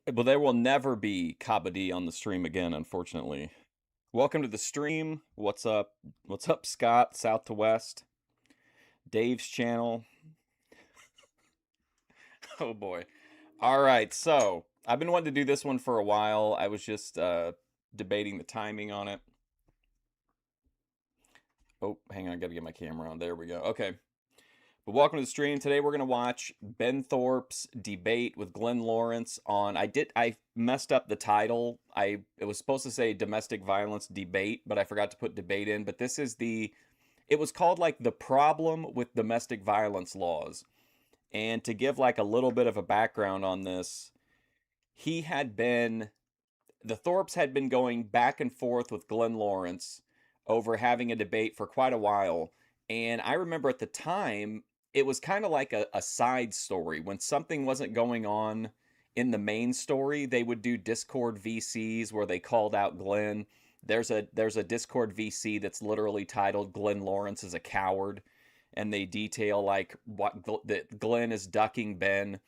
But there will never be Kabaddi on the stream again, unfortunately. Welcome to the stream. What's up? What's up, Scott? South to West. Dave's channel. Oh boy. All right, so I've been wanting to do this one for a while. I was just debating the timing on it. Oh, hang on, I gotta get my camera on. There we go. Okay. But welcome to the stream. Today we're gonna watch Ben Thorp's debate with Glenn Lawrence on I messed up the title. It was supposed to say domestic violence debate, but I forgot to put debate in. But this is it was called like the problem with domestic violence laws. And to give like a little bit of a background on this, he had been the Thorpes had been going back and forth with Glenn Lawrence over having a debate for quite a while. And I remember at the time, it was kind of like a side story. When something wasn't going on in the main story, they would do Discord VCs where they called out Glenn. There's a Discord VC that's literally titled Glenn Lawrence is a coward. And they detail like that Glenn is ducking Ben.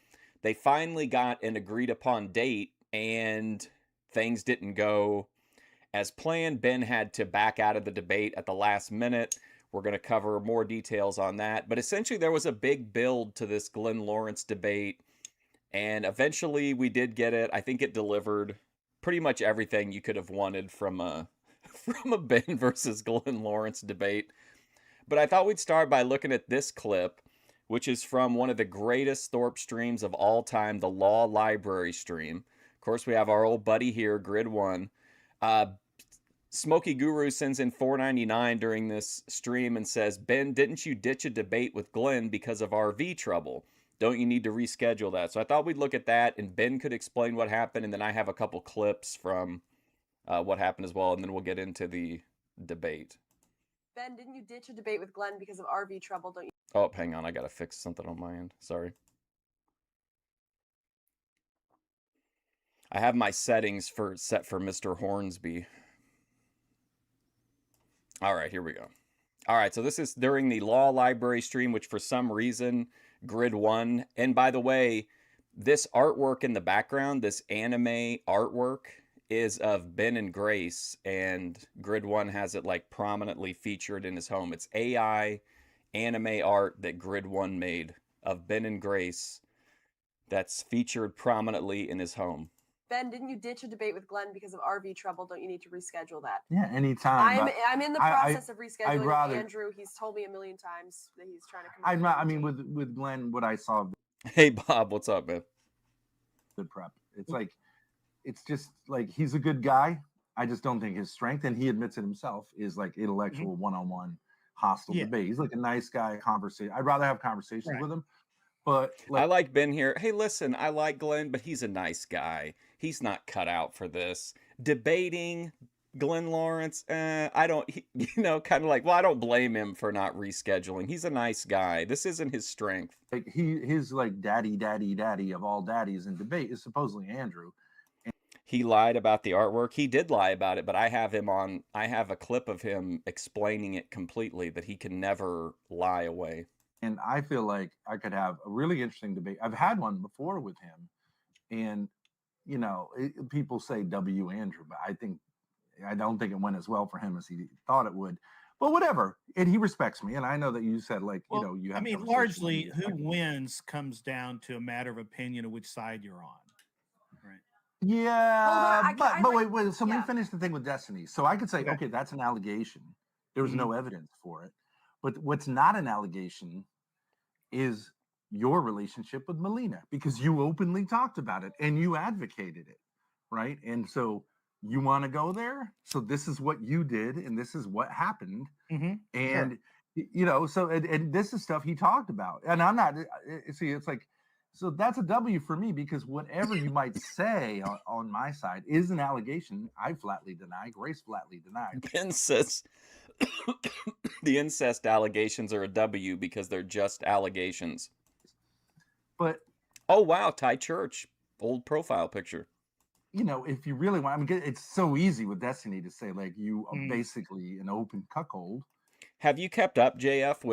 They finally got an agreed upon date and things didn't go as planned. Ben had to back out of the debate at the last minute. We're going to cover more details on that. But essentially, there was a big build to this Glenn Lawrence debate. And eventually, we did get it. I think it delivered pretty much everything you could have wanted from a, from a Ben versus Glenn Lawrence debate. But I thought we'd start by looking at this clip, which is from one of the greatest Thorpe streams of all time, the Law Library stream. Of course, we have our old buddy here, Grid One. Smoky Guru sends in $4.99 during this stream and says, Ben, didn't you ditch a debate with Glenn because of RV trouble? Don't you need to reschedule that? So I thought we'd look at that, and Ben could explain what happened, and then I have a couple clips from what happened as well, and then we'll get into the debate. Ben, didn't you ditch a debate with Glenn because of RV trouble? Don't you? Oh, hang on. I got to fix something on my end. Sorry. I have my settings set for Mr. Hornsby. All right, here we go. All right, so this is during the Law Library stream, which for some reason, Grid One. And by the way, this artwork in the background, this anime artwork, is of Ben and Grace, and Grid One has it like prominently featured in his home. It's AI anime art that Grid One made of Ben and Grace that's featured prominently in his home. Ben, didn't you ditch a debate with Glenn because of RV trouble? Don't you need to reschedule that? Yeah, anytime. I'm in the process of rescheduling with Andrew. He's told me a million times that he's trying to come. I mean, with Glenn, what I saw. Hey, Bob, what's up, man? Good prep. It's just like he's a good guy. I just don't think his strength, and he admits it himself, is like intellectual one-on-one hostile debate. He's like a nice guy. Conversation. I'd rather have conversations with him. But I like Ben here. Hey, listen, I like Glenn, but he's a nice guy. He's not cut out for this. Debating Glenn Lawrence, I don't, kind of like, well, I don't blame him for not rescheduling. He's a nice guy. This isn't his strength. Like his like daddy of all daddies in debate is supposedly Andrew. He lied about the artwork. He did lie about it, but I have a clip of him explaining it completely, that he can never lie away. And I feel like I could have a really interesting debate. I've had one before with him, and people say W. Andrew, but I don't think it went as well for him as he thought it would. But whatever, and he respects me, and I know that you said you have. I mean, largely, who wins comes down to a matter of opinion of which side you're on, right? Yeah, but wait. So let me finish the thing with Destiny. So I could say, okay, that's an allegation. There was no evidence for it. But what's not an allegation is your relationship with Melina, because you openly talked about it and you advocated it, right? And so you want to go there. So this is what you did, and this is what happened. And so and this is stuff he talked about. And I'm not. See, it's like, so that's a W for me, because whatever you might say on my side is an allegation. I flatly deny. Grace flatly denied. Ben says the incest allegations are a W because they're just allegations. But oh wow, Ty Church, old profile picture. If you really want, I mean, it's so easy with Destiny to say like you are basically an open cuckold. Have you kept up, JF,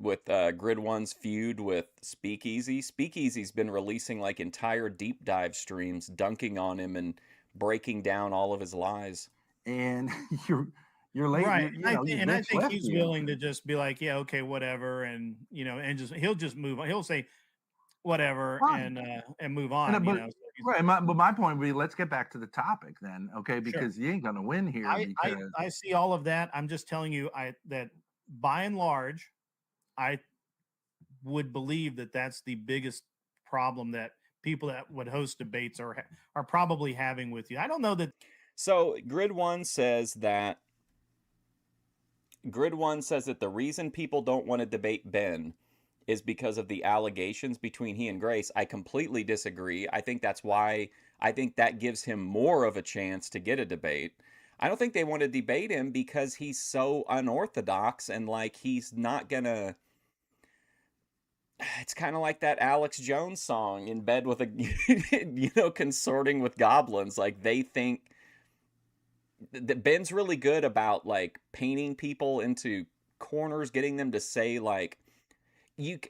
with Grid One's feud with Speakeasy? Speakeasy's been releasing like entire deep dive streams, dunking on him and breaking down all of his lies. And you're late. Right. You I think he's willing to just be like, yeah, okay, whatever, and and he'll just move on. He'll say whatever and move on. Right. But my point would be, let's get back to the topic then, okay? Because you ain't gonna win here. I see all of that. I'm just telling you, that by and large, I would believe that that's the biggest problem that people that would host debates are probably having with you. I don't know that. So Grid One says that the reason people don't want to debate Ben is because of the allegations between he and Grace. I completely disagree. I think that gives him more of a chance to get a debate. I don't think they want to debate him because he's so unorthodox and like he's not gonna. It's kind of like that Alex Jones song, In Bed with a, consorting with goblins. Like they think that Ben's really good about like painting people into corners, getting them to say like,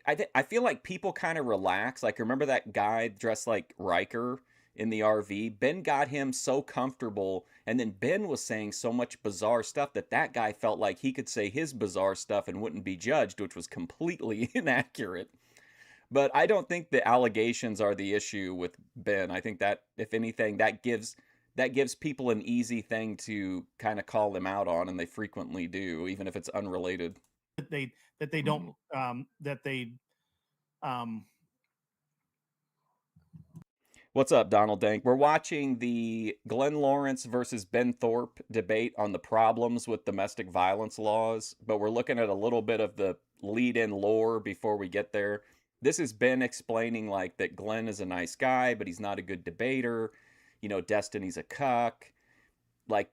I feel like people kind of relax. Like, remember that guy dressed like Riker in the RV? Ben got him so comfortable, and then Ben was saying so much bizarre stuff that guy felt like he could say his bizarre stuff and wouldn't be judged, which was completely inaccurate. But I don't think the allegations are the issue with Ben. I think that, if anything, that gives people an easy thing to kind of call him out on, and they frequently do, even if it's unrelated. That they don't What's up, Donald Dank? We're watching the Glenn Lawrence versus Ben Thorp debate on the problems with domestic violence laws, but we're looking at a little bit of the lead-in lore before we get there. This is Ben explaining like that Glenn is a nice guy, but he's not a good debater. Destiny's a cuck. Like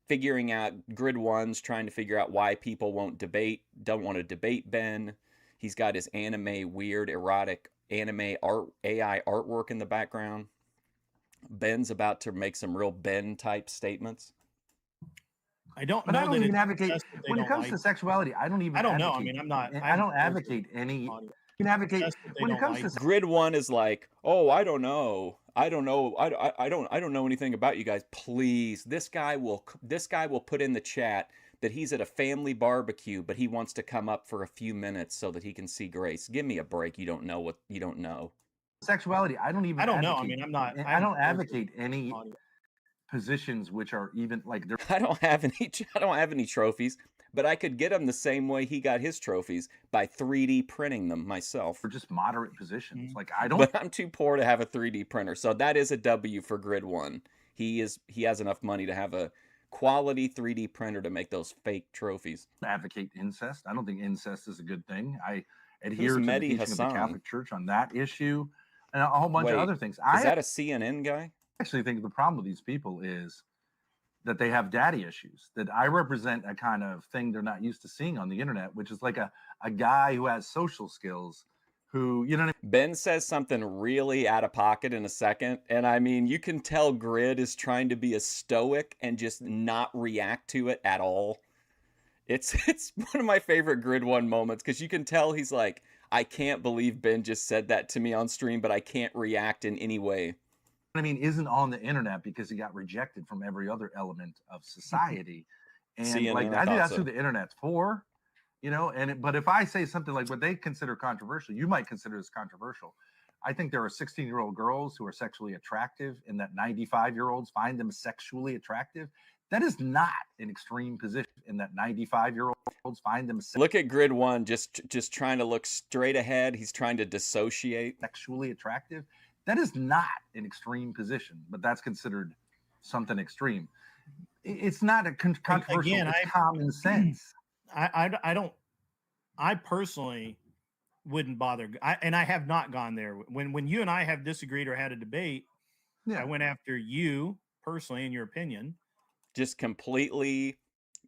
figuring out, Grid One's trying to figure out why people don't want to debate Ben. He's got his weird, erotic anime AI artwork in the background. Ben's about to make some real Ben type statements. I don't even advocate when it comes to sexuality. I don't know. I mean, I don't advocate any. You can advocate when it comes to Grid One is like, oh, I don't know. I don't know anything about you guys. Please, this guy will put in the chat that he's at a family barbecue, but he wants to come up for a few minutes so that he can see Grace. Give me a break. You don't know what you don't know. Sexuality. I don't know. I mean, I don't advocate any positions which are even like. I don't have any trophies, but I could get them the same way he got his trophies, by 3D printing them myself. For just moderate positions. Like I don't. But I'm too poor to have a 3D printer, so that is a W for Grid One. He has enough money to have a quality 3D printer to make those fake trophies. Advocate incest. I don't think incest is a good thing. I adhere to the teaching of the Catholic Church on that issue, and a whole bunch of other things. Is that a CNN guy? I actually think the problem with these people is that they have daddy issues. That I represent a kind of thing they're not used to seeing on the internet, which is like a guy who has social skills, who, you know what I mean? Ben says something really out of pocket in a second, and I mean, you can tell Grid is trying to be a stoic and just not react to it at all. It's one of my favorite Grid One moments, because you can tell he's like, I can't believe Ben just said that to me on stream, but I can't react in any way. I mean, isn't on the internet because he got rejected from every other element of society. And CNN, like, I think that's who the internet's for. But if I say something like what they consider controversial, you might consider this controversial. I think there are 16-year-old girls who are sexually attractive, and that 95-year-olds find them sexually attractive. That is not an extreme position, in that 95-year-olds find them. Look at Grid One, just trying to look straight ahead. He's trying to dissociate. Sexually attractive. That is not an extreme position, but that's considered something extreme. It's not a controversial. Again, it's common sense. I personally wouldn't bother. I have not gone there. When you and I have disagreed or had a debate, I went after you personally in your opinion. Just completely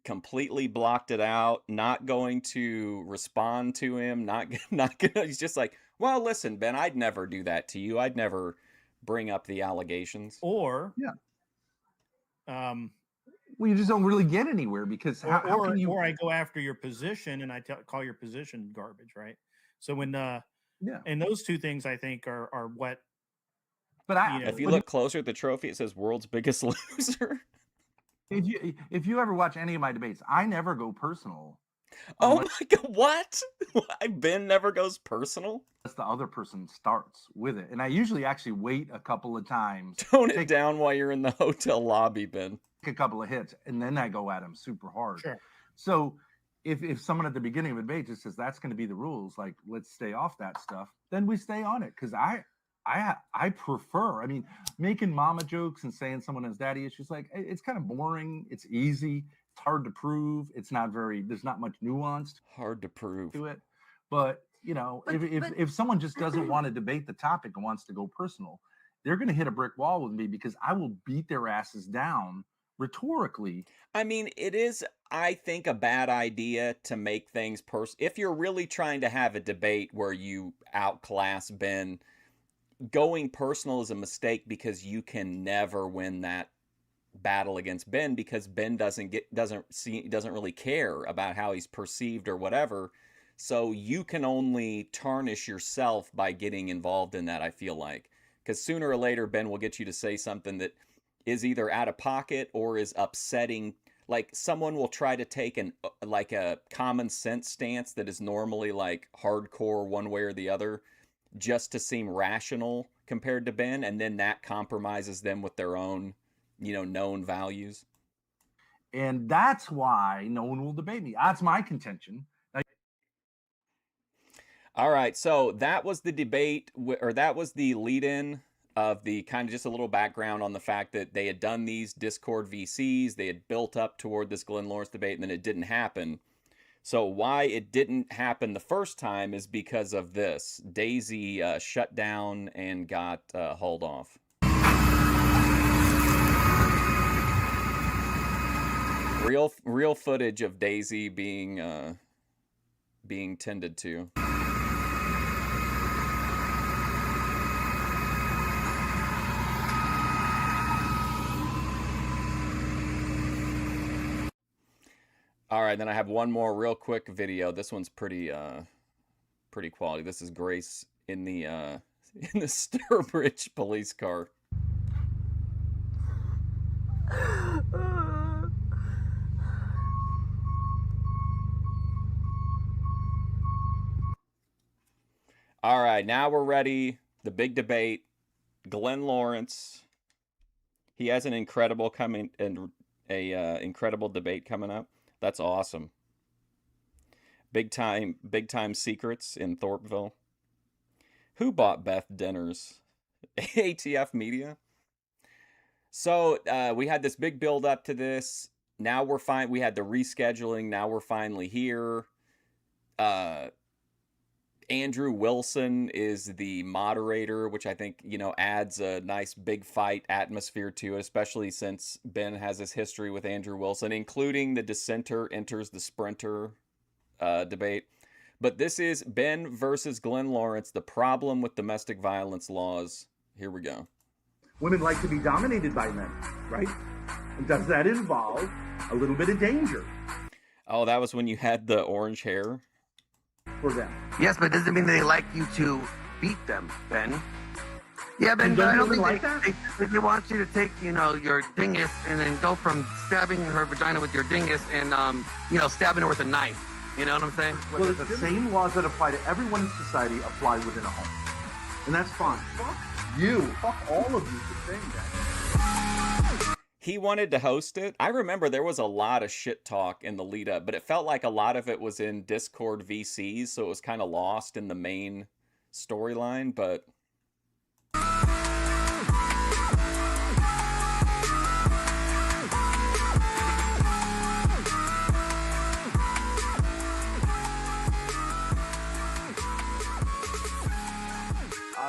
blocked it out, not going to respond to him, not gonna, he's just like, well, listen, Ben, I'd never do that to you. I'd never bring up the allegations. Or Well, you just don't really get anywhere because how can you? Or I go after your position and I call your position garbage, right? So when and those two things I think are what. But if you look closer at the trophy, it says world's biggest loser. If you ever watch any of my debates, I never go personal. Oh my God, what? Ben never goes personal? Unless the other person starts with it. And I usually actually wait a couple of times. Tone it down while you're in the hotel lobby, Ben. Take a couple of hits, and then I go at him super hard. Sure. So if someone at the beginning of a debate just says that's going to be the rules, like let's stay off that stuff, then we stay on it. Because I prefer, I mean, making mama jokes and saying someone has daddy issues, like it's kind of boring. It's easy. It's hard to prove. It's not there's not much nuance. Hard to prove to it. But, if someone just doesn't want to debate the topic and wants to go personal, they're going to hit a brick wall with me because I will beat their asses down rhetorically. I mean, it is, I think, a bad idea to make things personal. If you're really trying to have a debate where you outclass Ben, going personal is a mistake because you can never win that battle against Ben because Ben doesn't really care about how he's perceived or whatever. So you can only tarnish yourself by getting involved in that, I feel like. Because sooner or later, Ben will get you to say something that is either out of pocket or is upsetting. Like someone will try to take a common sense stance that is normally like hardcore one way or the other just to seem rational compared to Ben. And then that compromises them with their own, known values. And that's why no one will debate me. That's my contention. All right. So that was the debate, or that was the lead-in of the kind of just a little background on the fact that they had done these Discord VCs. They had built up toward this Glenn Lawrence debate, and then it didn't happen. So why it didn't happen the first time is because of this. Daisy shut down and got hauled off. Real footage of Daisy being tended to. All right, then I have one more real quick video. This one's pretty quality. This is Grace in the Sturbridge police car. All right, now we're ready. The big debate. Glenn Lawrence. He has an incredible incredible debate coming up. That's awesome. Big time secrets in Thorpville. Who bought Beth dinners? ATF Media. So we had this big build up to this. Now we're fine. We had the rescheduling. Now we're finally here. Andrew Wilson is the moderator, which I think, adds a nice big fight atmosphere to it, especially since Ben has his history with Andrew Wilson, including the dissenter enters the sprinter debate. But this is Ben versus Glenn Lawrence, the problem with domestic violence laws. Here we go. Women like to be dominated by men, right? And does that involve a little bit of danger? Oh, that was when you had the orange hair? For them. Yes, but it doesn't mean they like you to beat them, Ben. Yeah, Ben, but I don't think like that. They want you to take, your dingus and then go from stabbing her vagina with your dingus and, stabbing her with a knife. You know what I'm saying? Well, the same laws that apply to everyone in society apply within a home. And that's fine. Fuck you. Fuck all of you for saying that. He wanted to host it. I remember there was a lot of shit talk in the lead up, but it felt like a lot of it was in Discord VCs, so it was kind of lost in the main storyline, but...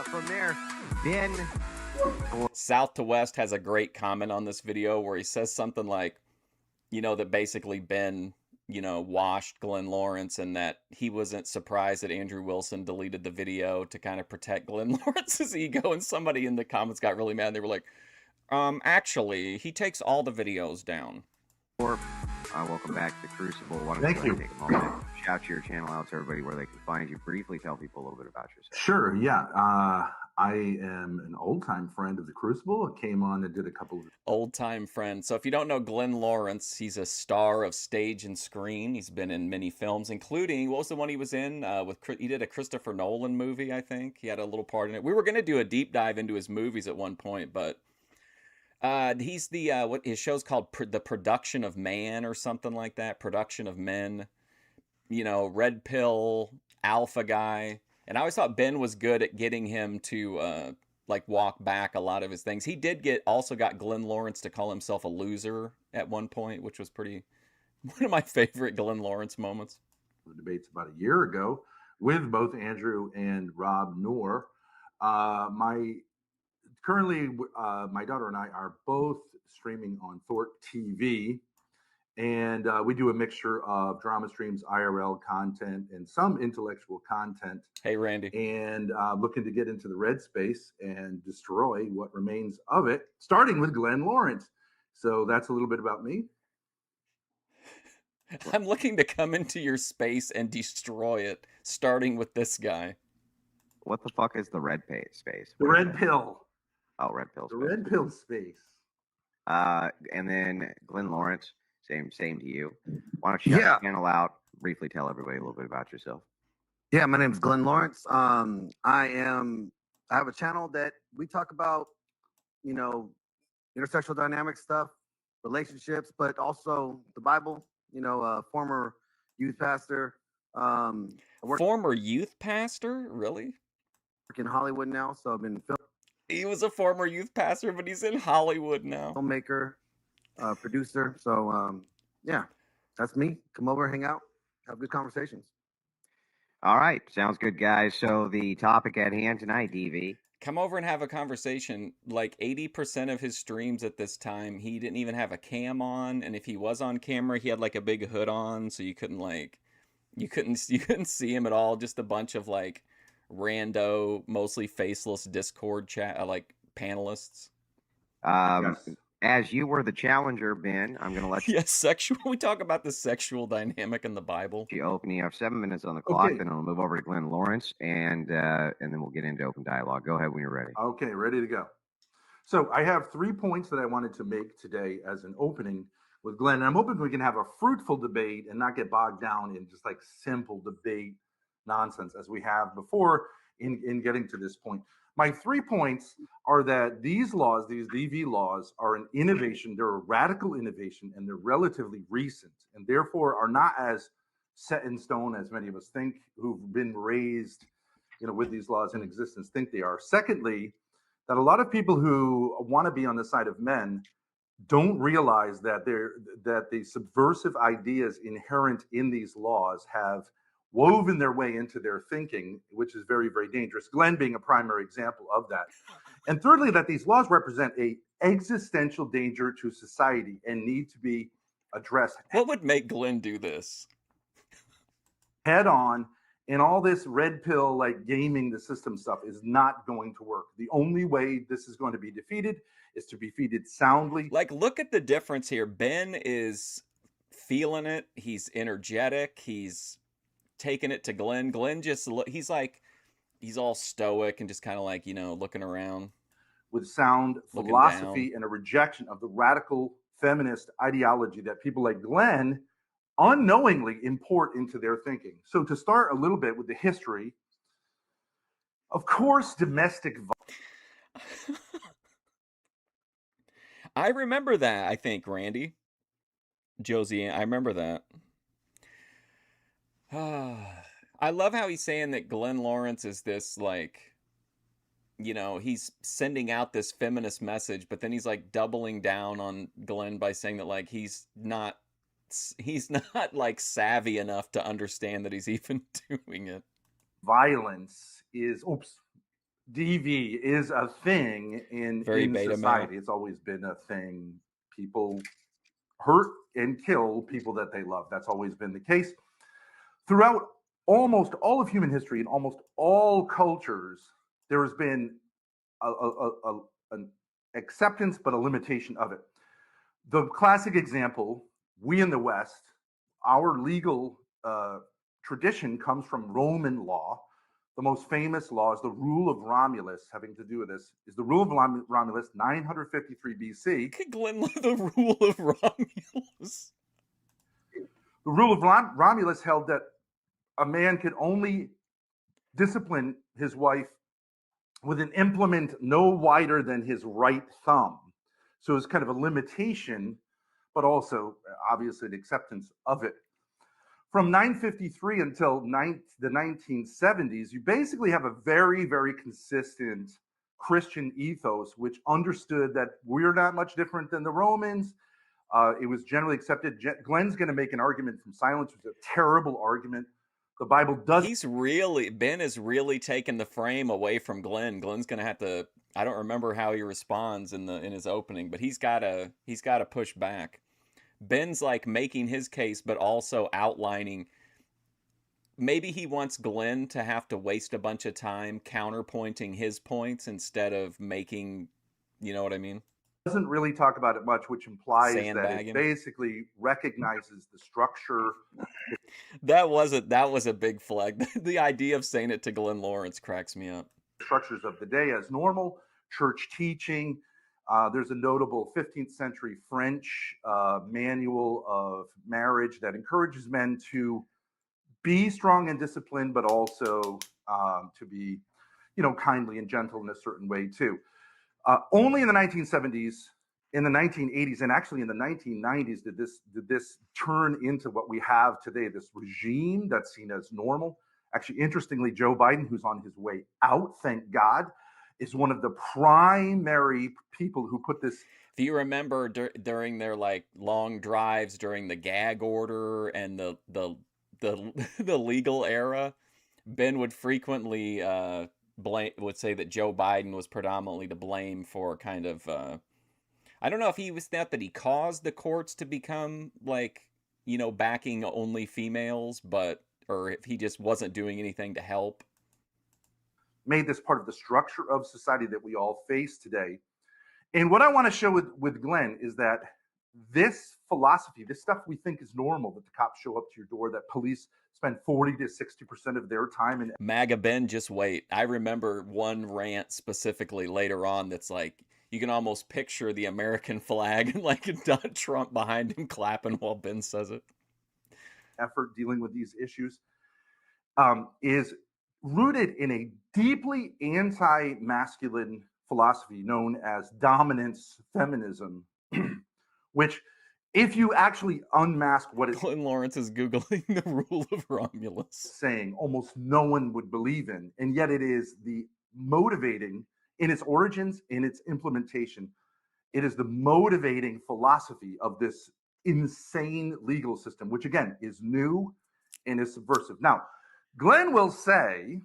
From there, Ben... South to West has a great comment on this video where he says something like, that basically Ben, washed Glenn Lawrence and that he wasn't surprised that Andrew Wilson deleted the video to kind of protect Glenn Lawrence's ego. And somebody in the comments got really mad. They were like, actually, he takes all the videos down. Thorp. Welcome back to Crucible. Why don't Thank you. Take a moment, shout your channel out to everybody where they can find you. Briefly tell people a little bit about yourself. Sure, yeah. I am an old-time friend of the Crucible. I came on and did a couple of... Old-time friend. So if you don't know Glenn Lawrence, he's a star of stage and screen. He's been in many films, including, what was the one he was in? He did a Christopher Nolan movie, I think. He had a little part in it. We were going to do a deep dive into his movies at one point, but he's the, what his show's called, The Production of Man or something like that. Production of Men. You know, Red Pill, Alpha Guy. And I always thought Ben was good at getting him to like walk back a lot of his things. He did also got Glenn Lawrence to call himself a loser at one point, which was one of my favorite Glenn Lawrence moments. The debates about a year ago with both Andrew and Rob Noor. Currently, my daughter and I are both streaming on Thorp TV. And we do a mixture of drama streams, IRL content, and some intellectual content. Hey, Randy. And looking to get into the red space and destroy what remains of it, starting with Glenn Lawrence. So that's a little bit about me. I'm looking to come into your space and destroy it, starting with this guy. What the fuck is the red space? The red pill. Oh, red pill space. The red pill space. And then Glenn Lawrence. Same to you. Why don't you shout your channel out? Briefly tell everybody a little bit about yourself. Yeah, my name is Glenn Lawrence. I have a channel that we talk about, you know, intersexual dynamic stuff, relationships, but also the Bible. You know, former youth pastor. Former youth pastor? Really? Work in Hollywood now, so I've been He was a former youth pastor, but he's in Hollywood now. Filmmaker. Producer. So, yeah, that's me. Come over, hang out, have good conversations. All right. Sounds good, guys. So the topic at hand tonight, DV. Come over and have a conversation. Like 80% of his streams at this time, he didn't even have a cam on. And if he was on camera, he had like a big hood on. So you couldn't see him at all. Just a bunch of like rando, mostly faceless Discord chat, like panelists. Yes. As you were the challenger, Ben, I'm going to let you... Yes, sexual. We talk about the sexual dynamic in the Bible. You have 7 minutes on the clock, then I'll move over to Glenn Lawrence, and then we'll get into open dialogue. Go ahead when you're ready. Okay, ready to go. So I have 3 points that I wanted to make today as an opening with Glenn. And I'm hoping we can have a fruitful debate and not get bogged down in just like simple debate nonsense as we have before in getting to this point. My 3 points are that these laws, these DV laws, are an innovation. They're a radical innovation, and they're relatively recent, and therefore are not as set in stone as many of us think who've been raised, you know, with these laws in existence think they are. Secondly, that a lot of people who want to be on the side of men don't realize that the subversive ideas inherent in these laws have woven their way into their thinking, which is very, very dangerous. Glenn being a primary example of that. And thirdly, that these laws represent a existential danger to society and need to be addressed. What would make Glenn do this? Head on, and all this red pill, like gaming the system stuff is not going to work. The only way this is going to be defeated is to be defeated soundly. Like, look at the difference here. Ben is feeling it. He's energetic. He's taking it to Glenn. Glenn just, he's all stoic and just kind of like, you know, looking around. With sound philosophy and a rejection of the radical feminist ideology that people like Glenn unknowingly import into their thinking. So to start a little bit with the history, of course, domestic violence. I remember that, I think, Randy. Josie, I remember that. I love how he's saying that Glenn Lawrence is this, like, you know, he's sending out this feminist message, but then he's like doubling down on Glenn by saying that, like, he's not like savvy enough to understand that he's even doing it. Violence is, DV is a thing in society. Male. It's always been a thing. People hurt and kill people that they love. That's always been the case. Throughout almost all of human history, in almost all cultures, there has been an acceptance, but a limitation of it. The classic example we in the West, our legal tradition comes from Roman law. The most famous law is the Rule of Romulus, having to do with this, is the Rule of Romulus, 953 BC. Glenn, the Rule of Romulus. The Rule of Romulus held that a man could only discipline his wife with an implement no wider than his right thumb. So it's kind of a limitation, but also obviously the acceptance of it. From 953 until the 1970s, you basically have a very, very consistent Christian ethos, which understood that we're not much different than the Romans. It was generally accepted. Glenn's going to make an argument from silence, which is a terrible argument. The Bible does. Ben is really taking the frame away from Glenn. Glenn's going to have to. I don't remember how he responds in his opening, but he's got to push back. Ben's like making his case, but also outlining. Maybe he wants Glenn to have to waste a bunch of time counterpointing his points instead of making, you know what I mean? Doesn't really talk about it much, which implies that it basically recognizes the structure. That was a big flag. The idea of saying it to Glenn Lawrence cracks me up. Structures of the day as normal, church teaching. There's a notable 15th century French manual of marriage that encourages men to be strong and disciplined, but also to be, kindly and gentle in a certain way too. Only in the 1970s, in the 1980s, and actually in the 1990s did this turn into what we have today, this regime that's seen as normal. Actually, interestingly, Joe Biden, who's on his way out, thank God, is one of the primary people who put this. If you remember during their like long drives during the gag order and the legal era, Ben would frequently would say that Joe Biden was predominantly to blame for kind of I don't know if he was that he caused the courts to become like, backing only females, or if he just wasn't doing anything to help. Made this part of the structure of society that we all face today. And what I want to show with Glenn is that this philosophy, this stuff we think is normal, that the cops show up to your door, that police spend 40 to 60% of their time in. MAGA Ben, just wait. I remember one rant specifically later on that's like, you can almost picture the American flag and like Donald Trump behind him clapping while Ben says it. Effort dealing with these issues is rooted in a deeply anti-masculine philosophy known as dominance feminism, which, if you actually unmask what is Glenn Lawrence is Googling the Rule of Romulus, saying, almost no one would believe in, and yet it is the motivating in its origins, in its implementation. It is the motivating philosophy of this insane legal system, which again is new and is subversive. Now, Glenn will say,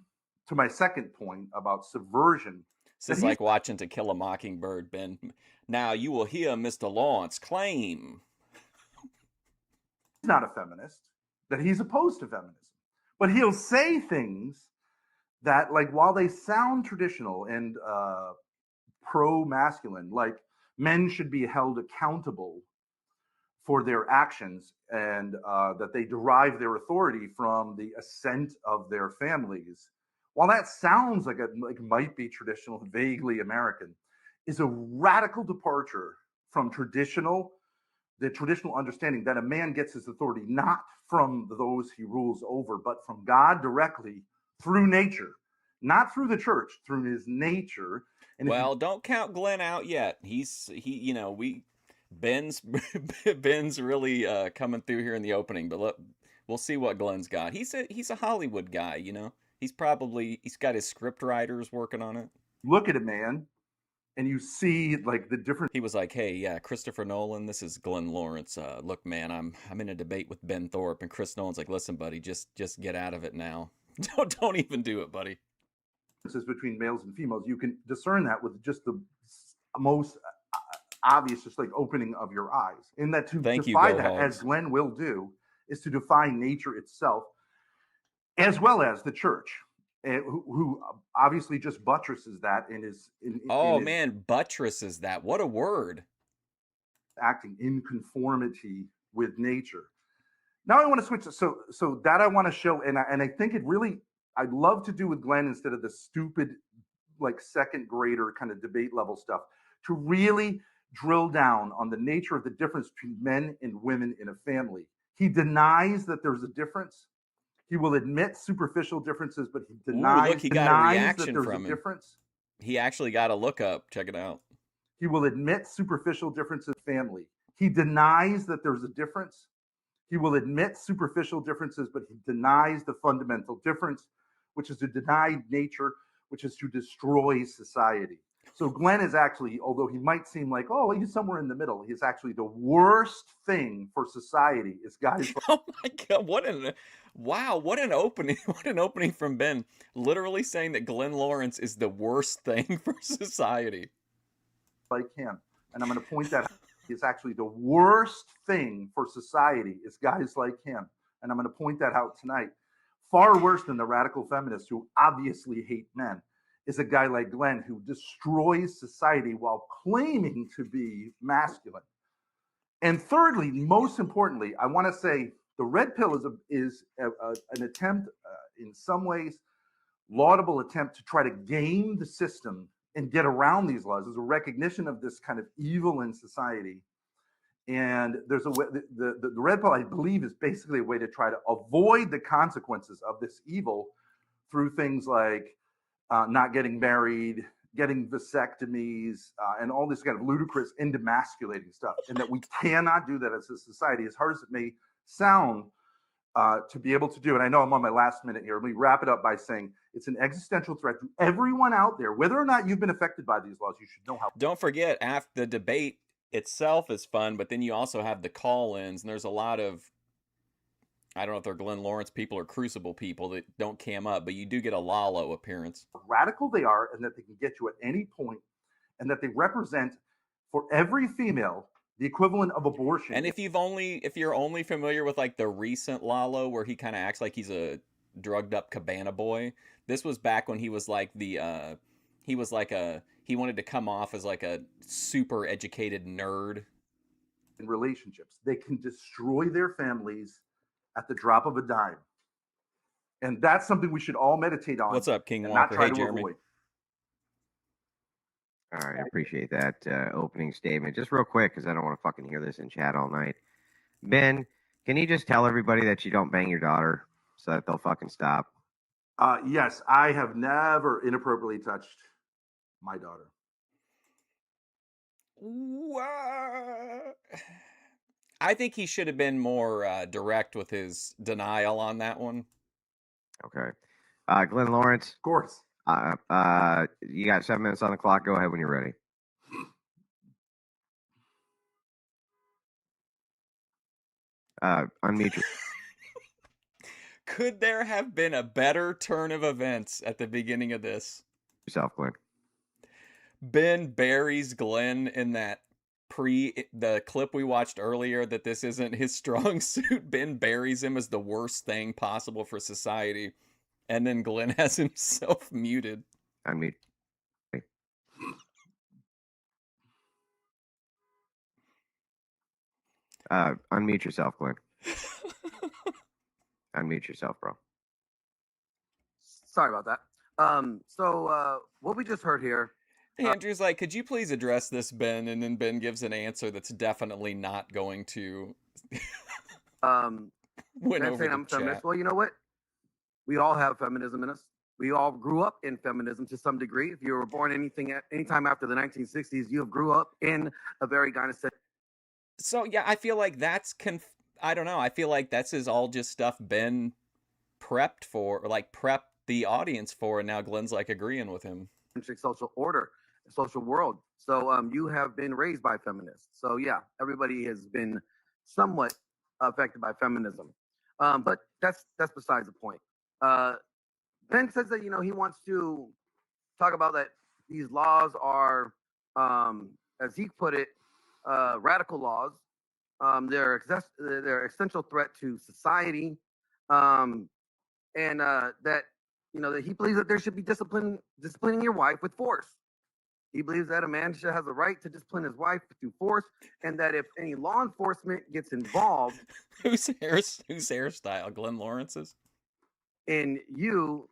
to my second point about subversion, this is like watching To Kill a Mockingbird, Ben. Now you will hear Mr. Lawrence claim he's not a feminist, that he's opposed to feminism. But he'll say things that, like, while they sound traditional and pro-masculine, like men should be held accountable for their actions and that they derive their authority from the assent of their families. While that sounds like might be traditional, vaguely American, is a radical departure from the traditional understanding that a man gets his authority not from those he rules over, but from God directly through nature, not through the church, through his nature. And don't count Glenn out yet. Ben's really coming through here in the opening, but look, we'll see what Glenn's got. He's a Hollywood guy, He's got his script writers working on it. Look at it, man, and you see like the different. He was like, "Hey, yeah, Christopher Nolan, this is Glenn Lawrence. Look, man, I'm in a debate with Ben Thorp," and Chris Nolan's like, "Listen, buddy, just get out of it now. Don't even do it, buddy." Between males and females, you can discern that with just the most obvious, just like opening of your eyes. In that to defy that, as Glenn will do, is to defy nature itself, as well as the church, who obviously just buttresses that and is. Buttresses that. What a word! Acting in conformity with nature. Now I want to switch. So that I want to show, and I think it really, I'd love to do with Glenn instead of the stupid, like second grader kind of debate level stuff, to really drill down on the nature of the difference between men and women in a family. He denies that there's a difference. He will admit superficial differences, but he denies, look, he got a reaction that there's from a him. difference. He actually got a look up. Check it out. He will admit superficial differences in family. He denies that there's a difference. He will admit superficial differences, but he denies the fundamental difference, which is to deny nature, which is to destroy society. So Glenn is actually, although he might seem like, oh, he's somewhere in the middle, he's actually the worst thing for society is guys. Oh my God, what an opening. What an opening from Ben. Literally saying that Glenn Lawrence is the worst thing for society. Like him. And I'm going to point that out. Is actually the worst thing for society is guys like him. And I'm going to point that out tonight. Far worse than the radical feminists who obviously hate men is a guy like Glenn who destroys society while claiming to be masculine. And thirdly, most importantly, I want to say the red pill is an attempt, in some ways, laudable attempt to try to game the system and get around these laws. There's a recognition of this kind of evil in society. And there's a way, the red pill, I believe, is basically a way to try to avoid the consequences of this evil through things like not getting married, getting vasectomies, and all this kind of ludicrous demasculating stuff. And that we cannot do that as a society, as hard as it may sound, to be able to do. And I know I'm on my last minute here. Let me wrap it up by saying it's an existential threat to everyone out there. Whether or not you've been affected by these laws, you should know how. Don't forget, after the debate itself is fun, but then you also have the call-ins, and there's a lot of, I don't know if they're Glenn Lawrence people or Crucible people that don't cam up, but you do get a Lalo appearance. Radical they are, and that they can get you at any point, and that they represent for every female the equivalent of abortion. And if you're only familiar with like the recent Lalo where he kind of acts like he's a drugged up cabana boy, this was back when he was like he wanted to come off as like a super educated nerd. In relationships, they can destroy their families at the drop of a dime. And that's something we should all meditate on. What's up, King Walker? Hey, Jeremy. Avoid. All right, I appreciate that opening statement. Just real quick, because I don't want to fucking hear this in chat all night. Ben, can you just tell everybody that you don't bang your daughter so that they'll fucking stop? Yes, I have never inappropriately touched my daughter. I think he should have been more direct with his denial on that one. Okay. Glenn Lawrence. Of course. You got 7 minutes on the clock. Go ahead when you're ready. Unmute your... Could there have been a better turn of events at the beginning of this? Yourself, Glenn. Ben buries Glenn in that the clip we watched earlier that this isn't his strong suit. Ben buries him as the worst thing possible for society. And then Glenn has himself muted. Unmute. Unmute yourself, Glenn. Unmute yourself, bro. Sorry about that. So what we just heard here. Andrew's like, could you please address this, Ben? And then Ben gives an answer that's definitely not going to win over the chat. Feminist. Well, you know what? We all have feminism in us. We all grew up in feminism to some degree. If you were born anytime after the 1960s, you have grew up in a very gynocentric. So yeah, I feel like that's I don't know. I feel like that's all just stuff Ben prepped for, or like prepped the audience for, and now Glenn's like agreeing with him. Social order, social world. So you have been raised by feminists. So yeah, everybody has been somewhat affected by feminism. But that's besides the point. Ben says that he wants to talk about that these laws are, as he put it, radical laws. They're existential threat to society, and that that he believes that there should be disciplining your wife with force. He believes that a man should have the right to discipline his wife through force, and that if any law enforcement gets involved, whose hairstyle? Glenn Lawrence's? In you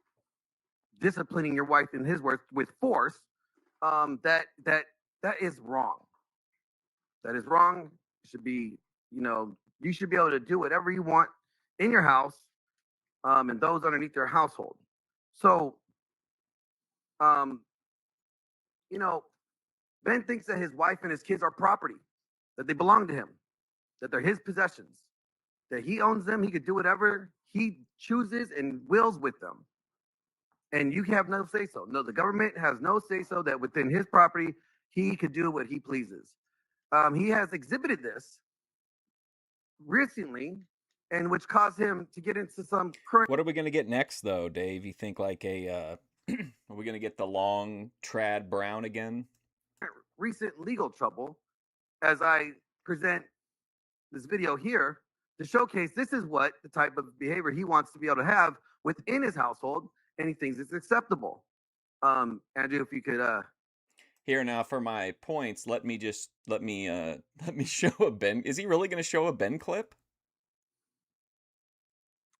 disciplining your wife, in his words, with force, that is wrong. That is wrong. It should be, you should be able to do whatever you want in your house, and those underneath your household. So, Ben thinks that his wife and his kids are property, that they belong to him, that they're his possessions, that he owns them. He could do whatever he chooses and wills with them. And you have no say so. No, the government has no say so that within his property, he could do what he pleases. He has exhibited this recently, and which caused him to get into some current. What are we going to get next, though, Dave? You think like are we going to get the long trad brown again? Recent legal trouble, as I present this video here to showcase this is what the type of behavior he wants to be able to have within his household, and he thinks it's acceptable. Andrew, if you could here now for my points, let me show a Ben. Is he really going to show a Ben clip?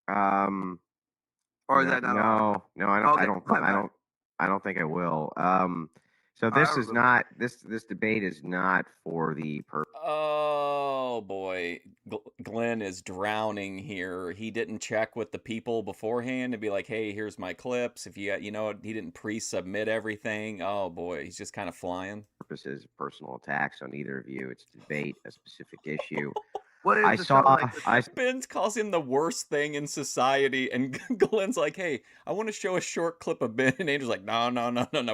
Or is that not? No, I don't. Okay. I don't think I will. So this is not this debate is not for the purpose. Oh boy, Glenn is drowning here. He didn't check with the people beforehand to be like, "Hey, here's my clips." If he didn't pre-submit everything. Oh boy, he's just kind of flying. Purposes of personal attacks on either of you. It's to debate a specific issue. Ben calls him the worst thing in society, and Glenn's like, "Hey, I want to show a short clip of Ben," and Andrew's like, "No,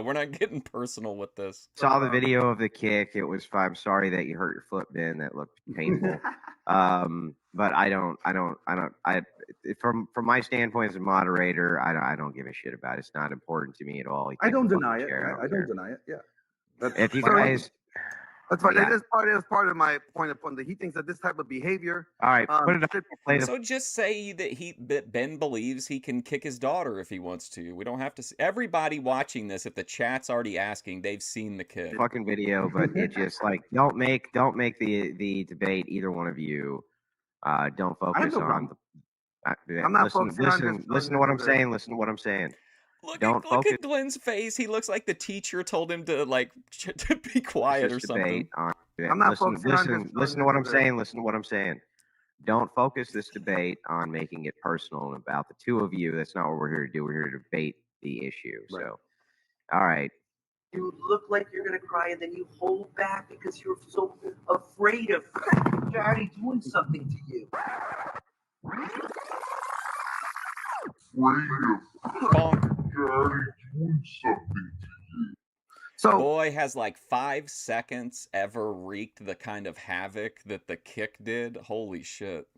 we're not getting personal with this." Saw the video of the kick. It was. I'm sorry that you hurt your foot, Ben. That looked painful. But from my standpoint as a moderator, I don't give a shit about it. It's not important to me at all. I don't deny it. I don't deny it. Yeah. If you guys. That's fine. Yeah. That's part of my point of that he thinks that this type of behavior. All right, put it up. So just say that Ben believes he can kick his daughter if he wants to. We don't have to. Everybody watching this, if the chat's already asking, they've seen the kick. Fucking video, but it just like don't make the debate either one of you. Don't focus on the. I'm not listen to what I'm saying. Listen to what I'm saying. Look at Glenn's face. He looks like the teacher told him to to be quiet or something. I'm not focusing. Listen to what I'm saying. Listen to what I'm saying. Don't focus this debate on making it personal and about the two of you. That's not what we're here to do. We're here to debate the issue. Right. So, all right. You look like you're gonna cry, and then you hold back because you're so afraid of Daddy doing something to you. So boy has like 5 seconds ever wreaked the kind of havoc that the kick did. Holy shit.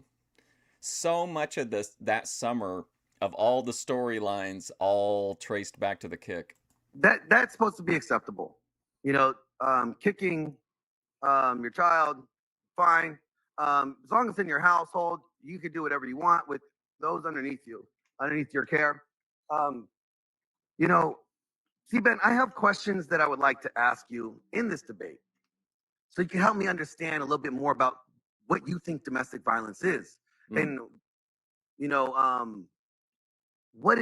So much of that summer of all the storylines all traced back to the kick. That's supposed to be acceptable. Kicking your child, fine. As long as it's in your household, you can do whatever you want with those underneath your care. See, Ben, I have questions that I would like to ask you in this debate, so you can help me understand a little bit more about what you think domestic violence is, and what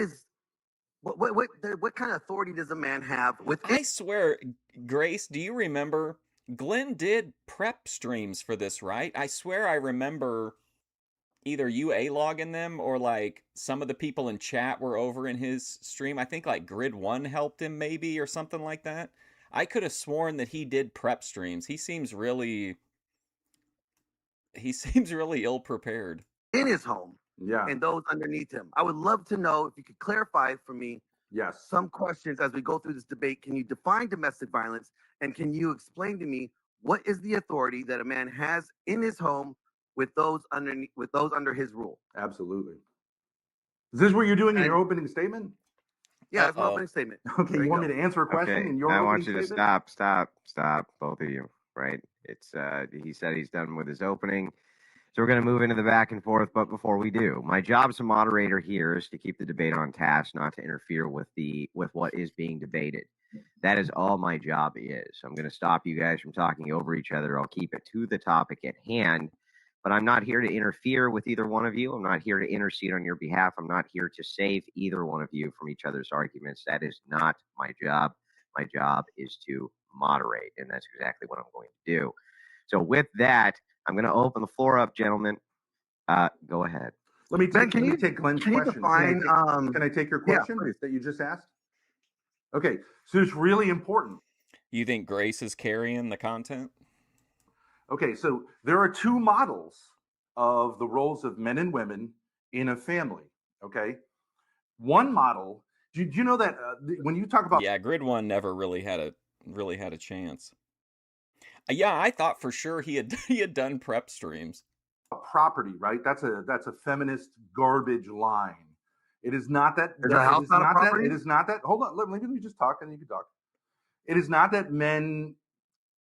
kind of authority does a man have with? I swear, Grace, do you remember Glenn did prep streams for this, right? I swear I remember either you A-logging them or like some of the people in chat were over in his stream. I think like Grid 1 helped him maybe or something like that. I could have sworn that he did prep streams. He seems really ill prepared. In his home. Yeah. And those underneath him. I would love to know if you could clarify for me some questions as we go through this debate. Can you define domestic violence, and can you explain to me what is the authority that a man has in his home with those under his rule? Absolutely. Is this what you're doing in your opening statement? Yeah, that's my opening statement. Okay, you want me to answer a question in your opening statement? I want you to stop, both of you. Right? It's he said he's done with his opening. So we're going to move into the back and forth, but before we do, my job as a moderator here is to keep the debate on task, not to interfere with what is being debated. That is all my job is. I'm going to stop you guys from talking over each other. I'll keep it to the topic at hand. But I'm not here to interfere with either one of you. I'm not here to intercede on your behalf. I'm not here to save either one of you from each other's arguments. That is not my job. My job is to moderate, and that's exactly what I'm going to do. So with that, I'm going to open the floor up, gentlemen. Go ahead. Let me take Glenn's question. Can I take your question that you just asked? Okay, so it's really important. You think Grace is carrying the content? Okay, so there are two models of the roles of men and women in a family. Okay, one model. Do you know that when you talk about Grid One never really had a chance. Yeah, I thought for sure he had done prep streams. Property, right? That's a feminist garbage line. It is not that. Is the house not a property? It is not that. Hold on, let me just talk, and you can talk. It is not that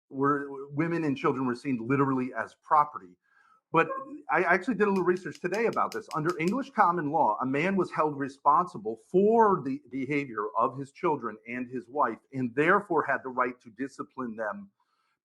women and children were seen literally as property. But I actually did a little research today about this. Under English common law, a man was held responsible for the behavior of his children and his wife, and therefore had the right to discipline them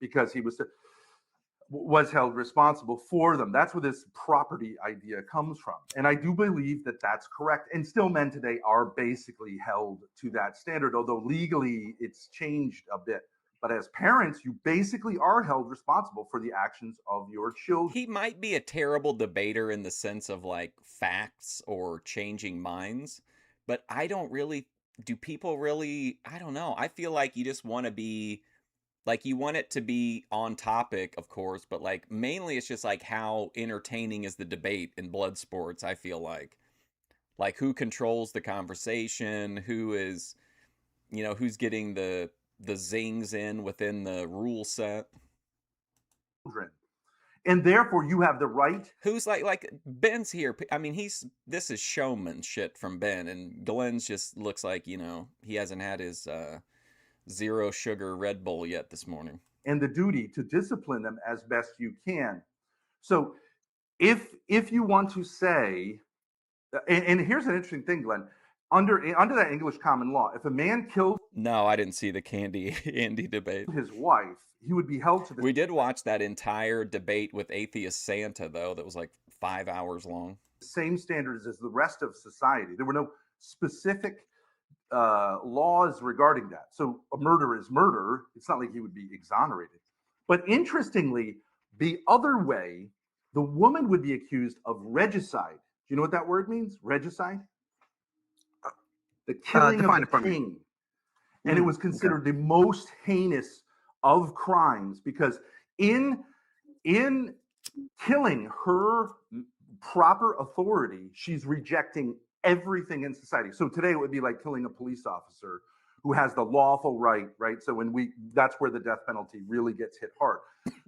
because he was held responsible for them. That's where this property idea comes from. And I do believe that that's correct. And still men today are basically held to that standard, although legally it's changed a bit. But as parents, you basically are held responsible for the actions of your children. He might be a terrible debater in the sense of like facts or changing minds, but I don't really, do people really, I don't know. I feel like you just want to be, like you want it to be on topic, of course, but like mainly it's just like how entertaining is the debate in blood sports, I feel like. Like who controls the conversation, who is, who's getting the zings in within the rule set. And therefore you have the right. Who's like Ben's here. I mean, this is showman shit from Ben, and Glenn's just looks like, he hasn't had his zero sugar Red Bull yet this morning. And the duty to discipline them as best you can. So if you want to say, and here's an interesting thing, Glenn, under that English common law, if a man killed... No, I didn't see the Andy debate. ...his wife, he would be held to the... We did watch that entire debate with Atheist Santa, though, that was like 5 hours long. Same standards as the rest of society. There were no specific laws regarding that. So a murder is murder. It's not like he would be exonerated. But interestingly, the other way, the woman would be accused of regicide. Do you know what that word means? Regicide? The killing of the king. And it was considered the most heinous of crimes because in killing her proper authority, she's rejecting everything in society. So today it would be like killing a police officer who has the lawful right? So that's where the death penalty really gets hit hard.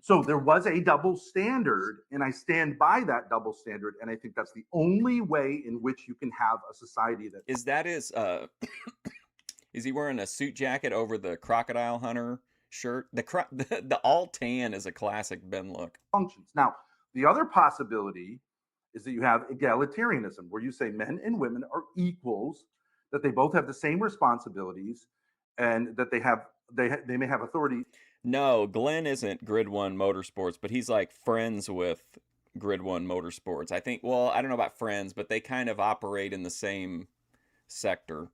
So there was a double standard, and I stand by that double standard, and I think that's the only way in which you can have a society that... Is he wearing a suit jacket over the crocodile hunter shirt? The all tan is a classic Ben look. Functions. Now, the other possibility is that you have egalitarianism, where you say men and women are equals, that they both have the same responsibilities, and that they may have authority. No, Glenn isn't Grid One Motorsports, but he's like friends with Grid One Motorsports. I think, well, I don't know about friends, but they kind of operate in the same sector.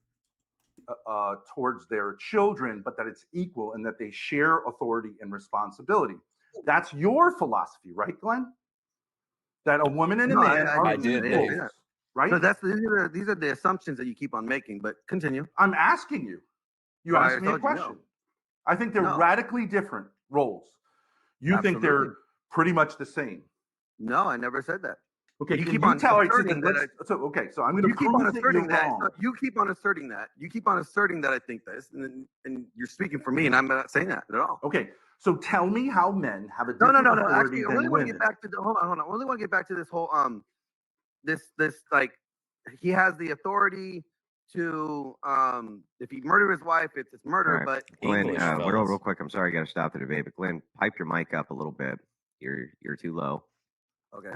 Towards their children, but that it's equal and that they share authority and responsibility. That's your philosophy, right, Glenn? That a woman and a man are equals, right? So these are the assumptions that you keep on making, but continue. I'm asking you. You asked me a question. I think they're radically different roles. You think they're pretty much the same. No, I never said that. Okay, you keep on asserting that. So I'm going to keep on asserting that. You keep on asserting that. You keep on asserting that I think this, and you're speaking for me, and I'm not saying that at all. Okay, so tell me how men have a different authority Actually, I really want to women. get back to hold on. I really want to get back to this whole this like he has the authority to if he murder his wife, it's murder. Right. But Glenn, real quick, I'm sorry, I got to stop the debate, but Glenn, pipe your mic up a little bit. You're too low. Okay.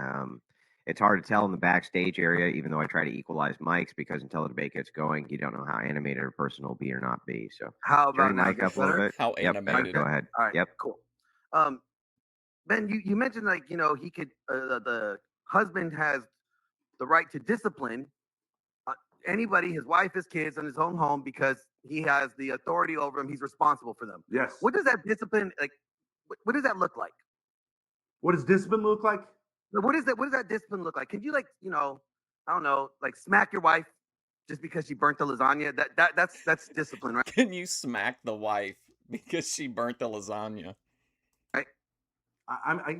It's hard to tell in the backstage area, even though I try to equalize mics, because until the debate gets going, you don't know how animated a person will be or not be. So How turn about your now? mic up a little bit. How Yep, better. animated. Go ahead. All right. Yep. Cool. Ben, you mentioned like he could the husband has the right to discipline anybody, his wife, his kids, in his own home because he has the authority over them. He's responsible for them. Yes. What does that discipline like? What does that look like? What does discipline look like? What is that? What does that discipline look like? Can you I don't know, like smack your wife just because she burnt the lasagna? That's discipline, right? Can you smack the wife because she burnt the lasagna?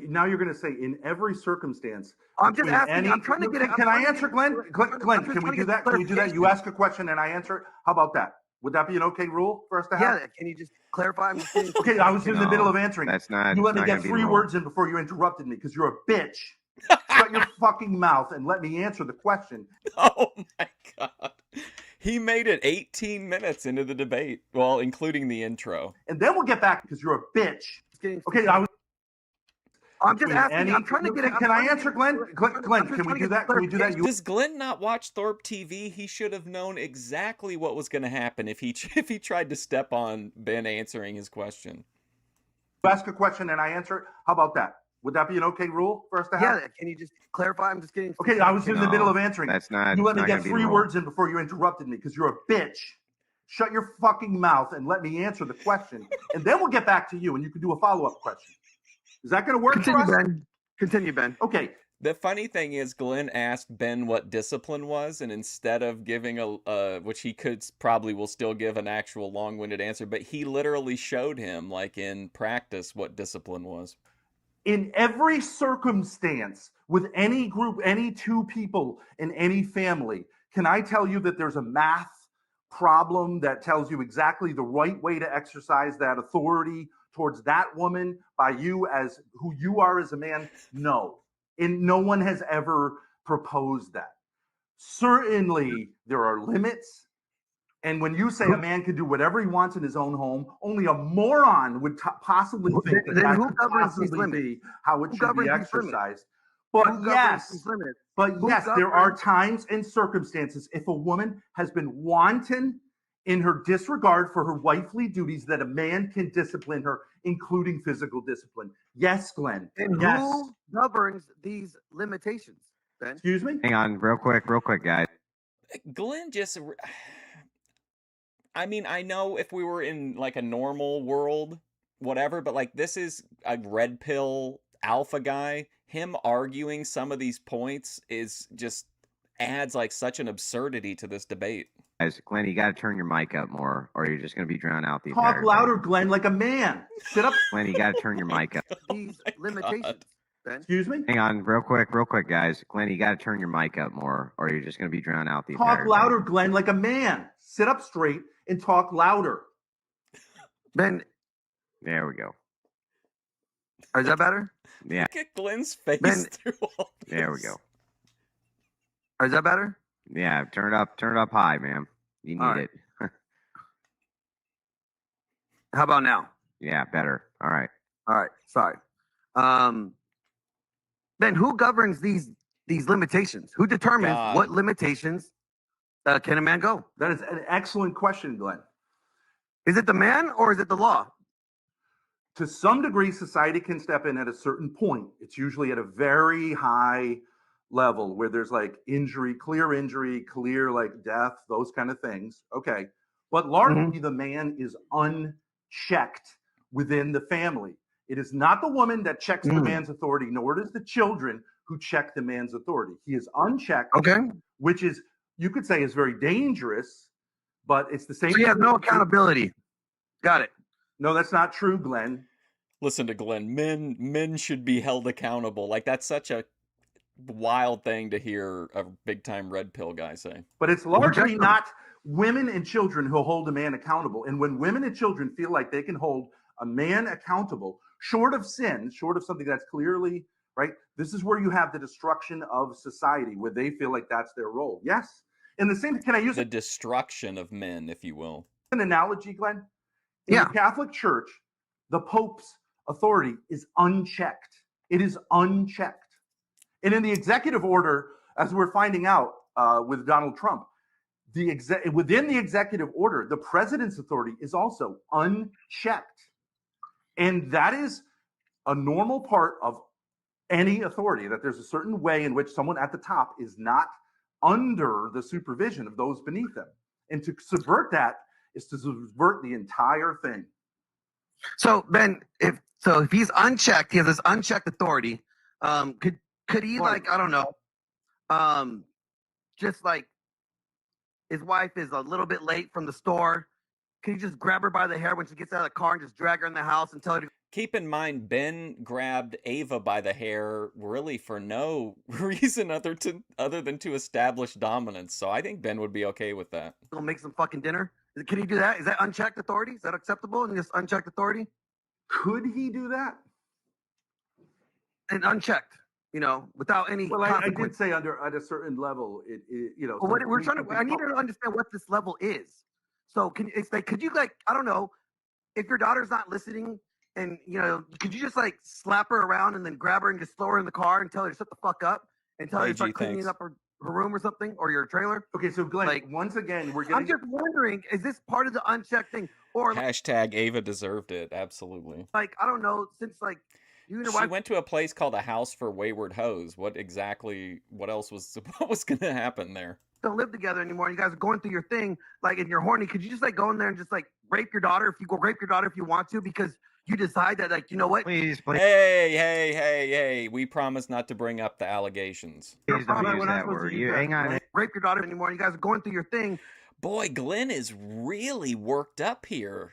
Now you're going to say in every circumstance. I'm just asking. I'm trying to get. Can I answer, Glenn? Glenn, can we do that? Can we do that? You ask a question and I answer it. How about that? Would that be an okay rule for us to have? Yeah. Can you just clarify? Okay, I was in the middle of answering. That's not. You let me get 3 words in before you interrupted me because you're a bitch. Shut your fucking mouth and let me answer the question. Oh my God. He made it 18 minutes into the debate, well, including the intro. And then we'll get back because you're a bitch. Okay, I'm just asking. I'm trying to get. Can I answer, Glenn? Glenn, can we do that? Can we do that? Does Glenn not watch Thorp TV? He should have known exactly what was going to happen if he tried to step on Ben answering his question. You ask a question and I answer it. How about that? Would that be an okay rule for us to have? Yeah. Can you just clarify? I'm just kidding. Okay, I was in the middle of answering. That's not. You let me get 3 words in before you interrupted me because you're a bitch. Shut your fucking mouth and let me answer the question, and then we'll get back to you and you can do a follow-up question. Is that going to work Continue, for us? Ben. Continue, Ben. Okay. The funny thing is, Glenn asked Ben what discipline was, and instead of giving which he will still give an actual long-winded answer, but he literally showed him, like in practice, what discipline was. In every circumstance, with any group, any 2 people in any family, can I tell you that there's a math problem that tells you exactly the right way to exercise that authority towards that woman by you as who you are as a man? No. And no one has ever proposed that. Certainly, there are limits. And when you say a man can do whatever he wants in his own home, only a moron would possibly think that who could governs these possibly limits? be how it Who should be governs these limits? exercised. But Who governs these limits? there are times and circumstances if a woman has been wanton in her disregard for her wifely duties that a man can discipline her, including physical discipline. Yes, Glenn. And yes. who governs these limitations, Ben? Excuse me? Hang on, real quick, guys. Glenn just... I mean, I know if we were in like a normal world, whatever, but like this is a red pill alpha guy. Him arguing some of these points is just adds like such an absurdity to this debate. Guys, Glenn, you got to turn your mic up more, or you're just going to be drowned out the Talk entire louder, thing. Glenn, like a man. Sit up. Glenn, you got to turn your mic up. These limitations, Ben. Excuse me? Hang on, real quick, guys. Glenn, you got to turn your mic up more, or you're just going to be drowned out the entire Talk louder, thing. Glenn, like a man. Sit up straight and talk louder. Ben. There we go. Is that better? Yeah. Look at Glenn's face Ben, through all this. There we go. Is that better? Yeah, turn it up high, man. You need it. How about now? Yeah, better. All right. Sorry. Ben, who governs these limitations? Who determines what limitations can a man go? That is an excellent question, Glenn. Is it the man or is it the law? To some degree, society can step in at a certain point. It's usually at a very high level where there's like clear like death, those kind of things. Okay. But largely the man is unchecked within the family. It is not the woman that checks the man's authority, nor is the children who check the man's authority. He is unchecked, which is, you could say, is very dangerous, but it's the same. So he has no accountability. Got it. No, that's not true, Glenn. Listen to Glenn. Men should be held accountable. Like, that's such a wild thing to hear a big-time red pill guy say. But it's largely not women and children who hold a man accountable. And when women and children feel like they can hold a man accountable, short of sin, short of something that's clearly, right, this is where you have the destruction of society, where they feel like that's their role. Yes. And the same, can I use the destruction of men, if you will? An analogy, Glenn? In the Catholic Church, the Pope's authority is unchecked. It is unchecked. And in the executive order, as we're finding out with Donald Trump, within the executive order, the president's authority is also unchecked. And that is a normal part of any authority, that there's a certain way in which someone at the top is not under the supervision of those beneath them. And to subvert that is to subvert the entire thing. So Ben, if he's unchecked, he has this unchecked authority. Could he, like, I don't know, just like his wife is a little bit late from the store, can he just grab her by the hair when she gets out of the car and just drag her in the house and tell her to... Keep in mind, Ben grabbed Ava by the hair really for no reason other than to establish dominance. So I think Ben would be okay with that. Go make some fucking dinner. Can he do that? Is that unchecked authority? Is that acceptable in this unchecked authority? Could he do that? And unchecked, you know, without any. Well, I did say at a certain level, you know. Well, we're trying to. I need to understand what this level is. So could you, like, I don't know, if your daughter's not listening, and you know, could you just like slap her around and then grab her and just throw her in the car and tell her to shut the fuck up and tell her to start cleaning up her room or something, or your trailer? Okay, so Glenn, like, once again, we're getting... I'm just wondering, is this part of the unchecked thing, or hashtag Ava deserved it? Absolutely. Like, I don't know, since like you and your wife went to a place called a house for wayward hoes. What else was what was going to happen there? Don't live together anymore. You guys are going through your thing, like, and you're horny. Could you just like go in there and just like rape your daughter if you want to, because you decide that, like, you know what? Please. Hey. We promise not to bring up the allegations. Please don't use that word. Hang on. Rape your daughter anymore. You guys are going through your thing. Boy, Glenn is really worked up here.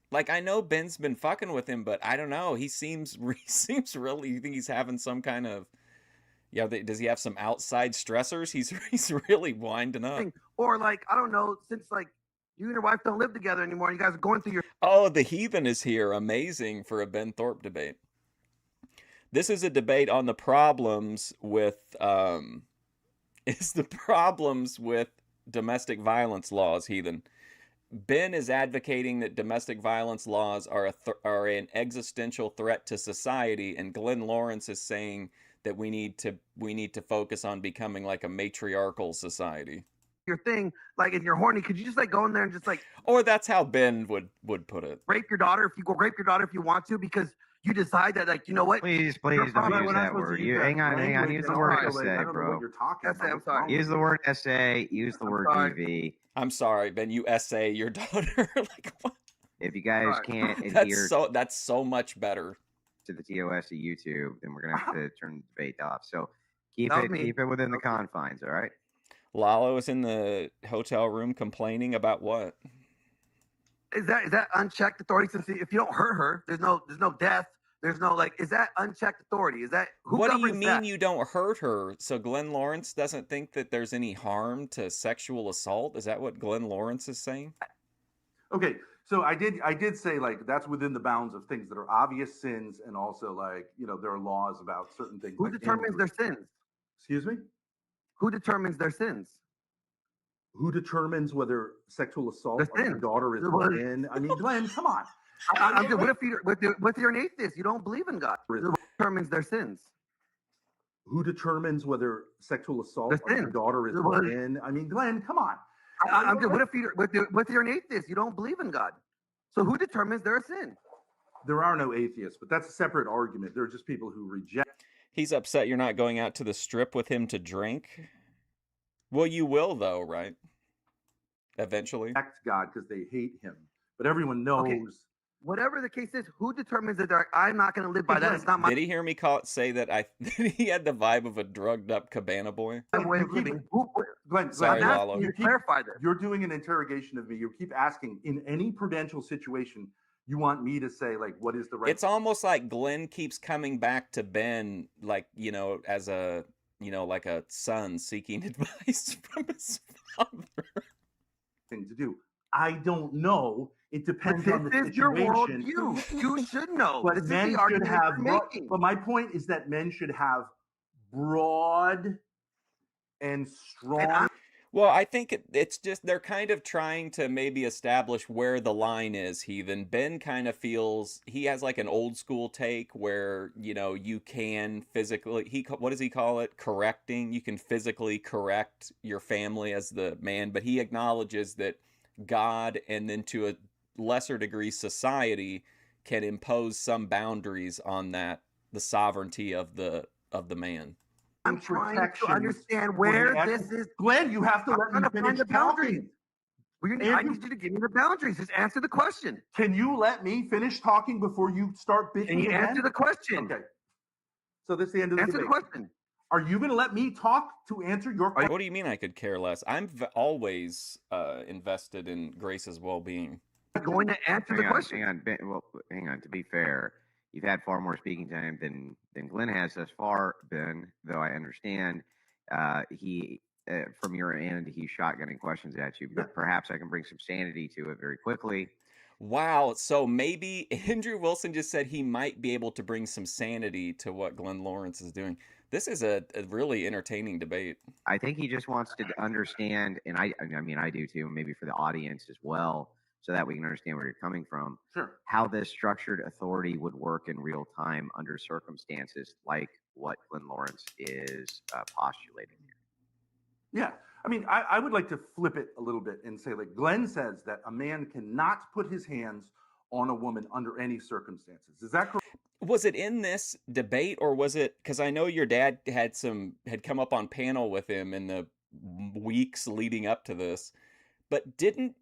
Like, I know Ben's been fucking with him, but I don't know. He seems really... You think he's having some kind of... Yeah, does he have some outside stressors? He's really winding up. Or like, I don't know, since like you and your wife don't live together anymore, you guys are going through your... Oh, the heathen is here. Amazing for a Ben Thorp debate. This is a debate on the problems with domestic violence laws, heathen. Ben is advocating that domestic violence laws are an existential threat to society, and Glenn Lawrence is saying that we need to focus on becoming like a matriarchal society. Your thing, like, if you're horny, could you just like go in there and just like... Or that's how Ben would put it. Rape your daughter if you want to, because you decide that, like, you know what? Please don't use that word. Hang on. Use the word essay, bro. I'm sorry. Use the word essay. Use the word DV. I'm sorry, Ben. You essay your daughter. Like, what? If you guys can't adhere... That's so much better. To the TOS of YouTube, then we're gonna have to turn the debate off. So keep it within the confines, all right? Lalo is in the hotel room complaining about what? Is that unchecked authority? Since if you don't hurt her, there's no death. There's no, like, is that unchecked authority? Is that what do you mean you don't hurt her? So Glenn Lawrence doesn't think that there's any harm to sexual assault? Is that what Glenn Lawrence is saying? Okay. So I did say, like, that's within the bounds of things that are obvious sins, and also, like, you know, there are laws about certain things. Who determines their sins? Excuse me? Who determines their sins? Who determines whether sexual assault on your daughter is within? I mean, Glenn, come on. What if you're an atheist? You don't believe in God. Who determines their sins? Who determines whether sexual assault on your daughter is within? I mean, Glenn, come on. What if you're an atheist? You don't believe in God. So who determines their sin? There are no atheists, but that's a separate argument. There are just people who reject. He's upset you're not going out to the strip with him to drink. Well, you will, though, right? Eventually. God, because they hate him. But everyone knows. Okay. Whatever the case is, who determines that I'm not going to live by that? It's not my... Did he hear me say that he had the vibe of a drugged up cabana boy? Glenn, sorry, Lalo. Clarify this. You're doing an interrogation of me. You keep asking, in any prudential situation, you want me to say, like, what is the right... It's almost like Glenn keeps coming back to Ben, like, you know, as a, you know, like a son seeking advice from his father. Thing to do. I don't know. It depends on the situation. This is your worldview. You should know. But men should have... But my point is that men should have broad and strong... Well, I think it's just they're kind of trying to maybe establish where the line is, Heathen. Ben kind of feels he has like an old school take where, you can physically, what does he call it? Correcting. You can physically correct your family as the man, but he acknowledges that God and then to a lesser degree society can impose some boundaries on the sovereignty of the man. I'm trying to Protection understand for the where actual- this is. Glenn, you have to I'm let trying me to find finish the boundaries. talking. I need you to give me the boundaries. Just answer the question. Can you let me finish talking before you start bitching Can you again? answer the question? Okay. So this is the end of the Answer the debate. question. Are you going to let me talk to answer your question? What do you mean I could care less? I'm always invested in Grace's well-being. I'm going to answer the question. Hang on. To be fair, you've had far more speaking time than Glenn has thus far, Ben. Though I understand he from your end he's shotgunning questions at you, but perhaps I can bring some sanity to it very quickly. Wow, so maybe Andrew Wilson just said he might be able to bring some sanity to what Glenn Lawrence is doing. This is a really entertaining debate. I think he just wants to understand, and I mean I do too, maybe for the audience as well, so that we can understand where you're coming from. Sure. How this structured authority would work in real time under circumstances like what Glenn Lawrence is postulating here. Yeah. I mean, I would like to flip it a little bit and say, like, Glenn says that a man cannot put his hands on a woman under any circumstances. Is that correct? Was it in this debate, or was it, because I know your dad had come up on panel with him in the weeks leading up to this, but didn't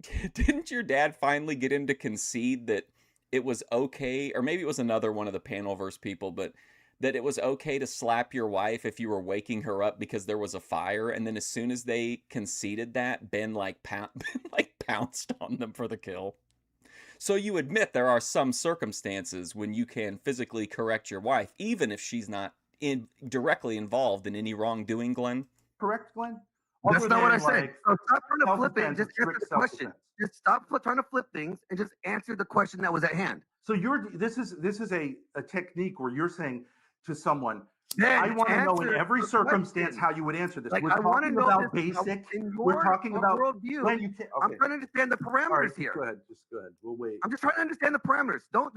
your dad finally get him to concede that it was okay, or maybe it was another one of the panelverse people, but that it was okay to slap your wife if you were waking her up because there was a fire, and then as soon as they conceded that, Ben pounced on them for the kill. So you admit there are some circumstances when you can physically correct your wife, even if she's not directly involved in any wrongdoing, Glenn? Correct, Glenn? That's not what I said. So stop trying to flip it and just answer the question. Just stop trying to flip things and just answer the question that was at hand. So this is a technique where you're saying to someone, Ben, I want to know in answer every the circumstance question. how you would answer this. Like, We're I want to talking know about this basic. in We're your talking about worldview. Glenn, you can't. I'm Okay. trying to understand the All parameters right, here. Go ahead. Just go ahead. We'll wait. I'm just trying to understand the parameters. Don't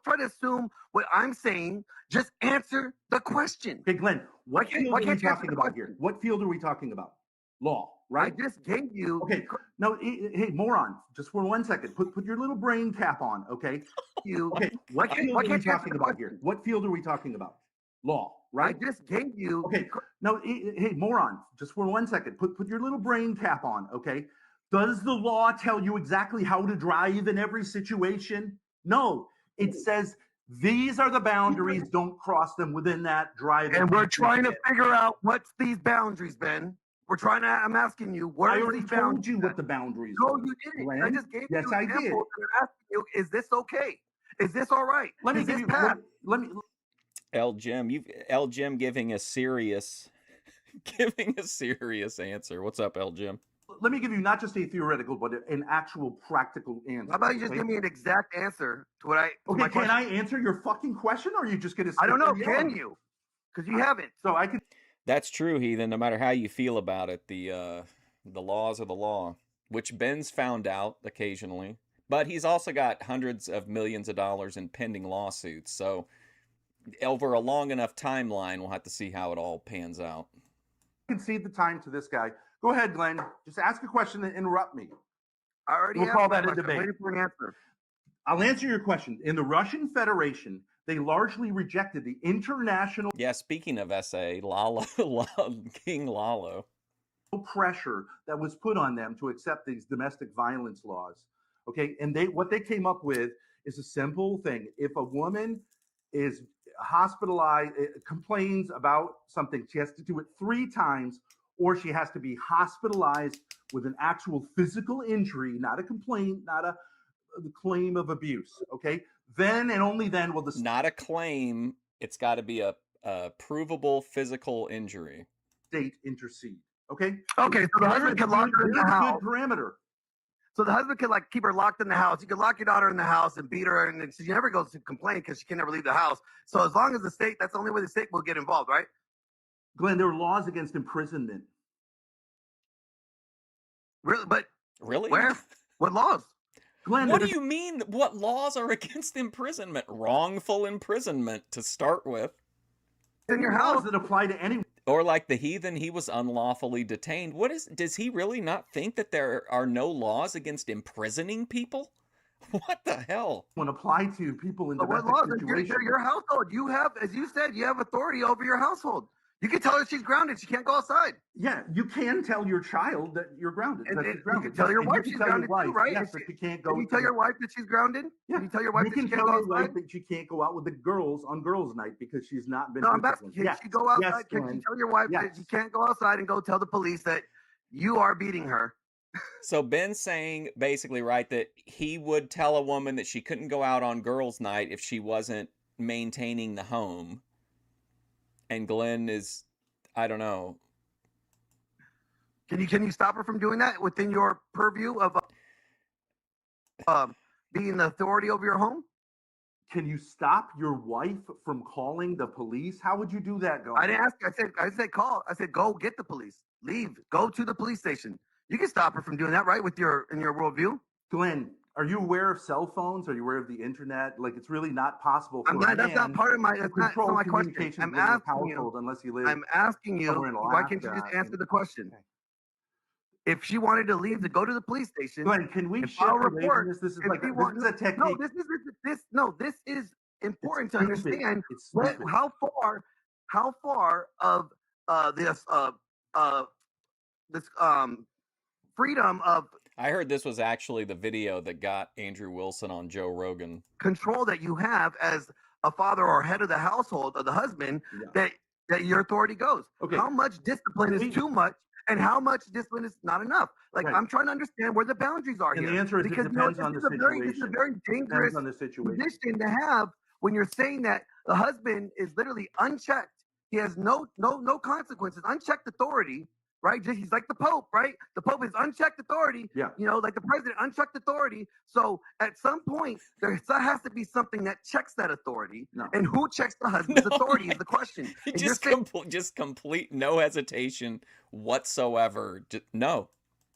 try to assume what I'm saying. Just answer the question. Okay, Glenn, what field are we you answer talking the about here? question? What field are we talking about? Law, I right? just gave you. Okay. No, hey, moron, just for 1 second, put your little brain cap on, okay? Okay, what field are we talking about here? What field are we talking about? Law, right? I just gave you. Okay. No, hey, moron, just for 1 second, put your little brain cap on, okay? Does the law tell you exactly how to drive in every situation? No, it says these are the boundaries. Don't cross them within that drive. And we're trying to figure out what's these boundaries, Ben. I'm asking you, where I are already these told boundaries? you what the boundaries No, are. you didn't. Glenn? I just gave Yes, you I did. examples and I'm asking you, is this okay? Is this all right? Let me Is give this you. path? Let me. L Jim giving a serious answer. What's up, L Jim? Let me give you not just a theoretical, but an actual practical answer. How about you just give me an exact answer to what I? To Okay, my can question? I answer your fucking question, or are you just going to? I don't know. Can you? Because you haven't. So I can. That's true, Heathen. No matter how you feel about it, the laws are the law, which Ben's found out occasionally. But he's also got hundreds of millions of dollars in pending lawsuits. So over a long enough timeline, we'll have to see how it all pans out. Concede the time to this guy. Go ahead, Glenn. Just ask a question and interrupt me. I already. We'll call that a debate. I'm waiting for an answer. I'll answer your question. In the Russian Federation, they largely rejected the international. Yeah, speaking of SA, King Lalo. Pressure that was put on them to accept these domestic violence laws. Okay, and what they came up with is a simple thing. If a woman is hospitalized, complains about something, she has to do it 3 times, or she has to be hospitalized with an actual physical injury, not a complaint, not a claim of abuse. Okay, then and only then will the not a claim. It's got to be a provable physical injury. State intercede. Okay. Okay. So the husband can lock her in the house. Good parameter. So the husband could like keep her locked in the house. You could lock your daughter in the house and beat her, and she never goes to complain because she can never leave the house. So as long as the state, that's the only way the state will get involved, right? Glenn, there are laws against imprisonment. Really? But Really? where? What laws? Glenn, What do you mean? What laws are against imprisonment? Wrongful imprisonment to start with. In your laws house that apply to anyone. Or like the heathen, he was unlawfully detained. Does he really not think that there are no laws against imprisoning people? What the hell? When apply to people in what domestic laws? situations. Your household. You have, as you said, you have authority over your household. You can tell her she's grounded. She can't go outside. Yeah, you can tell your child that you're grounded. And, that and she's grounded. you can tell your wife she's grounded too, right? Yes, but you can't go. Can you tell your wife that she's grounded? Yeah. Can you tell your wife You that can she can't tell go your wife outside? that she can't go out with the girls on girls' night because she's not been. No, I'm asking. Can she go outside? Yes, Can you tell your wife that she can't go outside and go tell the police that you are beating her? So Ben's saying basically, right, that he would tell a woman that she couldn't go out on girls' night if she wasn't maintaining the home. And Glenn is, I don't know. Can you stop her from doing that within your purview of being the authority over your home? Can you stop your wife from calling the police? How would you do that, I didn't ask. I said call. I said go get the police. Leave. Go to the police station. You can stop her from doing that, right? In your worldview. Glenn, are you aware of cell phones? Are you aware of the internet? Like, it's really not possible for that's not part of my. That's not my question. I'm asking you. Unless you live. I'm asking you. Why can't you just answer the question? Okay. If she wanted to leave to go to the police station, Glenn, can we file a report? This is like this is a technique. This is important to understand how far of this freedom of. I heard this was actually the video that got Andrew Wilson on Joe Rogan. Control that you have as a father or head of the household or the husband, that your authority goes. Okay. How much discipline is too much and how much discipline is not enough? Like, I'm trying to understand where the boundaries are here. And the answer is because, it depends on the situation. This is a very dangerous position to have when you're saying that the husband is literally unchecked. He has no consequences, unchecked authority. Right? He's like the Pope, right? The Pope is unchecked authority. Yeah. You know, like the president, unchecked authority. So at some point, there has to be something that checks that authority. No. And who checks the husband's authority is the question. Just complete no hesitation whatsoever. No.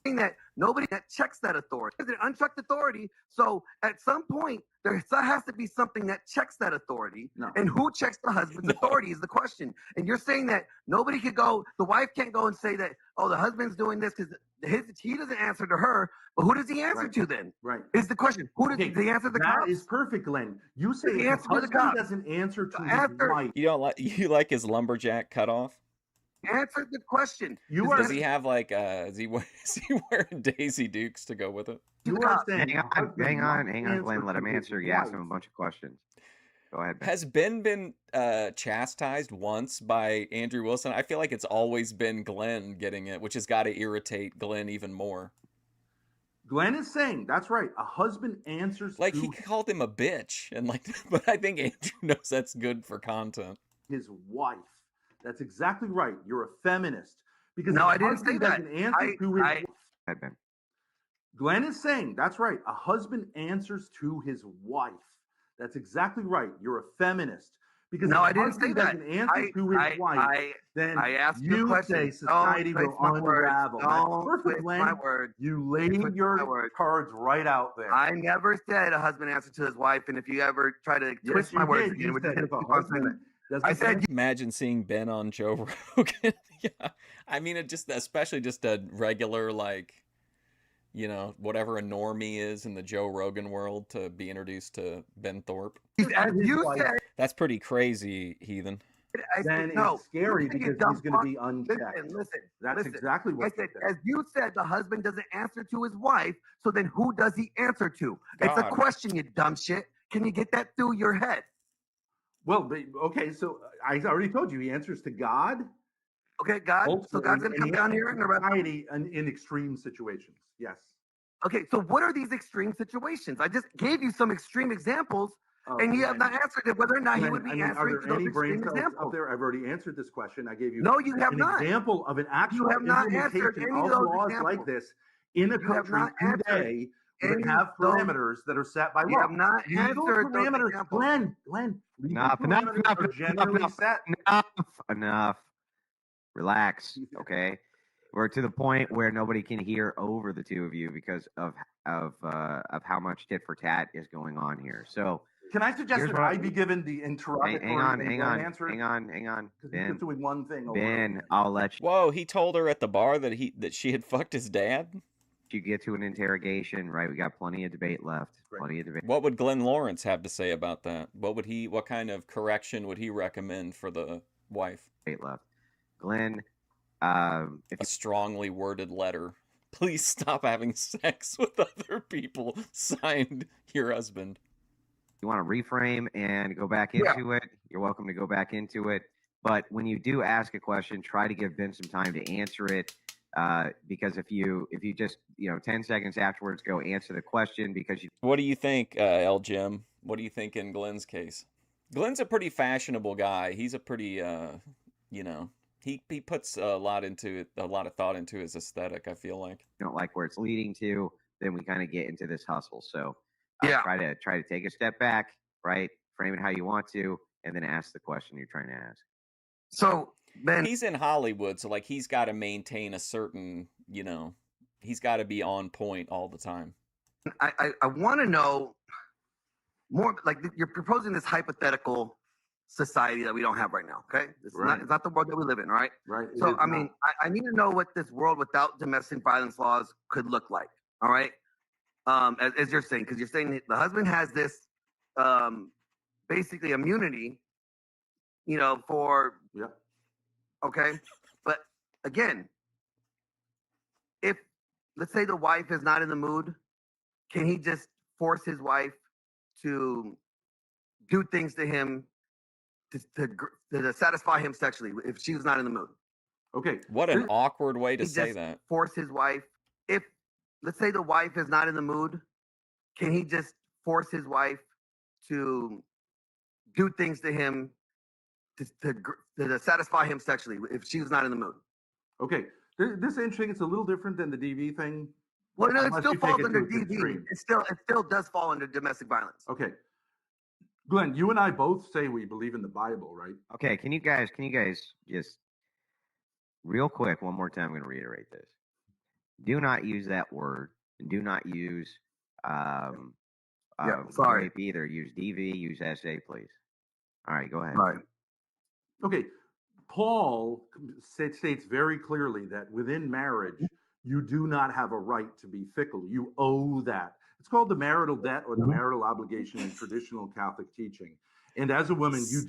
That nobody that checks that authority. Unchecked authority. So at some point, there has to be something that checks that authority. No. And who checks the husband's authority is the question. And you're saying that nobody could go, the wife can't go and say that, oh, the husband's doing this because he doesn't answer to her. But who does he answer to then? Right. Is the question. Who does he answer the cops? That is perfect, Glenn. You say the husband doesn't answer to his wife. You like his lumberjack cutoff? Answer the question. Does he have like is he wearing Daisy Dukes to go with it? Hang on, Glenn. Let him answer. You asked him a bunch of questions. Go ahead, Ben. Has Ben been chastised once by Andrew Wilson? I feel like it's always been Glenn getting it, which has got to irritate Glenn even more. Glenn is saying that's right. A husband answers like he called him a bitch, and like, but I think Andrew knows that's good for content. His wife. That's exactly right. You're a feminist. Because no, I didn't say that. Glenn is saying, that's right. A husband answers to his wife. That's exactly right. You're a feminist. Because no, I didn't say that. Answer to his wife, then I asked you say society will unravel. Perfect, Glenn. You laid your cards right out there. I never said a husband answered to his wife, and if you ever try to twist my words again, I said, imagine seeing Ben on Joe Rogan. Yeah, I mean, it just, especially just a regular, like, you know, whatever a normie is in the Joe Rogan world, to be introduced to Ben Thorp. As you said, that's pretty crazy, heathen. Then it's scary because he's going to be unchecked. That's exactly what I said. As you said, the husband doesn't answer to his wife, so then who does he answer to? It's a question, you dumb shit. Can you get that through your head? Well, okay, so I already told you he answers to God. Okay, God. So God's going to come down here in extreme situations. Yes. Okay, so what are these extreme situations? I just gave you some extreme examples, and you have not answered it, whether or not he would be answering to those extreme examples. Up there? I've already answered this question. I gave you no, you have not. Example of an actual implementation of laws like this in a country today. That have parameters that are set by law. You have not answered those examples. Glenn, enough. Relax. Okay. or to the point where nobody can hear over the two of you because of how much tit for tat is going on here. So can I suggest that I be given the interrogatory hang on, answer? Hang on. Because he's just doing one thing over Ben, I'll let you. Whoa, he told her at the bar that she had fucked his dad? You get to an interrogation, right? We got plenty of debate left. Right. Plenty of debate. What would Glenn Lawrence have to say about that? What kind of correction would he recommend for the wife? Debate left. Glenn, a strongly worded letter. Please stop having sex with other people. Signed, your husband. You want to reframe and go back into it, you're welcome to go back into it. But when you do ask a question, try to give Ben some time to answer it. Because if you just 10 seconds afterwards go answer the question because you. What do you think, L. Jim? What do you think in Glenn's case? Glenn's a pretty fashionable guy. He's a pretty he puts a lot of thought into his aesthetic. I feel like. You don't like where it's leading to, then we kind of get into this hustle. So try to take a step back, right? Frame it how you want to, and then ask the question you're trying to ask. So Ben, he's in Hollywood, so like he's got to maintain a certain, he's got to be on point all the time. I want to know more. Like you're proposing this hypothetical society that we don't have right now. Okay, it's not the world that we live in, right? Right. So I mean, I need to know what this world without domestic violence laws could look like. All right, as you're saying, because you're saying the husband has this basically immunity, for okay, but again, if let's say the wife is not in the mood, can he just force his wife to do things to him to satisfy him sexually if she was not in the mood? Okay. What an awkward way to say that. Force his wife. If let's say the wife is not in the mood, can he just force his wife to do things to him to satisfy him sexually if she was not in the mood? Okay. This is interesting. It's a little different than the DV thing. Well, no, it still falls under DV. It still does fall under domestic violence. Okay. Glenn, you and I both say we believe in the Bible, right? Okay. Can you guys just real quick one more time? I'm going to reiterate this. Do not use that word. Do not use sorry. rape either. Use DV. Use SA, please. All right. Go ahead. All right. Okay. Paul states very clearly that within marriage, you do not have a right to be fickle. You owe that. It's called the marital debt or the marital obligation in traditional Catholic teaching. And as a woman, you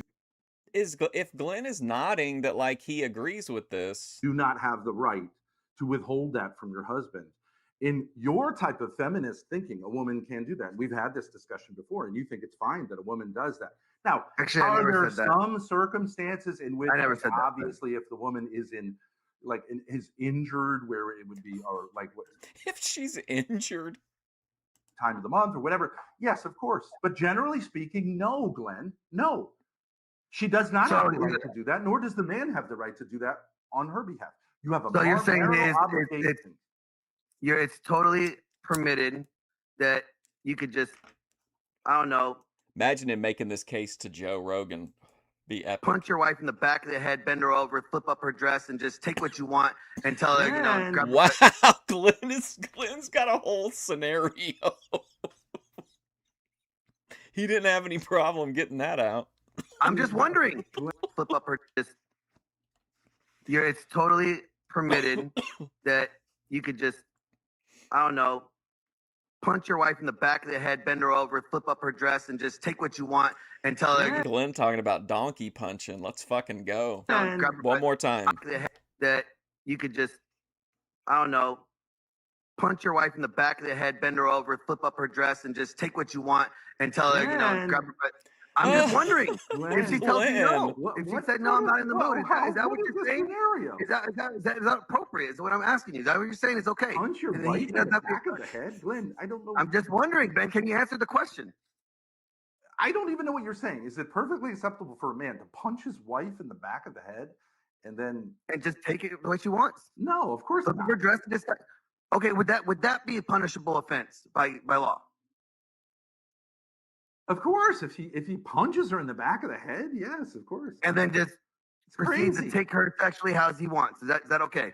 if Glenn is nodding that like he agrees with this, do not have the right to withhold that from your husband. In your type of feminist thinking, a woman can do that. We've had this discussion before, and you think it's fine that a woman does that. Now, actually, are there some circumstances in which, obviously, if the woman is is injured, where it would be, or like what? If she's injured, time of the month or whatever. Yes, of course. But generally speaking, no, Glenn, no. She does not have the right to do that, nor does the man have the right to do that on her behalf. You have a you're saying obligation. It's totally permitted that you could just, I don't know. Imagine him making this case to Joe Rogan. Be epic. Punch your wife in the back of the head, bend her over, flip up her dress, and just take what you want and tell her, grab wow, Glenn's got a whole scenario. He didn't have any problem getting that out. I'm just wondering. Flip up her dress. It's totally permitted that you could just, I don't know, punch your wife in the back of the head, bend her over, flip up her dress, and just take what you want and tell her. Glenn talking about donkey punching. Let's fucking go. One more time. That you could just, I don't know, punch your wife in the back of the head, bend her over, flip up her dress, and just take what you want and tell her, grab her butt. I'm just wondering if she tells you no. If she said no, I'm not in the mood. Is that what you're saying? Is that appropriate? Is what I'm asking you. Is that what you're saying? It's okay. Punch your wife in the back of the head, Glenn. I don't know. I'm just wondering, Ben. Can you answer the question? I don't even know what you're saying. Is it perfectly acceptable for a man to punch his wife in the back of the head and just take it the way she wants? No, of course not. Her dress okay. Would that be a punishable offense by law? Of course, if he punches her in the back of the head, yes, of course. And then just proceeds to take her sexually how he wants. Is that okay?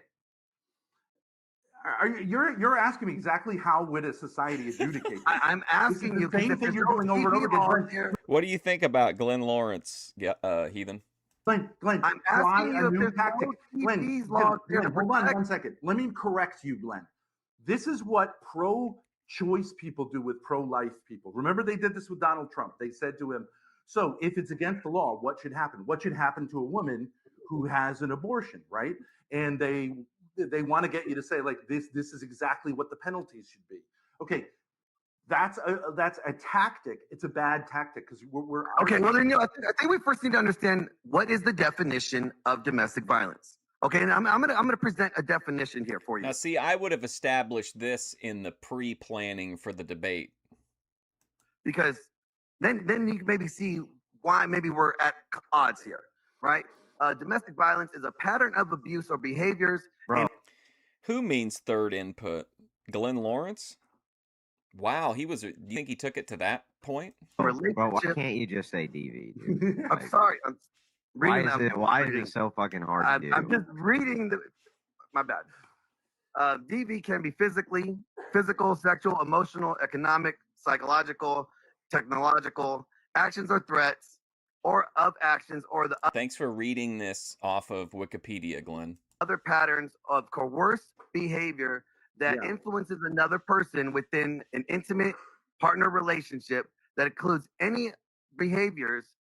You're asking me exactly how would a society adjudicate? I'm asking you the same thing you're doing over and over again. What do you think about Glenn Lawrence, Heathen? Glenn, I'm asking you if there's tactic. no Glenn, TV's laws there to hold on protect. 1 second. Let me correct you, Glenn. This is what pro-choice people do with pro-life people. Remember, they did this with Donald Trump. They said to him, so if it's against the law, what should happen? What should happen to a woman who has an abortion, right? And they want to get you to say, like, this is exactly what the penalties should be. Okay, that's a tactic. It's a bad tactic because we're okay. Well, then, I think we first need to understand what is the definition of domestic violence. Okay, and I'm gonna present a definition here for you. Now, see, I would have established this in the pre-planning for the debate, because then you can maybe see why maybe we're at odds here, right? Domestic violence is a pattern of abuse or behaviors. Who means third input? Glenn Lawrence? Wow, do you think he took it to that point? Well, why can't you just say DV, dude? I'm sorry. I'm reading. Why is it so fucking hard to do? I'm just reading my bad. DV can be physical, sexual, emotional, economic, psychological, technological, actions or threats, or of actions, or the Thanks for reading this off of Wikipedia, Glenn. Other patterns of coerced behavior that influences another person within an intimate partner relationship that includes any behaviors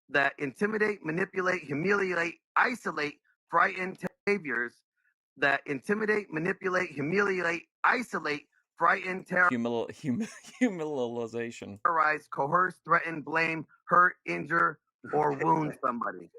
that intimidate, manipulate, humiliate, isolate, frighten, behaviors that intimidate, manipulate, humiliate, isolate, frighten, Humiliation, terrorize, coerce, threaten, blame, hurt, injure, or wound somebody.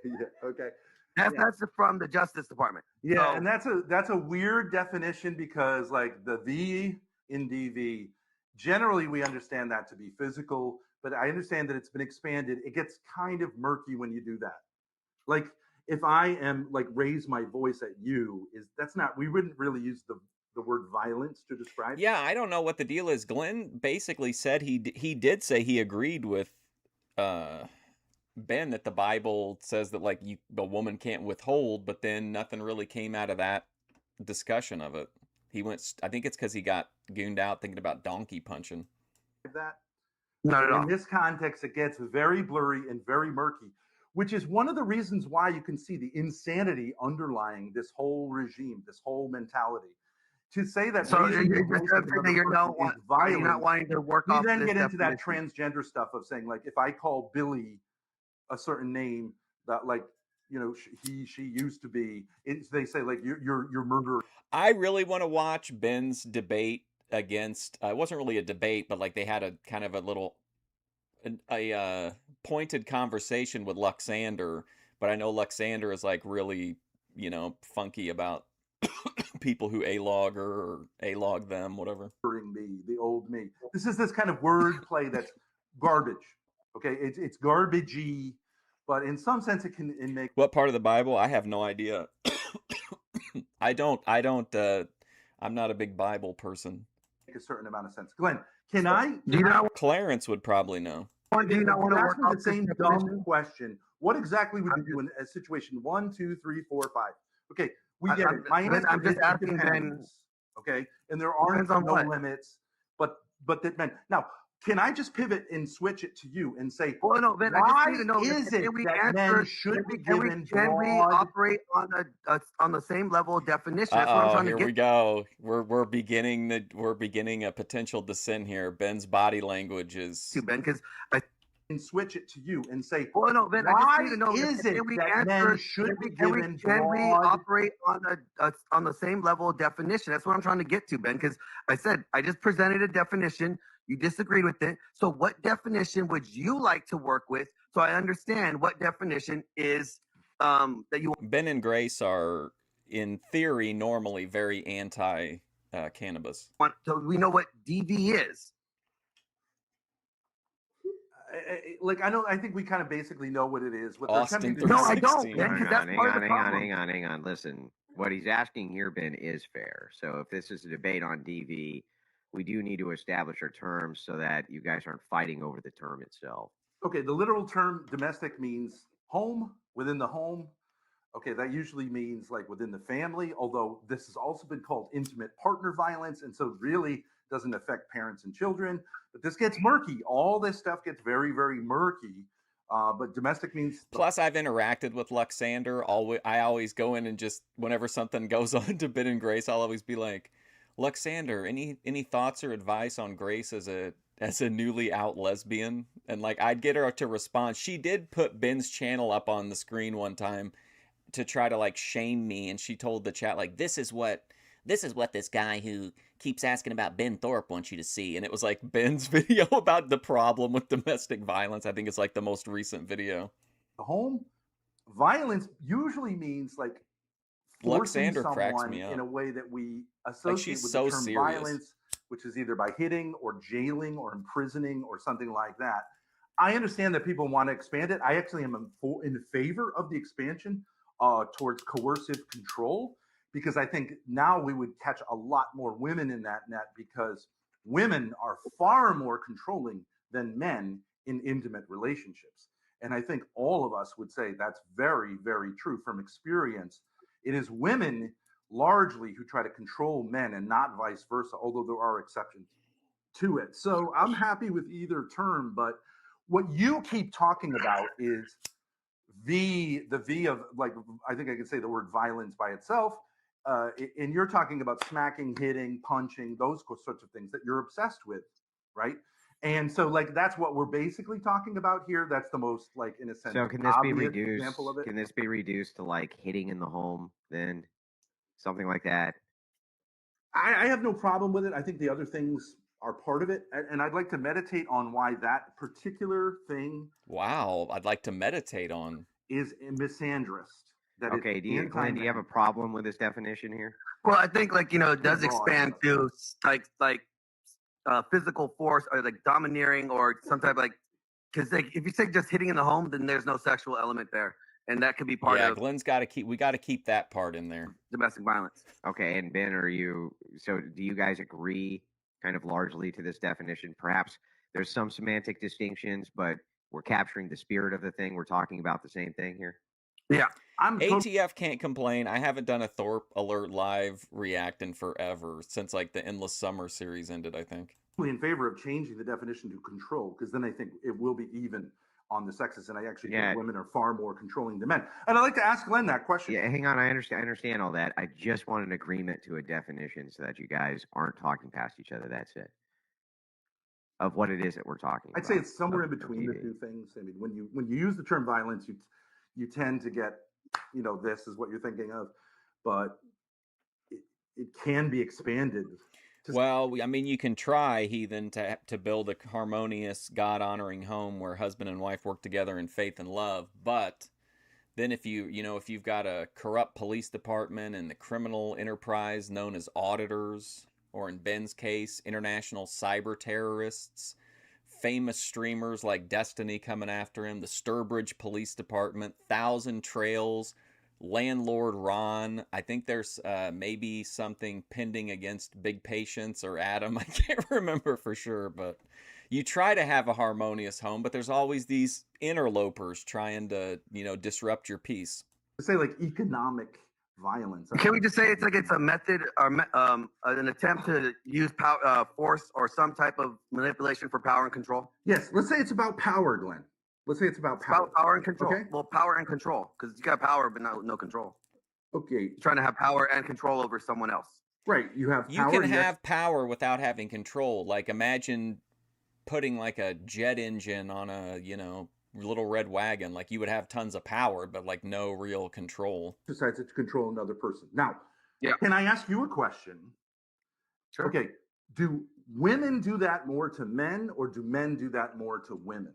Okay. That's from the Justice Department. Yeah, so, and that's a weird definition because like the V in DV, generally we understand that to be physical, but I understand that it's been expanded. It gets kind of murky when you do that. Like if I am like raise my voice at you, we wouldn't really use the word violence to describe. Yeah, I don't know what the deal is. Glenn basically said he did say he agreed with Ben that the Bible says that like a woman can't withhold, but then nothing really came out of that discussion of it. I think it's because he got gooned out thinking about donkey punching. That not at all. In this context, it gets very blurry and very murky, which is one of the reasons why you can see the insanity underlying this whole regime, this whole mentality. To say that you're not wanting to work off. We then get into that transgender stuff of saying like if I call Billy a certain name that like she used to be, they say like you're murderer. I really want to watch Ben's debate against it wasn't really a debate, but like they had a kind of a pointed conversation with Luxander, but I know Luxander is like really funky about people who A-log her or A-log them, whatever. Me, the old me. This is this kind of wordplay that's garbage. Okay, it's garbagey, but in some sense it can make. What part of the Bible? I have no idea. I'm not a big Bible person. Make a certain amount of sense. Glenn, Clarence would probably know. Do you not want to work the same dumb question? What exactly would you do in a situation 1, 2, 3, 4, 5? Okay, we get it. My answer I'm just asking Ben. Okay, and there aren't no limits, but that Ben. Now, can I just pivot and switch it to you and say, well, no, Ben, why is it that men should be given can we operate on the same level of definition? That's what I'm trying to get. Here we go. We're beginning a potential descent here. Ben's body language is to Ben because and switch it to you and say, well, no, Ben, why is it that men should be given can we operate on the same level of definition? That's what I'm trying to get to, Ben, because I just presented a definition. You disagreed with it. So what definition would you like to work with? So I understand what definition is that you want. Ben and Grace are, in theory, normally very anti-cannabis. So we know what DV is. I think we kind of basically know what it is. Austin, no, I don't. Hang on. Listen, what he's asking here, Ben, is fair. So if this is a debate on DV, we do need to establish our terms so that you guys aren't fighting over the term itself. Okay, the literal term domestic means home, within the home, Okay, that usually means like within the family, although this has also been called intimate partner violence, and so really doesn't affect parents and children. But this gets murky. All this stuff gets very, very murky. But domestic means. Plus, I've interacted with Luxander. I always go in and just whenever something goes on to Ben and Grace, I'll always be like, Luxander, any thoughts or advice on Grace as a newly out lesbian? And like I'd get her to respond. She did put Ben's channel up on the screen one time to try to like shame me, and she told the chat like this is what this guy who keeps asking about Ben Thorp wants you to see. And it was like Ben's video about the problem with domestic violence. I think it's like the most recent video. Home violence usually means like forcing Luxander cracks me someone up in a way that we like associate she's with so the term serious. violence, which is either by hitting or jailing or imprisoning or something like that. I understand that people want to expand it. I actually am in favor of the expansion towards coercive control, because I think now we would catch a lot more women in that net, because women are far more controlling than men in intimate relationships. And I think all of us would say that's very, very true from experience. It is women largely who try to control men and not vice versa, although there are exceptions to it. So I'm happy with either term, but what you keep talking about is the V of, like, I think I could say the word violence by itself. And you're talking about smacking, hitting, punching, those sorts of things that you're obsessed with, right? And so, like, that's what we're basically talking about here. That's the most, like, in a sense, so can this be reduced? Example of it. Can this be reduced to like hitting in the home, then something like that? I have no problem with it. I think the other things are part of it, and I'd like to meditate on why that particular thing. Wow, I'd like to meditate on Is misandrist. That okay, Glenn, do you have a problem with this definition here? Well, I think like it does expand to like physical force or like domineering or some type of like, because like if you say just hitting in the home, then there's no sexual element there, and that could be part of. Glenn's we got to keep that part in there. Domestic violence. Okay, and Ben, so do you guys agree kind of largely to this definition? Perhaps there's some semantic distinctions, but we're capturing the spirit of the thing. We're talking about the same thing here. Yeah. ATF can't complain. I haven't done a Thorp Alert Live reacting forever since like the Endless Summer series ended, I think. In favor of changing the definition to control, because then I think it will be even on the sexes, and I actually think women are far more controlling than men. And I'd like to ask Glenn that question. Yeah, hang on. I understand all that. I just want an agreement to a definition so that you guys aren't talking past each other. That's it. Of what it is that we're talking about. I'd say it's somewhere in between the two things. I mean, when you use the term violence, you tend to get, this is what you're thinking of, but it can be expanded. Well, I mean, you can try, heathen, to build a harmonious, God-honoring home where husband and wife work together in faith and love. But then if you've got a corrupt police department and the criminal enterprise known as auditors, or in Ben's case, international cyber terrorists, famous streamers like Destiny coming after him, the Sturbridge Police Department, Thousand Trails, Landlord Ron. I think there's maybe something pending against Big Patience or Adam. I can't remember for sure, but you try to have a harmonious home, but there's always these interlopers trying to, disrupt your peace. Say like economic violence. Can we just say it's a method or an attempt to use power, force or some type of manipulation for power and control? Yes. Let's say it's about power, Glenn. Let's say it's about power. About power and control. Okay. Well, power and control, because you got power but no control. Okay. You're trying to have power and control over someone else. Right. You have power. You can have power without having control. Like imagine putting like a jet engine on a, little red wagon. Like you would have tons of power, but like no real control. Decides to control another person. Now, can I ask you a question? Sure. Okay. Do women do that more to men, or do men do that more to women?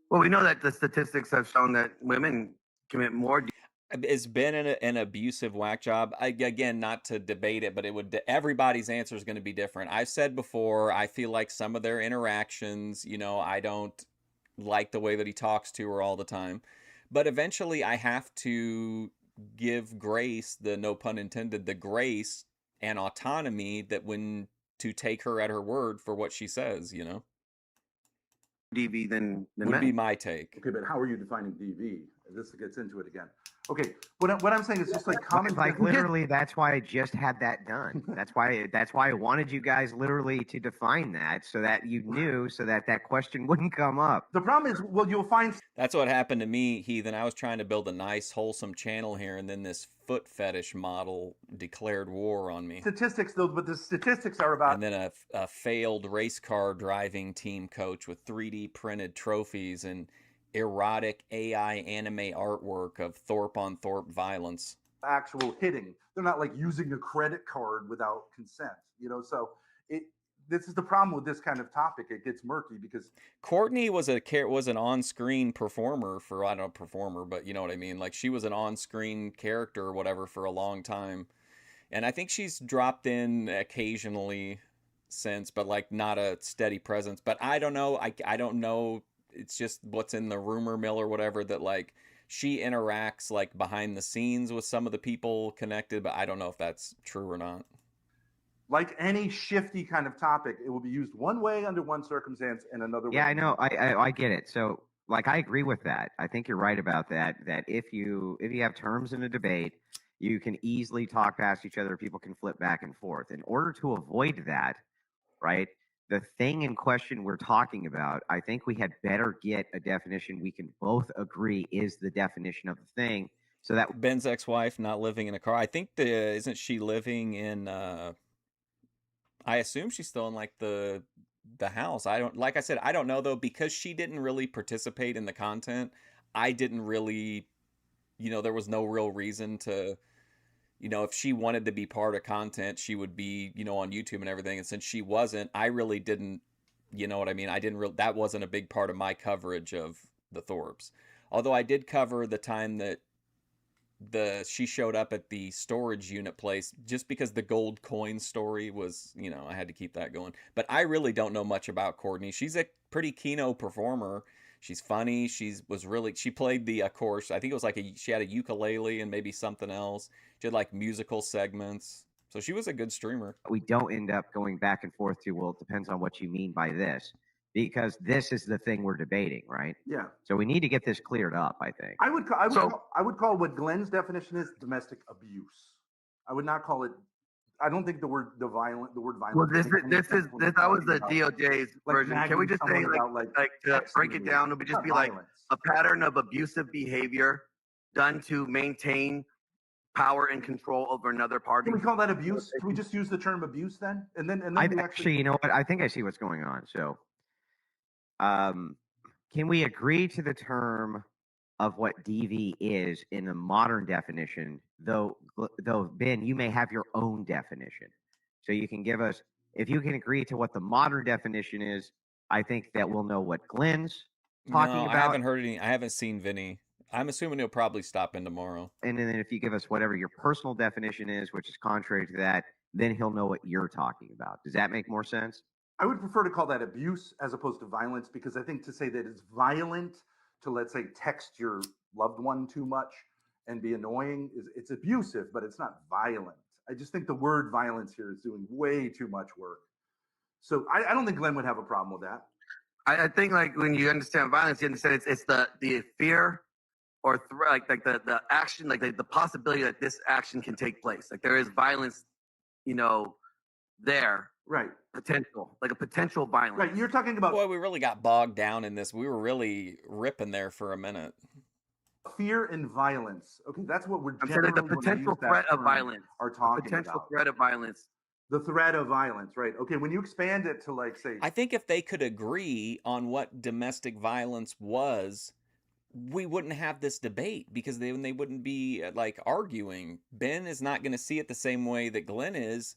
Well, we know that the statistics have shown that women commit more. It's been an abusive whack job. Again, not to debate it, but everybody's answer is going to be different. I've said before, I feel like some of their interactions, I don't like the way that he talks to her all the time. But eventually I have to give Grace, no pun intended, the grace and autonomy that to take her at her word for what she says, DV than would men. Be my take. Okay, but how are you defining DV? This gets into it again. Okay, what I'm saying is just like common like literally that's why I just had that done. That's why I wanted you guys literally to define that so that you knew, so that that question wouldn't come up. The problem is, well, you'll find that's what happened to me, Heathen. I was trying to build a nice, wholesome channel here, and then this foot fetish model declared war on me. Statistics, though, but the statistics are about. And then a failed race car driving team coach with 3D printed trophies and erotic AI anime artwork of Thorp on Thorp violence. Actual hitting. They're not like using a credit card without consent, so this is the problem with this kind of topic. It gets murky because Courtney was an on-screen performer for, I don't know, performer, but you know what I mean? Like she was an on-screen character or whatever for a long time. And I think she's dropped in occasionally since, but like not a steady presence. But I don't know. I don't know. It's just what's in the rumor mill or whatever, that like she interacts like behind the scenes with some of the people connected, but I don't know if that's true or not. Like any shifty kind of topic, it will be used one way under one circumstance and another way. Yeah, I know. I get it. So like I agree with that. I think you're right about that. That if you have terms in a debate, you can easily talk past each other. People can flip back and forth. In order to avoid that, right? The thing in question we're talking about, I think we had better get a definition we can both agree is the definition of the thing. So that Ben's ex-wife not living in a car. I think isn't she living in? I assume she's still in like the house. I don't, like I said, I don't know though, because she didn't really participate in the content. I didn't really, there was no real reason to. If she wanted to be part of content, she would be, on YouTube and everything. And since she wasn't, I really didn't, you know what I mean? That wasn't a big part of my coverage of the Thorps. Although I did cover the time that she showed up at the storage unit place, just because the gold coin story was, I had to keep that going. But I really don't know much about Courtney. She's a pretty keynote performer. She's funny. She played the course. I think it was like she had a ukulele and maybe something else. She had like musical segments. So she was a good streamer. We don't end up going back and forth to, well, it depends on what you mean by this, because this is the thing we're debating, right? Yeah. So we need to get this cleared up, I think. I would call what Glenn's definition is domestic abuse. I would not call it. I don't think the word violence. Well, that was the DOJ's version. Can we just say like to break it down? It would just be like a pattern of abusive behavior done to maintain power and control over another party. Can we call that abuse? Can we just use the term abuse then? And then actually, you know what? I think I see what's going on. So, can we agree to the term of what DV is in the modern definition? Though Ben, you may have your own definition, so you can give us. If you can agree to what the modern definition is, I think that we'll know what Glenn's talking about. I haven't heard any. I haven't seen Vinny. I'm assuming he'll probably stop in tomorrow. And then if you give us whatever your personal definition is, which is contrary to that, then he'll know what you're talking about. Does that make more sense? I would prefer to call that abuse as opposed to violence, because I think to say that it's violent to, let's say, text your loved one too much and be annoying it's abusive, but it's not violent. I just think the word violence here is doing way too much work. So I don't think Glenn would have a problem with that. I think like when you understand violence, you understand it's the fear or like the action, like the possibility that this action can take place. Like there is violence, there. Right. Potential, like a potential violence. Right. You're talking about. Boy, we really got bogged down in this. We were really ripping there for a minute. Fear and violence. Okay, that's what we're. I'm saying like the potential threat of violence. Are talking potential about. Threat of violence. The threat of violence, right? Okay, when you expand it to like say. I think if they could agree on what domestic violence was, we wouldn't have this debate, because they wouldn't be like arguing. Ben is not going to see it the same way that Glenn is.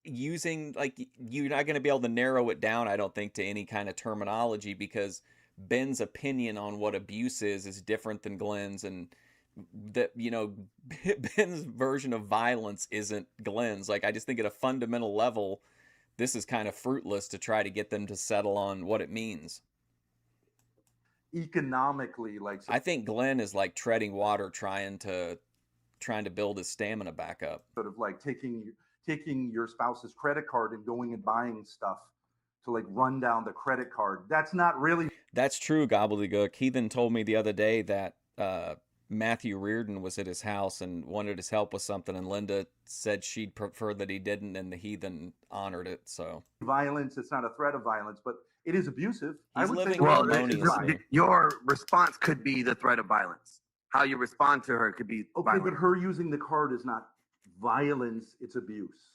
Using you're not going to be able to narrow it down, I don't think, to any kind of terminology, because Ben's opinion on what abuse is different than Glenn's, and that Ben's version of violence isn't Glenn's. Like, I just think at a fundamental level, this is kind of fruitless to try to get them to settle on what it means. Economically, I think Glenn is like treading water, trying to build his stamina back up. Sort of like taking your spouse's credit card and going and buying stuff to like run down the credit card. That's not really. That's true, Gobbledygook. Heathen told me the other day that Matthew Reardon was at his house and wanted his help with something, and Linda said she'd prefer that he didn't, and the heathen honored it. So violence, it's not a threat of violence, but it is abusive. He's I would living say harmoniously. Your response could be the threat of violence. How you respond to her could be okay, violent. but her using the card is not violence; it's abuse.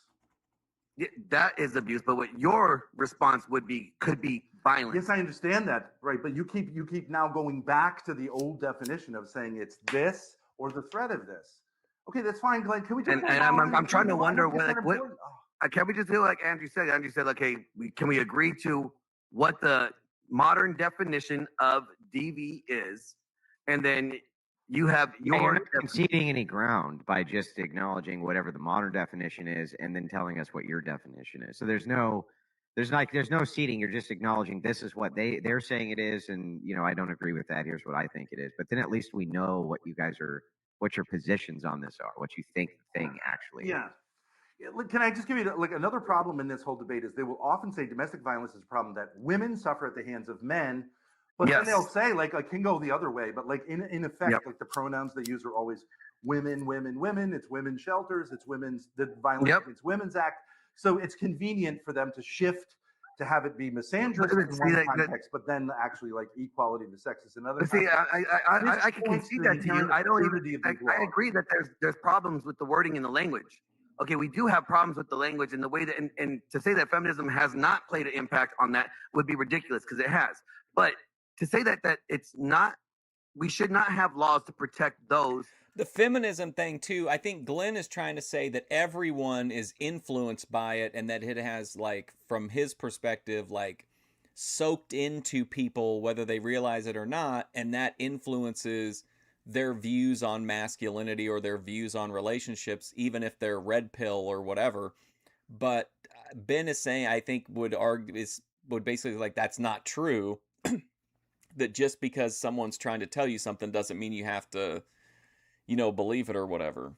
Yeah, that is abuse, but what your response could be violence. Yes, I understand that, right? But you keep now going back to the old definition of saying it's this or the threat of this. Okay, that's fine, Glenn. Can we just? And I'm trying to wonder what Oh. can we just do like Andrew said? Andrew said, okay, can we agree to what the modern definition of DV is, and then you have you're not conceding any ground by just acknowledging whatever the modern definition is and then telling us what your definition is. So there's no seating. You're just acknowledging this is what they're saying it is, and I don't agree with that. Here's what I think it is. But then at least we know what what your positions on this are, what you think the thing actually is. Yeah. Can I just give you another problem in this whole debate is they will often say domestic violence is a problem that women suffer at the hands of men. But then they'll say, like, I can go the other way. But, like, in effect, like, the pronouns they use are always women, women, women. It's women's shelters. It's the Violence Against Women's Act. So it's convenient for them to shift to have it be misandrous in one context, but then actually, like, equality of the sexes in other contexts. I can points concede to that to you. I don't even. I agree that there's problems with the wording and the language. Okay, we do have problems with the language and the way that, and to say that feminism has not played an impact on that would be ridiculous because it has. But to say that it's not, we should not have laws to protect those. The feminism thing too, I think Glenn is trying to say that everyone is influenced by it and that it has, like, from his perspective, like, soaked into people whether they realize it or not, and that influences their views on masculinity or their views on relationships, even if they're red pill or whatever. But Ben is saying, I think would basically, like, that's not true. That just because someone's trying to tell you something doesn't mean you have to, believe it or whatever.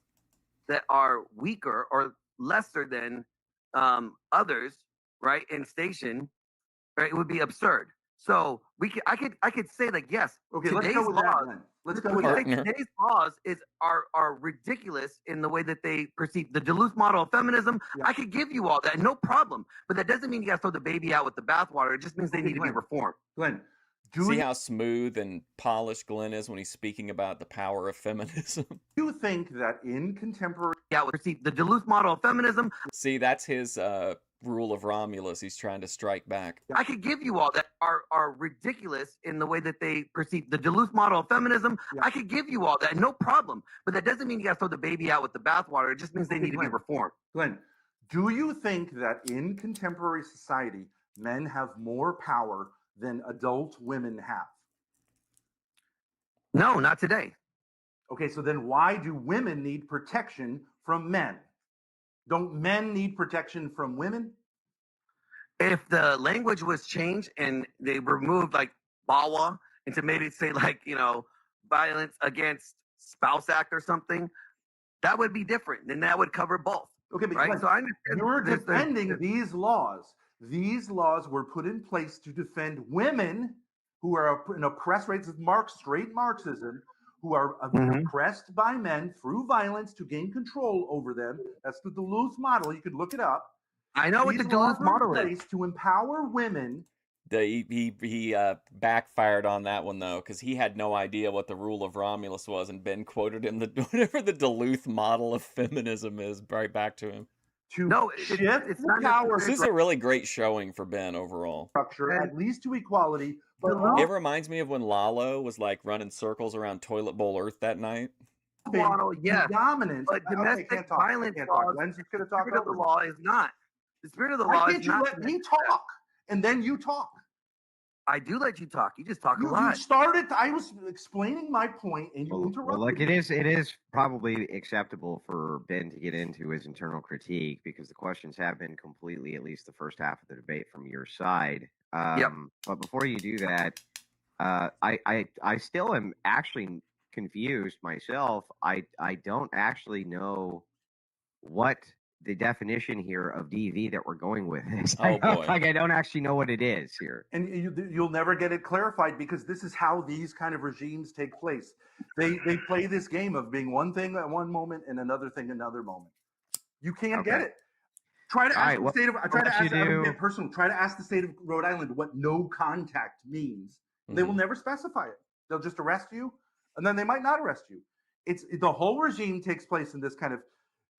That are weaker or lesser than others, right, in station, right? It would be absurd. So I could say, like, yes. Okay, let's go with that then. Let's go with that. Today's laws are ridiculous in the way that they perceive the Duluth model of feminism. Yeah. I could give you all that, no problem. But that doesn't mean you got to throw the baby out with the bathwater. It just means they need to be reformed. Glenn, see how smooth and polished Glenn is when he's speaking about the power of feminism? Do you think that in contemporary... Yeah, the Duluth model of feminism... See, that's his rule of Romulus. He's trying to strike back. I could give you all that are ridiculous in the way that they perceive the Duluth model of feminism. Yeah. I could give you all that, no problem. But that doesn't mean you got to throw the baby out with the bathwater. It just means they need to be reformed. Glenn, do you think that in contemporary society, men have more power than adult women have? No, not today. Okay, so then why do women need protection from men? Don't men need protection from women? If the language was changed and they removed, like, BAWA and to maybe say, like, Violence Against Spouse Act or something, that would be different. Then that would cover both. Okay, but right? So I understand you're defending these laws. These laws were put in place to defend women who are in oppressed rates of straight Marxism, who are oppressed by men through violence to gain control over them. That's the Duluth model. You could look it up. I know what the Duluth model is. To empower women. He backfired on that one, though, because he had no idea what the rule of Romulus was, and Ben quoted him whatever the Duluth model of feminism is, right back to him. It's not power. This is a really great showing for Ben overall. Structure, at least to equality. But it reminds me of when Lalo was, like, running circles around Toilet Bowl Earth that night. Model, yeah, dominant. But domestic violence laws, the spirit of the law is not. The spirit of the law is not. Why can't you let me talk and then you talk? I do let you talk. You just talk a lot. You started. I was explaining my point, and you interrupted. Well, look, it is probably acceptable for Ben to get into his internal critique because the questions have been completely, at least the first half of the debate, from your side. But before you do that, I still am actually confused myself. I don't actually know what the definition here of DV that we're going with is. Oh boy. Like I don't actually know what it is here. And you'll never get it clarified because this is how these kind of regimes take place. They play this game of being one thing at one moment and another thing another moment. You can't get it. Try to ask the state of. Try to ask. I'm get personal. Try to ask the state of Rhode Island what no contact means. Mm-hmm. They will never specify it. They'll just arrest you, and then they might not arrest you. It's the whole regime takes place in this kind of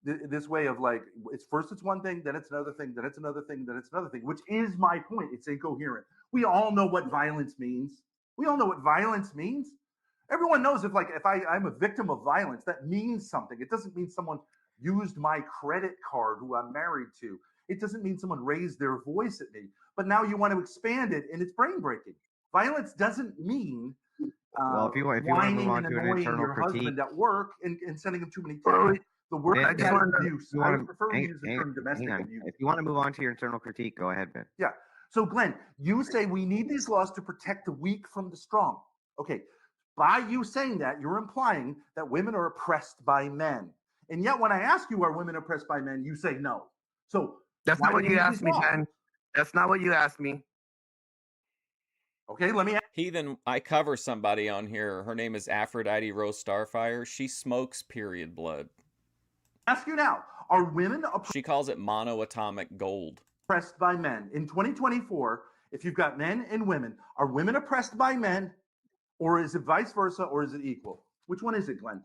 this way of like it's one thing, then it's another thing, then it's another thing, then it's another thing. Which is my point. It's incoherent. We all know what violence means. We all know what violence means. Everyone knows if I'm a victim of violence, that means something. It doesn't mean someone used my credit card who I'm married to. It doesn't mean someone raised their voice at me. But now you want to expand it, and it's brain breaking. Violence doesn't mean well, if you want to move on to an internal critique, husband at work and sending him too many texts. The word abuse. I would prefer to use the term domestic abuse. If you want to move on to your internal critique, go ahead, Ben. Yeah. So, Glenn, you say we need these laws to protect the weak from the strong. Okay. By you saying that, you're implying that women are oppressed by men. And yet, when I ask you, are women oppressed by men, you say no. So that's not what you asked me, Ben. That's not what you asked me. Okay, let me ask. Heathen, I cover somebody on here. Her name is Aphrodite Rose Starfire. She smokes period blood. Ask you now, are women she calls it monoatomic gold. Oppressed by men? In 2024, if you've got men and women, are women oppressed by men, or is it vice versa, or is it equal? Which one is it, Glenn?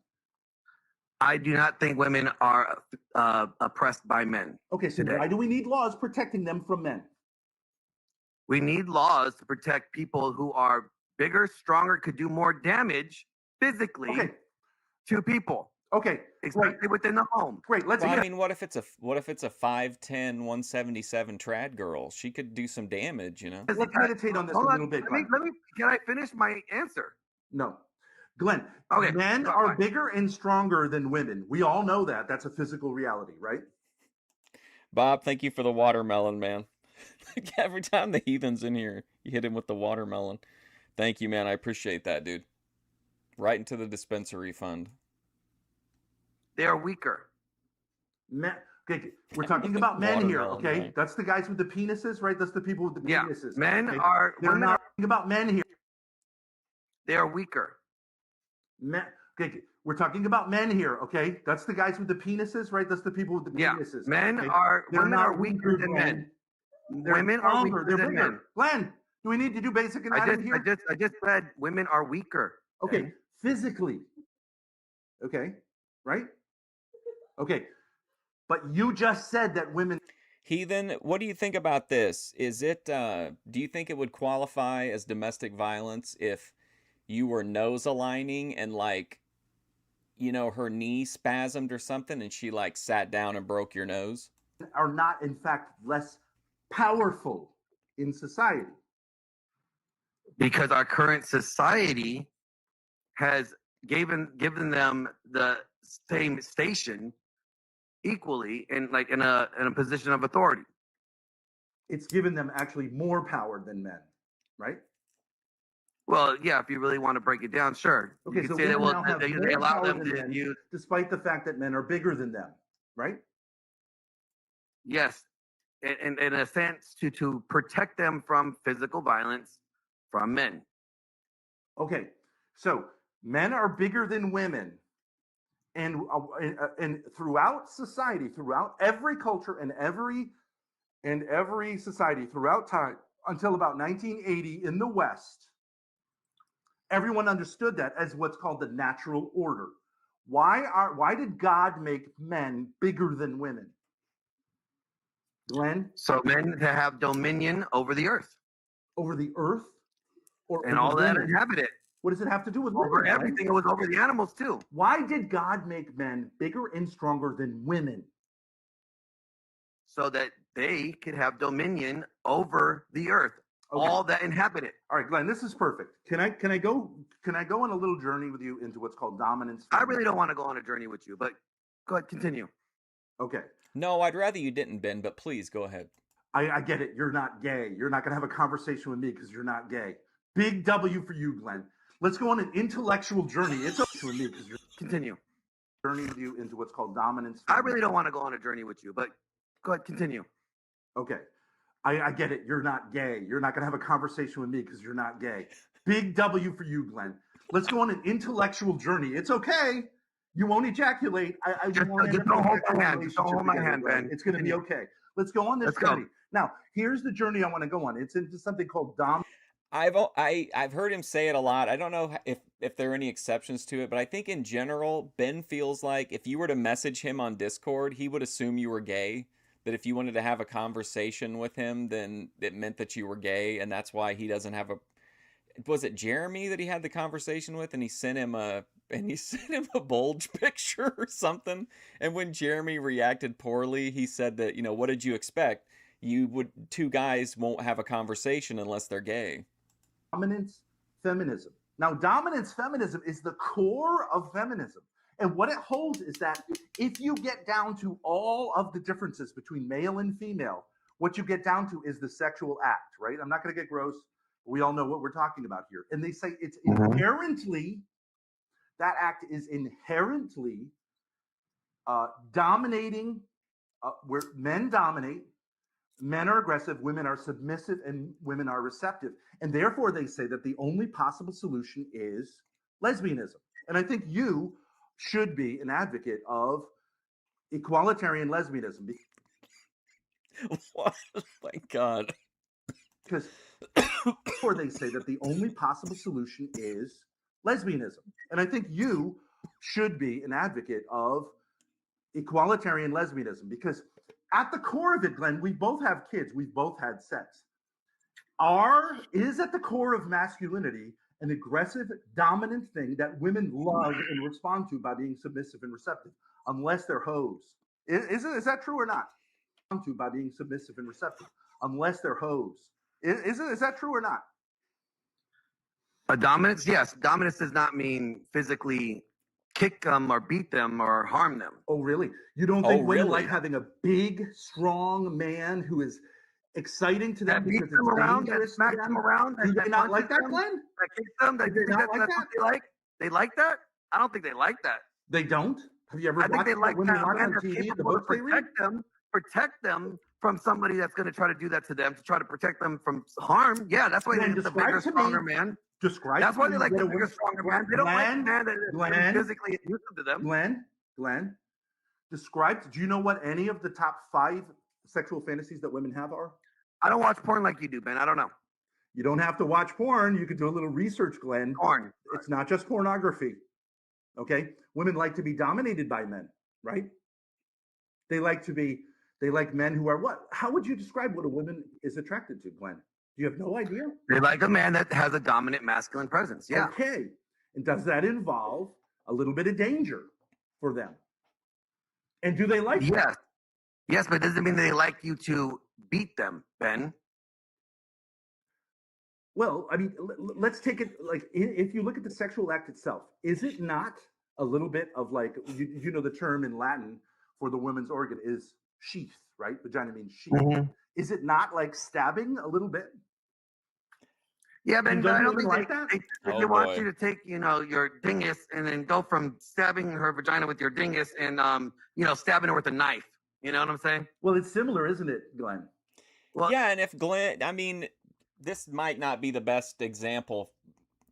I do not think women are oppressed by men. Okay, so why do we need laws protecting them from men? We need laws to protect people who are bigger, stronger, could do more damage physically to people. Okay, especially within the home. Great. Let's. Well, I mean, what if it's a 5'10", 177 trad girl? She could do some damage, you know. Let's meditate on this a little bit. Let me. Can I finish my answer? No, Glenn. Okay. Men are bigger and stronger than women. We all know that. That's a physical reality, right? Bob, thank you for the watermelon, man. Every time the heathen's in here, you hit him with the watermelon. Thank you, man. I appreciate that, dude. Right into the dispensary fund. They are weaker. Men, okay, we're talking about men here, okay? Man. That's the guys with the penises, right? That's the people with the penises. Men are. We're not talking about men here. They are weaker. Men, okay, we're talking about men here, okay? That's the guys with the penises, right? That's the people with the penises. Men are. Women are weaker than men. Women are weaker than men. Glenn, do we need to do basic anatomy here? I just said women are weaker. Okay, physically. Okay, right? Okay, but you just said that women. Heathen, what do you think about this? Is it? Do you think it would qualify as domestic violence if you were nose aligning and her knee spasmed or something, and she sat down and broke your nose? Are not in fact less powerful in society because our current society has given them the same station equally in a position of authority. It's given them actually more power than men, right? Well, yeah, if you really want to break it down, sure. Okay, you so can say that they allow them to use, despite the fact that men are bigger than them, right? Yes, in a sense to protect them from physical violence from men. Okay, so men are bigger than women, and throughout society, throughout every culture and every society throughout time until about 1980 in the West, everyone understood that as what's called the natural order. Why did God make men bigger than women? Glenn? So men to have dominion over the earth. Over the earth? And all that inhabit it. What does it have to do with over women, everything? Right? It was over the animals too. Why did God make men bigger and stronger than women? So that they could have dominion over the earth, all that inhabit it. All right, Glenn, this is perfect. Can I go on a little journey with you into what's called dominance? I really don't want to go on a journey with you, but go ahead, continue. Okay. No, I'd rather you didn't, Ben, but please go ahead. I get it. You're not gay. You're not going to have a conversation with me because you're not gay. Big W for you, Glenn. Let's go on an intellectual journey. It's up to me because you're continue. journey with you into what's called dominance. I really don't want to go on a journey with you, but go ahead, continue. Okay. I get it. You're not gay. You're not going to have a conversation with me because you're not gay. Big W for you, Glenn. Let's go on an intellectual journey. It's okay. You won't ejaculate. Just don't hold my hand. Just don't hold my hand, Ben. It's going to be okay. Let's go on this journey. Now, here's the journey I want to go on. It's into something called I've heard him say it a lot. I don't know if there are any exceptions to it, but I think in general, Ben feels like if you were to message him on Discord, he would assume you were gay. That if you wanted to have a conversation with him, then it meant that you were gay, and that's why he doesn't have a. Was it Jeremy that he had the conversation with, and he sent him a bulge picture or something? And when Jeremy reacted poorly, he said that, what did you expect? Two guys won't have a conversation unless they're gay. Dominance feminism. Now, dominance feminism is the core of feminism. And what it holds is that if you get down to all of the differences between male and female, what you get down to is the sexual act, right? I'm not going to get gross. We all know what we're talking about here. And they say it's inherently, that act is inherently dominating, where men dominate, men are aggressive, women are submissive, and women are receptive. And therefore, they say that the only possible solution is lesbianism. And I think you should be an advocate of equalitarian lesbianism. What? Oh my God. Because before they say that the only possible solution is lesbianism. And I think you should be an advocate of equalitarian lesbianism, because at the core of it, Glenn, we both have kids. We've both had sex. Is at the core of masculinity an aggressive, dominant thing that women love and respond to by being submissive and receptive, unless they're hoes. Is that true or not? By being submissive and receptive, unless they're hoes. Is that true or not? A dominance, yes. Dominance does not mean physically kick them or beat them or harm them. Oh, really? You don't think women like having a big, strong man who is exciting to them because it's dangerous? Smack them around. Do they not like that, Glenn? That kicks them. That's what they like. They like that? I don't think they like that. They don't? Have you ever watched they like women that watch on man TV? The to book they read? protect them from somebody that's going to try to do that to them, to try to protect them from harm. Yeah, that's why they like the bigger, stronger man. That's why they like the bigger, stronger man. They don't like the man that is physically abusive to them. Glenn, do you know what any of the top 5 sexual fantasies that women have are? I don't watch porn like you do, Ben. I don't know. You don't have to watch porn. You could do a little research, Glenn. Porn. It's not just pornography. Okay? Women like to be dominated by men, right? They like men who are what? How would you describe what a woman is attracted to, Glenn? You have no idea? They like a man that has a dominant masculine presence. Yeah. Okay. And does that involve a little bit of danger for them? And do they like that? Yes, but it doesn't mean they like you to beat them, Ben. Well, I mean, let's take it like, if you look at the sexual act itself, is it not a little bit of like, you know, the term in Latin for the woman's organ is sheath, right? Vagina means sheath. Mm-hmm. Is it not like stabbing a little bit? Yeah, Ben, but I don't think they want you to take, your dingus and then go from stabbing her vagina with your dingus and, stabbing her with a knife. You know what I'm saying? Well, it's similar, isn't it, Glenn? Well, yeah, and if Glenn, I mean, this might not be the best example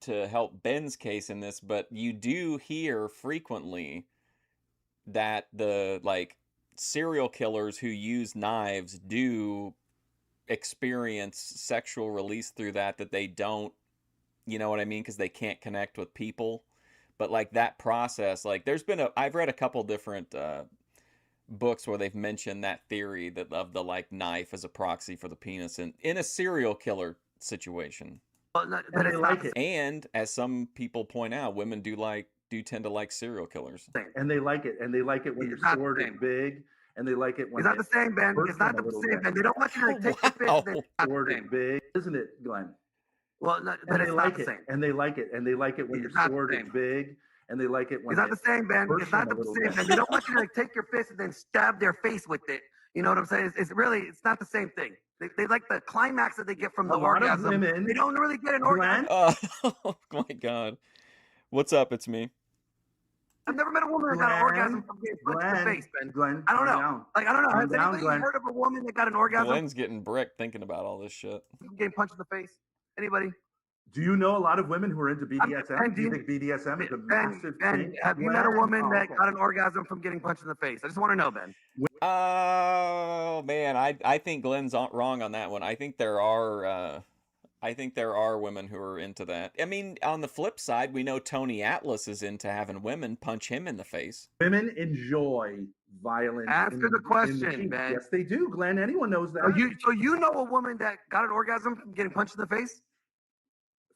to help Ben's case in this, but you do hear frequently that the, serial killers who use knives do experience sexual release through that they don't, you know what I mean? Because they can't connect with people. But, that process, I've read a couple different books where they've mentioned that theory of the knife as a proxy for the penis in a serial killer situation. But they like it. And as some people point out, women do tend to like serial killers. And they like it. And they like it when your sword is big. And they like it when it's not the same, Ben. It's not the same, Ben. They don't want you to take the fist. Sword is big, isn't it, Glenn? Well, but it's not the same. And they like it. And they like it when your sword is big. And they like it when it's not the same, Ben. It's not the same, Ben. They don't want you to take your fist and then stab their face with it. You know what I'm saying? It's not the same thing. They like the climax that they get from the orgasm. They don't really get an orgasm. Oh my God. What's up? It's me. I've never met a woman that got an orgasm from getting punched in the face, man. Glenn, I don't know. down. Like, I don't know. Calm Has down, anybody Glenn. heard of a woman that got an orgasm Glenn's getting bricked thinking about all this shit. from getting punched in the face? Anybody? Do you know a lot of women who are into BDSM? And Do you think BDSM is a massive and thing? have you met a woman Oh, that okay. got an orgasm from getting punched in the face? I just want to know, Ben. Oh man, I think Glenn's wrong on that one. I think there are women who are into that. I mean, on the flip side, we know Tony Atlas is into having women punch him in the face. Women enjoy violence. Answer the question, Ben. Yes, they do, Glenn. Anyone knows that. So you know a woman that got an orgasm from getting punched in the face?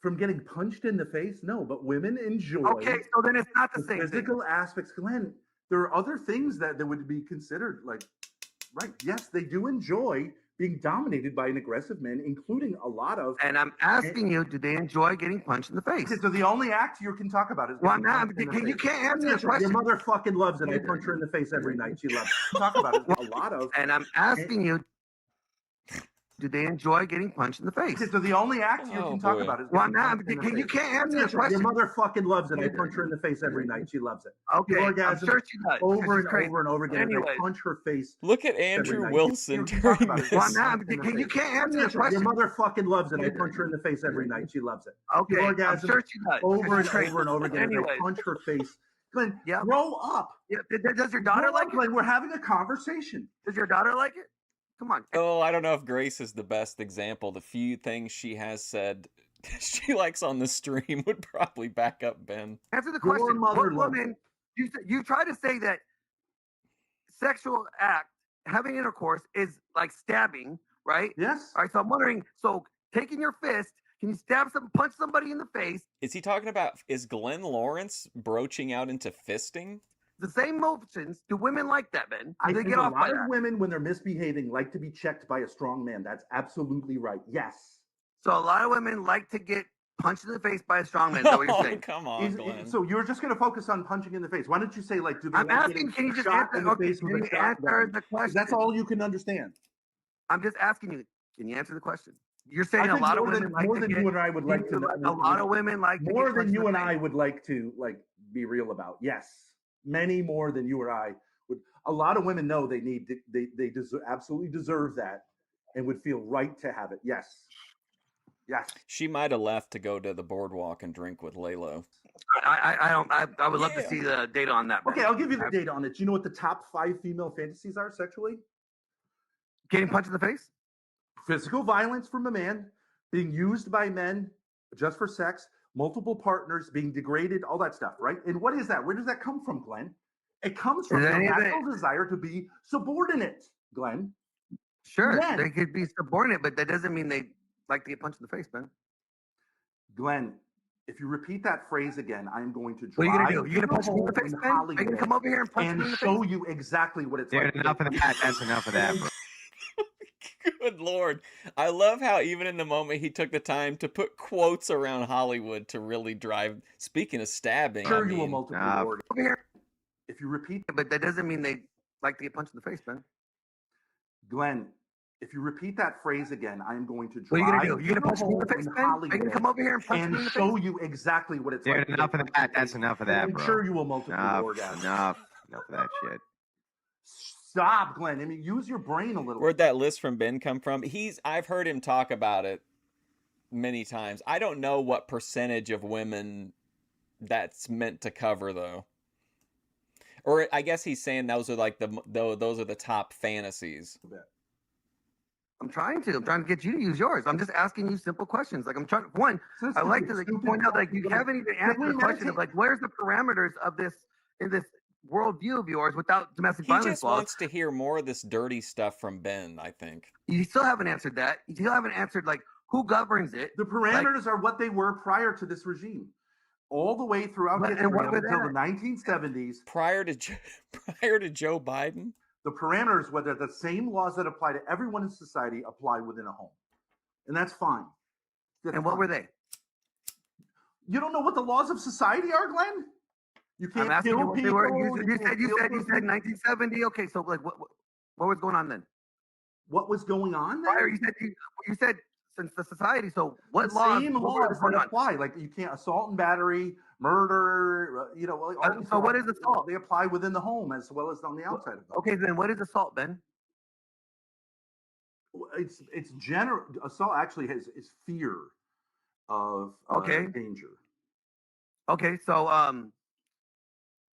From getting punched in the face? No, but women enjoy. Okay, so then it's not the same physical aspects. Glenn, there are other things that would be considered like, right? Yes, they do enjoy being dominated by an aggressive man, including a lot of. And I'm asking you, do they enjoy getting punched in the face? Okay, so the only act you can talk about is. Well, you can't answer the question. Your mother fucking loves it. I punch her in the face every night. She loves it. Talk about it. A lot of. And I'm asking you, do they enjoy getting punched in the face? Okay, so the only act you can talk about is. Well, you can't answer the question. Your mother fucking loves it. I punch her in the face every night. She loves it. Okay, I'm sure she does. Over and over and over again. Anyway. I punch her face. Look at Andrew Wilson during this. You can't answer the question. Your mother fucking loves it. I punch her in the face every night. She loves it. Okay, I'm sure she does. Over and over and over again. Anyway. I punch her face. Glenn, grow up. Yeah. Does your daughter like it? Glenn, we're having a conversation. Does your daughter like it? Come on. Oh, I don't know if Grace is the best example. The few things she has said she likes on the stream would probably back up Ben. Answer the question. What woman? You try to say that sexual act, having intercourse, is like stabbing, right? Yes. All right. So I'm wondering. So taking your fist, can you punch somebody in the face? Is he talking about? Is Glenn Lawrence broaching out into fisting? The same motions. Do women like that, Ben? I they think get a off lot by of that? women, when they're misbehaving, like to be checked by a strong man. That's absolutely right. Yes. So a lot of women like to get punched in the face by a strong man. Is that what you're saying? Come on, Glenn. So you're just going to focus on punching in the face. Why don't you say, like, do they I'm like asking, can you just answer the question? That's all you can understand. I'm just asking you, can you answer the question? You're saying a lot of women like more than you and I would like to. A lot of women like more than you and I would like to be real about. Yes, many more than you or I would. A lot of women know they need they deserve, absolutely deserve that, and would feel right to have it. Yes. Yes. She might have left to go to the boardwalk and drink with Laylo. I would love to see the data on that. Okay, I'll give you the data on it. Do you know what the top 5 female fantasies are sexually? Getting punched in the face? Physical violence from a man, being used by men just for sex, multiple partners, being degraded, all that stuff, right? And what is that? Where does that come from, Glenn? It comes from the natural desire to be subordinate, Glenn. Sure, they could be subordinate, but that doesn't mean they like to get punched in the face, man. Glenn, if you repeat that phrase again, I'm going to drive. What are you going to do? You're going to punch me in the face, Ben? Are you going to come over here and punch me in the face? Show you exactly what it's like. Enough of that. That's enough of that, bro. Good Lord. I love how even in the moment he took the time to put quotes around Hollywood to really drive. Speaking of stabbing, Sure, you will multiple words. Over here. If you repeat, but that doesn't mean they like to get punched in the face, man. Glenn, if you repeat that phrase again, I'm going to drive. What are you going to do? You're going to punch me in the face, Ben? Are you going to come over here and punch me in the face? Show you exactly what it's like. Enough of that. That's enough of that, bro. I'm sure you will multiple orgasms. Enough of that shit. Stop, Glenn. I mean, use your brain a little. Where'd that list from Ben come from? I've heard him talk about it many times. I don't know what percentage of women that's meant to cover, though. Or I guess he's saying those are like those are the top fantasies. I'm trying to get you to use yours. I'm just asking you simple questions. Like I like to point out that you haven't even answered the question of like, where's the parameters of this in this worldview of yours without domestic violence laws? He just wants to hear more of this dirty stuff from Ben, I think. You still haven't answered that. You still haven't answered like who governs it. The parameters are what they were prior to this regime. All the way throughout history until the 1970s. Prior to Joe Biden? The parameters, whether the same laws that apply to everyone in society, apply within a home. And that's fine. What were they? You don't know what the laws of society are, Glenn? You can't kill people. You said 1970. Okay, so like what was going on then? What was going on then? Prior, you said since the society. So what laws would apply? Like you can't assault and battery, murder. So what is assault? They apply within the home as well as on the outside of the home. Okay, then what is assault, Ben? It's general assault. Actually, is fear of danger. Okay, so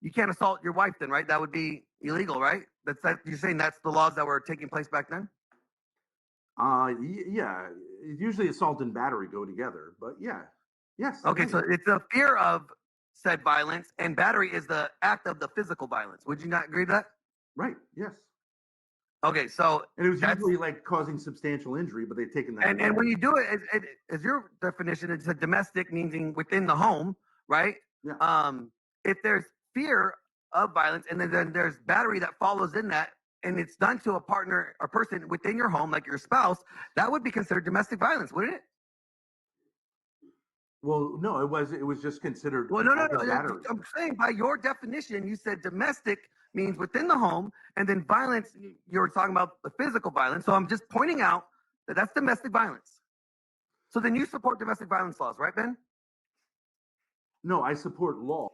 you can't assault your wife then, right? That would be illegal, right? You're saying that's the laws that were taking place back then? Yeah. Usually assault and battery go together, but yes. Okay, so it's a fear of said violence, and battery is the act of the physical violence. Would you not agree to that? Right. Yes. Okay, so and it was usually like causing substantial injury, but they've taken that. And when you do it, as your definition, it's a domestic, meaning within the home, right? Yeah. If there's fear of violence, and then there's battery that follows in that, and it's done to a partner or person within your home, like your spouse, that would be considered domestic violence, wouldn't it? Well, no, it was just considered. Well, no. I'm saying by your definition, you said domestic means within the home, and then violence, you were talking about the physical violence. So I'm just pointing out that that's domestic violence. So then you support domestic violence laws, right, Ben? No, I support law.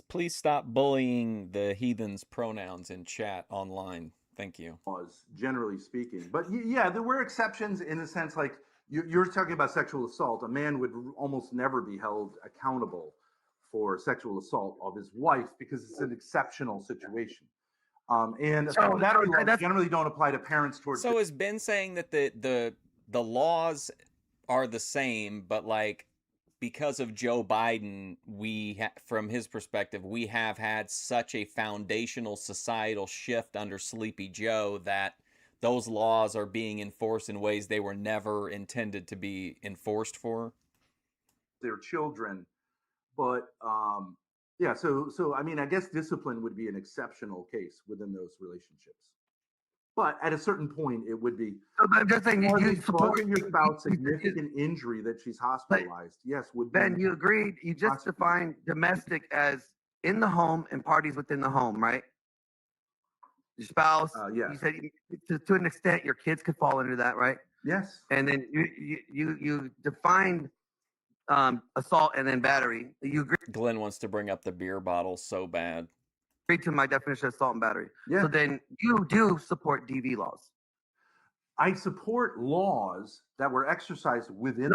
Please stop bullying the heathens' pronouns in chat online. Thank you. Laws, generally speaking. But yeah, there were exceptions in a sense, like you're talking about sexual assault. A man would almost never be held accountable for sexual assault of his wife because it's an exceptional situation. And battery laws generally don't apply to parents towards. So is Ben saying that the laws are the same, but like because of Joe Biden, from his perspective, we have had such a foundational societal shift under Sleepy Joe that those laws are being enforced in ways they were never intended to be enforced for? Their children. But yeah, so I mean, I guess discipline would be an exceptional case within those relationships. But at a certain point, it would be. So I'm just saying, you support your spouse significant injury that she's hospitalized. Yes, would be. Ben, you agreed. You just defined domestic as in the home and parties within the home, right? Your spouse. Yeah. You said to an extent your kids could fall into that, right? Yes. And then you defined assault and then battery. You agree? Glenn wants to bring up the beer bottle so bad. Agree to my definition of assault and battery. Yeah. So then you do support DV laws. I support laws that were exercised within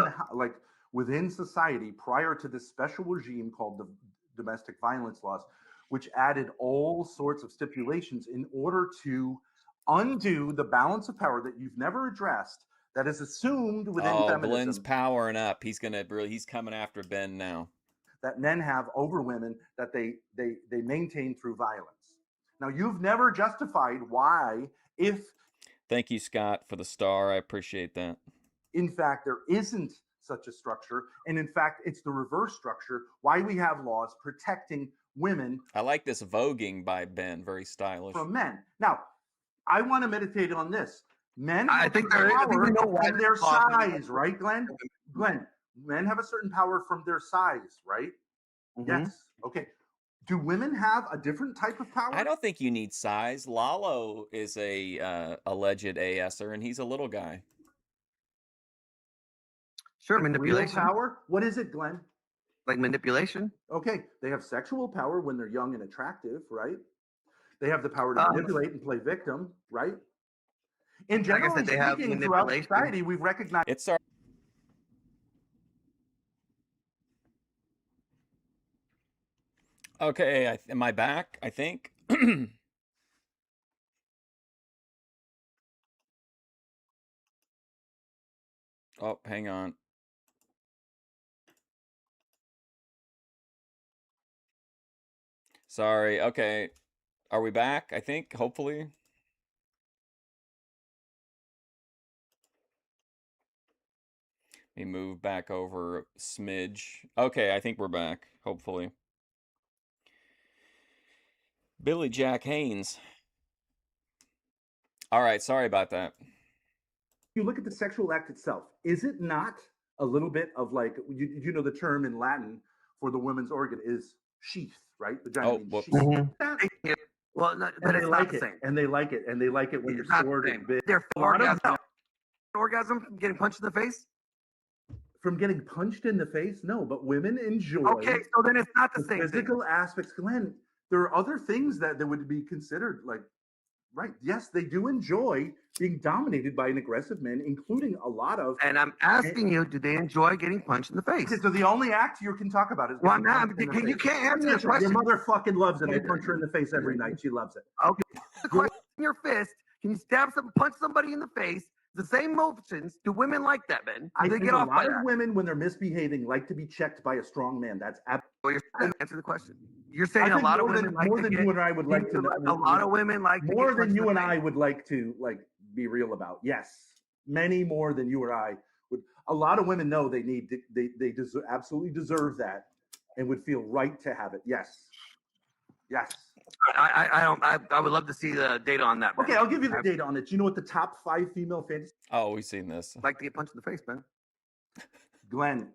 within society prior to this special regime called the domestic violence laws, which added all sorts of stipulations in order to undo the balance of power that you've never addressed that is assumed within feminism. Glenn's powering up. He's coming after Ben now. That men have over women that they maintain through violence. Now, you've never justified why, if... Thank you, Scott, for the star. I appreciate that. In fact, there isn't such a structure. And in fact, it's the reverse structure, why we have laws protecting women. I like this voguing by Ben. Very stylish. From men. Now, I want to meditate on this. Men I have think power we know why from their size, right, Glenn? Glenn, men have a certain power from their size, right? Mm-hmm. Yes. Okay. Do women have a different type of power? I don't think you need size. Lalo is a alleged ASer, and he's a little guy. Sure, manipulation. Real power? What is it, Glenn? Like manipulation. Okay. They have sexual power when they're young and attractive, right? They have the power to manipulate and play victim, right? In general, like I said, they have throughout society, we've recognized it's our. Okay, am I back? I think. Oh, hang on. Sorry. Okay, are we back? I think. Hopefully. Let me move back over a smidge. Okay, I think we're back. Hopefully. Billy Jack Haynes. All right, sorry about that. You look at the sexual act itself. Is it not a little bit of like, you know, the term in Latin for the woman's organ is sheath, right? Vagina means sheath. Mm-hmm. Well, no, but it's like not the same. And they like it. And they like it when you're stored in big. Orgasm getting punched in the face? from getting punched in the face? No, but women enjoy. Okay, so then it's not the same physical thing. aspects. Glenn, there are other things that would be considered like, right? Yes, they do enjoy being dominated by an aggressive man, including a lot of. And I'm asking you, do they enjoy getting punched in the face? Okay, so the only act you can talk about is. Well, you can't answer the question. Your mother fucking loves it. I punch her in the face every night. She loves it. Okay, the question in your fist. Can you punch somebody in the face? The same motions. Do women like that, Ben? I think a lot of women, when they're misbehaving, like to be checked by a strong man. That's absolutely. Answer the question. You're saying a lot of women like more than you and I would like to. A lot of women like more than you and I would like to be real about. Yes, many more than you or I would. A lot of women know they need they absolutely deserve that, and would feel right to have it. Yes, yes. I would love to see the data on that. Ben. Okay, I'll give you the data on it. Do you know what the top 5 female fantasies? Oh, we've seen this. Like to get punched in the face, Ben. Glenn,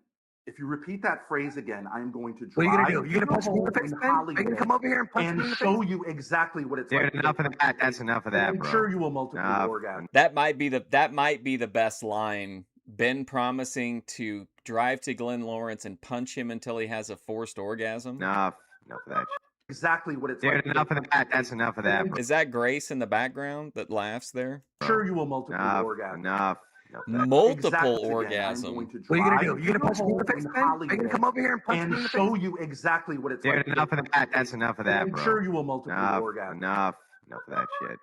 if you repeat that phrase again, I'm going to. What are you gonna do? You're gonna punch me in the face, Ben? Are you gonna come over here and punch me in the face? Show you exactly what it's like. Enough of that. That's enough of that, bro. I'm sure you will multiple orgasms. That might be the best line. Ben promising to drive to Glenn Lawrence and punch him until he has a forced orgasm. Enough of that. Exactly what it's like. Enough of that. That's enough of that, bro. Is that Grace in the background that laughs there? I'm sure you will multiple orgasms. Enough. Multiple orgasm. What are you gonna do? You're gonna punch me in the face, Ben? Are you gonna come over here and punch me in the face? Show you exactly what it's like. Enough of that. That's enough of that, bro. I'm sure you will multiple orgasms. Enough of that shit.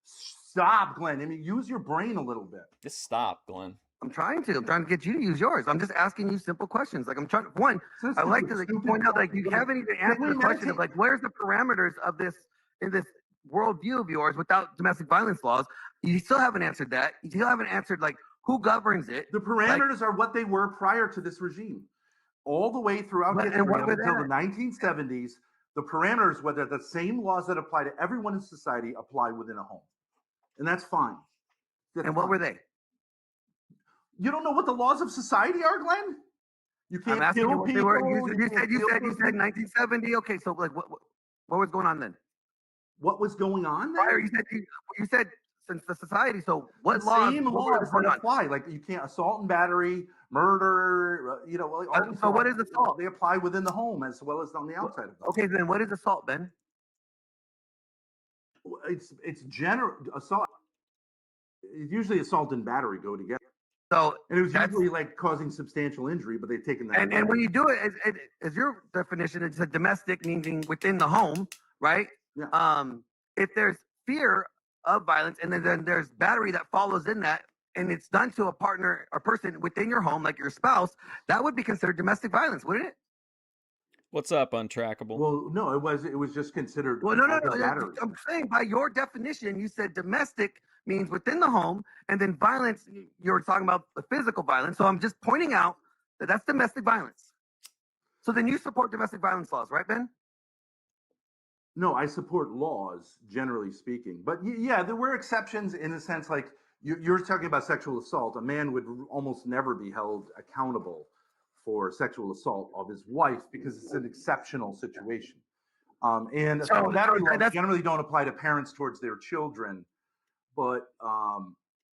Stop, Glenn. I mean, use your brain a little bit. Just stop, Glenn. I'm trying to get you to use yours. I'm just asking you simple questions. Like I'm trying. One, I like to point out you haven't even answered the question of where's the parameters of this in this worldview of yours without domestic violence laws. You still haven't answered that. You still haven't answered who governs it. The parameters are what they were prior to this regime, all the way throughout history until the 1970s. The parameters, whether the same laws that apply to everyone in society, apply within a home, and that's fine. What were they? You don't know what the laws of society are, Glenn? You can't kill people. You said 1970. Okay, so what was going on then? What was going on then? Prior, you said since the society. So what laws? Same laws that apply. Like you can't assault and battery, murder. So what is assault? They apply within the home as well as on the outside of the home. Okay, then what is assault, Ben? It's general assault. Usually, assault and battery go together. So and it was usually causing substantial injury, but they've taken that. And when you do it, as your definition, it's a domestic, meaning within the home, right? Yeah. If there's fear of violence, and then there's battery that follows in that, and it's done to a partner or person within your home, like your spouse, that would be considered domestic violence, wouldn't it? What's up, Untrackable? Well, no, it was just considered. Well, no. I'm saying by your definition, you said domestic means within the home, and then violence, you were talking about the physical violence. So I'm just pointing out that that's domestic violence. So then you support domestic violence laws, right, Ben? No, I support laws, generally speaking. But yeah, there were exceptions in the sense you're talking about sexual assault. A man would almost never be held accountable for sexual assault of his wife because it's an exceptional situation. And battery laws generally don't apply to parents towards their children. But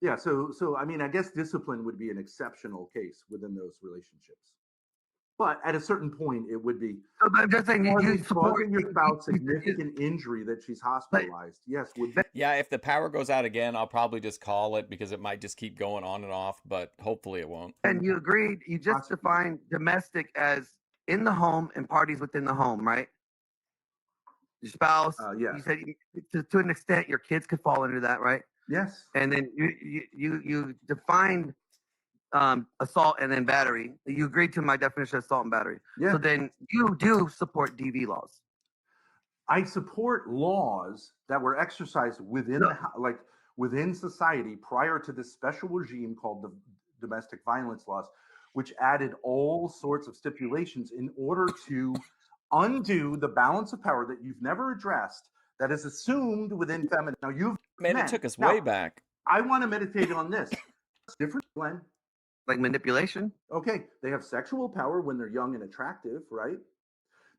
yeah, so I mean, I guess discipline would be an exceptional case within those relationships. But at a certain point, it would be. I'm just saying, you support your spouse significant injury that she's hospitalized. Yes, would be. Yeah, if the power goes out again, I'll probably just call it because it might just keep going on and off. But hopefully, it won't. And you agreed. You just defined domestic as in the home and parties within the home, right? Your spouse. Yeah. You said to an extent, your kids could fall into that, right? Yes. And then you defined assault and then battery. You agreed to my definition of assault and battery. Yeah. So then you do support DV laws. I support laws that were exercised within within society prior to this special regime called the domestic violence laws, which added all sorts of stipulations in order to undo the balance of power that you've never addressed that is assumed within feminine. Now it took us way back. I want to meditate on this. Different, Glenn. Like manipulation? Okay. They have sexual power when they're young and attractive, right?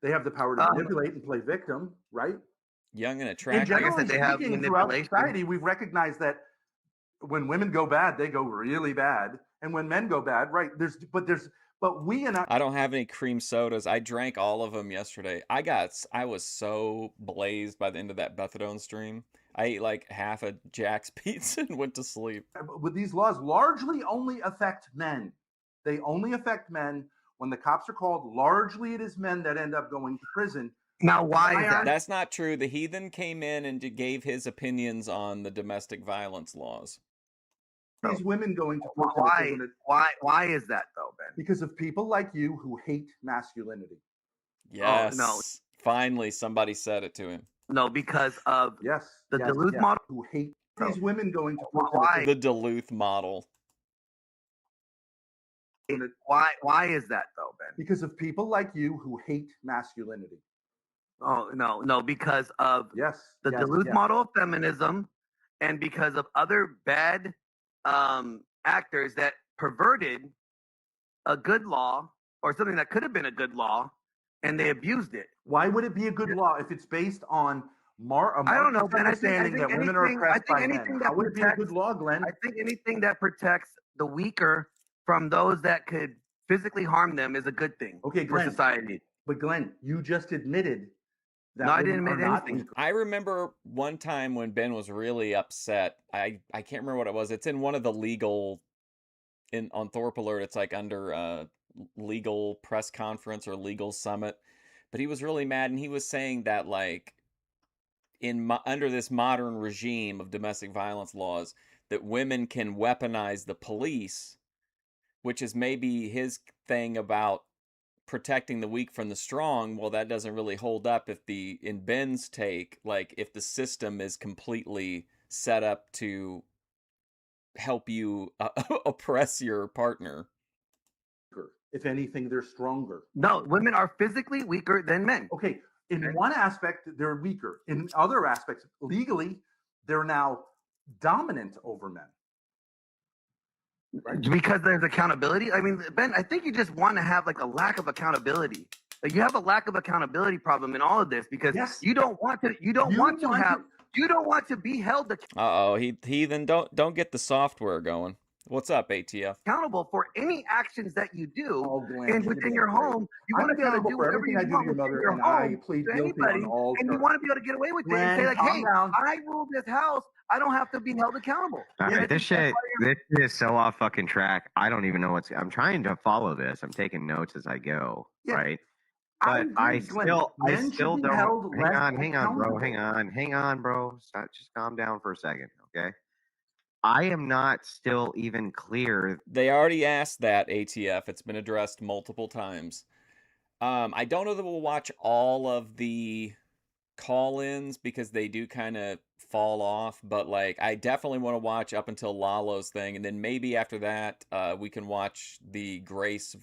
They have the power to manipulate and play victim, right? Young and attractive. Like I said, they have manipulation. Throughout society, we've recognized that when women go bad, they go really bad. And when men go bad, right? But we and I don't have any cream sodas. I drank all of them yesterday. I was so blazed by the end of that methadone stream. I ate like half a Jack's pizza and went to sleep. With these laws largely only affect men. They only affect men. When the cops are called, largely it is men that end up going to prison. Now, why is that? That's not true. The heathen came in and gave his opinions on the domestic violence laws. These women going to prison. Why is that though, Ben? Because of people like you who hate masculinity. Yes. Oh, no. Finally, somebody said it to him. No, because of the Duluth model. Who hate these women going to why? The Duluth model. Why is that though, Ben? Because of people like you who hate masculinity. Oh no, because of the Duluth model of feminism, and because of other bad actors that perverted a good law or something that could have been a good law, and they abused it. Why would it be a good law if it's based on I don't know, Ben. understanding that women are oppressed by men? How would it be a good law, Glenn? I think anything that protects the weaker from those that could physically harm them is a good thing for society. But Glenn, you just admitted that I didn't admit anything. I remember one time when Ben was really upset. I can't remember what it was. It's in one of the legal on Thorp Alert. It's like under legal press conference or legal summit. But he was really mad, and he was saying that like under this modern regime of domestic violence laws, that women can weaponize the police, which is maybe his thing about protecting the weak from the strong. Well, that doesn't really hold up in Ben's take, like if the system is completely set up to help you oppress your partner. If anything, they're stronger. No, women are physically weaker than men. Okay, in one aspect, they're weaker. In other aspects, legally, they're now dominant over men. Right? Because there's accountability. I mean, Ben, I think you just want to have like a lack of accountability. Like you have a lack of accountability problem in all of this because you don't want to. You don't want to be held heathen, don't get the software going. What's up, ATF? Accountable for any actions that you do, and within your home, you want to be able to do whatever you want within your home to anybody, and you want to be able to get away with it and say like, "Hey, I rule this house. I don't have to be held accountable." All right, this shit is so off fucking track. I don't even know I'm trying to follow this. I'm taking notes as I go, right? But I still don't. Hang on, bro. Just calm down for a second, okay? I am not still even clear. They already asked that, ATF. It's been addressed multiple times. I don't know that we'll watch all of the call-ins because they do kind of fall off, but like I definitely want to watch up until Lalo's thing, and then maybe after that we can watch the Grace's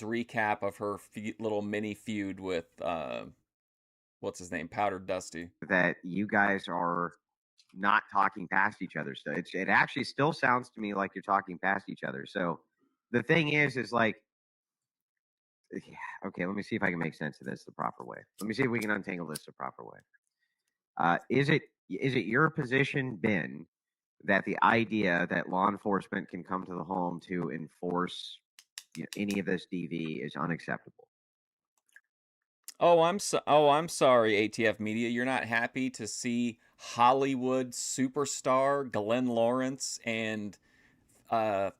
recap of her little mini feud with what's his name, Powdered Dusty. That you guys are not talking past each other. So it actually still sounds to me like you're talking past each other. So the thing is like, okay, let me see if I can make sense of this the proper way. Let me see if we can untangle this the proper way. Is it your position, Ben, that the idea that law enforcement can come to the home to enforce any of this DV is unacceptable? Oh, I'm sorry, ATF Media. You're not happy to see Hollywood superstar Glenn Lawrence and what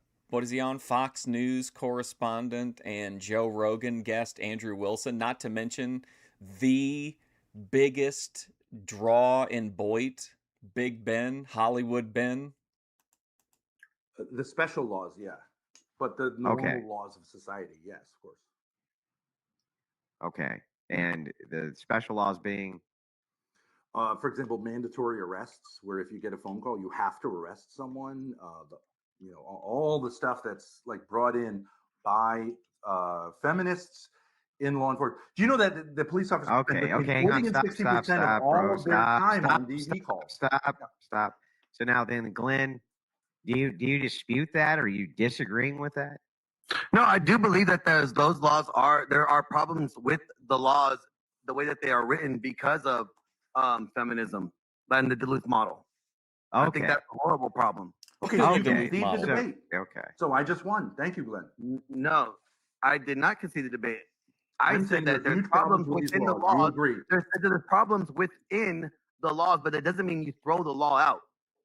is he on? Fox News correspondent and Joe Rogan guest Andrew Wilson, not to mention the biggest draw in Boyd, Big Ben, Hollywood Ben. The special laws, yeah. But the normal laws of society, yes, of course. Okay. And the special laws being? For example, mandatory arrests, where if you get a phone call, you have to arrest someone. All the stuff that's like brought in by feminists in law enforcement. Do you know that the police officers spend 40 and 60% of all of their time on DV calls? Stop. So now then, Glenn, do you dispute that? Or are you disagreeing with that? No, I do believe that those laws there are problems with the laws, the way that they are written because of feminism and the Duluth model. I think that's a horrible problem. Okay, so you Okay. concede the model. debate. Okay. So I just won. Thank you, Glenn. No, I did not concede the debate. I I'm said saying that there's there's huge problems problems with these within the laws. You laws. agree. There's problems within the laws, but that doesn't mean you throw the law out.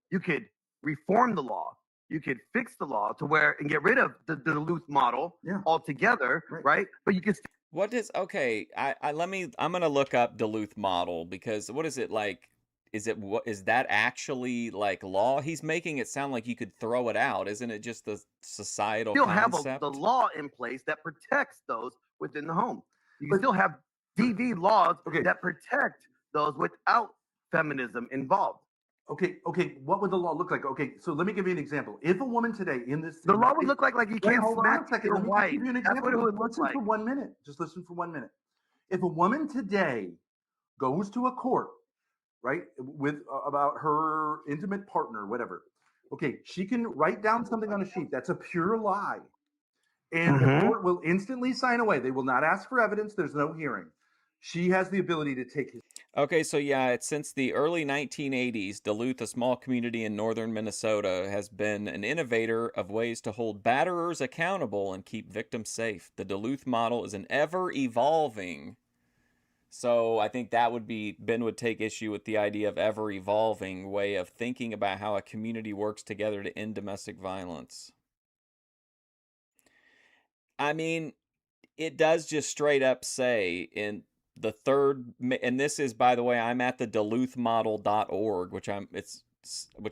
You could reform the law. You could fix the law to where and get rid of the Duluth model altogether, right? But you can. What is okay? I'm gonna look up Duluth model because what is it like? Is that actually like law? He's making it sound like you could throw it out. Isn't it just the societal Still concept? have the law in place that protects those within the home. You can still have DV laws that protect those without feminism involved. Okay. What would the law look like? Okay, so let me give you an example. If a woman today in this, the law would look like you can't hold on a smack second. your Let me just wife. give you an That's example. what it would look Listen like. for 1 minute. Just listen for 1 minute. If a woman today goes to a court, right, with about her intimate partner, whatever. Okay, she can write down something on a sheet that's a pure lie, and the court will instantly sign away. They will not ask for evidence. There's no hearing. She has the ability to take his. Okay, so yeah, it's since the early 1980s, Duluth, a small community in northern Minnesota, has been an innovator of ways to hold batterers accountable and keep victims safe. The Duluth model is an ever-evolving. So I think that would be, Ben would take issue with the idea of ever-evolving way of thinking about how a community works together to end domestic violence. I mean, it does just straight up say in the third, and this is, by the way, I'm at the duluthmodel.org, which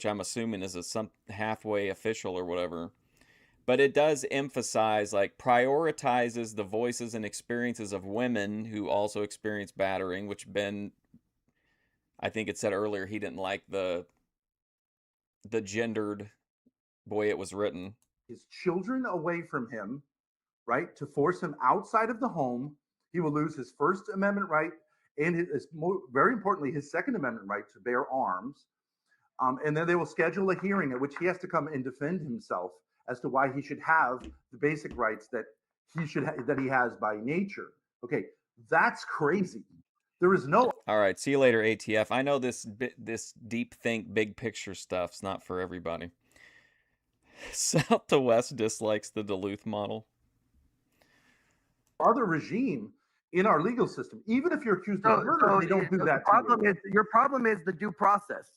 I'm assuming is some halfway official or whatever. But it does emphasize, like, prioritizes the voices and experiences of women who also experience battering, which Ben, I think it said earlier, he didn't like the gendered way it was written. His children away from him, right, to force him outside of the home. He will lose his First Amendment right and very importantly, his Second Amendment right to bear arms. And then they will schedule a hearing at which he has to come and defend himself as to why he should have the basic rights that he has by nature. Okay, that's crazy. There is no. All right, see you later, ATF. I know this deep think, big picture stuff's not for everybody. South to West dislikes the Duluth model. Other regime in our legal system, even if you're accused of murder, they don't do that. Your problem is the due process.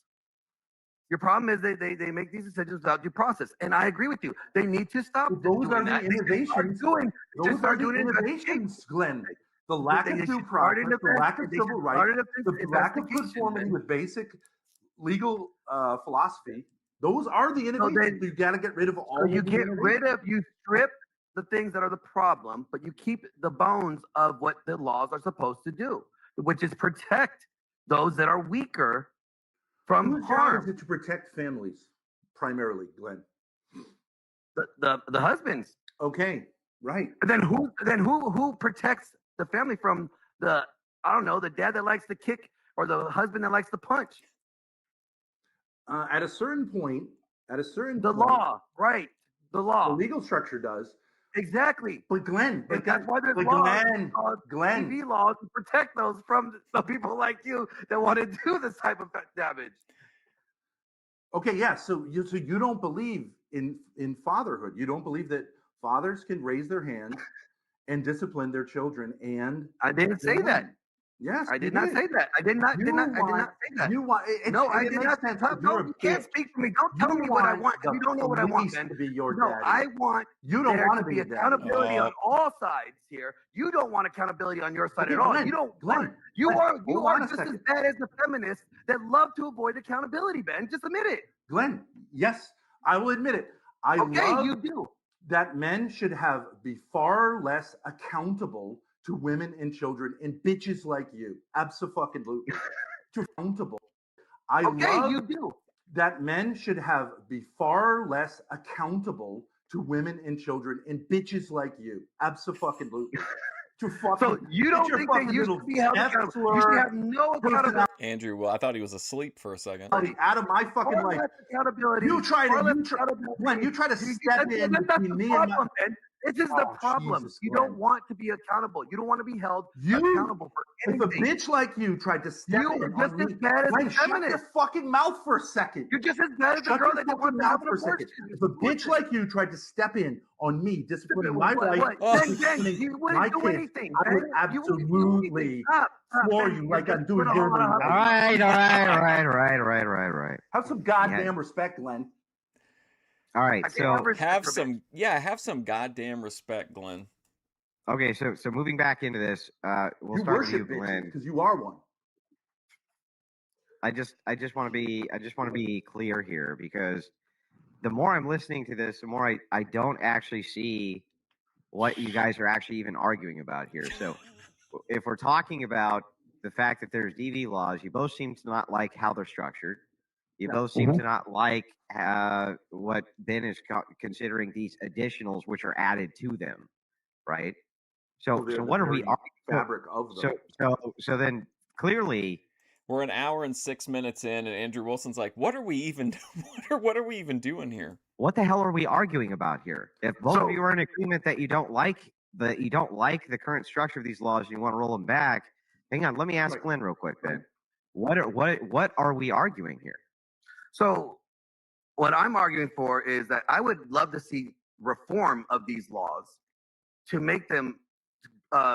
Your problem is they make these decisions without due process, and I agree with you. They need to stop. Those are the innovations. Those are the innovations, Glenn. The lack of due process, the lack of civil rights, the lack of conformity with basic legal philosophy. Those are the innovations. You got to get rid of all. So you you strip the things that are the problem, but you keep the bones of what the laws are supposed to do, which is protect those that are weaker from harm. Whose job is it to protect families, primarily, Glenn? The husbands. Okay, right. But then who protects the family from the dad that likes to kick or the husband that likes to punch? At a certain point, law, right? The law, the legal structure does. Exactly. But Glenn, that's why there's Glenn, TV laws to protect those from the people like you that want to do this type of damage. Okay, yeah. So you don't believe in fatherhood. You don't believe that fathers can raise their hands and discipline their children. And I didn't say that. Yes, I did not say that. I did not say that. No, I did not. No, you can't speak for me. Don't tell me what I want. You don't know what I want, Ben. I want you don't want to be accountability on all sides here. You don't want accountability on your side at all. You don't, Glenn. You are just as bad as the feminists that love to avoid accountability, Ben. Just admit it. Glenn, yes, I will admit it. You do. That men should be far less accountable to women and children and bitches like you. Absolutely. Accountable. You do. That men should be far less accountable to women and children and bitches like you. Absolutely. So you don't think that you should be held accountable? You should have no accountability. Andrew, well, I thought he was asleep for a second. Out of my fucking life. Accountability. You try to step in between me and my... This is the problem. Jesus, you Glenn. don't want to be accountable. You don't want to be held accountable for If a anything. bitch like you tried to step You in are just on as me, bad as Glenn, the shut your feminist. fucking mouth for a second. You're just as bad as the Shut girl your that just fucking wants to have mouth an for a second. abortion. If a bitch like you tried to step in on me, disciplining my What? wife, Ben, you my wouldn't do kids, anything. I would Ben. You wouldn't do anything. absolutely Stop, floor Ben. you like You're I'm just doing putting a here. lot of All right. Have some goddamn respect, Glenn. All right, so have some goddamn respect, Glenn. Okay, so moving back into this, we'll You start with you, worship bitches Glenn. because you are one. I just want to be clear here, because the more I'm listening to this, the more I don't actually see what you guys are actually even arguing about here. So if we're talking about the fact that there's DV laws, you both seem to not like how they're structured. You both seem to not like what Ben is considering these additionals, which are added to them, right? So what are we arguing? Fabric of them. So then clearly we're an hour and 6 minutes in, and Andrew Wilson's like, "What are we even? What are we even doing here? What the hell are we arguing about here? If both of you are in agreement that you don't like the current structure of these laws and you want to roll them back, hang on. Let me ask Glenn real quick, Ben. What are we arguing here? So what I'm arguing for is that I would love to see reform of these laws to make them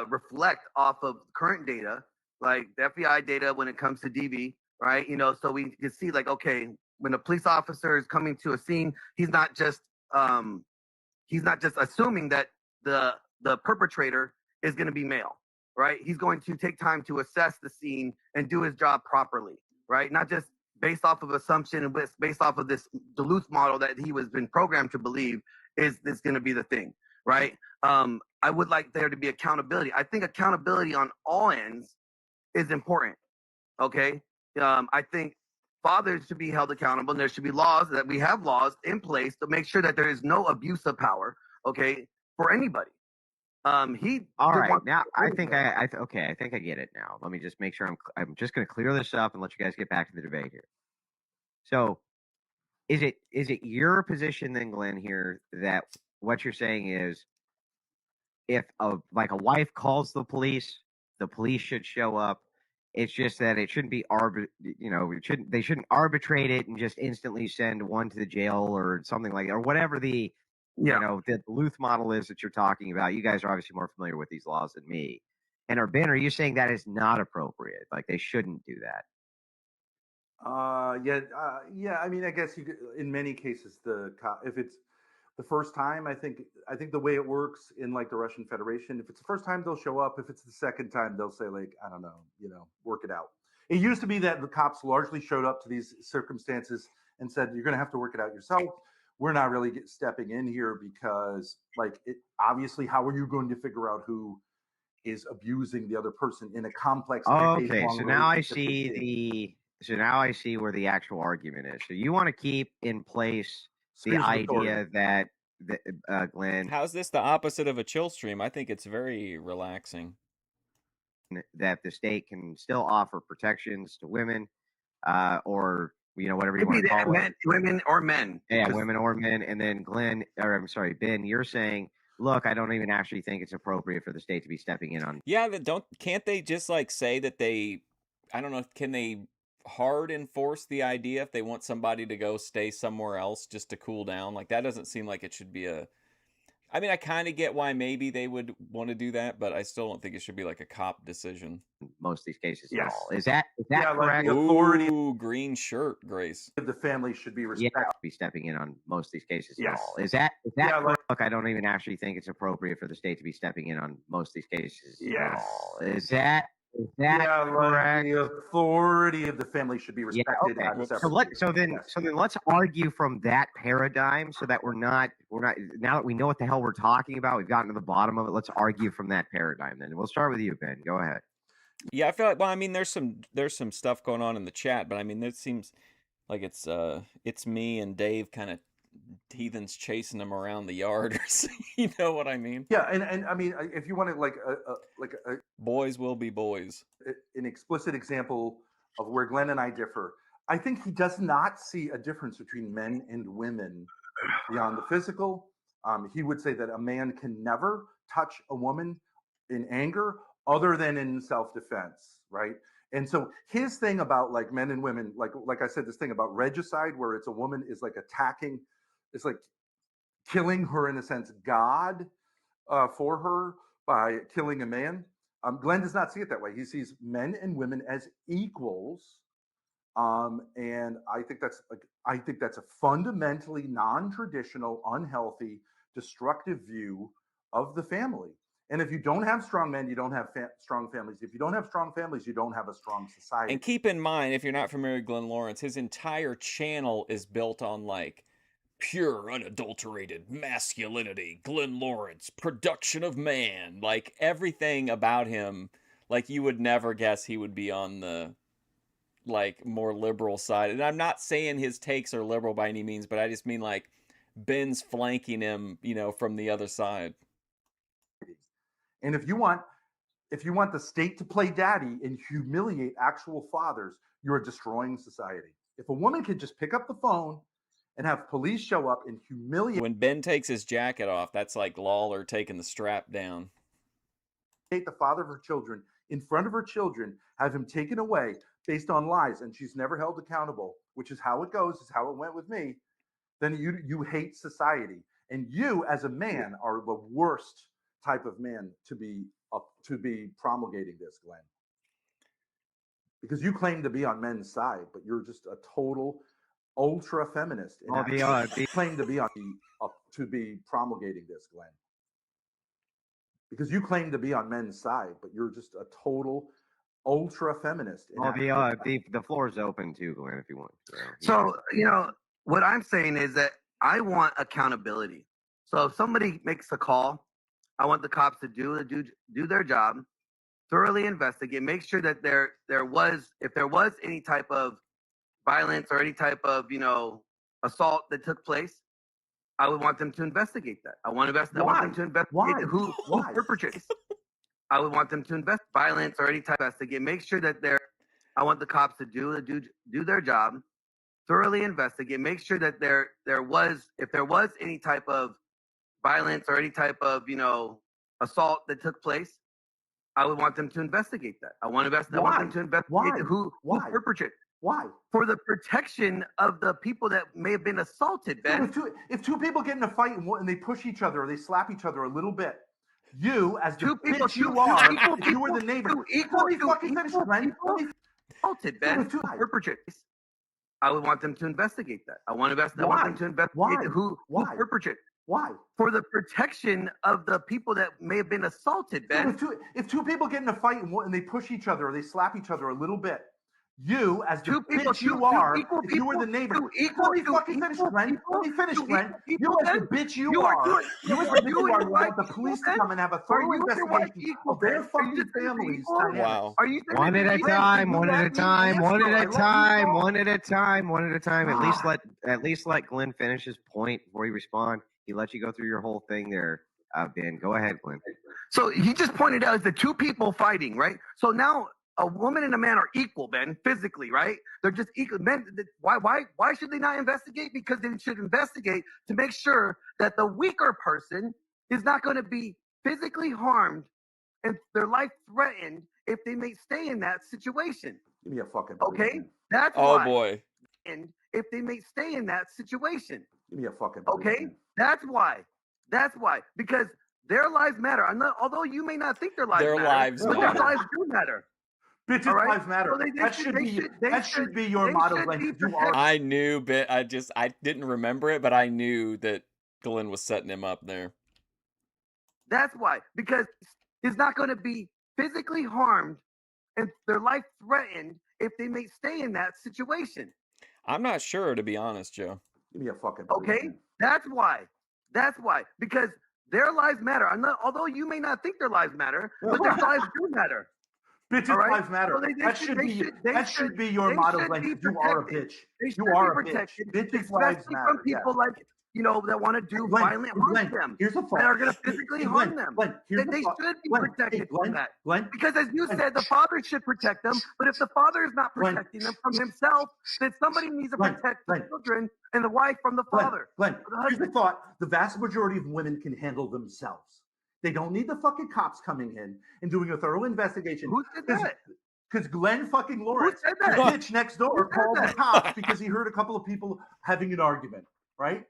reflect off of current data, like the FBI data when it comes to DV, right? So we can see like, okay, when a police officer is coming to a scene, he's not just assuming that the perpetrator is going to be male, right? He's going to take time to assess the scene and do his job properly, right? Not just based off of assumption and based off of this Duluth model that he was been programmed to believe is this going to be the thing, right? I would like there to be accountability. I think accountability on all ends is important. Okay. I think fathers should be held accountable, and there should be laws in place to make sure that there is no abuse of power. Okay. For anybody. All right. Now I think I get it now. Let me just make sure I'm just going to clear this up and let you guys get back to the debate here. So is it your position then, Glenn, here, that what you're saying is if a wife calls the police should show up. It's just that it shouldn't be they shouldn't arbitrate it and just instantly send one to the jail or something like that, or whatever the the Duluth model is that you're talking about. You guys are obviously more familiar with these laws than me. And Ben, are you saying that is not appropriate? Like they shouldn't do that? Yeah. I mean, I guess you could, in many cases, if it's the first time, I think the way it works in like the Russian Federation, if it's the first time, they'll show up. If it's the second time, they'll say like, I don't know, work it out. It used to be that the cops largely showed up to these circumstances and said, you're going to have to work it out yourself. We're not really stepping in here because obviously, how are you going to figure out who is abusing the other person in a complex? Okay. So now I see where the actual argument is. So you want to keep in place the idea that Glenn, how's this the opposite of a chill stream? I think it's very relaxing. That the state can still offer protections to women, or whatever you want to call it, women or men. Yeah, women or men. And then Ben, you're saying, look, I don't even actually think it's appropriate for the state to be stepping in on. Yeah, can't they just say that they? I don't know. Can they hard enforce the idea if they want somebody to go stay somewhere else just to cool down? Like that doesn't seem like it should be I mean, I kind of get why maybe they would want to do that, but I still don't think it should be like a cop decision. Most of these cases, yes. At all. Is that correct? Like the authority. Ooh, green shirt, Grace. The family should be respected. Be stepping in on most of these cases. Yes. At all. Is that correct? Look, I don't even actually think it's appropriate for the state to be stepping in on most of these cases. Yes. At all. Is that correct? The authority of the family should be respected. Yeah, okay. So then let's argue from that paradigm, so that we're not now that we know what the hell we're talking about, we've gotten to the bottom of it. Let's argue from that paradigm. Then we'll start with you, Ben. Go ahead. Yeah, I feel like, well, I mean, there's some stuff going on in the chat, but I mean, it seems like it's me and Dave kind of heathens chasing them around the yard, or you know what I mean? Yeah, and I mean, if you want to like a boys will be boys, an explicit example of where Glenn and I differ, I think he does not see a difference between men and women beyond the physical He would say that a man can never touch a woman in anger other than in self-defense, right? And so his thing about like men and women, like I said, this thing about regicide, where it's a woman is like attacking, it's like killing her, in a sense, God for her by killing a man. Glenn does not see it that way. He sees men and women as equals. And I think that's a fundamentally non-traditional, unhealthy, destructive view of the family. And if you don't have strong men, you don't have strong families. If you don't have strong families, you don't have a strong society. And keep in mind, if you're not familiar with Glenn Lawrence, his entire channel is built on like pure, unadulterated masculinity. Glenn Lawrence, production of man, like everything about him, like you would never guess he would be on the like more liberal side. And I'm not saying his takes are liberal by any means, but I just mean like Ben's flanking him, you know, from the other side. And if you want the state to play daddy and humiliate actual fathers, you're destroying society. If a woman could just pick up the phone and have police show up and humiliate. When Ben takes his jacket off, that's like Lawler taking the strap down. The father of her children in front of her children, have him taken away based on lies, and she's never held accountable, which is how it goes, is how it went with me, then you hate society. And you, as a man, are the worst type of man to be promulgating this, Glenn. Because you claim to be on men's side, but you're just a total ultra feminist. You claim to be promulgating this, Glenn. Because you claim to be on men's side, but you're just a total ultra feminist. The floor is open too, Glenn, if you want. So, what I'm saying is that I want accountability. So if somebody makes a call, I want the cops to do their job, thoroughly investigate, make sure that if there was any type of violence or any type of, assault that took place, I would want them to investigate that. I want them to investigate who perpetrated. I would want them to invest violence or any type of investigate. Make sure that I want the cops to do their job, thoroughly investigate. Make sure that if there was any type of violence or any type of assault that took place, I would want them to investigate that. I want them to investigate who perpetrated. Why? For the protection of the people that may have been assaulted, Ben. If two people get in a fight and they push each other or they slap each other a little bit, you, as the bitch you are, if you were the neighbor, assaulted, Ben. Perpetrated. I would want them to investigate that. I want them to investigate who perpetrated. Why? For the protection of the people that may have been assaulted, Ben. If two people get in a fight and they push each other or they slap each other a little bit, you, as the bitch you are, if you were the neighbor, let me finish, Glenn. You, as the bitch you are, you want the police to come and have a thorough investigation of their fucking families. Wow. One at a time. At least let Glenn finish his point before you respond. He let you go through your whole thing there, Ben. Go ahead, Glenn. So he just pointed out the two people fighting, right? So now a woman and a man are equal, Ben, physically, right? They're just equal. Men, why should they not investigate? Because they should investigate to make sure that the weaker person is not going to be physically harmed and their life threatened if they may stay in that situation. Give me a fucking okay. That's why. Oh boy. And if they may stay in that situation. Give me a fucking okay. That's why. Because their lives matter. Although you may not think their lives matter. Their lives do matter. Bitches' lives matter. So that should be your motto. I knew, but I didn't remember it, but I knew that Glenn was setting him up there. That's why, because it's not going to be physically harmed and their life threatened if they may stay in that situation. I'm not sure, to be honest, Joe. Give me a fucking okay. That's why, because their lives matter. Although you may not think their lives matter, but their lives do matter. Bitches' lives matter. That should be your motto. Like, you are a bitch. You are a bitch. Bitches' lives matter. From people like that want to do violent harm to them. Here's a thought. That are going to physically harm them. They should be protected from that. Because as you said, the father should protect them. But if the father is not protecting them from himself, then somebody needs to protect the children and the wife from the father. Here's the thought. The vast majority of women can handle themselves. They don't need the fucking cops coming in and doing a thorough investigation. Who said that? Because Glenn fucking Lawrence, Who said that? the bitch next door, called the cops because he heard a couple of people having an argument, right?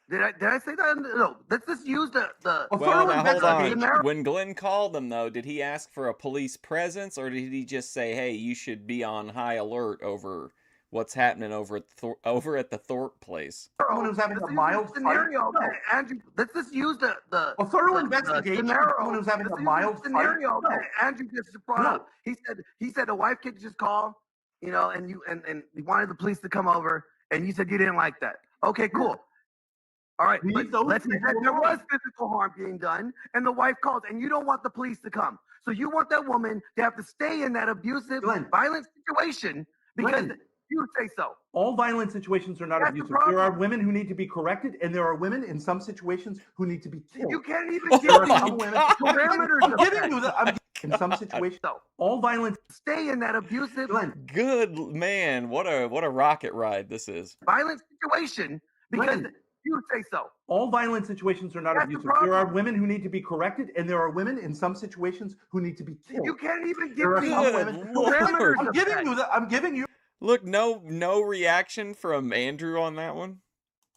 Did I say that? No. Let's just use the well, now hold on. When Glenn called them, though, did he ask for a police presence, or did he just say, "Hey, you should be on high alert over what's happening over at the Thorp place"? Someone who's having a mild scenario. Andrew, let's just use a thorough investigation. Someone who's having a mild scenario. Andrew just brought up. He said the wife could just call, and he wanted the police to come over, and you said you didn't like that. Okay, cool. All right, let's say that there was physical harm being done, and the wife calls, and you don't want the police to come. So you want that woman to have to stay in that abusive, violent situation because you say so. All violent situations are not abusive. There are women who need to be corrected, and there are women in some situations who need to be killed. You can't even give me parameters. In some situations, all violence stay in that abusive. Good man, what a rocket ride this is. Violent situation because. You say so. All violent situations are not abusive. There are women who need to be corrected, and there are women in some situations who need to be killed. You can't even give me parameters. I'm giving you. Look, no reaction from Andrew on that one.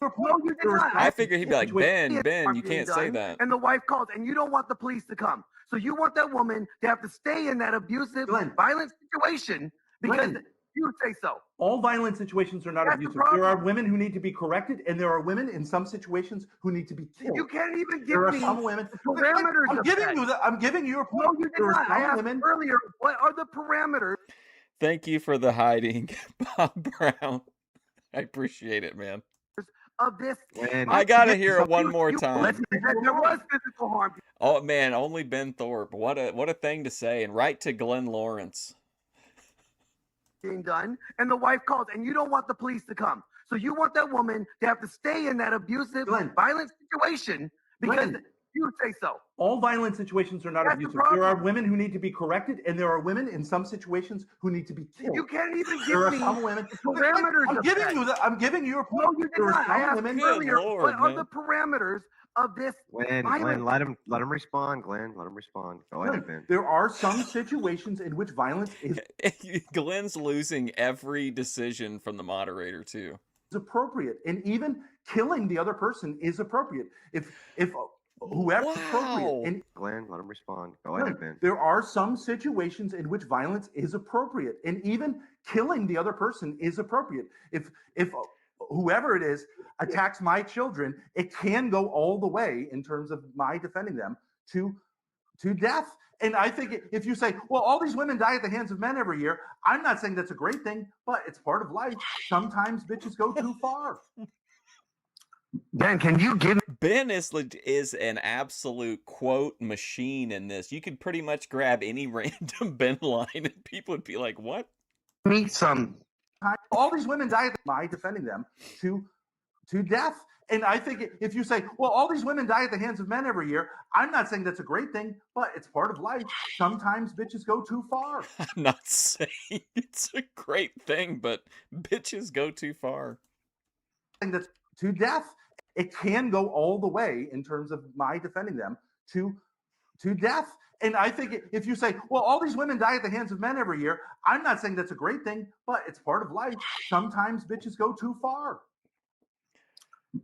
No, you did not. I figured he'd be like, Ben, you can't say that. And the wife calls, and you don't want the police to come. So you want that woman to have to stay in that abusive, violent situation because. You say so. All violent situations are not abusive. There are women who need to be corrected, and there are women in some situations who need to be killed. You can't even give me parameters. I'm giving you a point. No, you did not. I asked earlier, what are the parameters? Thank you for the hiding, Bob Brown. I appreciate it, man. Of this, I gotta hear it one more time. There was physical harm. Oh man, only Ben Thorp. What a thing to say, and right to Glenn Lawrence. Being done, and the wife calls, and you don't want the police to come. So you want that woman to have to stay in that abusive, violent situation because you say so. All violent situations are not abusive. There are women who need to be corrected, and there are women in some situations who need to be killed. You can't even give me parameters. I'm giving you a point. No, you did not. I asked earlier, what are the parameters of this? Glenn, let him respond. Glenn, let him respond. Go ahead, Ben. There are some situations in which violence is. Glenn's losing every decision from the moderator too. Is appropriate, and even killing the other person is appropriate. If whoever's appropriate. And Glenn, let him respond. Go ahead, Ben. There are some situations in which violence is appropriate, and even killing the other person is appropriate. If whoever it is attacks my children, it can go all the way in terms of my defending them to death. And I think if you say, well, all these women die at the hands of men every year, I'm not saying that's a great thing, but it's part of life. Sometimes bitches go too far. Ben, can you give Ben is an absolute quote machine in this. You could pretty much grab any random Ben line and people would be like, what? Me some. All these women die by defending them to death. And I think if you say, well, all these women die at the hands of men every year, I'm not saying that's a great thing, but it's part of life. Sometimes bitches go too far. I'm not saying it's a great thing, but bitches go too far. That's to death. It can go all the way in terms of my defending them to death. And I think if you say, well, all these women die at the hands of men every year, I'm not saying that's a great thing, but it's part of life. Sometimes bitches go too far.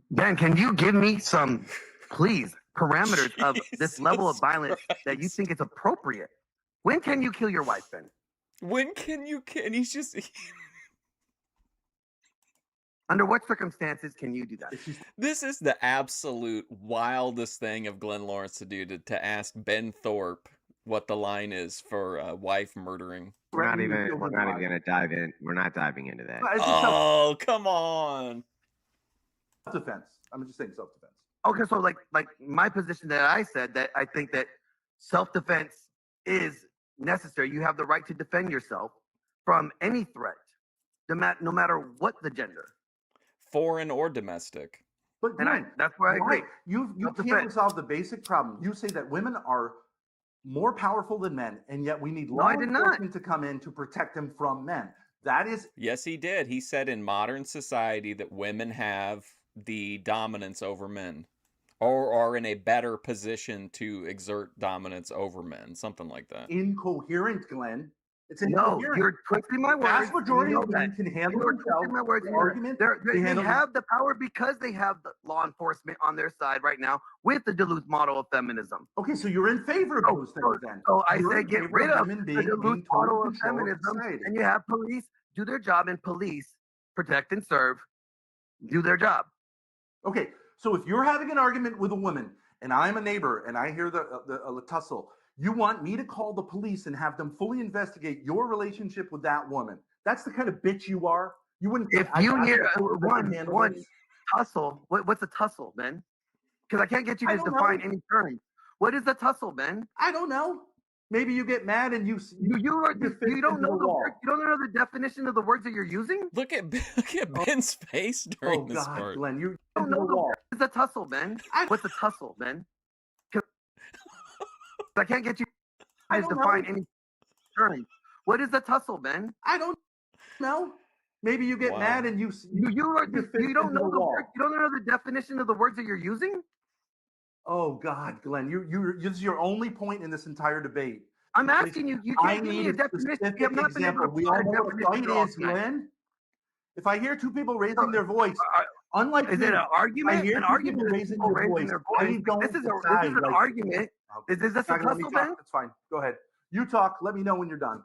Ben, can you give me some, please, parameters of this level of violence that you think is appropriate? When can you kill your wife, Ben? When can you kill? And he's just... Under what circumstances can you do that? This is the absolute wildest thing of Glenn Lawrence to do, to ask Ben Thorp what the line is for wife murdering. We're not even going to dive in. We're not diving into that. Oh, come on. Self-defense. I'm just saying self-defense. Okay, so like my position that I said, that I think that self-defense is necessary. You have the right to defend yourself from any threat, no matter what the gender. Foreign or domestic. But Glenn, that's where I agree. You can't resolve the basic problem. You say that women are more powerful than men, and yet we need law enforcement to come in to protect them from men. That is... Yes, he did. He said in modern society that women have the dominance over men, or are in a better position to exert dominance over men, something like that. Incoherent, Glenn. It's no, you're twisting my words. Vast majority of women can handle themselves. My words. Argument. They have the power because they have the law enforcement on their side right now with the Duluth model of feminism. Okay, so you're in favor of those things then. So I say get rid of the Duluth model of feminism, and you have police do their job, and police protect and serve, do their job. Okay, so if you're having an argument with a woman, and I'm a neighbor, and I hear the tussle, you want me to call the police and have them fully investigate your relationship with that woman. That's the kind of bitch you are. You wouldn't. If you hear one tussle, what's a tussle, Ben? Because I can't get you to define any term. What is a tussle, Ben? I don't know. Maybe you get mad and you don't know the word. You don't know the definition of the words that you're using. Look at Ben's face during this part. Glenn, you don't know the word. It's a tussle, Ben. What's a tussle, Ben? I can't get you to define any term. What is a tussle, Ben? I don't know. Maybe you get mad and you don't know the word. You don't know the definition of the words that you're using. Oh God, Glenn, this is your only point in this entire debate. I'm asking you. You can't give me a definition. You have not been able to we all know what a fight is, Glenn. If I hear two people raising their voice, unlike is it an argument? I hear an argument raising their voice. This is an argument. Is this a tussle, Ben? That's fine. Go ahead. You talk. Let me know when you're done.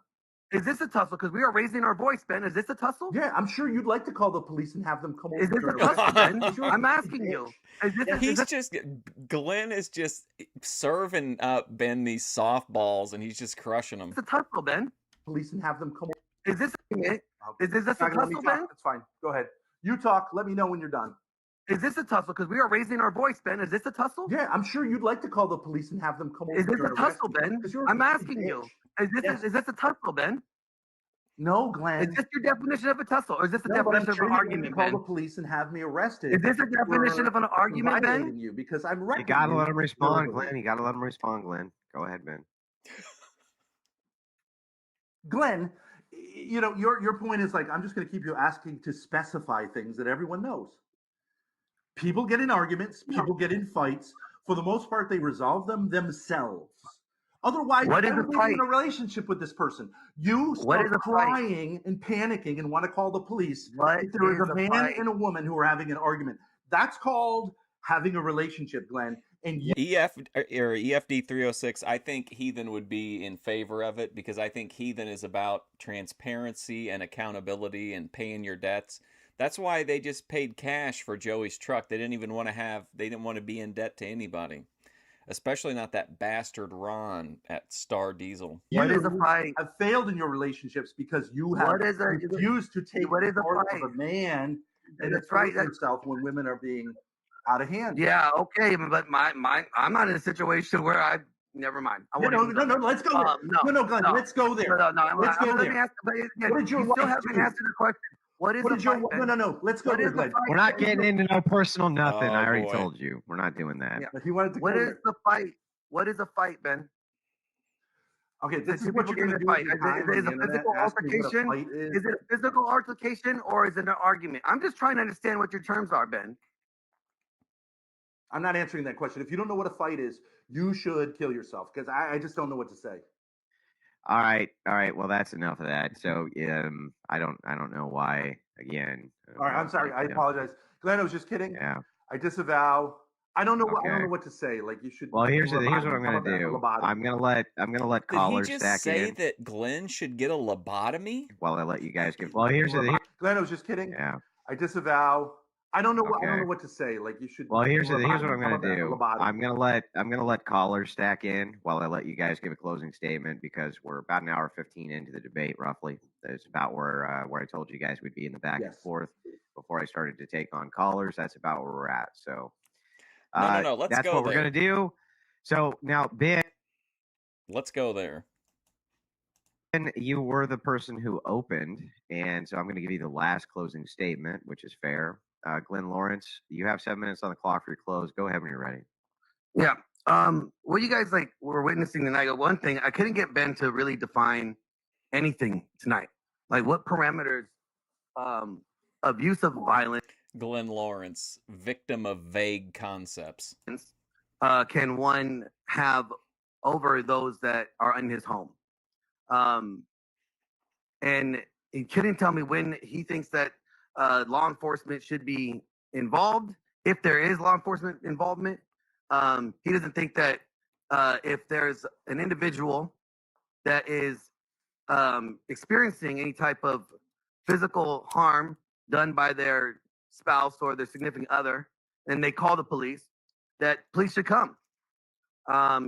Is this a tussle? Because we are raising our voice, Ben. Is this a tussle? Yeah, I'm sure you'd like to call the police and have them come over. Is this a tussle, Ben? I'm asking you. Glenn is just serving up Ben these softballs, and he's just crushing them. It's a tussle, Ben. Police and have them come over. Is this a tussle, Ben? That's fine. Go ahead. You talk. Let me know when you're done. Is this a tussle? Because we are raising our voice, Ben. Is this a tussle? Yeah, I'm sure you'd like to call the police and have them come over. Is this a tussle, Ben? I'm asking you. Is this a tussle, Ben? No, Glenn. Is this your definition of a tussle, or is this a definition of an argument, Ben? Call the police and have me arrested. Is this a definition of an argument, Ben? You because I'm You gotta let him respond, Glenn. You gotta let him respond, Glenn. Go ahead, Ben. Glenn, you know, your point is like, I'm just going to keep you asking to specify things that everyone knows. People get in arguments, people get in fights. For the most part, they resolve them themselves. Otherwise, what is a fight? In a relationship with this person, you start crying and panicking and want to call the police. If there is a man and a woman who are having an argument, that's called having a relationship, Glenn. And EFD 306, I think Heathen would be in favor of it because I think Heathen is about transparency and accountability and paying your debts. That's why they just paid cash for Joey's truck. They didn't even want to be in debt to anybody. Especially not that bastard Ron at Star Diesel. What is a fight? Have failed in your relationships because you have refused to take part of a man and assert yourself when women are being out of hand. Yeah, okay, but I'm not in a situation where never mind. No, let's go there. No, Glenn, let's go there. Let's go there. You still haven't answered the question. What is a fight? No. Let's go there, Glenn. We're not getting into no personal nothing. I already told you. We're not doing that. Yeah. If you wanted to what is the fight? What is a fight, Ben? Okay, this is what you're going to do. Is it a physical altercation? Is it a physical altercation or is it an argument? I'm just trying to understand what your terms are, Ben. I'm not answering that question. If you don't know what a fight is, you should kill yourself because I just don't know what to say. All right. Well, that's enough of that. So, I don't know why. Again. All right. I'm sorry. I apologize, Glenn. I was just kidding. Yeah. I disavow. I don't know. I don't know what to say. Like you should. Well, here's what I'm going to do. I'm going to let callers stack in. Did he just say that Glenn should get a lobotomy? While I let you guys give. Well, here's Glenn. I was just kidding. Yeah. I disavow. I don't know. I don't know what to say. Like you should. Well, here's what I'm going to do. I'm going to let callers stack in while I let you guys give a closing statement because we're about an hour 15 into the debate, roughly. That's about where I told you guys we'd be in the back and forth before I started to take on callers. That's about where we're at. So, no. Let's that's go. What we're going to do. So now, Ben, let's go there. Ben, you were the person who opened, and so I'm going to give you the last closing statement, which is fair. Glenn Lawrence, you have 7 minutes on the clock for your close. Go ahead when you're ready. Yeah. What you guys were witnessing tonight? One thing I couldn't get Ben to really define anything tonight. Like what parameters, abuse of violence. Glenn Lawrence, victim of vague concepts. Can one have over those that are in his home? And he couldn't tell me when he thinks that law enforcement should be involved. If there is law enforcement involvement, he doesn't think that if there's an individual that is experiencing any type of physical harm done by their spouse or their significant other, and they call the police, that police should come.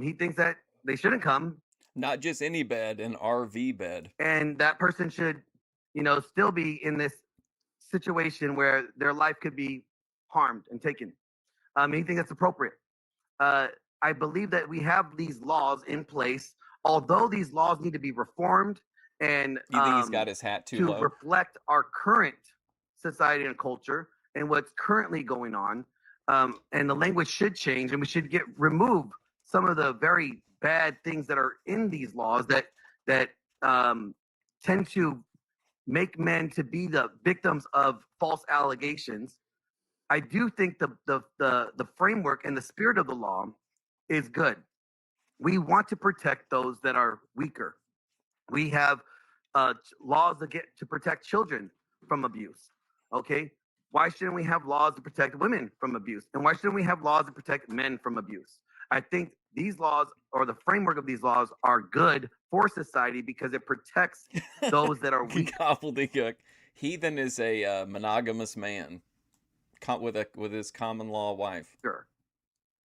He thinks that they shouldn't come. Not just any bed, an RV bed. And that person should, still be in this situation where their life could be harmed and taken. He thinks that's appropriate. I believe that we have these laws in place, although these laws need to be reformed and you think he's got his hat too low? Reflect our current society and culture and what's currently going on. And the language should change, and we should remove some of the very bad things that are in these laws that tend to make men to be the victims of false allegations. I do think the framework and the spirit of the law is good. We want to protect those that are weaker. We have laws to protect children from abuse. Okay, why shouldn't we have laws to protect women from abuse? And why shouldn't we have laws to protect men from abuse? I think these laws, or the framework of these laws, are good for society because it protects those that are weak. Gobbledygook. Heathen is a monogamous man with his common law wife. Sure.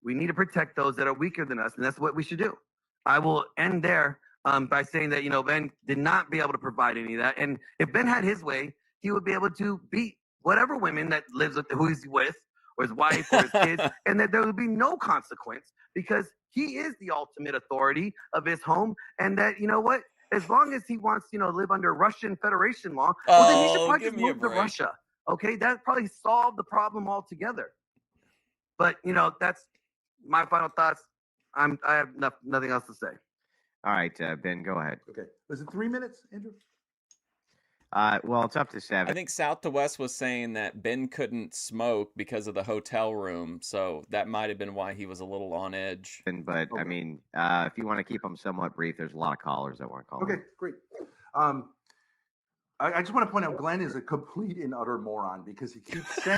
We need to protect those that are weaker than us, and that's what we should do. I will end there by saying that, Ben did not be able to provide any of that. And if Ben had his way, he would be able to beat whatever women that lives with, who he's with, or his wife, or his kids, and that there would be no consequence because he is the ultimate authority of his home. And that, as long as he wants, to live under Russian Federation law, well, then he should probably just move to Russia. Okay, that probably solved the problem altogether. But, that's my final thoughts. I have nothing else to say. All right, Ben, go ahead. Okay. Was it 3 minutes, Andrew? Well, it's up to 7. I think South to West was saying that Ben couldn't smoke because of the hotel room, so that might have been why he was a little on edge. But okay. I mean, if you want to keep them somewhat brief, there's a lot of callers that want to call. Okay, great. I just want to point out Glenn is a complete and utter moron because he keeps saying.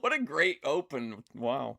What a great open! Wow.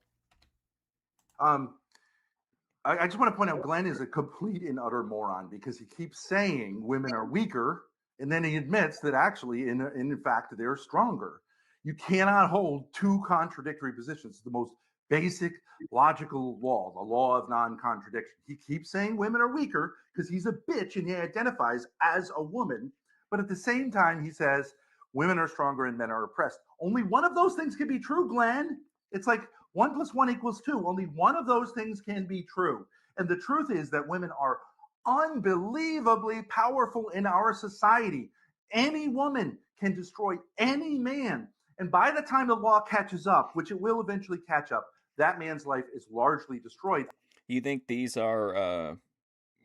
I just want to point out Glenn is a complete and utter moron because he keeps saying women are weaker, and then he admits that actually, in fact, they're stronger. You cannot hold two contradictory positions. It's the most basic logical law, the law of non-contradiction. He keeps saying women are weaker because he's a bitch and he identifies as a woman, but at the same time, he says women are stronger and men are oppressed. Only one of those things can be true, Glenn. It's like 1 + 1 = 2. Only one of those things can be true. And the truth is that women are unbelievably powerful in our society. Any woman can destroy any man. And by the time the law catches up, which it will eventually catch up, that man's life is largely destroyed. You think these are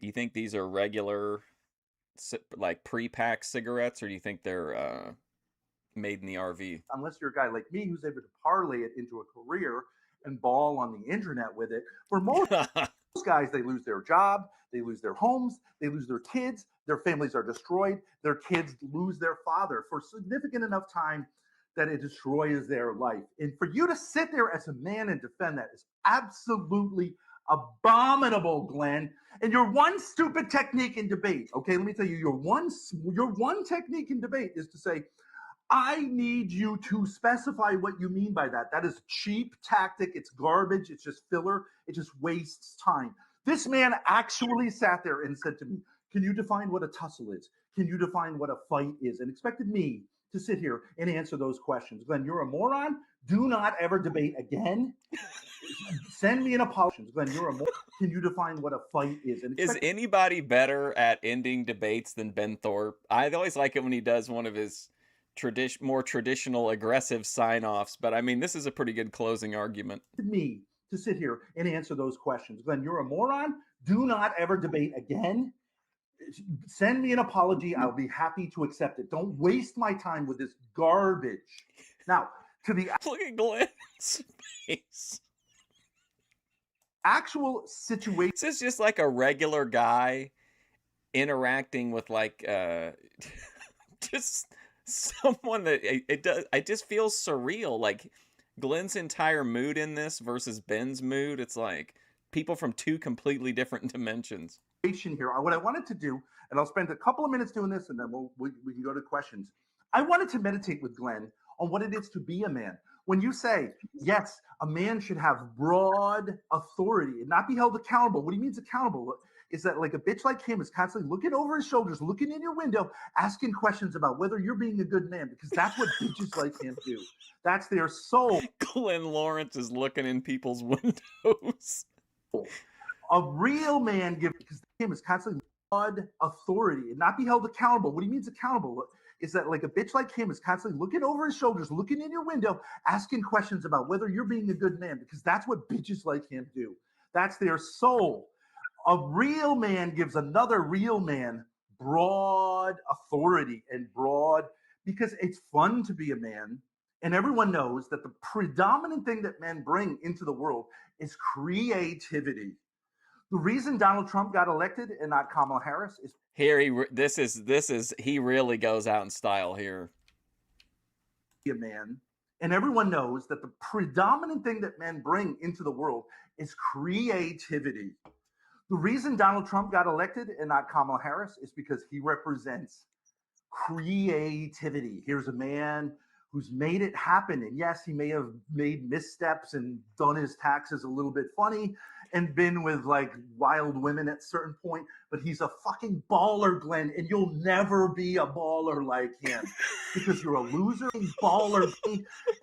regular, like pre-packed cigarettes, or do you think they're made in the RV? Unless you're a guy like me who's able to parlay it into a career and ball on the internet with it. For most guys, they lose their job, they lose their homes, they lose their kids, their families are destroyed, their kids lose their father for significant enough time that it destroys their life. And for you to sit there as a man and defend that is absolutely abominable, Glenn. And your one stupid technique in debate, okay, let me tell you, your one technique in debate is to say, I need you to specify what you mean by that. That is a cheap tactic. It's garbage. It's just filler. It just wastes time. This man actually sat there and said to me, can you define what a tussle is? Can you define what a fight is? And expected me to sit here and answer those questions. Glenn, you're a moron. Do not ever debate again. Send me an apology. Glenn, you're a moron. Can you define what a fight is? And is anybody better at ending debates than Ben Thorp? I always like it when he does one of his more traditional aggressive sign-offs, but I mean, this is a pretty good closing argument. Me to sit here and answer those questions. Glenn, you're a moron. Do not ever debate again. Send me an apology. I'll be happy to accept it. Don't waste my time with this garbage. Now, to the look at Glenn's face. Actual situation. This is just like a regular guy interacting with like just someone that it just feels surreal. Like Glenn's entire mood in this versus Ben's mood, it's like people from two completely different dimensions. Here, what I wanted to do, and I'll spend a couple of minutes doing this, and then we can go to questions. I wanted to meditate with Glenn on what it is to be a man. When you say, yes, a man should have broad authority and not be held accountable. What he means accountable is that like a bitch like him is constantly looking over his shoulders, looking in your window, asking questions about whether you're being a good man, because that's what bitches like him do. That's their soul. Glenn Lawrence is looking in people's windows. A real man because him is constantly broad authority and not be held accountable. What he means accountable is that like a bitch like him is constantly looking over his shoulders, looking in your window, asking questions about whether you're being a good man, because that's what bitches like him do. That's their soul. A real man gives another real man broad authority and broad, because it's fun to be a man. And everyone knows that the predominant thing that men bring into the world is creativity. The reason Donald Trump got elected and not Kamala Harris is here. He really goes out in style here. A man, and everyone knows that the predominant thing that men bring into the world is creativity. The reason Donald Trump got elected and not Kamala Harris is because he represents creativity. Here's a man who's made it happen. And yes, he may have made missteps and done his taxes a little bit funny and been with like wild women at a certain point, but he's a fucking baller, Glenn, and you'll never be a baller like him because you're a loser. Baller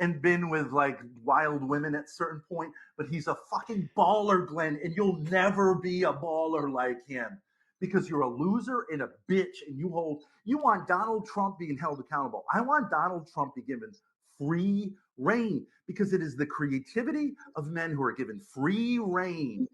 and been with like wild women at a certain point, but he's a fucking baller, Glenn, and you'll never be a baller like him because you're a loser and a bitch, and you want Donald Trump being held accountable. I want Donald Trump to be given free reign, because it is the creativity of men who are given free reign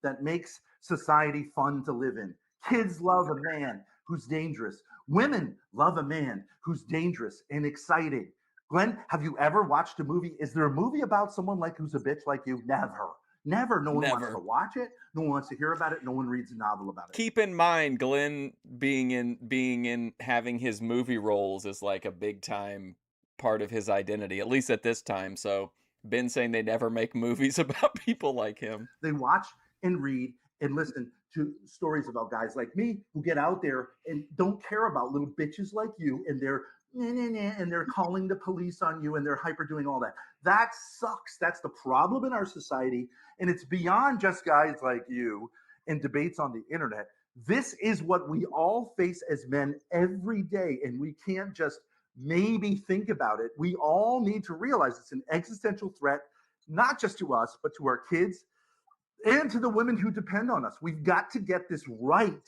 that makes society fun to live in. Kids love a man who's dangerous. Women love a man who's dangerous and exciting. Glenn, have you ever watched a movie? Is there a movie about someone like who's a bitch like you? Never. Never. No one wants to watch it. No one wants to hear about it. No one reads a novel about it. Keep in mind, Glenn being in having his movie roles is like a big time part of his identity, at least at this time. So Ben saying they never make movies about people like him. They watch and read and listen to stories about guys like me who get out there and don't care about little bitches like you, and they're calling the police on you, and they're hyper doing all that. That sucks. That's the problem in our society. And it's beyond just guys like you and debates on the internet. This is what we all face as men every day. And we can't just maybe think about it. We all need to realize it's an existential threat, not just to us, but to our kids and to the women who depend on us. We've got to get this right.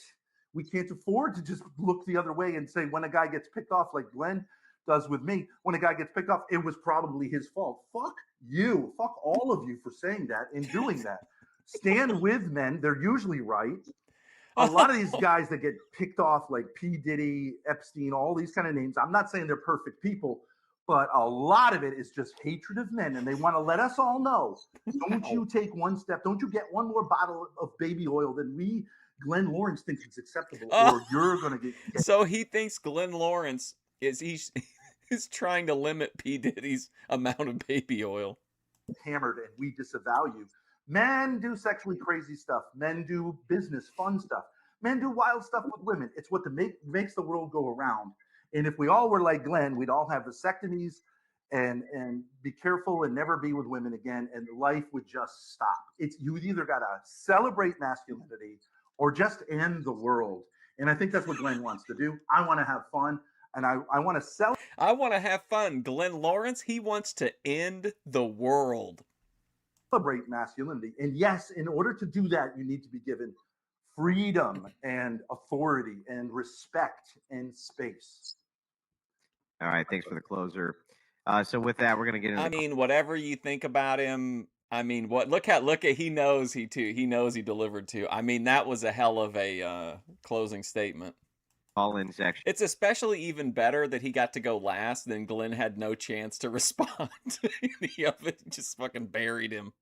We can't afford to just look the other way and say, when a guy gets picked off like Glenn does with me, when a guy gets picked off, it was probably his fault. Fuck you. Fuck all of you for saying that and doing that. Stand with men. They're usually right. A lot of these guys that get picked off like P. Diddy, Epstein, all these kind of names, I'm not saying they're perfect people, but a lot of it is just hatred of men. And they want to let us all know, don't you take one step, don't you get one more bottle of baby oil than Glenn Lawrence thinks it's acceptable, or you're going to get. So he thinks Glenn Lawrence is trying to limit P. Diddy's amount of baby oil. Hammered, and we disavow you. Men do sexually crazy stuff. Men do business, fun stuff. Men do wild stuff with women. It's what makes the world go around. And if we all were like Glenn, we'd all have vasectomies and be careful and never be with women again, and life would just stop. You either got to celebrate masculinity or just end the world. And I think that's what Glenn wants to do. I want to have fun, and I want to I want to have fun. Glenn Lawrence, he wants to end the world. Celebrate masculinity. And yes, in order to do that, you need to be given freedom and authority and respect and space. All right, thanks for the closer. So with that, we're gonna get into. I mean, whatever you think about him, I mean, look at he knows he delivered too. I mean, that was a hell of a closing statement. Call-in section. It's especially even better that he got to go last, then Glenn had no chance to respond to any of it, just fucking buried him.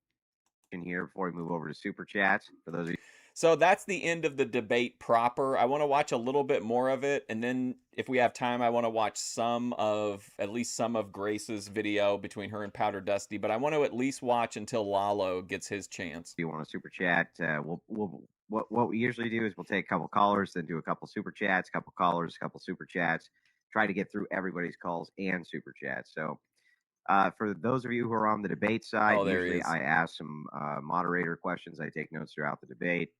In here before we move over to super chats for those of you. So that's the end of the debate proper. I want to watch a little bit more of it, and then if we have time, I want to watch at least some of Grace's video between her and Powder Dusty. But I want to at least watch until Lalo gets his chance. If you want a super chat, what we usually do is we'll take a couple callers, then do a couple super chats, couple callers, couple super chats, try to get through everybody's calls and super chats. So for those of you who are on the debate side, usually I ask some moderator questions. I take notes throughout the debate.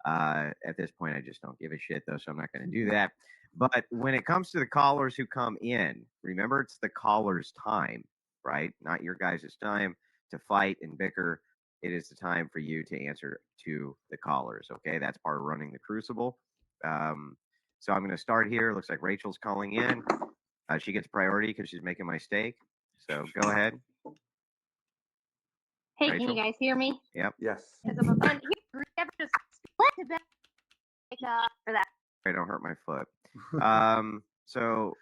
At this point, I just don't give a shit, though, so I'm not going to do that. But when it comes to the callers who come in, remember, it's the caller's time, right? Not your guys' time to fight and bicker. It is the time for you to answer to the callers, okay? That's part of running the Crucible. So I'm going to start here. Looks like Rachel's calling in. She gets priority because she's making my steak. So go ahead. Hey, Rachel? can you guys hear me? Yep. Yes. And here, ever just split to bed for that. Don't hurt my foot. So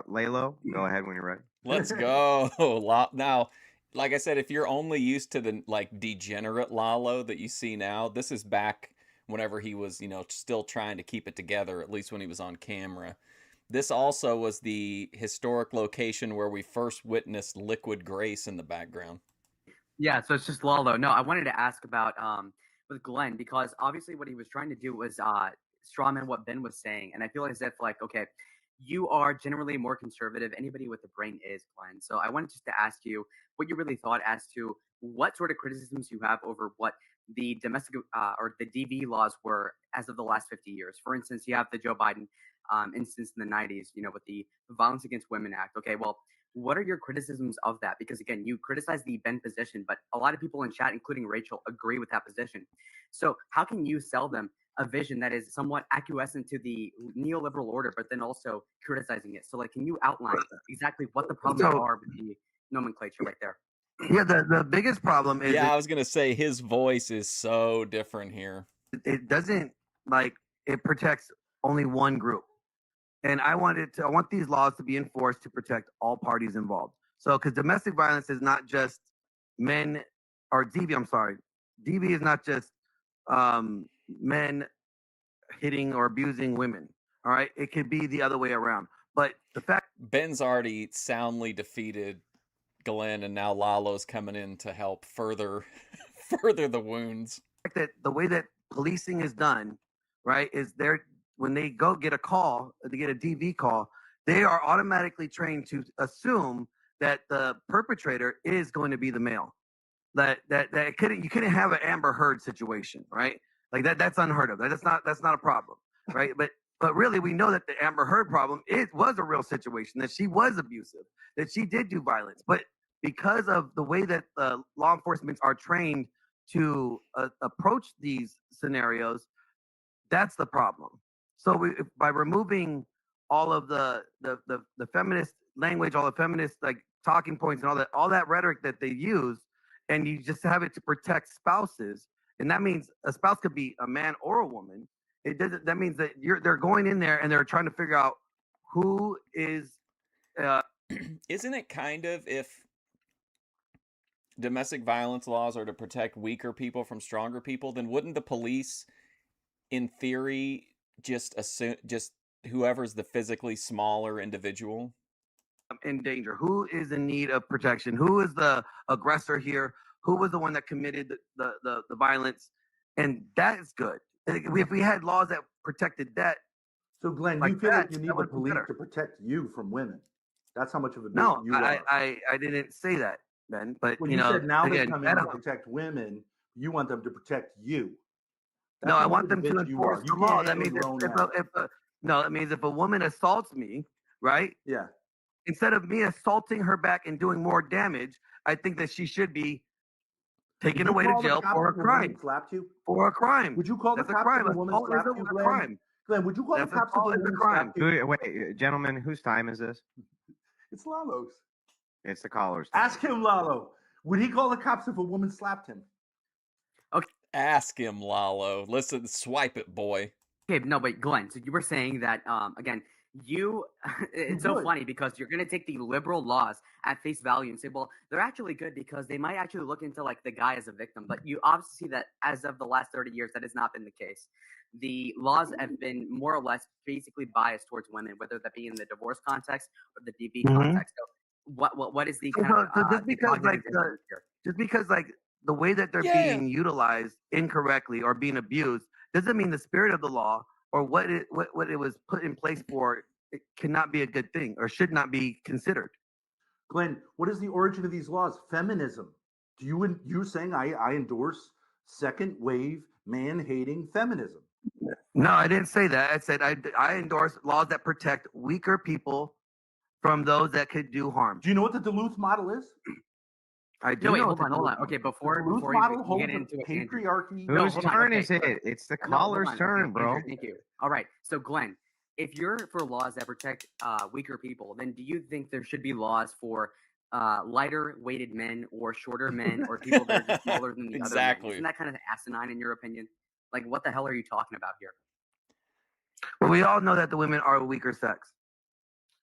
Lalo, go ahead when you're ready. Let's go. Now, like I said, if you're only used to the degenerate Lalo that you see now, this is back whenever he was, still trying to keep it together, at least when he was on camera. This also was the historic location where we first witnessed Liquid Grace in the background. Yeah, so it's just Lalo. No, I wanted to ask about with Glenn, because obviously what he was trying to do was strawman what Ben was saying. And I feel as if, okay, you are generally more conservative. Anybody with a brain is, Glenn. So I wanted just to ask you what you really thought as to what sort of criticisms you have over what the domestic or the DV laws were as of the last 50 years. For instance, you have the Joe Biden instance in the 90s, with the Violence Against Women Act. Okay, well, what are your criticisms of that? Because again, you criticize the Ben position, but a lot of people in chat, including Rachel, agree with that position. So how can you sell them a vision that is somewhat acquiescent to the neoliberal order, but then also criticizing it? So can you outline exactly what the problems are with the nomenclature right there? Yeah, the biggest problem is... Yeah, I was going to say his voice is so different here. It doesn't, it protects only one group. And I want these laws to be enforced to protect all parties involved. So, because domestic violence is not just men, or DV, I'm sorry. DV is not just men hitting or abusing women. All right? It could be the other way around. But the fact... Ben's already soundly defeated Glenn, and now Lalo's coming in to help further the wounds. That the way that policing is done, right, is when they go get a call, they get a DV call, they are automatically trained to assume that the perpetrator is going to be the male. You couldn't have an Amber Heard situation, right? That's unheard of. That's not a problem, right? But really, we know that the Amber Heard problem was a real situation, that she was abusive, that she did do violence. But because of the way that law enforcement are trained to approach these scenarios, that's the problem. So by removing all of the feminist language, all the feminist talking points and all that rhetoric that they use, and you just have it to protect spouses, and that means a spouse could be a man or a woman. That means that they're going in there and they're trying to figure out who is. Isn't it kind of, if domestic violence laws are to protect weaker people from stronger people, then wouldn't the police, in theory, just assume whoever's the physically smaller individual in danger? Who is in need of protection? Who is the aggressor here? Who was the one that committed the violence? And that is good. If we had laws that protected that. So Glenn, you feel like you need the police to protect you from women. That's how much of a you are. I didn't say that, Ben. But you said now they come in to protect women. You want them to protect you. No, I want them to enforce the law. That means that means if a woman assaults me, right? Yeah. Instead of me assaulting her back and doing more damage, I think that she should be taken away to jail for a crime. Slapped you? For a crime. Would you call the cops if a woman slapped you, Glenn? Glenn, would you call the cops if a woman slapped you? Wait, gentlemen, whose time is this? It's Lalo's. It's the caller's. Ask him, Lalo. Would he call the cops if a woman slapped him? Okay. Ask him, Lalo. Listen, swipe it, boy. Okay, no, wait, Glenn. So you were saying that again. It's so funny because you're going to take the liberal laws at face value and say, well, they're actually good because they might actually look into like the guy as a victim. But you obviously see that as of the last 30 years, that has not been the case. The laws have been more or less basically biased towards women, whether that be in the divorce context or the DV context. So what is the kind of just because like the way that they're being utilized incorrectly or being abused doesn't mean the spirit of the law or what it was put in place for, it cannot be a good thing or should not be considered. Glenn, what is the origin of these laws? Feminism. You're saying I endorse second wave man-hating feminism? No, I didn't say that. I said I endorse laws that protect weaker people from those that could do harm. Do you know what the Duluth model is? I do. No, wait, know hold on. Okay, before you get into patriarchy. Whose turn is it? It's the caller's turn, bro. Andrew, thank you. All right, so Glenn, if you're for laws that protect weaker people, then do you think there should be laws for lighter weighted men or shorter men or people that are just smaller than the other men? Isn't that kind of asinine in your opinion? Like, what the hell are you talking about here? Well, we all know that the women are a weaker sex.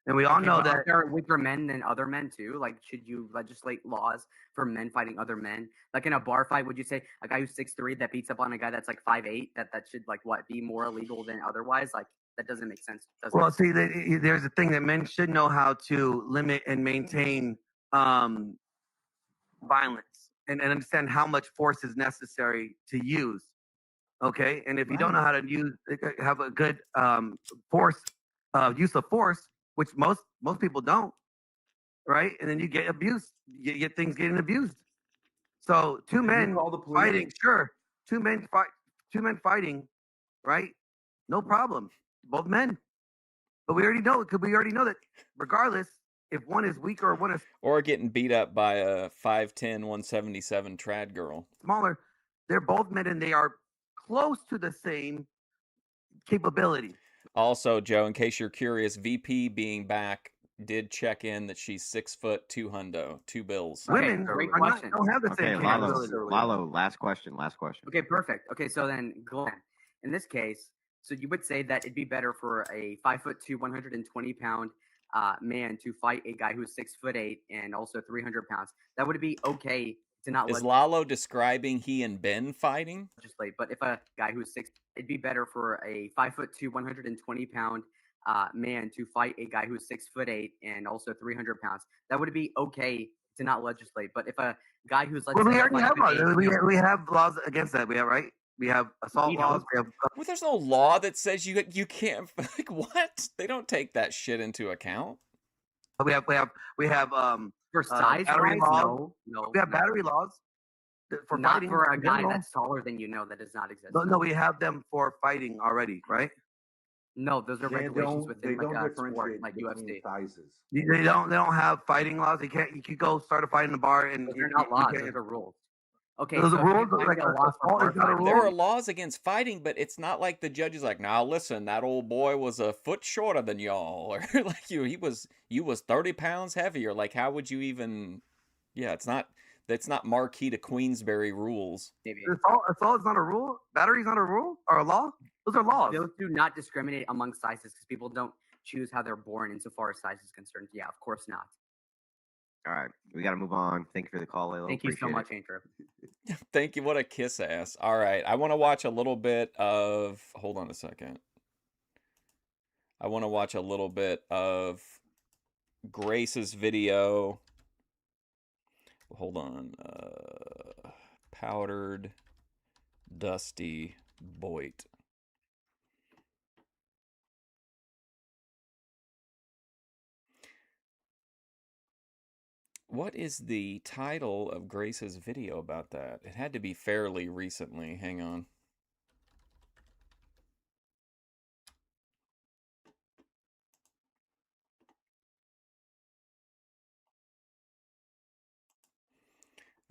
And we all know that there are weaker men than other men too. Like, should you legislate laws for men fighting other men? Like in a bar fight, would you say a guy who's 6'3" that beats up on a guy that's like 5'8", that should like be more illegal than otherwise? Like, that doesn't make sense. Well, see, there's a thing that men should know how to limit and maintain violence and understand how much force is necessary to use. Okay, and if you don't know how to have a good use of force, which most people don't, right? And then you get abused. You get things getting abused. So two men fighting, sure. Two men fighting, right? No problem. Both men. But we already know that regardless, if one is weaker or one is or getting beat up by a 5'10", 177 trad girl. Smaller, they're both men and they are close to the same capability. Also, Joe, in case you're curious, VP being back did check in that she's 6 foot 2 hundo, 2 bills. Women don't have the same capability. Lalo, last question. Okay, perfect. Okay, so then Glenn, in this case, so you would say that it'd be better for a 5'2", 120-pound man to fight a guy who's 6'8" and also 300 pounds. That would be okay to not. Is Lalo describing he and Ben fighting? But if a guy who's 6, it'd be better for a 5'2", 120-pound man to fight a guy who's 6'8" and also 300 pounds. That would be okay to not legislate. But if a guy who's we already have laws. We have laws against that. We have We have assault laws. Well, there's no law that says you can't. Like what? They don't take that shit into account. We have for size battery laws. No, we have battery laws for not fighting. For a guy that's taller than that does not exist. No, we have them for fighting already, right? No, those are regulations within like a sport, like UFC. Sizes. They don't have fighting laws. You could go start a fight in the bar and they're not laws. Those are rules. Okay, those rules like there are laws against fighting, but it's not like the judge is like, now listen, that old boy was a foot shorter than y'all, or like you was 30 pounds heavier. Like, how would you even? Yeah, it's not Marquis to Queensberry rules. Maybe assault is not a rule. Battery's not a rule or a law. Those are laws. Those do not discriminate among sizes because people don't choose how they're born insofar as size is concerned. Yeah, of course not. All right, we got to move on. Thank you for the call, Layla. Thank you so much, Andrew. Thank you. What a kiss ass. All right, I want to watch a little bit of. Hold on a second. I want to watch a little bit of Grace's video. Hold on. Powdered, dusty Boyd. What is the title of Grace's video about that? It had to be fairly recently. Hang on.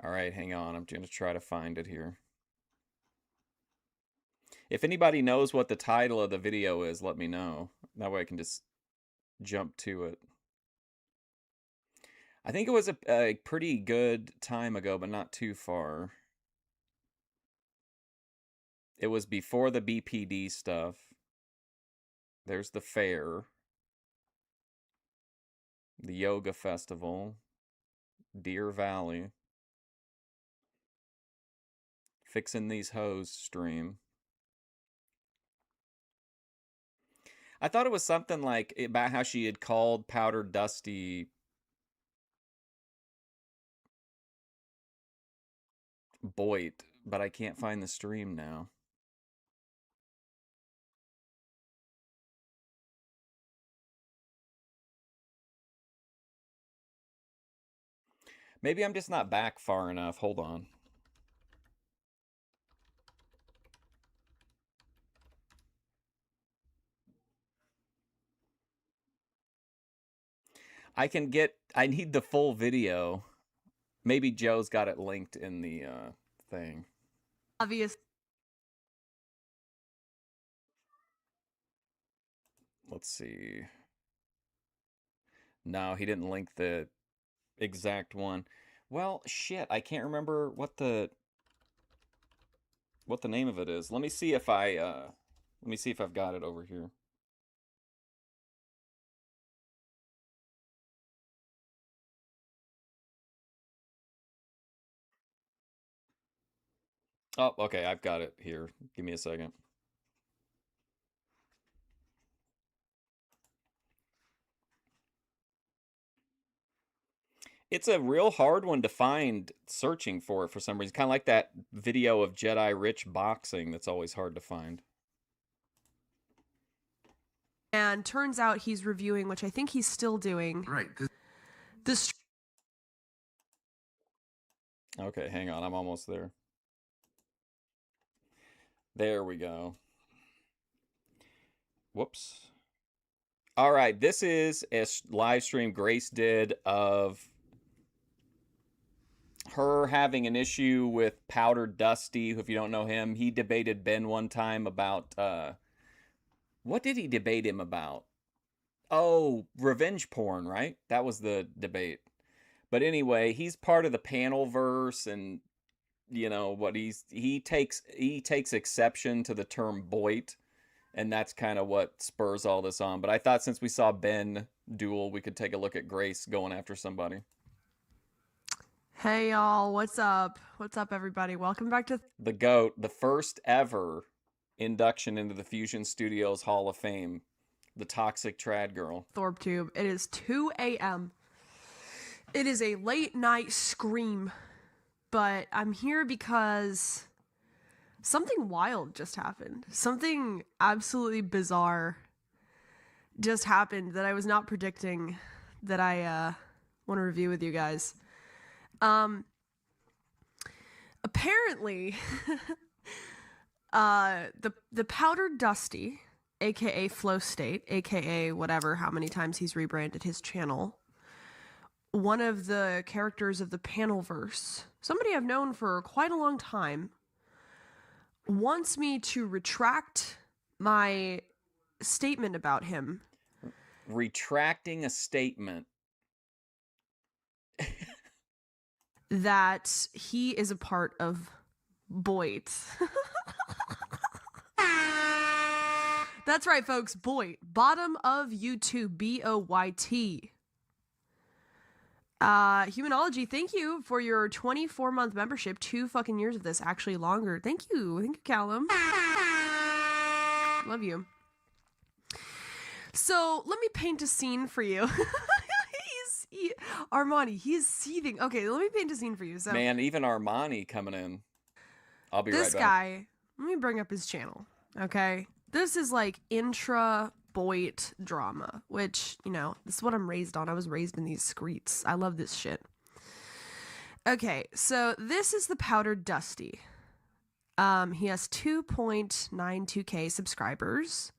All right, hang on. I'm going to try to find it here. If anybody knows what the title of the video is, let me know. That way I can just jump to it. I think it was a pretty good time ago, but not too far. It was before the BPD stuff. There's the fair. The yoga festival. Deer Valley. Fixing These Hoes stream. I thought it was something like about how she had called Powder Dusty Boyd, but I can't find the stream now. Maybe I'm just not back far enough. Hold on. I need the full video. Maybe Joe's got it linked in the thing. Obvious. Let's see. No, he didn't link the exact one. Well, shit, I can't remember what the name of it is. Let me see if I've got it over here. Oh, okay, I've got it here. Give me a second. It's a real hard one to find searching for it for some reason. Kind of like that video of Jedi Rich boxing that's always hard to find. And turns out he's reviewing, which I think he's still doing. Right. This. Okay, hang on. I'm almost there. There we go. Whoops. All right, this is a live stream Grace did of her having an issue with Powder Dusty. If you don't know him, he debated Ben one time about what did he debate him about? Oh, revenge porn, right? That was the debate. But anyway, he's part of the panel verse, and you know what he takes exception to the term boit, and that's kind of what spurs all this on. But I thought since we saw Ben duel, we could take a look at Grace going after somebody. Hey y'all, what's up? What's up, everybody? Welcome back to the GOAT, the first ever induction into the Fusion Studios Hall of Fame, the toxic trad girl. Thorp Tube. It is 2 a.m. It is a late night scream, but I'm here because something wild just happened. Something absolutely bizarre just happened that I was not predicting that I want to review with you guys. Apparently, the Powder Dusty, aka Flow State, aka whatever, how many times he's rebranded his channel, one of the characters of the Panelverse, somebody I've known for quite a long time, wants me to retract my statement about him. Retracting a statement. That he is a part of Boyd. That's right, folks. Boyd. Bottom of YouTube. BOYT. Humanology, thank you for your 24-month membership. 2 fucking years of this, actually longer. Thank you. Thank you, Callum. Love you. So, let me paint a scene for you. Armani, he is seething. Okay, let me paint a scene for you. So, man, even Armani coming in. I'll be right back. This guy, let me bring up his channel, okay? This is like intra-Boyd drama, which, you know, this is what I'm raised on. I was raised in these streets. I love this shit. Okay, so this is the Powder Dusty. He has 2.92k subscribers.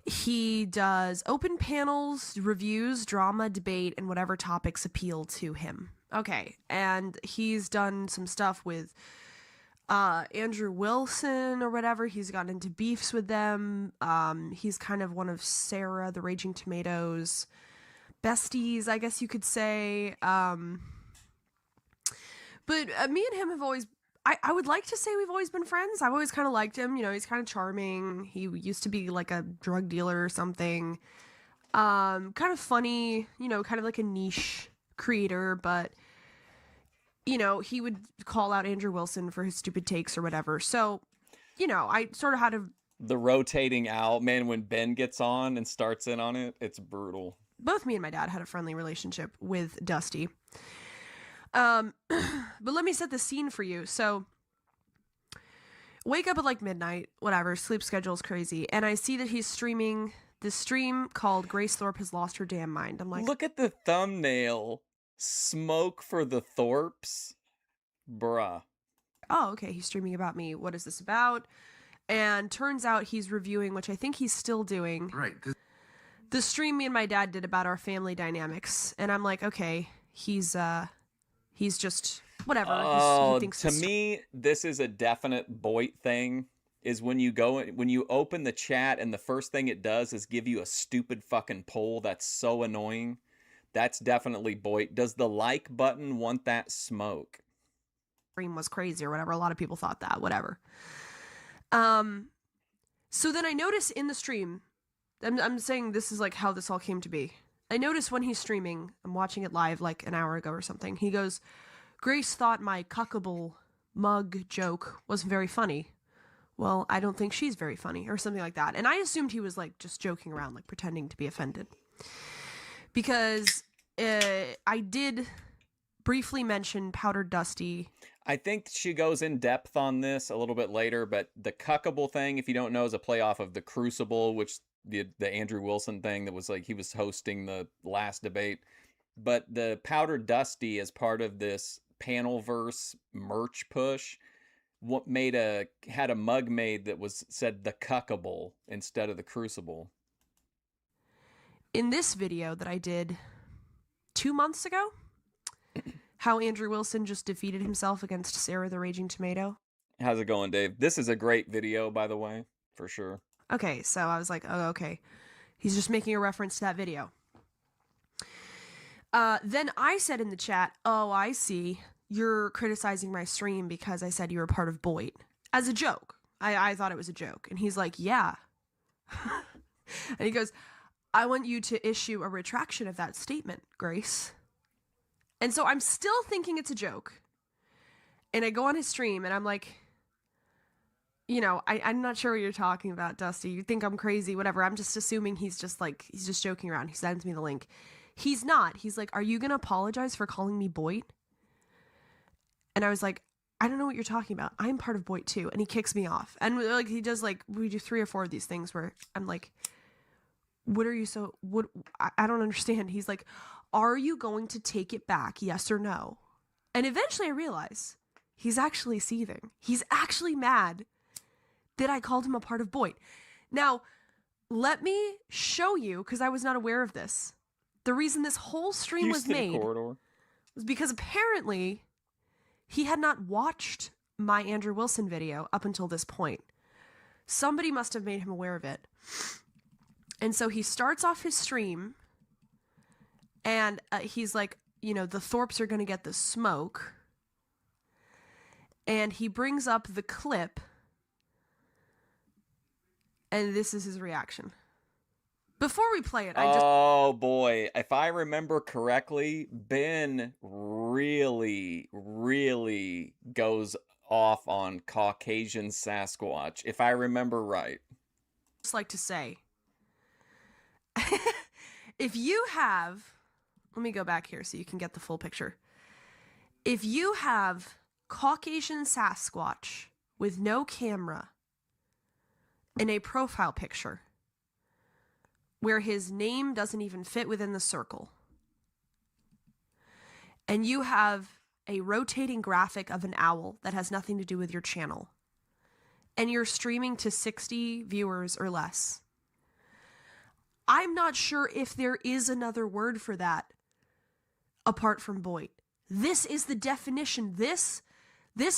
He does open panels, reviews, drama, debate, and whatever topics appeal to him. Okay, and he's done some stuff with Andrew Wilson or whatever. He's gotten into beefs with them. He's kind of one of Sarah, the Raging Tomatoes' besties, I guess you could say. But me and him have always, I would like to say we've always been friends. I've always kind of liked him. You know, he's kind of charming. He used to be like a drug dealer or something. Kind of funny, you know, kind of like a niche creator, but you know, he would call out Andrew Wilson for his stupid takes or whatever. So, you know, I sort of had to... The rotating out, man, when Ben gets on and starts in on it, it's brutal. Both me and my dad had a friendly relationship with Dusty. But let me set the scene for you. So, wake up at like midnight, whatever, sleep schedule's crazy, and I see that he's streaming this stream called Grace Thorp Has Lost Her Damn Mind. I'm like... Look at the thumbnail. Smoke for the Thorps? Bruh. Oh, okay, he's streaming about me. What is this about? And turns out he's reviewing, which I think he's still doing. Right. The stream me and my dad did about our family dynamics. And I'm like, okay, he's just whatever. Oh, he thinks to me, this is a definite Boyd thing. Is when you open the chat and the first thing it does is give you a stupid fucking poll that's so annoying. That's definitely Boyd. Does the like button want that smoke? Stream was crazy or whatever. A lot of people thought that, whatever. So then I notice in the stream, I'm saying this is like how this all came to be. I notice when he's streaming, I'm watching it live like an hour ago or something. He goes, Grace thought my cuckable mug joke wasn't very funny. Well, I don't think she's very funny or something like that. And I assumed he was like just joking around, like pretending to be offended. Because I did briefly mention Powdered Dusty. I think she goes in depth on this a little bit later, but the cuckable thing, if you don't know, is a play off of the Crucible, which the Andrew Wilson thing that was like he was hosting the last debate. But the Powdered Dusty as part of this Panelverse merch push had a mug made that said the cuckable instead of the Crucible. In this video that I did 2 months ago, how Andrew Wilson just defeated himself against Sarah the Raging Tomato. How's it going, Dave? This is a great video, by the way, for sure. Okay, so I was like, oh, okay. He's just making a reference to that video. Then I said in the chat, oh, I see. You're criticizing my stream because I said you were part of Boyd. As a joke. I thought it was a joke. And he's like, yeah. And he goes, I want you to issue a retraction of that statement, Grace. And so I'm still thinking it's a joke. And I go on his stream and I'm like, you know, I'm not sure what you're talking about, Dusty. You think I'm crazy, whatever. I'm just assuming he's just joking around. He sends me the link. He's not. He's like, are you going to apologize for calling me Boyd? And I was like, I don't know what you're talking about. I'm part of Boyd too. And he kicks me off. And like he does like, we do 3 or 4 of these things where I'm like, I don't understand. He's like, are you going to take it back? Yes or no? And eventually I realize he's actually seething. He's actually mad that I called him a part of Boyd. Now, let me show you, because I was not aware of this. The reason this whole stream was made was because apparently he had not watched my Andrew Wilson video up until this point. Somebody must have made him aware of it. And so he starts off his stream and he's like, you know, the Thorps are going to get the smoke. And he brings up the clip. And this is his reaction. Before we play it, Oh boy, if I remember correctly, Ben really, really goes off on Caucasian Sasquatch, if I remember right. Just like to say, if you have, let me go back here so you can get the full picture. If you have Caucasian Sasquatch with no camera in a profile picture, where his name doesn't even fit within the circle, and you have a rotating graphic of an owl that has nothing to do with your channel, and you're streaming to 60 viewers or less, I'm not sure if there is another word for that apart from Boyd. This is the definition. This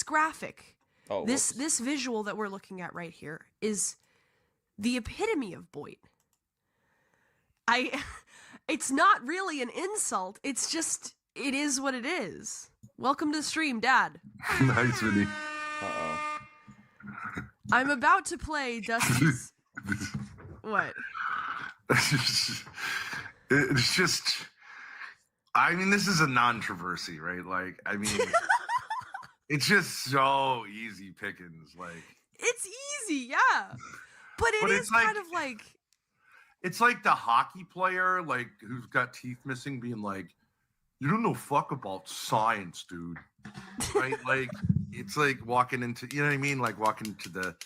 graphic, this visual that we're looking at right here is the epitome of Boyd. It's not really an insult. It's just, it is what it is. Welcome to the stream, Dad. Nice, Vinny. Uh-oh. I'm about to play Dusty's... What? It's just, I mean, this is a non-controversy, right? Like, I mean, it's just so easy pickings. Like, it's easy, yeah. But it is kind of like... It's like the hockey player, like, who's got teeth missing being like, you don't know fuck about science, dude. Right? Like, it's like walking into, you know what I mean? Like walking into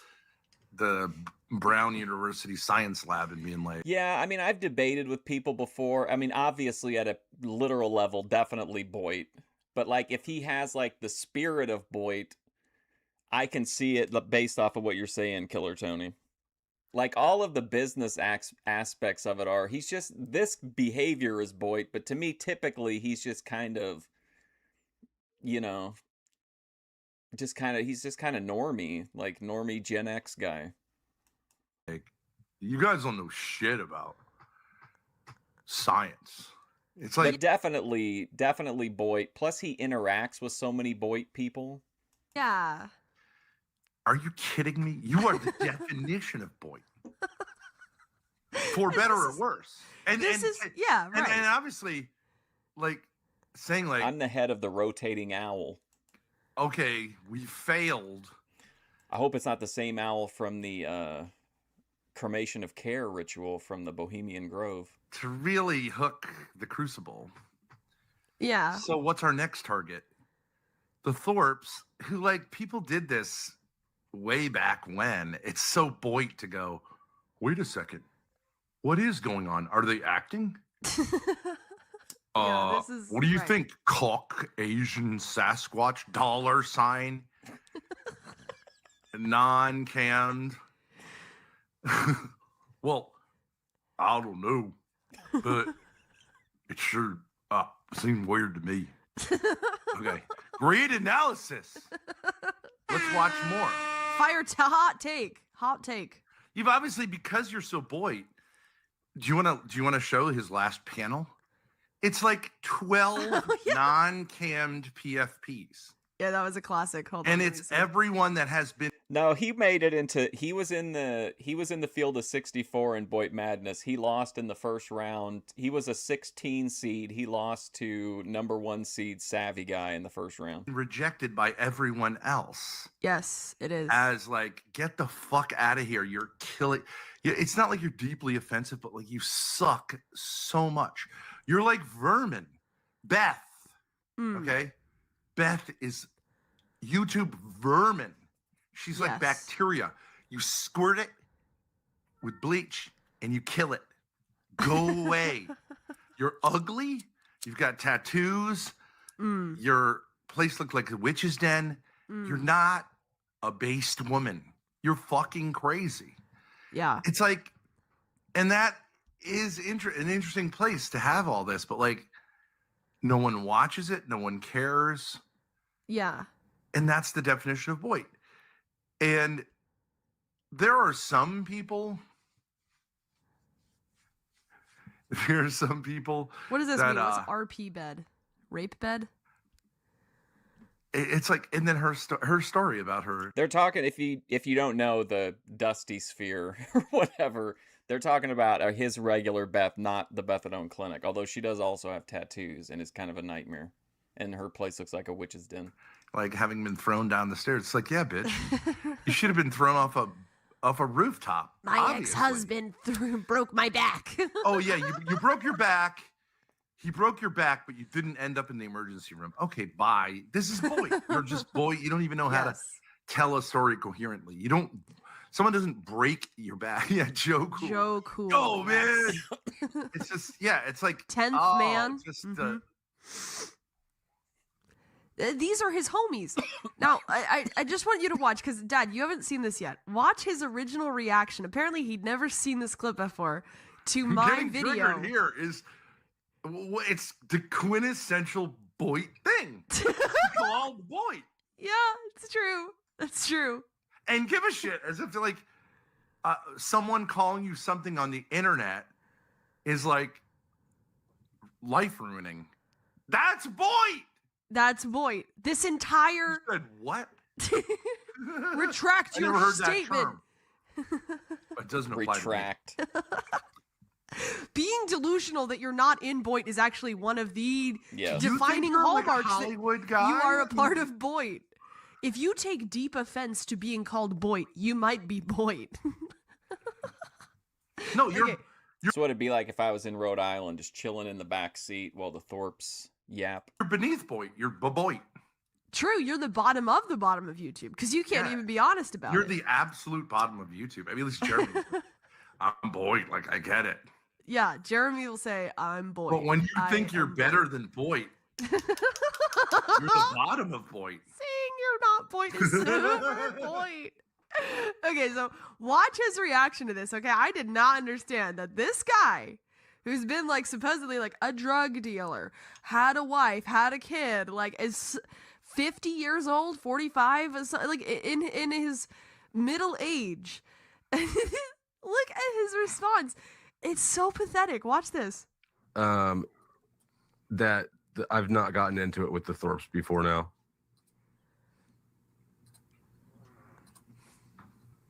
the Brown University science lab and being like, yeah, I mean, I've debated with people before. I mean, obviously at a literal level, definitely Boyd. But like, if he has like the spirit of Boyd, I can see it based off of what you're saying, Killer Tony. Like, all of the business aspects of it are, he's just, this behavior is Boyd, but to me, typically, he's just kind of, you know, he's just kind of normie, like normie Gen X guy. like, you guys don't know shit about science. It's like, But definitely Boyd. Plus, he interacts with so many Boyd people. Yeah. are you kidding me? You are the definition of boy. For better or worse. Yeah, right. And obviously, like, saying like, I'm the head of the rotating owl. okay, we failed. I hope it's not the same owl from the cremation of care ritual from the Bohemian Grove. To really hook the Crucible. Yeah. So what's our next target? The Thorps, who, like, people did this way back when. It's so Boyd to go, wait a second. What is going on? Are they acting? Yeah, this is what do you right. think? Caucasian Sasquatch $sign non-canned. Well, I don't know, but it sure seemed weird to me. Okay, great analysis. Let's watch more. Hot take. You've obviously, because you're so Boyd. Do you want to show his last panel? It's like 12 non-cammed PFPs. Yeah, that was a classic. Hold on. And it's everyone that has been. No, he made it into. He was in the field of 64 in Boyd Madness. He lost in the first round. He was a 16 seed. He lost to number 1 seed Savvy Guy in the first round. Rejected by everyone else. Yes, it is. As like, get the fuck out of here. You're killing. It's not like you're deeply offensive, but like, you suck so much. You're like vermin. Beth. Okay? Beth is YouTube vermin. She's like bacteria. You squirt it with bleach and you kill it. Go away. You're ugly. You've got tattoos. Your place looks like a witch's den. You're not a based woman. You're fucking crazy. Yeah. It's like, and that is an interesting place to have all this, but like, no one watches it. No one cares. Yeah. And that's the definition of Boyd. And there are some people. What does this mean? What's RP bed? Rape bed? It's like, and then her story about her. They're talking, if you don't know the Dusty Sphere or whatever, they're talking about his regular Beth, not the Bethadone Clinic. Although she does also have tattoos and is kind of a nightmare. And her place looks like a witch's den. Like having been thrown down the stairs. It's like, yeah, bitch. You should have been thrown off a rooftop. My ex-husband broke my back. Oh, yeah. You broke your back. He broke your back, but you didn't end up in the emergency room. Okay, bye. This is Boyd. You're just Boyd. You don't even know how to tell a story coherently. Someone doesn't break your back. Yeah, Joe Cool. Joe Cool. Oh, man. It's just, yeah, it's like 10th man. Just, these are his homies. Now, I just want you to watch, because, Dad, you haven't seen this yet. Watch his original reaction. Apparently, he'd never seen this clip before to my video. Triggered here is, it's the quintessential Boyd thing. All Boyd. Yeah, it's true. That's true. And give a shit as if like someone calling you something on the internet is like life ruining. That's Boyd. That's Voight. This entire You said what? retract I your never heard statement. That term. It doesn't apply Retract. to me. Being delusional that you're not in Boyd is actually one of the Yes. You think defining you're like a hallmarks Hollywood that guy? you are a part of Boyd. If you take deep offense to being called Boyd, you might be Boyd. No, you're Okay. That's what it'd be like if I was in Rhode Island, just chilling in the back seat while the Thorps yap. you're beneath Boyd. You're Boyd. True, you're the bottom of YouTube because you can't Yeah. even be honest about You're it. the absolute bottom of YouTube. I mean, at least Jeremy. I'm Boyd. Like, I get it. Yeah, Jeremy will say, I'm Boyd. But when you I think you're am better Boyd." than Boyd, you're the bottom of Boyd. Saying you're not Boyd is super Boyd. Okay, so watch his reaction to this. Okay, I did not understand that this guy who's been like supposedly like a drug dealer, had a wife, had a kid, like is 50 years old, 45, like in his middle age. Look at his response. It's so pathetic. Watch this. That I've not gotten into it with the Thorps before now.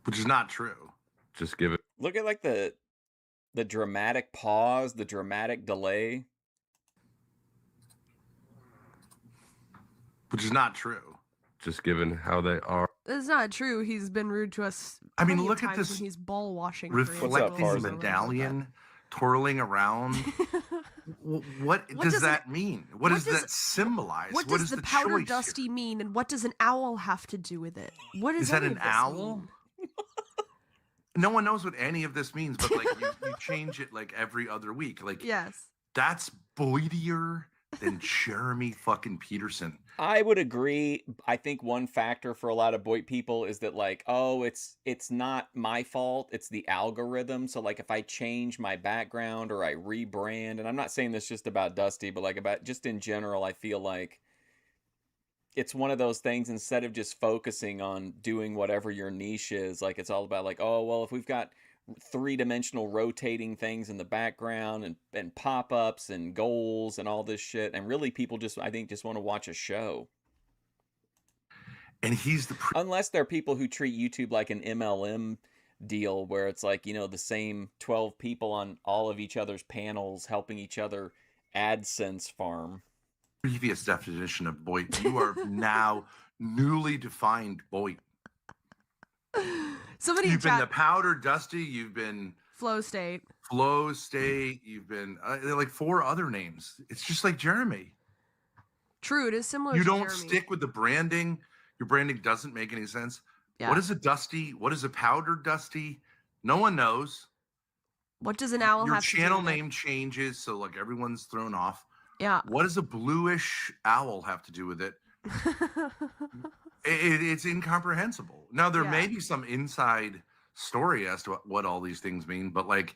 Which is not true. Just give it. Look at like the dramatic pause, the dramatic delay. Which is not true. Just given how they are. It's not true. He's been rude to us. I mean, plenty of look at times this when he's ball washing. reflecting Tarzan? medallion twirling around. What does does that mean? What does that symbolize? What What does is the the powder choice dusty here? mean, and what does an owl have to do with it? What Is that any an of this owl? mean? No one knows what any of this means, but like you change it like every other week. Like Yes. that's Boydier than Jeremy fucking Peterson. I would agree. I think one factor for a lot of Boyd people is that like, oh, it's not my fault. It's the algorithm. So like if I change my background or I rebrand, and I'm not saying this just about Dusty, but like about just in general, I feel like it's one of those things, instead of just focusing on doing whatever your niche is, like it's all about like, oh, well, if we've got three-dimensional rotating things in the background and pop-ups and goals and all this shit, and really people just, I think, just want to watch a show. And he's unless there are people who treat YouTube like an MLM deal where it's like, you know, the same 12 people on all of each other's panels helping each other AdSense farm. previous definition of Boyd. You are now newly defined Boyd. Somebody You've been the powder dusty. You've been flow state. flow state. You've been like 4 other names. It's just like Jeremy. True, it is similar. You to don't Jeremy. stick with the branding. Your branding doesn't make any sense. Yeah. What is a dusty? What is a powder dusty? No one knows. What does an owl Your have to do channel with it? name changes, so like everyone's thrown off. Yeah. What does a bluish owl have to do with it? It's incomprehensible. Now there may be some inside story as to what all these things mean, but like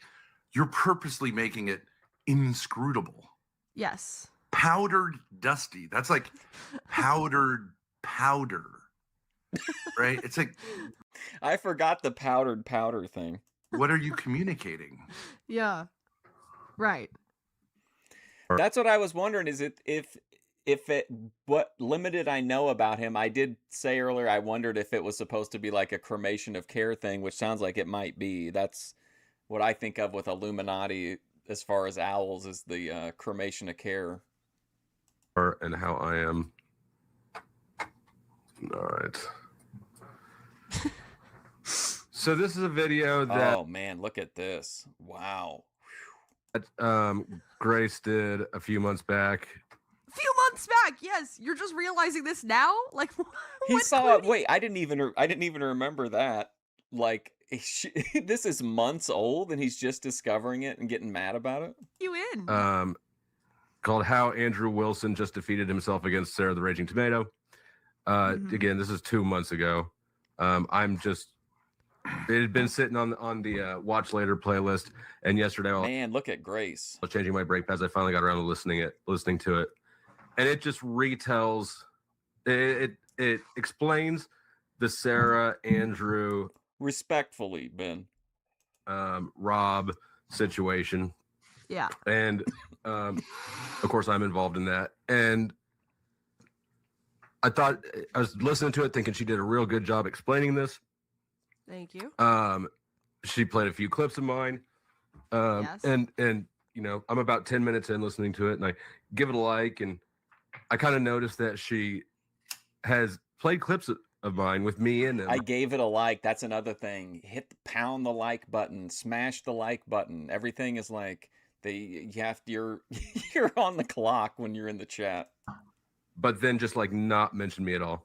you're purposely making it inscrutable. Yes. Powdered dusty. That's like powdered powder. Right? It's like I forgot the powdered powder thing. what are you communicating? Yeah. Right. That's what I was wondering, is it if it, what limited I know about him, I did say earlier I wondered if it was supposed to be like a cremation of care thing, which sounds like it might be. That's what I think of with Illuminati as far as owls, is the cremation of care. And how I am. All right. So this is a video that Oh man, look at this. Wow. Grace did a few months back. A few months back, yes. You're just realizing this now? Like He saw it. Wait, I didn't even remember that. Like this is months old and he's just discovering it and getting mad about it. You in? Called How Andrew Wilson Just Defeated Himself Against Sarah the Raging Tomato. Again, this is 2 months ago. It had been sitting on the watch later playlist, and yesterday Man, look at Grace. I was changing my brake pads. I finally got around to listening to it, and it just retells. It explains the Sarah, Andrew, respectfully, Ben, Rob situation. Yeah. And of course, I'm involved in that. And I thought I was listening to it, thinking she did a real good job explaining this. Thank you. She played a few clips of mine. Yes. And you know, I'm about 10 minutes in listening to it, and I give it a like, and I kind of noticed that she has played clips of mine with me in them. I gave it a like. That's another thing. Pound the like button, smash the like button. Everything is like you're you're on the clock when you're in the chat. But then just like not mention me at all.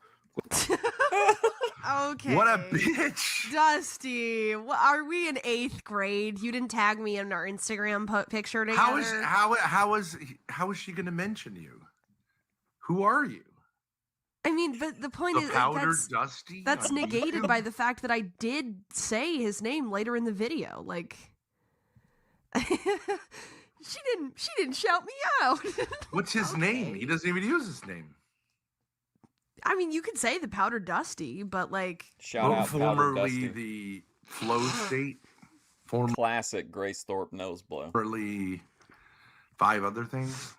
Okay. What a bitch. Dusty, are we in 8th grade? You didn't tag me in our Instagram picture together. How is she going to mention you? Who are you? I mean, but the point is powdered Dusty. That's on negated YouTube? by the fact that I did say his name later in the video. Like, she didn't shout me out. What's his name? He doesn't even use his name. I mean, you could say the powdered Dusty, but like, Shout out Powdered formerly Dusty. the Flow State. Classic Grace Thorp nose blow. Formerly 5 other things.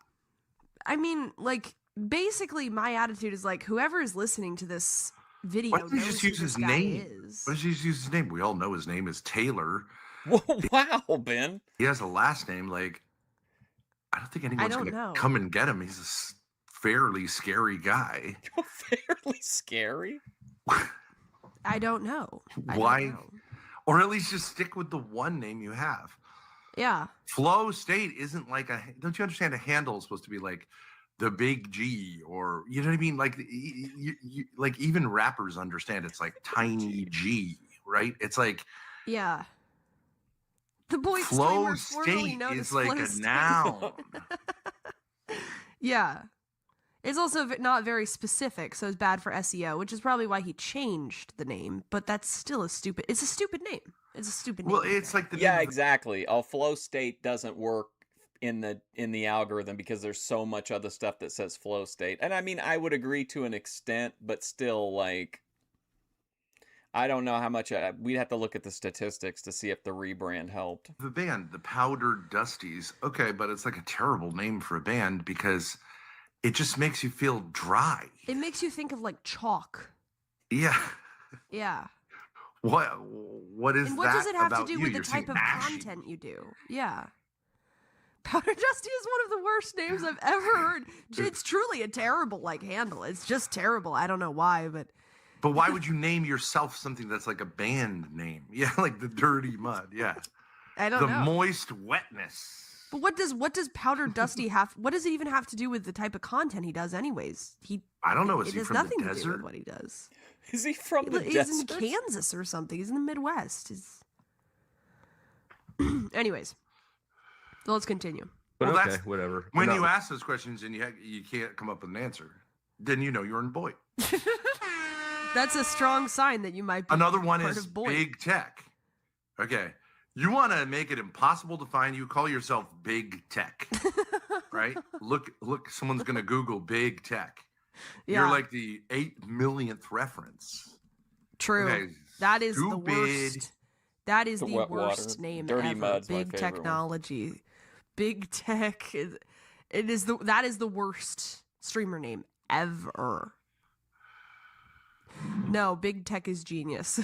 I mean, like, basically, my attitude is like, whoever is listening to this video Why don't you knows just who use this his guy name? is. Why don't you just use his name? We all know his name is Taylor. Whoa, wow, Ben. He has a last name. Like, I don't think anyone's don't going know. to come and get him. He's a fairly scary guy. Fairly scary? I don't know. Why? Or at least just stick with the one name you have. Yeah. Flow State isn't like don't you understand? A handle is supposed to be like the big G, or you know what I mean? Like, like even rappers understand it's like tiny G, right? It's like, Yeah. The boy Flow streamer formerly State known is as like Flow a State. noun. Yeah. It's also not very specific, so it's bad for SEO, which is probably why he changed the name. But that's still it's a stupid name. It's a stupid name. Well, it's like the Yeah, exactly. A flow state doesn't work in the algorithm because there's so much other stuff that says flow state. And I mean, I would agree to an extent, but still, like, I don't know how much we'd have to look at the statistics to see if the rebrand helped. The band, the Powdered Dusties. Okay, but it's like a terrible name for a band because it just makes you feel dry. It makes you think of like chalk. Yeah. Yeah. What is And what that does it have to about do you? with the You're saying type of ashy. content you do? Yeah. Powder Dusty is one of the worst names I've ever heard. It's truly a terrible like handle. It's just terrible. I don't know why, but why would you name yourself something that's like a band name? Yeah, like the Dirty Mud. Yeah. I don't the know. Moist Wetness. But what does Powder Dusty have? What does it even have to do with the type of content he does? Anyways, I don't know. Is it he has from nothing the to do desert? with what he does. Is he from the He's desert? in Kansas or something. He's in the Midwest. Anyways, so let's continue. But Well, okay, that's- whatever. When No. you ask those questions and you can't come up with an answer, then you know you're in Boy. That's a strong sign that you might be Another one part is of Boyd. Big Tech. Okay. You want to make it impossible to find you, call yourself Big Tech. Right? Look, someone's going to Google Big Tech. Yeah. You're like the 8 millionth reference. True. Okay, That is the stupid. worst. That is The the wet worst water. name Dirty ever. Mud's my Big favorite one. technology. Big Tech is that is the worst streamer name ever. No, Big Tech is genius.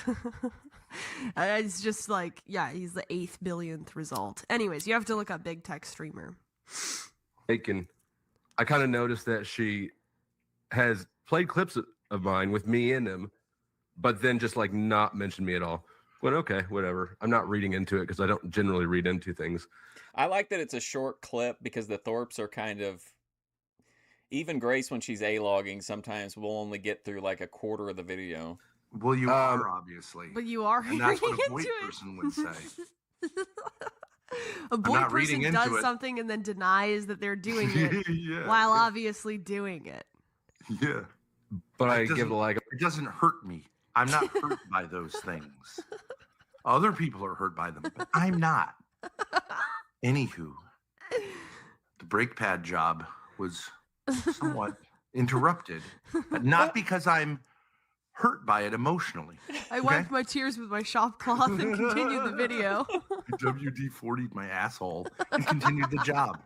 It's just like, yeah, he's the 8th billionth result. Anyways, you have to look up Big Tech streamer. And I kind of noticed that she has played clips of mine with me in them, but then just like not mention me at all. But okay, whatever. I'm not reading into it because I don't generally read into things. I like that it's a short clip because the Thorps are kind of. Even Grace, when she's A-logging, sometimes will only get through like a quarter of the video. Well, you are, obviously. But you are And that's what a reading Boyd into it. person would say. A boy not reading person into does it. something and then denies that they're doing it Yeah. while obviously doing it. Yeah. But I It give it doesn't- like It doesn't hurt me. I'm not hurt by those things. Other people are hurt by them, but I'm not. Anywho, the brake pad job was somewhat interrupted, but not because I'm hurt by it emotionally. I wiped my tears with my shop cloth and continued the video. WD-40'd my asshole and continued the job.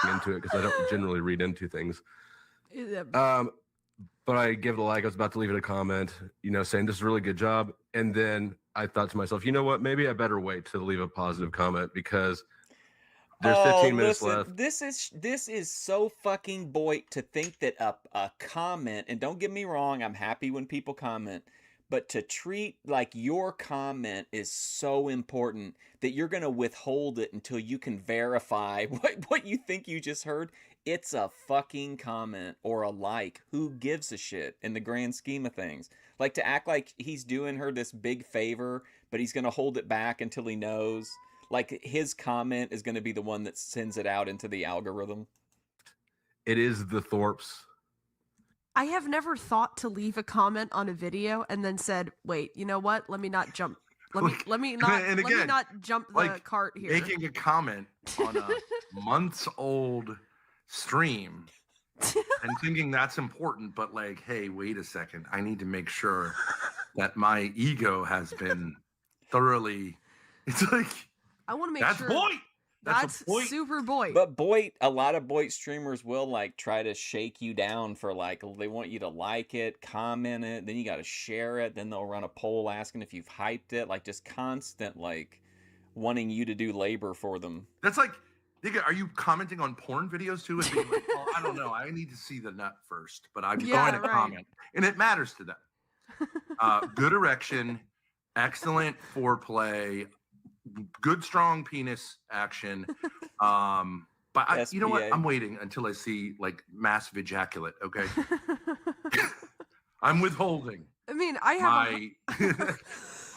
Into it because I don't generally read into things. Yeah. But I give it a like. I was about to leave it a comment, saying this is a really good job. And then I thought to myself, you know what? Maybe I better wait to leave a positive comment because there's 15 minutes left. This is so fucking boy to think that a comment, and don't get me wrong, I'm happy when people comment, but to treat like your comment is so important that you're going to withhold it until you can verify what you think you just heard. It's a fucking comment or a like. Who gives a shit in the grand scheme of things? Like, to act like he's doing her this big favor, but he's going to hold it back until he knows. Like, his comment is going to be the one that sends it out into the algorithm. It is the Thorps. I have never thought to leave a comment on a video and then said, "Wait, you know what? Let me not jump. Let me not jump the cart here." Making a comment on a months-old stream and thinking that's important, but like, hey, wait a second, I need to make sure that my ego has been thoroughly. It's like, I want to make that's sure Boyd. That's super Boyd. But Boyd, a lot of Boyd streamers will like try to shake you down for like, they want you to like it, comment it, then you got to share it, then they'll run a poll asking if you've hyped it, like just constant like wanting you to do labor for them. That's like, nigga, are you commenting on porn videos too? And being like, oh, I don't know, I need to see the nut first, but I'm going to comment, and it matters to them. Good erection, excellent foreplay, good strong penis action. But you know what? I'm waiting until I see like massive ejaculate. Okay, I'm withholding. I mean, I have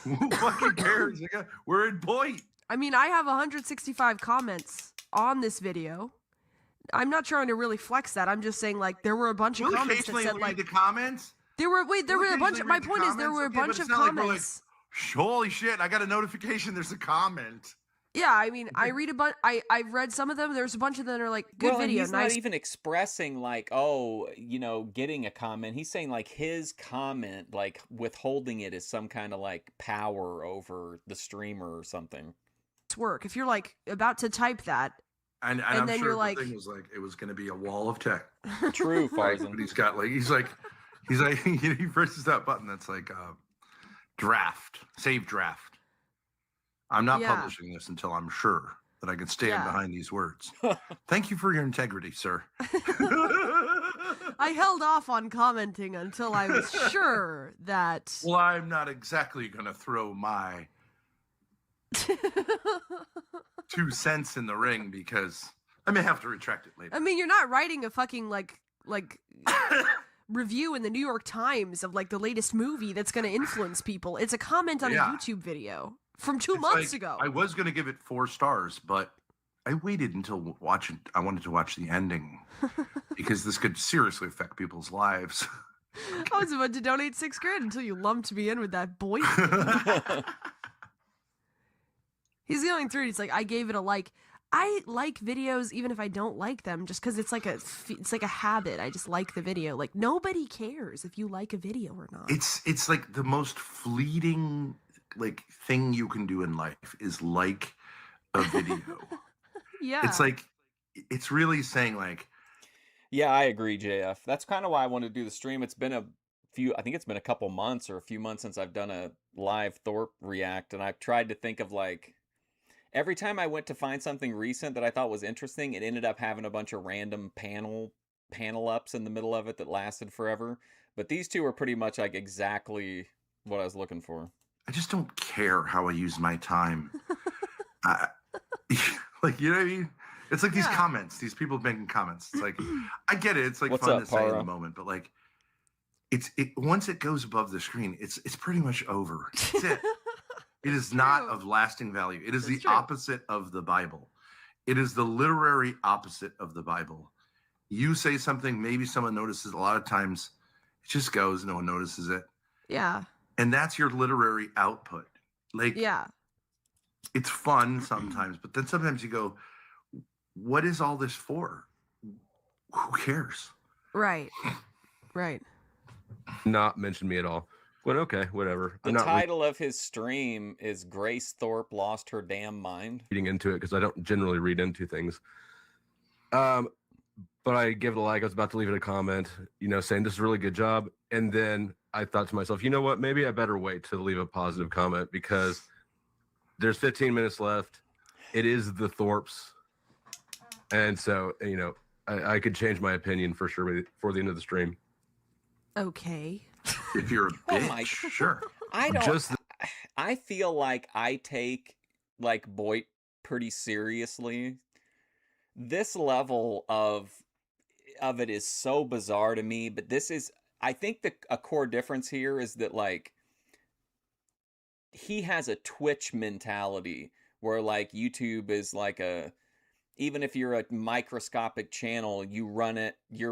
who fucking cares? Nigga? We're in Boyd. I mean, I have 165 comments on this video. I'm not trying to really flex that. I'm just saying, like, there were a bunch of comments that said, like, the comments. There were a bunch of. My point is, there were a bunch of comments. Holy shit! I got a notification. There's a comment. Yeah, I mean, I read a bunch. I've read some of them. There's a bunch of them that are like, good video, he's nice. Not even expressing like, oh, getting a comment. He's saying like his comment, like withholding it is some kind of like power over the streamer or something. It's work. If you're like about to type that, and I'm then sure you're the like, thing was like, it was going to be a wall of text. True, Farzan. But he's got like, he's like, he presses that button that's like, draft, save draft. I'm not publishing this until I'm sure that I can stand behind these words. Thank you for your integrity, sir. I held off on commenting until I was sure that. Well, I'm not exactly going to throw my 2 cents in the ring because I may have to retract it later. I mean, you're not writing a fucking like review in the New York Times of like the latest movie that's going to influence people. It's a comment on a YouTube video from 2 months ago. I was going to give it 4 stars, but I waited until I wanted to watch the ending because this could seriously affect people's lives. I was about to donate $6,000 until you lumped me in with that boy. He's going through it. He's like, I gave it a like. I like videos even if I don't like them, just because it's like a habit. I just like the video. Like, nobody cares if you like a video or not. It's like the most fleeting like thing you can do in life is like a video. Yeah, it's like it's really saying like. Yeah, I agree, JF. That's kind of why I wanted to do the stream. It's been I think it's been a couple months or a few months since I've done a live Thorp react, and I've tried to think of like. Every time I went to find something recent that I thought was interesting, it ended up having a bunch of random panel ups in the middle of it that lasted forever. But these two are pretty much like exactly what I was looking for. I just don't care how I use my time. Like, you know what I mean? It's like these comments, these people making comments. It's like, I get it. It's like fun to say in the moment, but like, once it goes above the screen, it's pretty much over. That's it. It is not of lasting value. It is the opposite of the Bible. It is the literary opposite of the Bible. You say something, maybe someone notices. A lot of times it just goes, no one notices it. Yeah. And that's your literary output. Like, yeah, it's fun sometimes, but then sometimes you go, what is all this for? Who cares? Right. Right. not mention me at all. Went, okay, whatever. The I'm not title of his stream is Grace Thorpe Lost Her Damn Mind. reading into it because I don't generally read into things. But I give it a like. I was about to leave it a comment, saying this is a really good job. And then I thought to myself, you know what? Maybe I better wait to leave a positive comment because there's 15 minutes left. It is the Thorps. And so, I could change my opinion for sure before the end of the stream. Okay. If you're a Oh bitch, my- sure. I feel like I take like Boyd pretty seriously. This level of it is so bizarre to me, but I think a core difference here is that like he has a Twitch mentality where like YouTube is like even if you're a microscopic channel, you're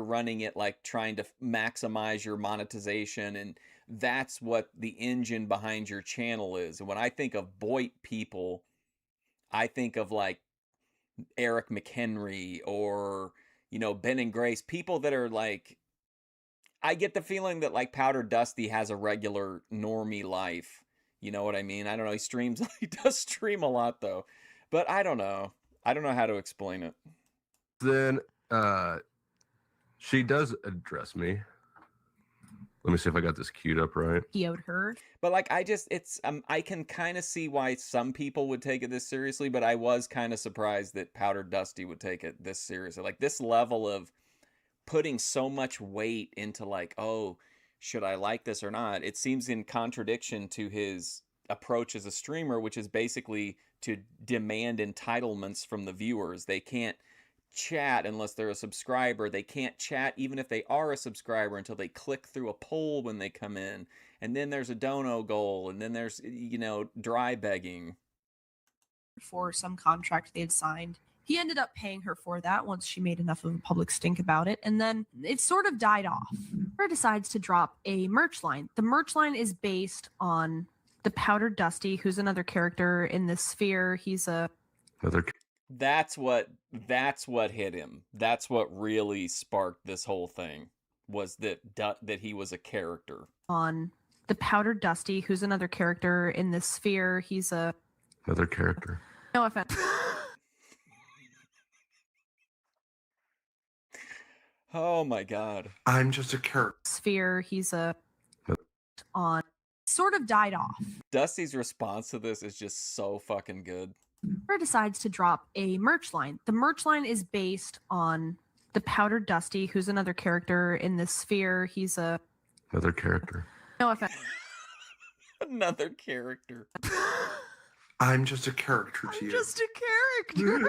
running it like trying to maximize your monetization, and that's what the engine behind your channel is. And when I think of Boyd people, I think of like Eric McHenry or Ben and Grace, people that are like, I get the feeling that like Powder Dusty has a regular normie life. You know what I mean? I don't know. He does stream a lot though, but I don't know how to explain it. Then she does address me. Let me see if I got this queued up right. PO'd her. But like, I can kind of see why some people would take it this seriously, but I was kind of surprised that Powder Dusty would take it this seriously. Like this level of putting so much weight into like, oh, should I like this or not? It seems in contradiction to his approach as a streamer, which is basically to demand entitlements from the viewers. They can't chat unless they're a subscriber. They can't chat even if they are a subscriber until they click through a poll when they come in. And then there's a dono goal, and then there's dry begging for some contract they had signed. He ended up paying her for that once she made enough of a public stink about it, and then it sort of died off. Her decides to drop a merch line. The merch line is based on the Powder Dusty, who's another character in this sphere. He's another. That's what hit him. That's what really sparked this whole thing, was that he was a character. On the Powder Dusty, who's another character in this sphere. He's another character. No offense. Oh my god. I'm just a character. Sphere. He's on sort of died off. Dusty's response to this is just so fucking good. Her decides to drop a merch line. The merch line is based on the Powder Dusty, who's another character in this sphere. He's another character. No offense. Another character. I'm just a character to you. Just a character.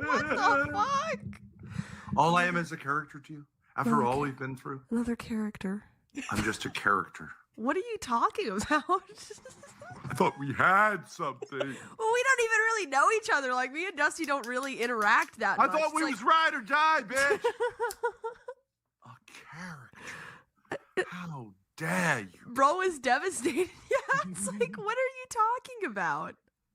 What the fuck? All I am is a character to you. After all we've been through. Another character. I'm just a character. What are you talking about? I thought we had something. Well, we don't even really know each other. Like, me and Dusty don't really interact that much. I thought we was ride or die, bitch. A character. How dare you? Bro is devastated. Yeah, it's like, what are you talking about?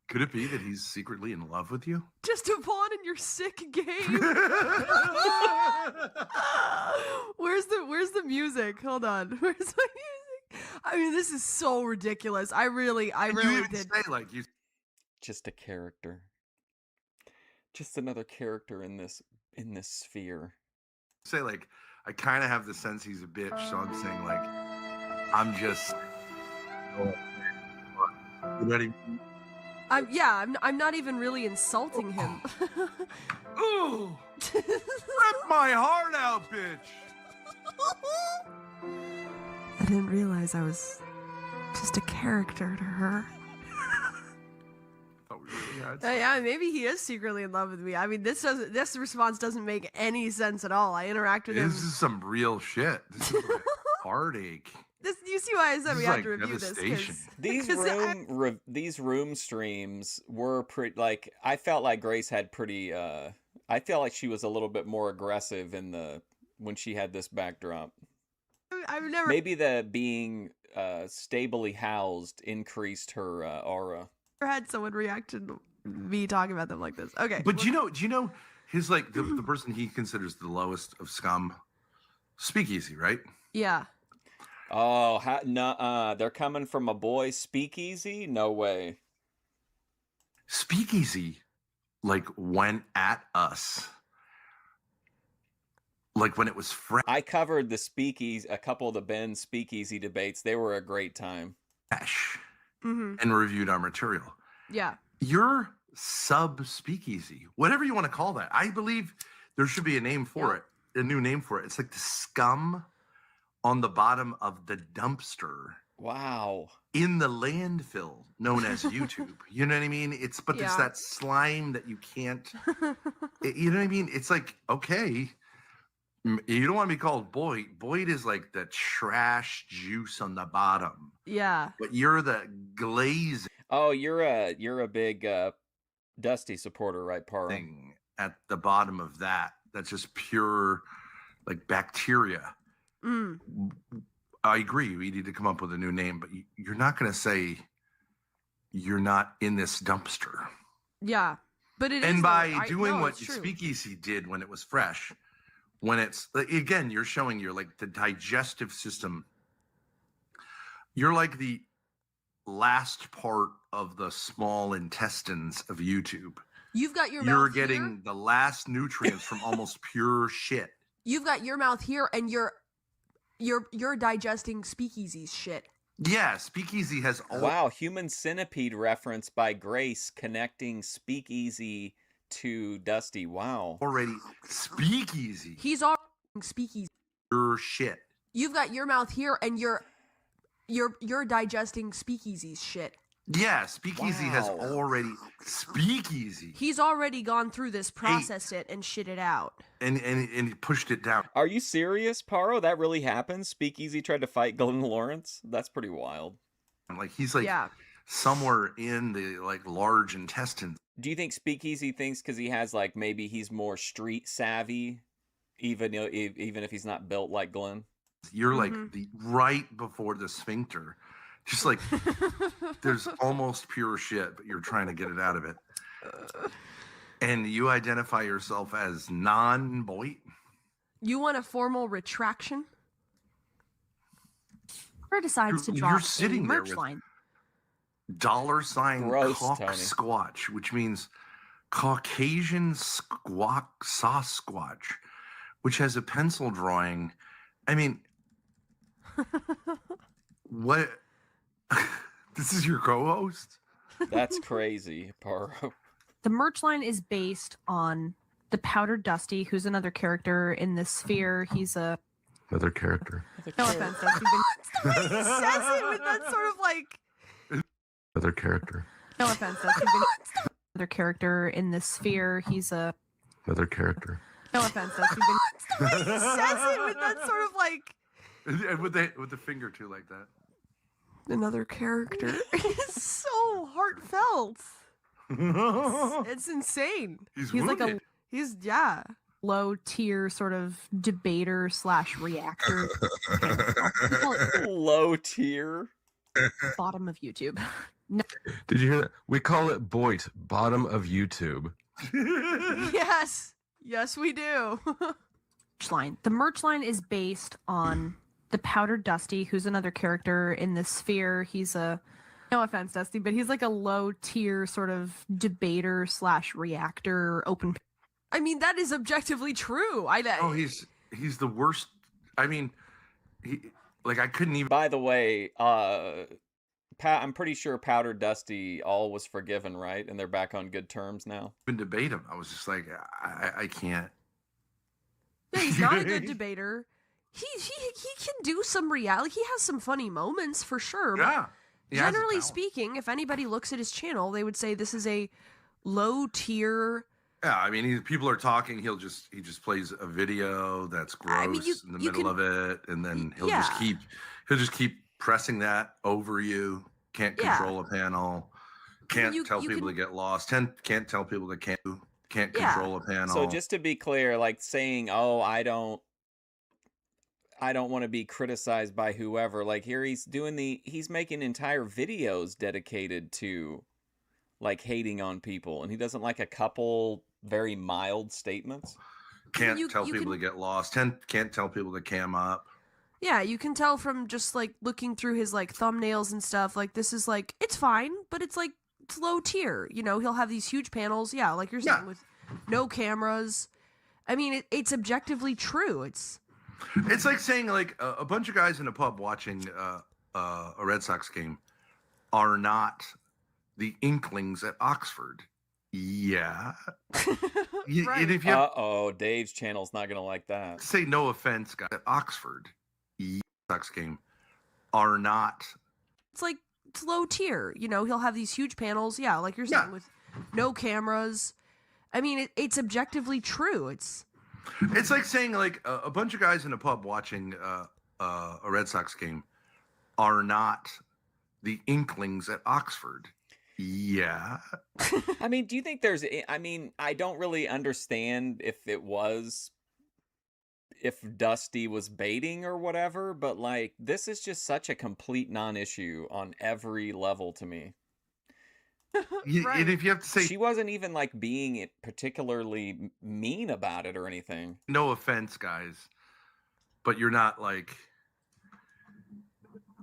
Could it be that he's secretly in love with you? Just a pawn in your sick game. Where's the music? Hold on. Where's my music? I mean, this is so ridiculous. I really did. Say like you. Just a character. Just another character in this sphere. Say like, I kind of have the sense he's a bitch, so I'm saying like, I'm just. You ready? I'm not even really insulting him. Ooh! Rip my heart out, bitch! I didn't realize I was just a character to her. Thought we really had Yeah, maybe he is secretly in love with me. I mean, this response doesn't make any sense at all. I interact with him. This is some real shit. This is like heartache. You see why I said we have to review devastation. this? These room streams were pretty. Like, I felt like Grace had pretty. I felt like she was a little bit more aggressive when she had this backdrop. I've never. Maybe the being stably housed increased her aura. Never had someone react to me talking about them like this. Okay, But do you know his like the person he considers the lowest of scum? Speakeasy, right? Yeah. Oh, they're coming from a boy speakeasy? No way. Speakeasy, like, went at us. Like when it was fresh. I covered the speakeasy, a couple of the Ben speakeasy debates. They were a great time. Mm-hmm. And reviewed our material. Yeah. Your sub speakeasy, whatever you want to call that. I believe there should be a name for it, a new name for it. It's like the scum on the bottom of the dumpster. Wow. In the landfill known as YouTube. You know what I mean? It's that slime that you can't, you know what I mean? It's like, okay, you don't want to be called Boyd. Boyd is like the trash juice on the bottom. Yeah. But you're the glaze. Oh, you're a big Dusty supporter, right, Paro? Thing at the bottom of that. That's just pure like bacteria. Mm. I agree. We need to come up with a new name, but you're not going to say you're not in this dumpster. Yeah. But it is. And by doing what Speakeasy did when it was fresh, when it's, again, you're showing you're like the digestive system. You're like the last part of the small intestines of YouTube. You've got your You're mouth getting here. the last nutrients from almost pure shit. You've got your mouth here, and you're digesting Speakeasy's shit. Yeah, Speakeasy has all. Wow, Human Centipede reference by Grace connecting Speakeasy to Dusty. Wow. Already Speakeasy. He's already Speakeasy. Pure shit. You've got your mouth here, and you're digesting Speakeasy's shit. Yeah, Speakeasy has already Speakeasy. He's already gone through this, processed it, and shit it out. And he pushed it down. Are you serious, Paro? That really happened? Speakeasy tried to fight Glenn Lawrence? That's pretty wild. Like he's like somewhere in the like large intestines. Do you think Speakeasy thinks because he has like maybe he's more street savvy, even if he's not built like Glenn? You're like the right before the sphincter. Just like there's almost pure shit, but you're trying to get it out of it. And you identify yourself as non-Boyd? You want a formal retraction? Or decides to drop You're sitting a there merch with line. $ Gross, cock Tony. squatch, which means Caucasian Sasquatch, which has a pencil drawing. I mean, what? This is your co-host? That's crazy, Paro. The merch line is based on the Powdered Dusty, who's another character in this sphere. He's a Another character. no offense, Dusty, but He says it with that sort of like. Another character. no offense, Dusty, but another character in this sphere. He's a Another character. no offense, Dusty, but He says it with that sort of like. And with the finger too, like that. Another character. It's so heartfelt. It's insane. He's like a wounded. He's low tier sort of debater / reactor. We call it Low tier. bottom of YouTube. No, Did you hear that? We call it Boyd, bottom of YouTube. Yes, we do. merch line. The merch line is based on the Powdered Dusty, who's another character in this sphere. He's a no offense, Dusty, but he's like a low tier sort of debater / reactor open. I mean, that is objectively true. Oh, he's the worst. I mean, I couldn't even. By the way, I'm pretty sure Powdered Dusty all was forgiven, right? And they're back on good terms now. Even debate him. I was just like, I can't. Yeah, he's not a good debater. He can do some reality. He has some funny moments for sure. But Yeah. He has a generally talent. speaking, if anybody looks at his channel, they would say this is a low tier. Yeah, I mean, people are talking. He just plays a video that's gross I mean, in the middle of it, and then he'll just keep pressing that over you. Can't control a panel. Can't tell people to get lost. Can't tell people that can't control a panel. So just to be clear, like saying, "Oh, I don't want to be criticized by whoever." Like here, he's making entire videos dedicated to like hating on people, and he doesn't like a couple very mild statements. Can't tell people to get lost. Can't tell people to cam up. Yeah, you can tell from just like looking through his like thumbnails and stuff. Like this is like it's fine, but it's like it's low tier. You know, he'll have these huge panels. Yeah, like you're saying with no cameras. I mean, it's objectively true. It's like saying like a bunch of guys in a pub watching a Red Sox game are not the Inklings at Oxford. Yeah. Right. And if you Uh-oh, Dave's channel's not gonna like that. say no offense, guys at Oxford, Sox game are not. It's like it's low tier. You know, he'll have these huge panels. Yeah, like you're saying with no cameras. I mean, it's objectively true. It's like saying like a bunch of guys in a pub watching a Red Sox game are not the Inklings at Oxford. Yeah. I mean, do you think there's? I mean, I don't really understand if Dusty was baiting or whatever, but like this is just such a complete non-issue on every level to me. And if you have to say, she wasn't even like being particularly mean about it or anything. No offense, guys, but you're not like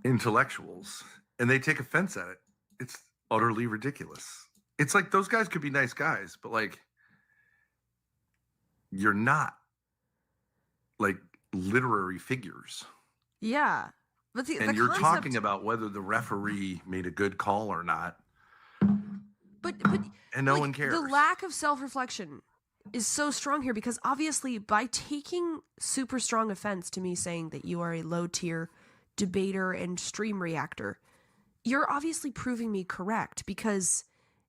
intellectuals, and they take offense at it. It's utterly ridiculous. It's like those guys could be nice guys, but like you're not like literary figures. yeah. But And you're talking about whether the referee made a good call or not. But and no one cares. The lack of self-reflection is so strong here because obviously by taking super strong offense to me saying that you are a low-tier debater and stream reactor, you're obviously proving me correct, because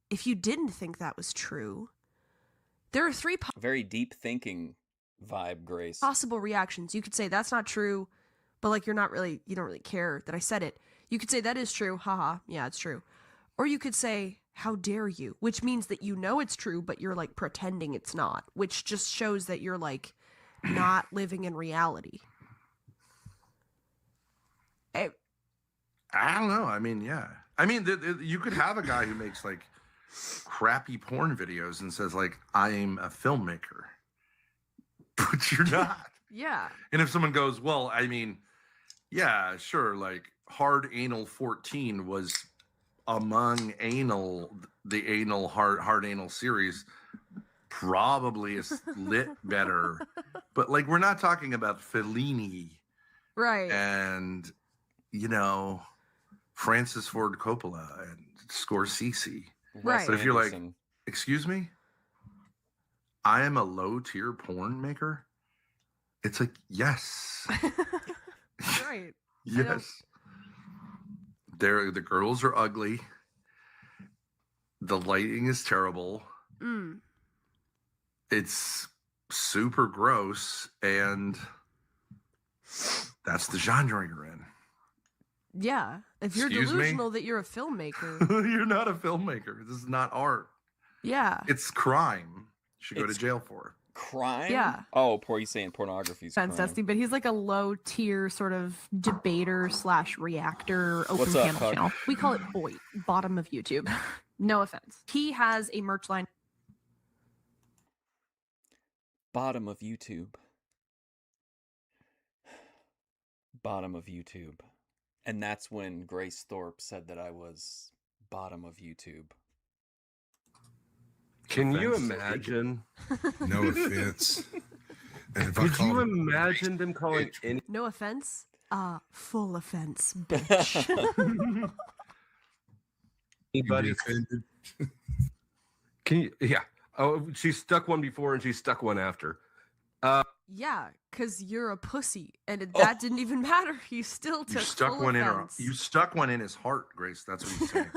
if you didn't think that was true, there are three very deep thinking vibe, Grace. possible reactions. You could say that's not true, but like you don't really care that I said it. You could say that is true, haha, yeah, it's true. Or you could say, how dare you, which means that you know it's true, but you're like pretending it's not, which just shows that you're like not living in reality. I don't know. I mean, yeah. I mean, you could have a guy who makes like crappy porn videos and says like, I'm a filmmaker, but you're not. Yeah. And if someone goes, well, I mean, yeah, sure, like Hard Anal 14 was among the anal hard anal series, probably is lit better, but like we're not talking about Fellini, right? And Francis Ford Coppola and Scorsese, right? But if you're like, excuse me, I am a low tier porn maker, it's like, yes. Right. Yes. The girls are ugly. The lighting is terrible. It's super gross, and that's the genre you're in. Yeah. If you're Excuse delusional me? that you're a filmmaker. You're not a filmmaker. This is not art. Yeah. It's crime. You should go to jail for it. Crime? Yeah. Oh, he's saying pornography's crime. Dusty, but he's like a low tier sort of debater / reactor open What's up, panel Puck? channel. We call it bottom of YouTube. No offense. He has a merch line. Bottom of YouTube. Bottom of YouTube. And that's when Grace Thorp said that I was bottom of YouTube. Can you imagine? No offense. And if Could you imagine them calling any? No offense. Full offense, bitch. Anybody offended? Can you? Yeah. Oh, she stuck one before and she stuck one after. Yeah, because you're a pussy, and that didn't even matter. You still took You stuck full one offense. you stuck one in his heart, Grace. That's what he's saying.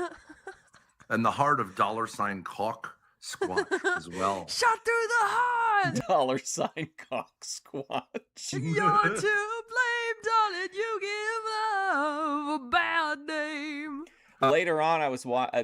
And the heart of $ cock squat as well. Shot through the heart. $ cock squatch. You're to blame, darling. You give love a bad name. Later on,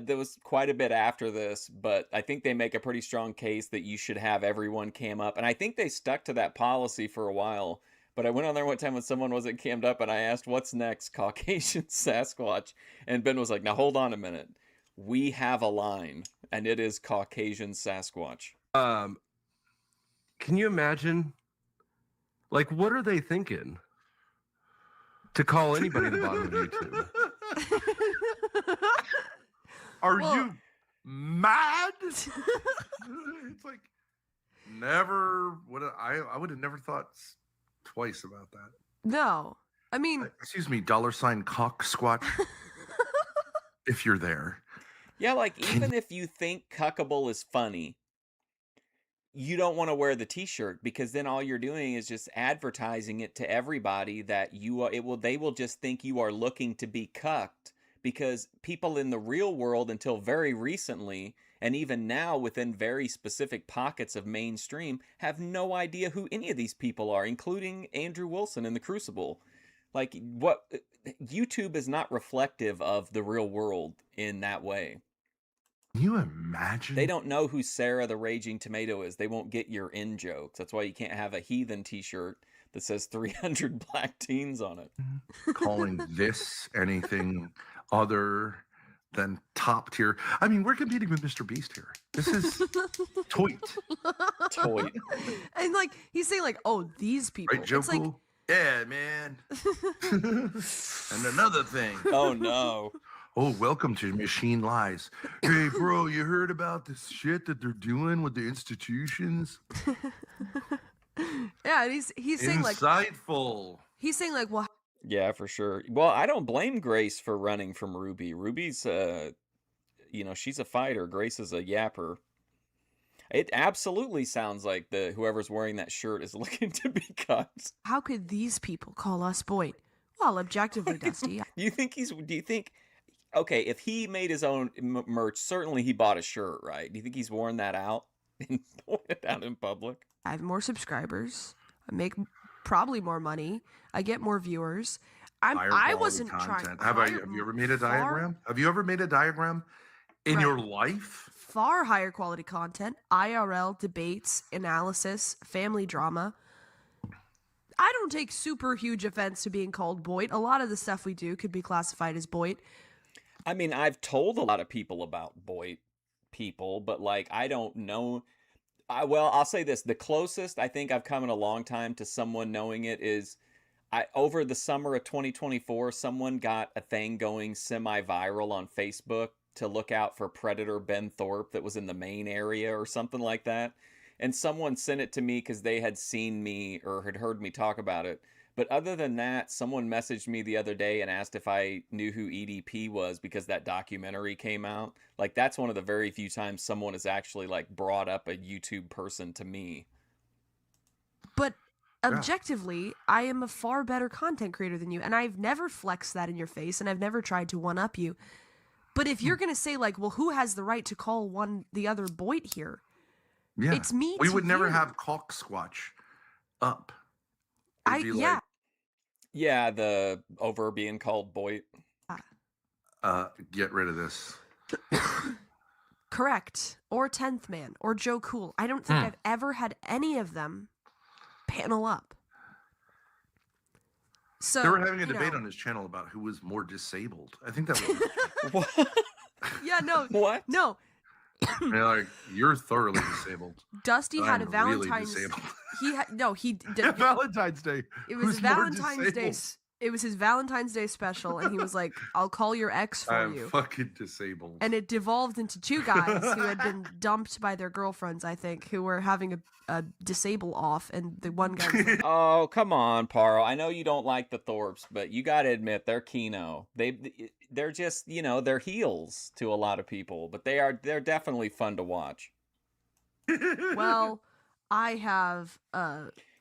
there was quite a bit after this, but I think they make a pretty strong case that you should have everyone cam up. And I think they stuck to that policy for a while. But I went on there one time when someone wasn't cammed up, and I asked, what's next, Caucasian Sasquatch? And Ben was like, now hold on a minute. We have a line, and it is Caucasian Sasquatch. Can you imagine? Like, what are they thinking? to call anybody the bottom of YouTube. Are you mad? It's like never would I would have never thought twice about that. No, I mean, excuse me, $ cock squat. If you're there. Yeah, like even if you think cuckable is funny, you don't want to wear the t-shirt because then all you're doing is just advertising it to everybody that they will just think you are looking to be cucked, because people in the real world until very recently, and even now within very specific pockets of mainstream, have no idea who any of these people are, including Andrew Wilson in The Crucible. Like, what YouTube is not reflective of the real world in that way. Can you imagine? They don't know who Sarah the Raging Tomato is. They won't get your in-jokes. That's why you can't have a heathen t-shirt that says 300 black teens on it. Calling this anything other than top tier. I mean, we're competing with Mr. Beast here. This is toit. Toit. And like, he's saying like, oh, these people. Right, Joe it's like, Cool? Yeah, man. And another thing. Oh, no. Oh, welcome to Machine Lies. Hey, bro, you heard about this shit that they're doing with the institutions? yeah, and he's saying like insightful. He's saying like, well, yeah, for sure. Well, I don't blame Grace for running from Ruby. Ruby's she's a fighter. Grace is a yapper. It absolutely sounds like whoever's wearing that shirt is looking to be cut. How could these people call us Boyd? Well, objectively, Dusty. Do you think okay, if he made his own merch, certainly he bought a shirt, right? Do you think he's worn that out and worn it out in public? I have more subscribers. I make probably more money. I get more viewers. I wasn't trying. Have you ever made a diagram? Have you ever made a diagram in your life? Far higher quality content, IRL, debates, analysis, family drama. I don't take super huge offense to being called Boyd. A lot of the stuff we do could be classified as Boyd. I mean, I've told a lot of people about Boyd people, but like, I don't know. I'll say this. The closest I think I've come in a long time to someone knowing it is over the summer of 2024, someone got a thing going semi-viral on Facebook to look out for Predator Ben Thorp that was in the Maine area or something like that. And someone sent it to me because they had seen me or had heard me talk about it. But other than that, someone messaged me the other day and asked if I knew who EDP was because that documentary came out. Like, that's one of the very few times someone has actually like brought up a YouTube person to me. But objectively, I am a far better content creator than you. And I've never flexed that in your face, and I've never tried to one-up you. But if you're going to say like, well, who has the right to call the other Boyd here? Yeah. It's me. We would never have Caulk Squatch up. Yeah, the over being called Boyd. Get rid of this. Correct. Or 10th Man or Joe Cool. I don't think I've ever had any of them panel up. So they were having a debate on his channel about who was more disabled. I think that was what? Yeah, no. What? No. They're like, you're thoroughly disabled. Dusty had a Valentine's. Really Valentine's Day. It was Valentine's Day. It was his Valentine's Day special, and he was like, "I'll call your ex for I'm you." fucking disabled. And it devolved into two guys who had been dumped by their girlfriends, I think, who were having a disable off, and the one guy was like, oh, come on, Paro. I know you don't like the Thorps, but you got to admit they're Kino. They're just, they're heels to a lot of people, but they're definitely fun to watch. well, I have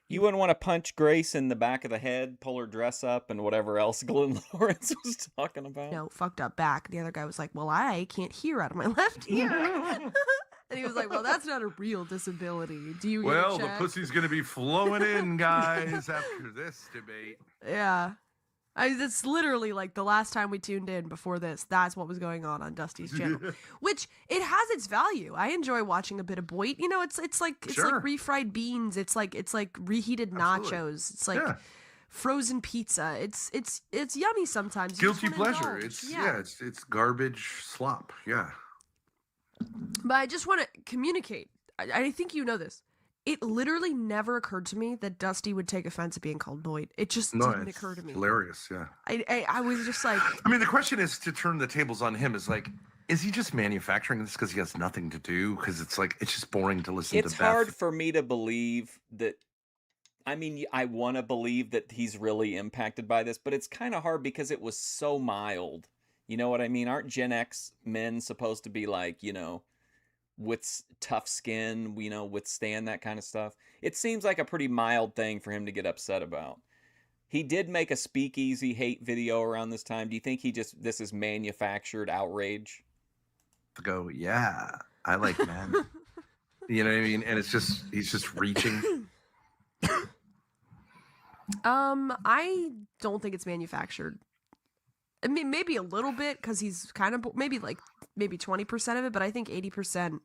You wouldn't want to punch Grace in the back of the head, pull her dress up, and whatever else Glenn Lawrence was talking about. No, fucked up back. The other guy was like, well, I can't hear out of my left ear. And he was like, well, that's not a real disability. Do you Well, the pussy's going to be flowing in, guys, after this debate. Yeah. It's literally like the last time we tuned in before this. That's what was going on Dusty's channel, which it has its value. I enjoy watching a bit of Boyd. It's like refried beans. It's like reheated nachos. It's like frozen pizza. It's yummy sometimes. Guilty pleasure. It's garbage slop. Yeah. But I just want to communicate. I think you know this. It literally never occurred to me that Dusty would take offense at being called Boyd. It just No, didn't it's occur to me. hilarious. Yeah. I was just like, I mean, the question is to turn the tables on him is like, is he just manufacturing this because he has nothing to do? Because it's like, it's just boring to listen to It's Beth. hard for me to believe that. I mean, I want to believe that he's really impacted by this, but it's kind of hard because it was so mild. You know what I mean? Aren't Gen X men supposed to be like, with tough skin, withstand that kind of stuff? It seems like a pretty mild thing for him to get upset about. He did make a speakeasy hate video around this time. Do you think this is manufactured outrage? To go, yeah, I like men. You know what I mean? And it's just, he's just reaching. I don't think it's manufactured. I mean, maybe a little bit because he's kind of maybe 20% of it, but I think 80%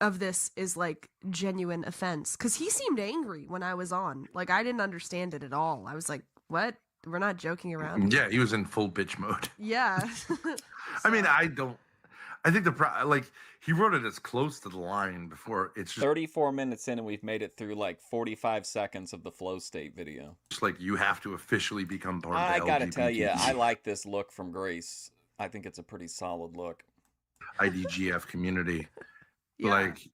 of this is like genuine offense because he seemed angry when I was on. Like I didn't understand it at all. I was like, "What? We're not joking around." Yeah, he was in full bitch mode. Yeah. I mean, I think he wrote it as close to the line before. It's just 34 minutes in and we've made it through like 45 seconds of the flow state video. Just like you have to officially become part of the I gotta tell you, LGBT I like this look from Grace. I think it's a pretty solid look. IDGF community. Yeah. Like,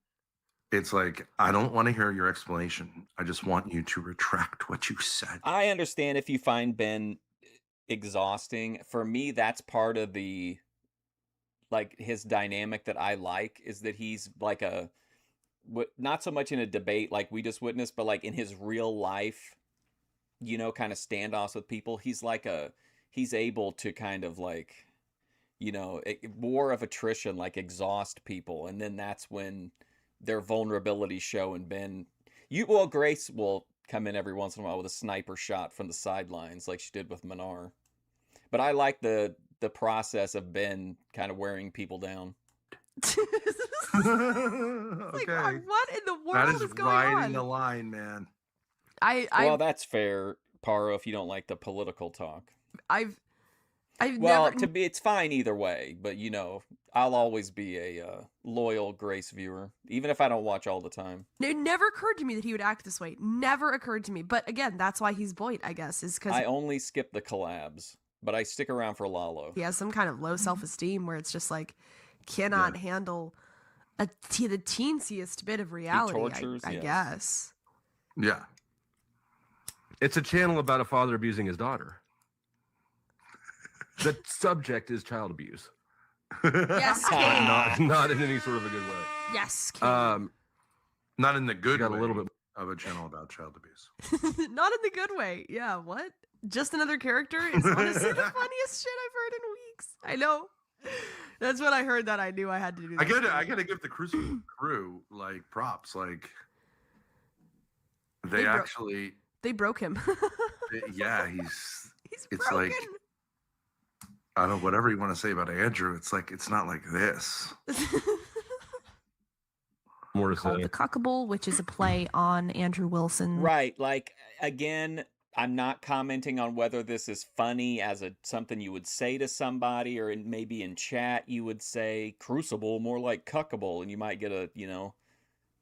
it's like, I don't want to hear your explanation. I just want you to retract what you said. I understand if you find Ben exhausting. For me, that's part of the his dynamic that I like is that he's like not so much in a debate like we just witnessed, but like in his real life, kind of standoffs with people. He's he's able to kind of like, war of attrition, like exhaust people. And then that's when their vulnerabilities show. And Ben, Grace will come in every once in a while with a sniper shot from the sidelines like she did with Minar. But I like the process of Ben kind of wearing people down. Okay. Like, what in the world That is going riding on? the line, man. Well, that's fair, Paro, if you don't like the political talk. I've it's fine either way, but I'll always be a loyal Grace viewer, even if I don't watch all the time. It never occurred to me that he would act this way. Never occurred to me. But again, that's why he's Boyd, I guess, is because I only skip the collabs, but I stick around for Lalo. he has some kind of low self-esteem where it's just like cannot handle the teensiest bit of reality. tortures, I yes. guess. Yeah. It's a channel about a father abusing his daughter. The subject is child abuse. Yes, King. not in any sort of a good way. Yes, King. Not in the good Got way a little bit of a channel about child abuse. Not in the good way. Yeah, what? Just another character is honestly the funniest shit I've heard in weeks. I know. That's when I heard that I knew I had to do that. I gotta give the Crucible crew like props. Like they actually they broke him. Yeah, he's it's broken. like I don't know, whatever you want to say about Andrew, it's like it's not like this. More to Called say. The Cuckable, which is a play on Andrew Wilson. Right. Like, again, I'm not commenting on whether this is funny as something you would say to somebody, or maybe in chat you would say Crucible, more like Cuckable, and you might get a,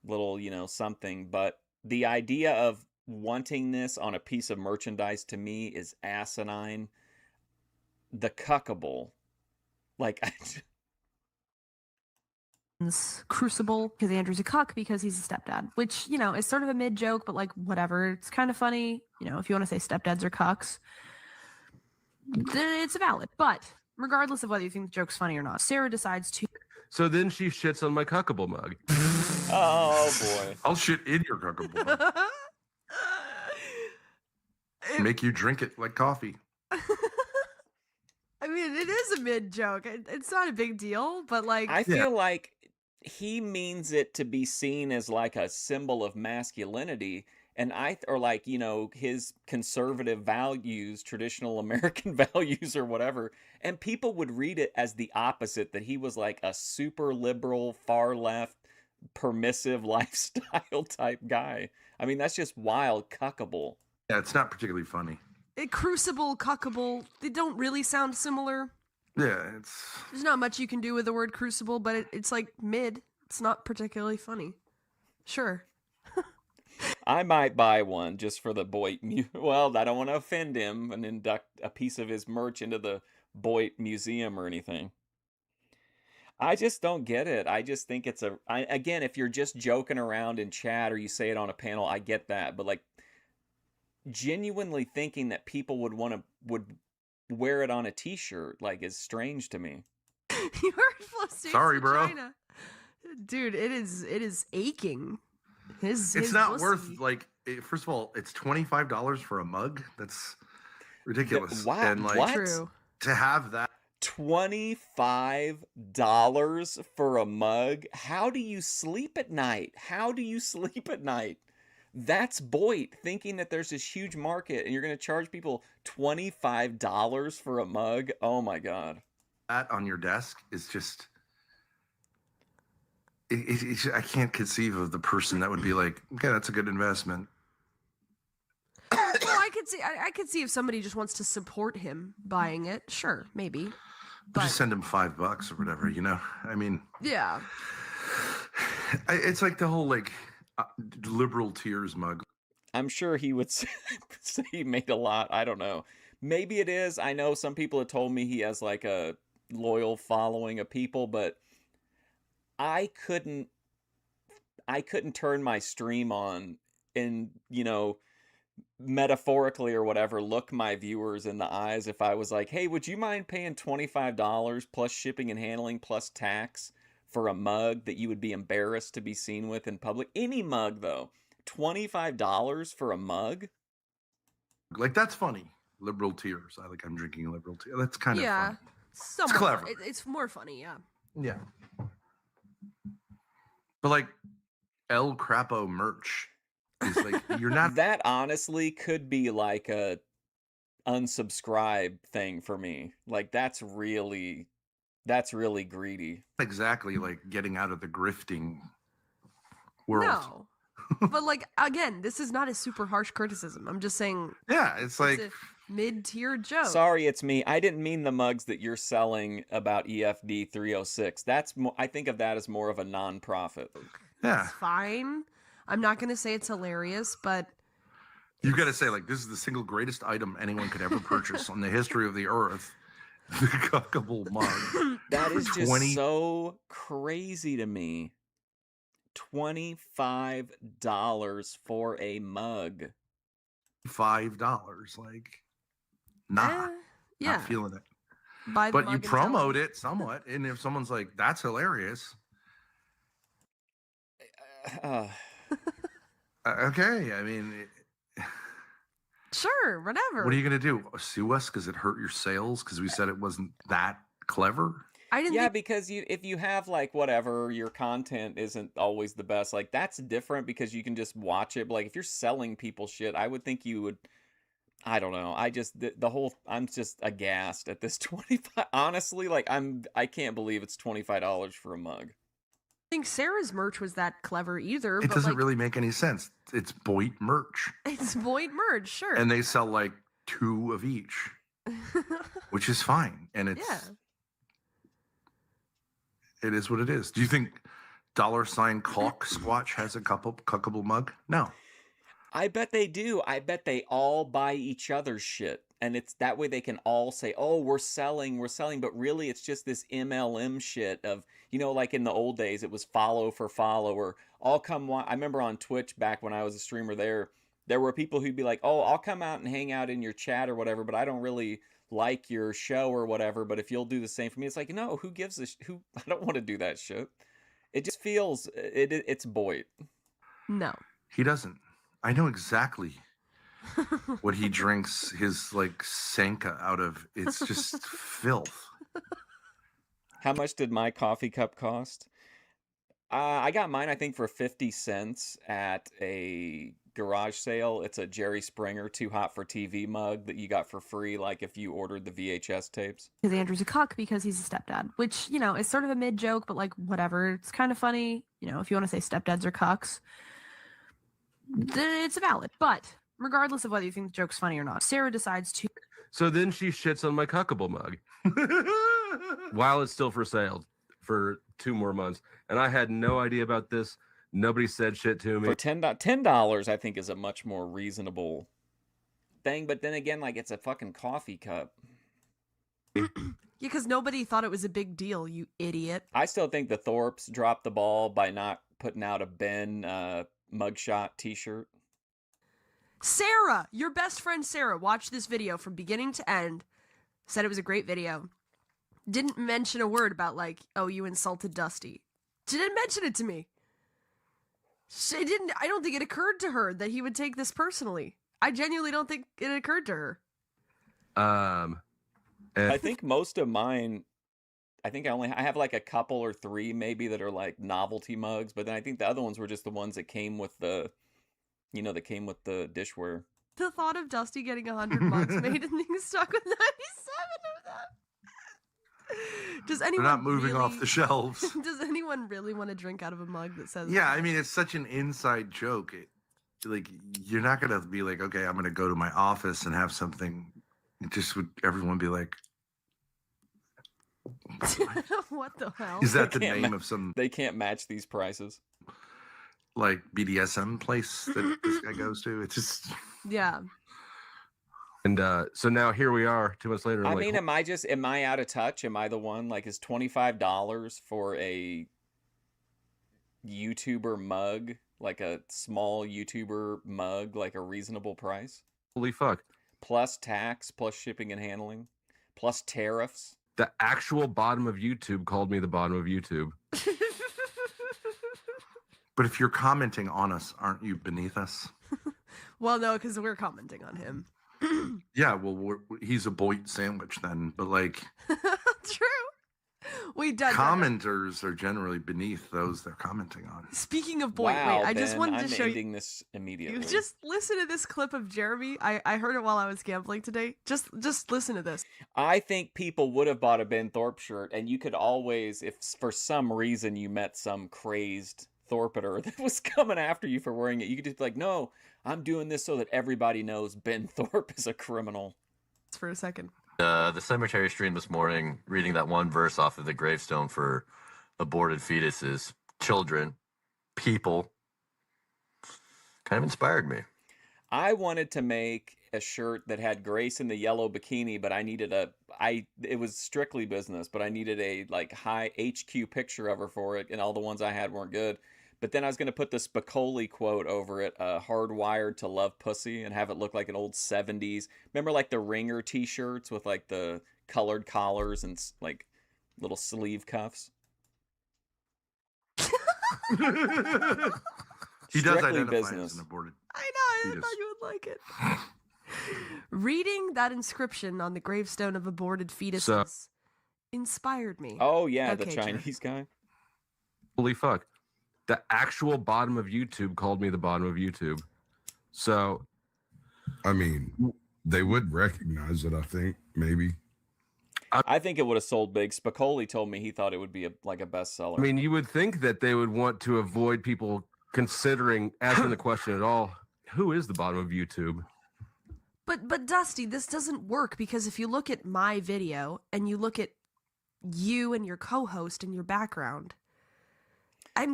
little, something. But the idea of wanting this on a piece of merchandise to me is asinine. The Cuckable, like, Crucible because Andrew's a cuck because he's a stepdad, which is sort of a mid joke, but like whatever, it's kind of funny. If you want to say stepdads are cucks, then it's valid. But regardless of whether you think the joke's funny or not, Sarah decides to. So then she shits on my cuckable mug. Oh boy! I'll shit in your cuckable mug. Make you drink it like coffee. I mean, it is a mid joke. It's not a big deal, but like I feel like he means it to be seen as like a symbol of masculinity, and his conservative values, traditional American values or whatever, and people would read it as the opposite, that he was like a super liberal, far left, permissive lifestyle type guy. I mean, that's just wild. Cuckable. Yeah, it's not particularly funny. Crucible, Cuckable, they don't really sound similar. Yeah, there's not much you can do with the word crucible, but it's like mid. It's not particularly funny. Sure. I might buy one just for the Boyd. Well, I don't want to offend him and induct a piece of his merch into the Boyd Museum or anything. I just don't get it. I just think it's again, if you're just joking around in chat or you say it on a panel, I get that. But like genuinely thinking that people would wear it on a t-shirt like is strange to me. You heard Flo State's Sorry, bro. vagina. Dude, it is aching. It's not worth like. First of all, it's $25 for a mug. That's ridiculous. Wow, and like what? True. to have that $25 for a mug? How do you sleep at night? How do you sleep at night? That's Boyd thinking that there's this huge market and you're going to charge people $25 for a mug? Oh my God. that on your desk is just. I can't conceive of the person that would be like, okay, that's a good investment. Well, I could see if somebody just wants to support him buying it. Sure, maybe. But Just send him $5 or whatever, you know. I mean, yeah. it's like the whole like liberal tears mug. I'm sure he would say he made a lot. I don't know. Maybe it is. I know some people have told me he has like a loyal following of people, but I couldn't turn my stream on and, you know, metaphorically or whatever, look my viewers in the eyes if I was like, hey, would you mind paying $25 plus shipping and handling plus tax for a mug that you would be embarrassed to be seen with in public? Any mug, though. $25 for a mug? Like, that's funny. Liberal tears. I'm drinking liberal tears. That's kind of funny. Somewhat. clever. It's more funny, yeah. Yeah. But like El Crapo merch is like you're not That honestly could be like a unsubscribe thing for me. Like that's really greedy. exactly like getting out of the grifting world. No. But like again, this is not a super harsh criticism. I'm just saying Yeah, it's like a mid-tier joke. Sorry, it's me. I didn't mean the mugs that you're selling about EFD 306. That's I think of that as more of a non-profit. yeah. It's fine. I'm not going to say it's hilarious, but You got to say like this is the single greatest item anyone could ever purchase on the history of the earth. The cuckable mug. That is just 20 so crazy to me. $25 for a mug. $5 like not feeling it. Buy the But mug you and sell promote it somewhat, and if someone's like that's hilarious, okay, I mean Sure, whatever. what are you going to do? Sue us because it hurt your sales because we said it wasn't that clever? I didn't Yeah, think because if you have like whatever, your content isn't always the best. Like that's different because you can just watch it. But like if you're selling people shit, I would think you would. I don't know. I just the whole. I'm just aghast at this 25. Honestly, like I can't believe it's $25 for a mug. think Sarah's merch was that clever either. It but doesn't like, really make any sense. It's Boyd merch, It's Boyd merch, sure. and they sell like 2 of each, which is fine, and it's. Yeah. It is what it is. Do you think $ Caulk Squatch has a cuckable mug? No. I bet they do. I bet they all buy each other's shit. And it's that way they can all say, oh, we're selling. But really, it's just this MLM shit of, you know, like in the old days, it was follow for follow or I'll come. I remember on Twitch back when I was a streamer there were people who'd be like, oh, I'll come out and hang out in your chat or whatever, but I don't really like your show or whatever. But if you'll do the same for me, it's like, no, who gives a who? I don't want to do that shit. It just feels it's Boyd. No. He doesn't. I know exactly what he drinks his like Sanka out of. It's just filth. How much did my coffee cup cost? I got mine, I think, for 50 cents at a garage sale. It's a Jerry Springer Too Hot for TV mug that you got for free, like if you ordered the VHS tapes. Because Andrew's a cuck because he's a stepdad, which, you know, is sort of a mid joke, but like whatever. It's kind of funny. You know, if you want to say stepdads are cucks, then it's valid. But regardless of whether you think the joke's funny or not, Sarah decides to. So then she shits on my cuckable mug while it's still for sale for 2 more months. And I had no idea about this. Nobody said shit to me. For $10, I think is a much more reasonable thing. But then again, like, it's a fucking coffee cup. Yeah, because nobody thought it was a big deal, you idiot. I still think the Thorps dropped the ball by not putting out a Ben mugshot t-shirt. Sarah, your best friend Sarah, watched this video from beginning to end, said it was a great video. Didn't mention a word about, like, oh, you insulted Dusty. She didn't mention it to me. She didn't. I don't think it occurred to her that he would take this personally. I genuinely don't think it occurred to her. I think most of mine, I have like a couple or three maybe that are like novelty mugs, but then I think the other ones were just the ones that came with the, that came with the dishware. The thought of Dusty getting 100 mugs made him stuck with 97 of them. Does anyone They're not moving really, off the shelves. Does anyone really want to drink out of a mug that says? Yeah, I mean, it's such an inside joke. Like, you're not gonna be like, okay, I'm gonna go to my office and have something. It just would everyone be like, what the hell? is that the name of some? They can't match these prices. Like BDSM place that this guy goes to. It's just yeah. And so now here we are 2 months later. I mean, am I out of touch? Am I the one? Like, is $25 for a YouTuber mug, like a small YouTuber mug, like a reasonable price? Holy fuck. Plus tax, plus shipping and handling, plus tariffs. The actual bottom of YouTube called me the bottom of YouTube. But if you're commenting on us, aren't you beneath us? Well, no, because we're commenting on him. Yeah, well, he's a Boyd sandwich then, but like, true. We done commenters are generally beneath those they're commenting on. Speaking of Boyd, wow, wait, I Ben, just wanted to show you. I'm ending this immediately. You just listen to this clip of Jeremy. I heard it while I was gambling today. Just listen to this. I think people would have bought a Ben Thorpe shirt, and you could always, if for some reason you met some crazed Thorpeter that was coming after you for wearing it, you could just be like, no, I'm doing this so that everybody knows Ben Thorpe is a criminal. For a second. The cemetery stream this morning, reading that one verse off of the gravestone for aborted fetuses, children, people, kind of inspired me. I wanted to make a shirt that had Grace in the yellow bikini, but I needed it was strictly business, but I needed a like high HQ picture of her for it, and all the ones I had weren't good. But then I was going to put the Spicoli quote over it, hardwired to love pussy, and have it look like an old 70s. Remember like the Ringer t-shirts with like the colored collars and like little sleeve cuffs? He does Strictly identify business. as an aborted. I know, I thought you would like it. Reading that inscription on the gravestone of aborted fetuses inspired me. Oh, yeah, Okay, the Jer. Chinese guy. Holy fuck. The actual bottom of YouTube called me the bottom of YouTube. So, I mean, they would recognize it, I think, maybe. I think it would have sold big. Spicoli told me he thought it would be like a bestseller. I mean, you would think that they would want to avoid people considering asking the question at all. Who is the bottom of YouTube? But Dusty, this doesn't work because if you look at my video and you look at you and your co-host and your background,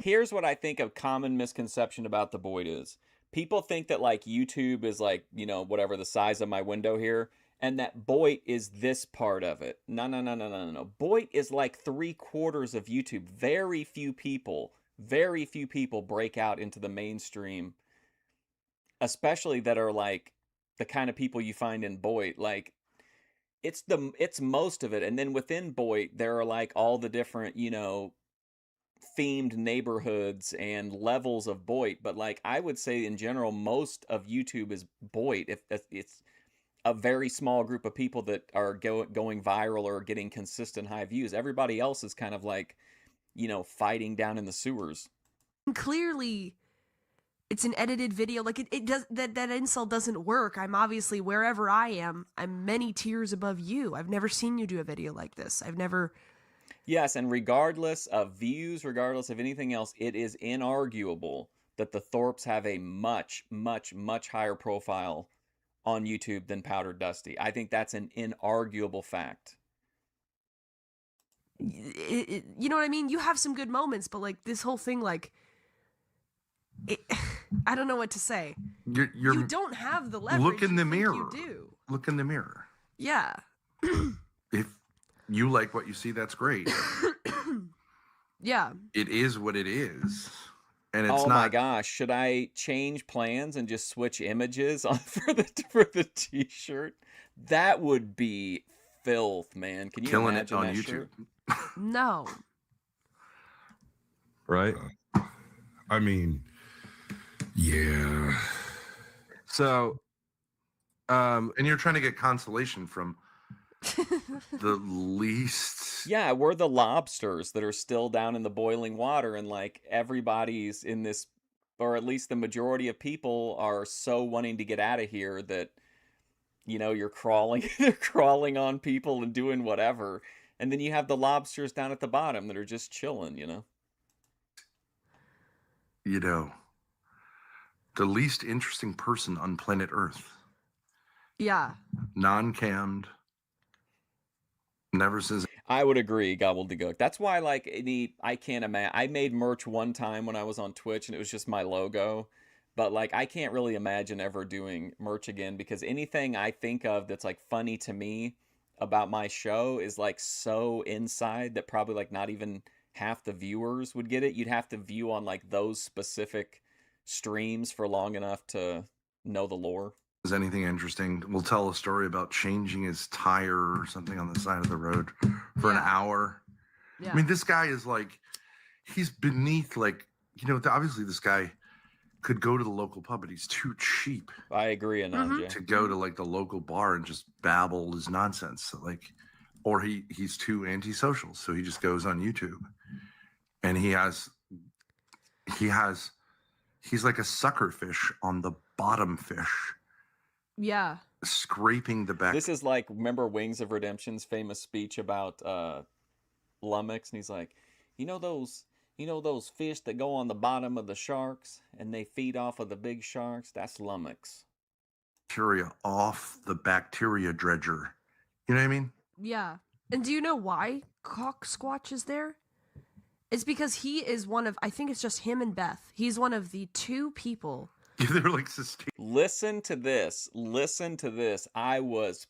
Here's what I think a common misconception about the Boyd is. People think that like YouTube is like, whatever the size of my window here, and that Boyd is this part of it. No. Boyd is like 3/4 of YouTube. Very few people break out into the mainstream, especially that are like the kind of people you find in Boyd. Like it's most of it. And then within Boyd, there are like all the different, themed neighborhoods and levels of Boyd, but like I would say in general most of YouTube is Boyd. If it's a very small group of people that are going viral or getting consistent high views, everybody else is kind of like fighting down in the sewers. clearly it's an edited video. Like it does that insult doesn't work. I'm obviously wherever I am, I'm many tiers above you. I've never seen you do a video like this. I've never. Yes, and regardless of views, regardless of anything else, it is inarguable that the Thorpes have a much, much, much higher profile on YouTube than Powdered Dusty. I think that's an inarguable fact. You know what I mean? You have some good moments, but like this whole thing, like I don't know what to say. You're You don't have the leverage. look in the you think mirror. You do. Look in the mirror. Yeah. If you like what you see, that's great. Yeah. It is what it is. And it's Oh not my gosh, should I change plans and just switch images on for the t-shirt? That would be filth, man. Can you killing it imagine on that YouTube. shirt? No. Right? I mean, yeah. So, and you're trying to get consolation from the least. Yeah, we're the lobsters that are still down in the boiling water, and like everybody's in this, or at least the majority of people are so wanting to get out of here that, you know, you're crawling, they're crawling on people and doing whatever. And then you have the lobsters down at the bottom that are just chilling, you know? You know, the least interesting person on planet Earth. Yeah. Non-cammed. Never says. I would agree, gobbledygook. That's why, like, I can't imagine. I made merch one time when I was on Twitch, and it was just my logo. But, like, I can't really imagine ever doing merch again, because anything I think of that's, like, funny to me about my show is, like, so inside that probably, like, not even half the viewers would get it. You'd have to view on, like, those specific streams for long enough to know the lore. Is anything interesting? We'll tell a story about changing his tire or something on the side of the road for an hour. Yeah. I mean, this guy is like, he's beneath, like, you know, obviously this guy could go to the local pub, but he's too cheap. I agree, Ananja. To go to like the local bar and just babble his nonsense. So, like, or he's too antisocial. So he just goes on YouTube and he's like a sucker fish on the bottom fish. Yeah. Scraping the back. This is like, remember Wings of Redemption's famous speech about lummox, and he's like, you know those fish that go on the bottom of the sharks and they feed off of the big sharks? That's lummox. Bacteria off the bacteria dredger. You know what I mean? Yeah. And do you know why Cock Squatch is there? It's because he is one of, I think it's just him and Beth. He's one of the two people. They're like sustained. Listen to this. Listen to this. I was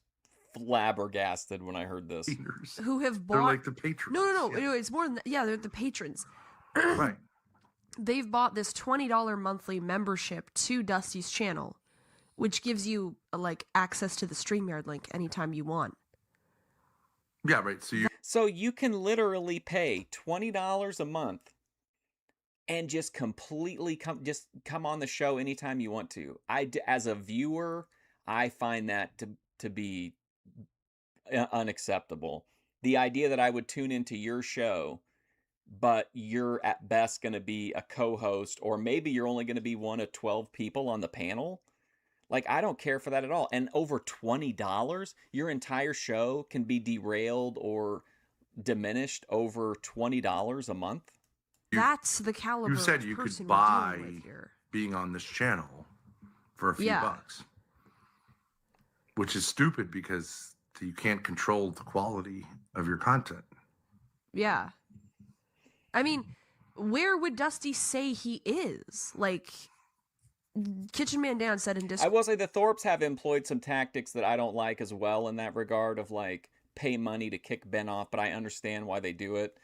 flabbergasted when I heard this. Who have bought. They're like the patrons. No. It's more than that. Yeah, they're the patrons. Right. They've bought this $20 monthly membership to Dusty's channel, which gives you like access to the StreamYard link anytime you want. Yeah, right. So you can literally pay $20 a month and just completely come on the show anytime you want to. As a viewer, I find that to be unacceptable. The idea that I would tune into your show, but you're at best going to be a co-host, or maybe you're only going to be one of 12 people on the panel. Like, I don't care for that at all. And over $20, your entire show can be derailed or diminished over $20 a month. That's the caliber. You said of you person could we're buy dealing with here. being on this channel for a few Yeah. bucks, which is stupid because you can't control the quality of your content. Yeah. I mean, where would Dusty say he is? Like, Kitchen Man Dan said in Discord. I will say the Thorps have employed some tactics that I don't like as well in that regard of, like, pay money to kick Ben off, but I understand why they do it.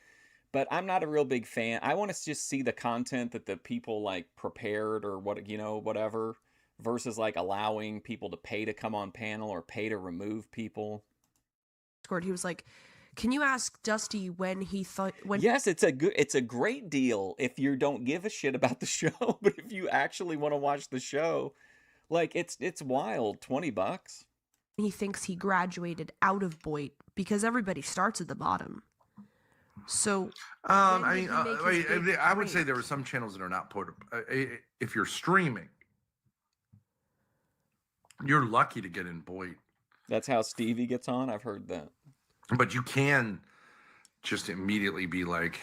But I'm not a real big fan. I want to just see the content that the people, like, prepared or what, you know, whatever, versus, like, allowing people to pay to come on panel or pay to remove people. He was like, can you ask Dusty when he thought when Yes, it's a great deal if you don't give a shit about the show, but if you actually want to watch the show, like, it's wild, $20. he thinks he graduated out of Boyd, because everybody starts at the bottom. So I would say there are some channels that are not portable. If you're streaming, you're lucky to get in Boyd. That's how Stevie gets on. I've heard that. But you can just immediately be like,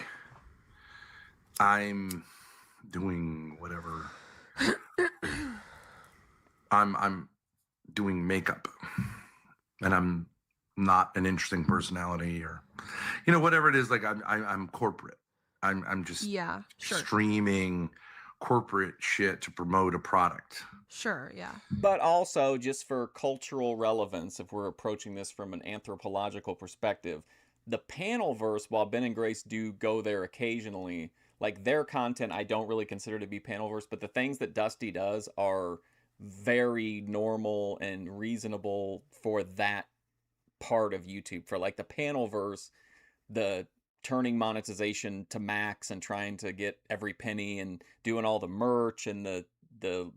I'm doing whatever. I'm doing makeup, and I'm not an interesting personality, or, you know, whatever it is. Like, I'm corporate. I'm just sure. streaming corporate shit to promote a product. Sure, yeah. But also, just for cultural relevance, if we're approaching this from an anthropological perspective, the panelverse, while Ben and Grace do go there occasionally, like their content I don't really consider to be panelverse, but the things that Dusty does are very normal and reasonable for that part of YouTube. For like the panelverse, the turning monetization to max and trying to get every penny and doing all the merch and the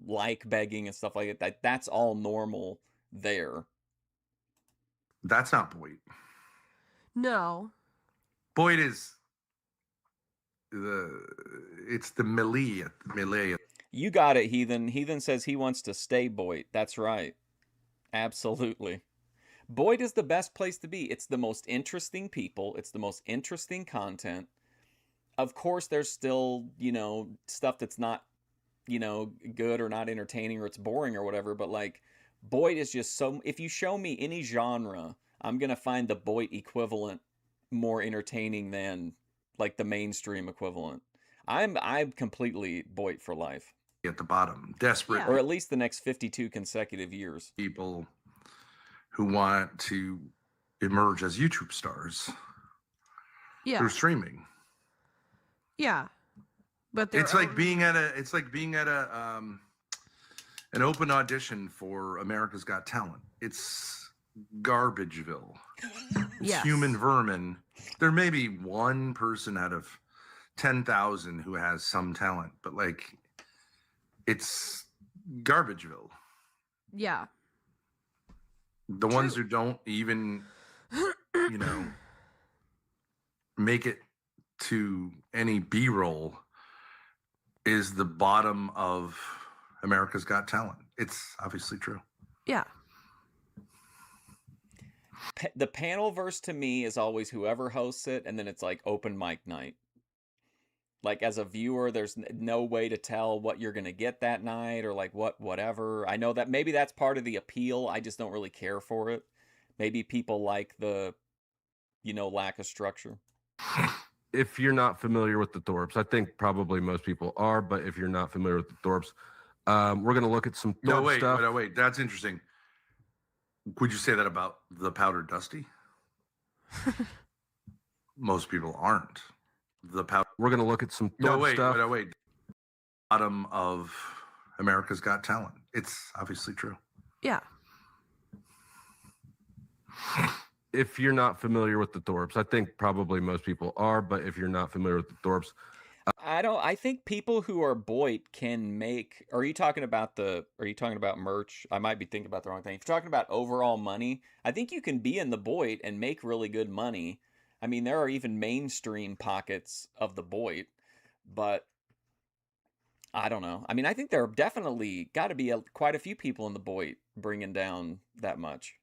like begging and stuff like that, that's all normal there. That's not Boyd. No. Boyd is it's the melee. You got it, Heathen. Heathen says he wants to stay Boyd. That's right. Absolutely. Boyd is the best place to be. It's the most interesting people. It's the most interesting content. Of course, there's still, stuff that's not, good or not entertaining or it's boring or whatever. But like, Boyd is just so, if you show me any genre, I'm going to find the Boyd equivalent more entertaining than like the mainstream equivalent. I'm completely Boyd for life. At the bottom, desperate. Or at least the next 52 consecutive years. People who want to emerge as YouTube stars through streaming. Yeah. But it's like being at an open audition for America's Got Talent. It's Garbageville. It's human vermin. There may be one person out of 10,000 who has some talent, but like it's Garbageville. Yeah. The ones who don't even, make it to any B-roll is the bottom of America's Got Talent. It's obviously true. Yeah. The panelverse to me is always whoever hosts it, and then it's like open mic night. Like as a viewer, there's no way to tell what you're going to get that night or like whatever. I know that maybe that's part of the appeal. I just don't really care for it. Maybe people like the, lack of structure. If you're not familiar with the Thorps, I think probably most people are, but if you're not familiar with the Thorps, we're going to look at some Thorp stuff. Wait. That's interesting. Would you say that about the Powdered Dusty? Most people aren't. We're going to look at some Thorp stuff. Wait. Bottom of America's Got Talent. It's obviously true. Yeah. If you're not familiar with the Thorps, I think probably most people are, but if you're not familiar with the Thorps, I think people who are Boyd can make. Are you talking about merch? I might be thinking about the wrong thing. If you're talking about overall money, I think you can be in the Boyd and make really good money. I mean, there are even mainstream pockets of the Boyd, but I don't know. I mean, I think there are definitely got to be quite a few people in the Boyd bringing down that much.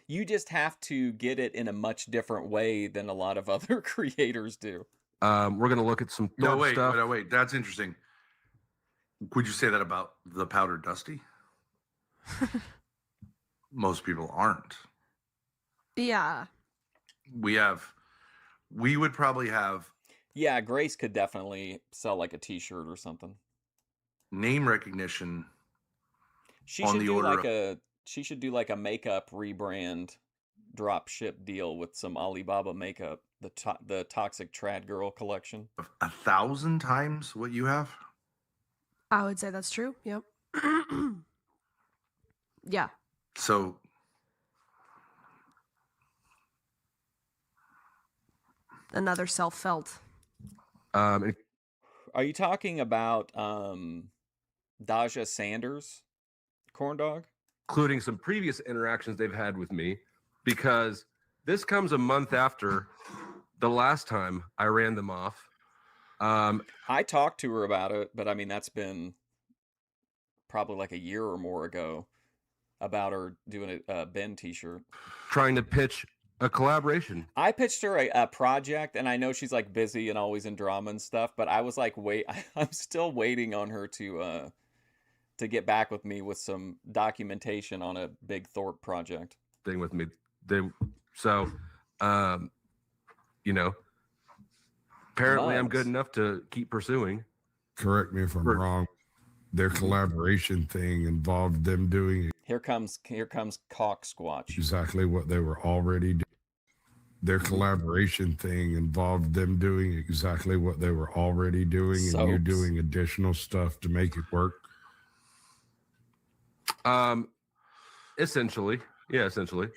You just have to get it in a much different way than a lot of other creators do. We're going to look at some Thorp stuff. Wait. That's interesting. Would you say that about the Powdered Dusty? Most people aren't. Yeah. We would probably have. Yeah, Grace could definitely sell like a T-shirt or something. Name recognition. She should do like a makeup rebrand, drop ship deal with some Alibaba makeup. The Toxic Trad Girl collection. 1,000 times what you have? I would say that's true. Yep. Yeah. So another self-felt. Are you talking about Daja Sanders, Corn Dog? Including some previous interactions they've had with me, because this comes a month after the last time I ran them off. I talked to her about it, but I mean, that's been probably like a year or more ago, about her doing a Ben t-shirt. Trying to pitch a collaboration. I pitched her a project, and I know she's like busy and always in drama and stuff, but I was like, I'm still waiting on her to get back with me with some documentation on a big Thorp project. Thing with me. Apparently I'm good enough to keep pursuing. correct me if I'm wrong, their collaboration thing involved them doing Here comes Cock Squatch. exactly what they were already doing. Their collaboration thing involved them doing exactly what they were already doing, and you Soaps. doing additional stuff to make it work. Essentially. Yeah, essentially.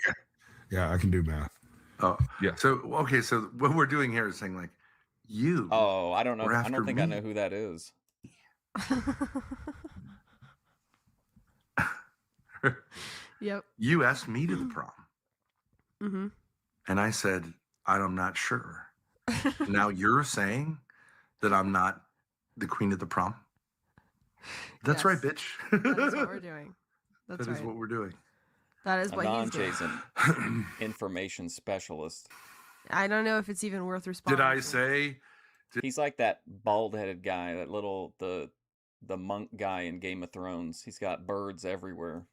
Yeah, I can do math. Oh, yeah. So okay, so what we're doing here is saying like, you. Oh, I don't know. were I after don't think I me. know who that is. Yep. You asked me to the prom, Mm-hmm. and I said I'm not sure. Now you're saying that I'm not the queen of the prom. That's right, bitch. That is what we're doing. That's That is right. what we're doing. That is what he's doing. Anon Jason, information specialist. I don't know if it's even worth responding. Did I to. say? He's like that bald-headed guy, that little the monk guy in Game of Thrones. He's got birds everywhere.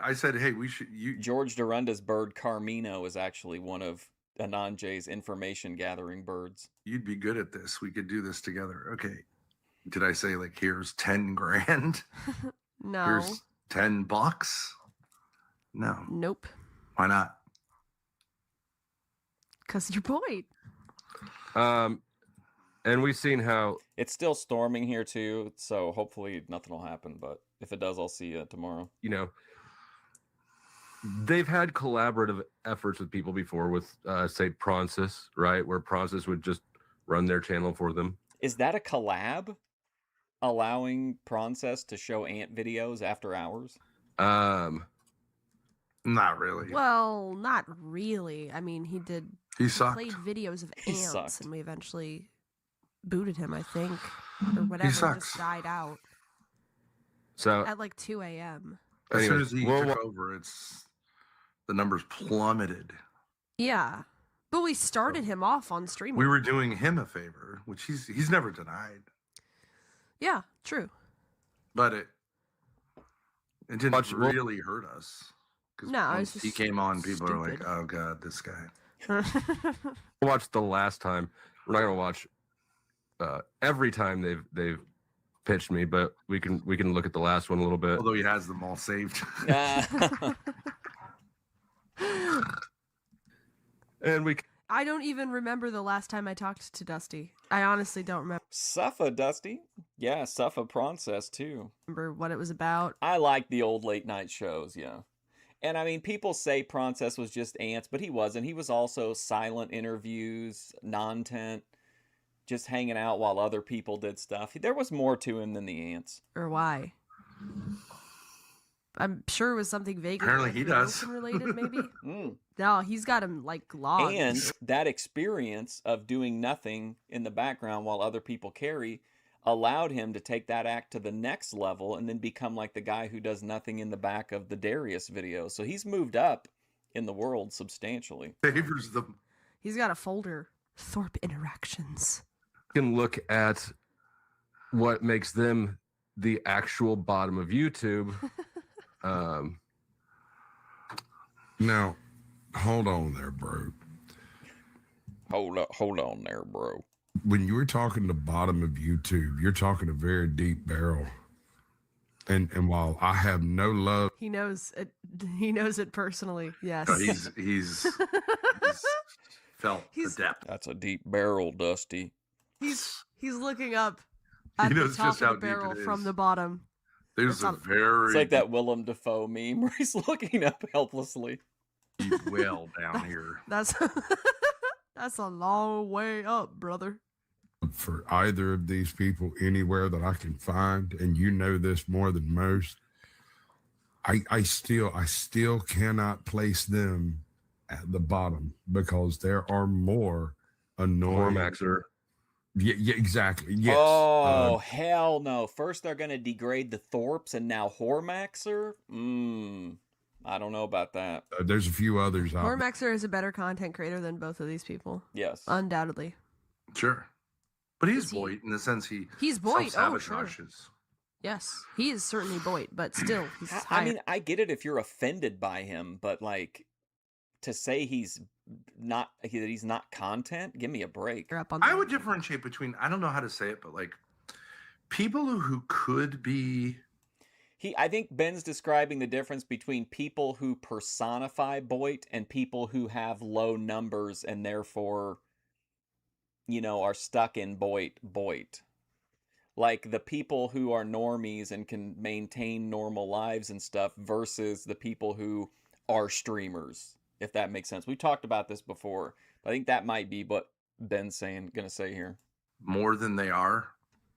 I said, hey, we should. George Doranda's bird Carmino is actually one of Anon Jay's information gathering birds. You'd be good at this. We could do this together. Okay. Did I say like here's 10 grand? No. Here's $10? No. Nope. Why not? Because you're Boyd. And we've seen how it's still storming here too, so hopefully nothing will happen. But if it does, I'll see you tomorrow. You know, they've had collaborative efforts with people before with, say, Pronsis, right? Where Pronsis would just run their channel for them. Is that a collab? Allowing Pronsis to show ant videos after hours? Not really. Well, not really. I mean, he did. He sucked. Played videos of He ants, sucked. and we eventually booted him, I think, or whatever. He sucks. just died out So at like 2 a.m. As soon anyways, as he took over, the numbers plummeted. Yeah, but we started him off on streaming. We were doing him a favor, which he's never denied. Yeah, true. But it didn't really hurt us. No, once it's he just came on, people are like, stupid. "Oh God, this guy." Watch the last time. We're not gonna watch every time they've pitched me, but we can look at the last one a little bit. Although he has them all saved. And we I don't even remember the last time I talked to Dusty. I honestly don't Suffa, Dusty. Yeah, Suffa Pronsis too. remember what it was about. I like the old late night shows, yeah. And I mean, people say Pronsis was just ants, but he wasn't. He was also silent interviews, non-tent, just hanging out while other people did stuff. There was more to him than the ants. Or why? I'm sure it was something vaguely Apparently like he does. related, maybe. Mm. No, he's got him like logged. And that experience of doing nothing in the background while other people carry allowed him to take that act to the next level and then become like the guy who does nothing in the back of the Darius video. So he's moved up in the world substantially. Favors them. He's got a folder, Thorp Interactions. can look at what makes them the actual bottom of YouTube. Now, hold on there, bro. Hold on there, bro. When you were talking the bottom of YouTube, you're talking a very deep barrel. And while I have no love, He knows it. He knows it personally. Yes. No, he's felt the depth. That's a deep barrel, Dusty. He's looking up at He the knows top just of how the deep barrel it from is. the bottom. There's a very It's like that Willem Dafoe meme where he's looking up helplessly. deep well down here. That's that's a long way up, brother. for either of these people anywhere that I can find, and you know this more than most. I still cannot place them at the bottom because there are more annoying. Hormaxer. Yeah, exactly. Yes. Oh, hell no. First they're going to degrade the Thorps and now Hormaxer? I don't know about that. There's a few others out there. Hormaxer is a better content creator than both of these people. Yes. Undoubtedly. Sure. But he's Boyd in the sense He's Boyd. Oh, sure. self-sabotages. Yes, he is certainly Boyd, but still, he's I higher. mean, I get it if you're offended by him, but like to say he's not content, give me a break. Up on I would differentiate between, I don't know how to say it, but like people who could be. I think Ben's describing the difference between people who personify Boyd and people who have low numbers and therefore, are stuck in Boyd. Like the people who are normies and can maintain normal lives and stuff versus the people who are streamers, if that makes sense. We talked about this before, but I think that might be what Ben's gonna say here. More than they are.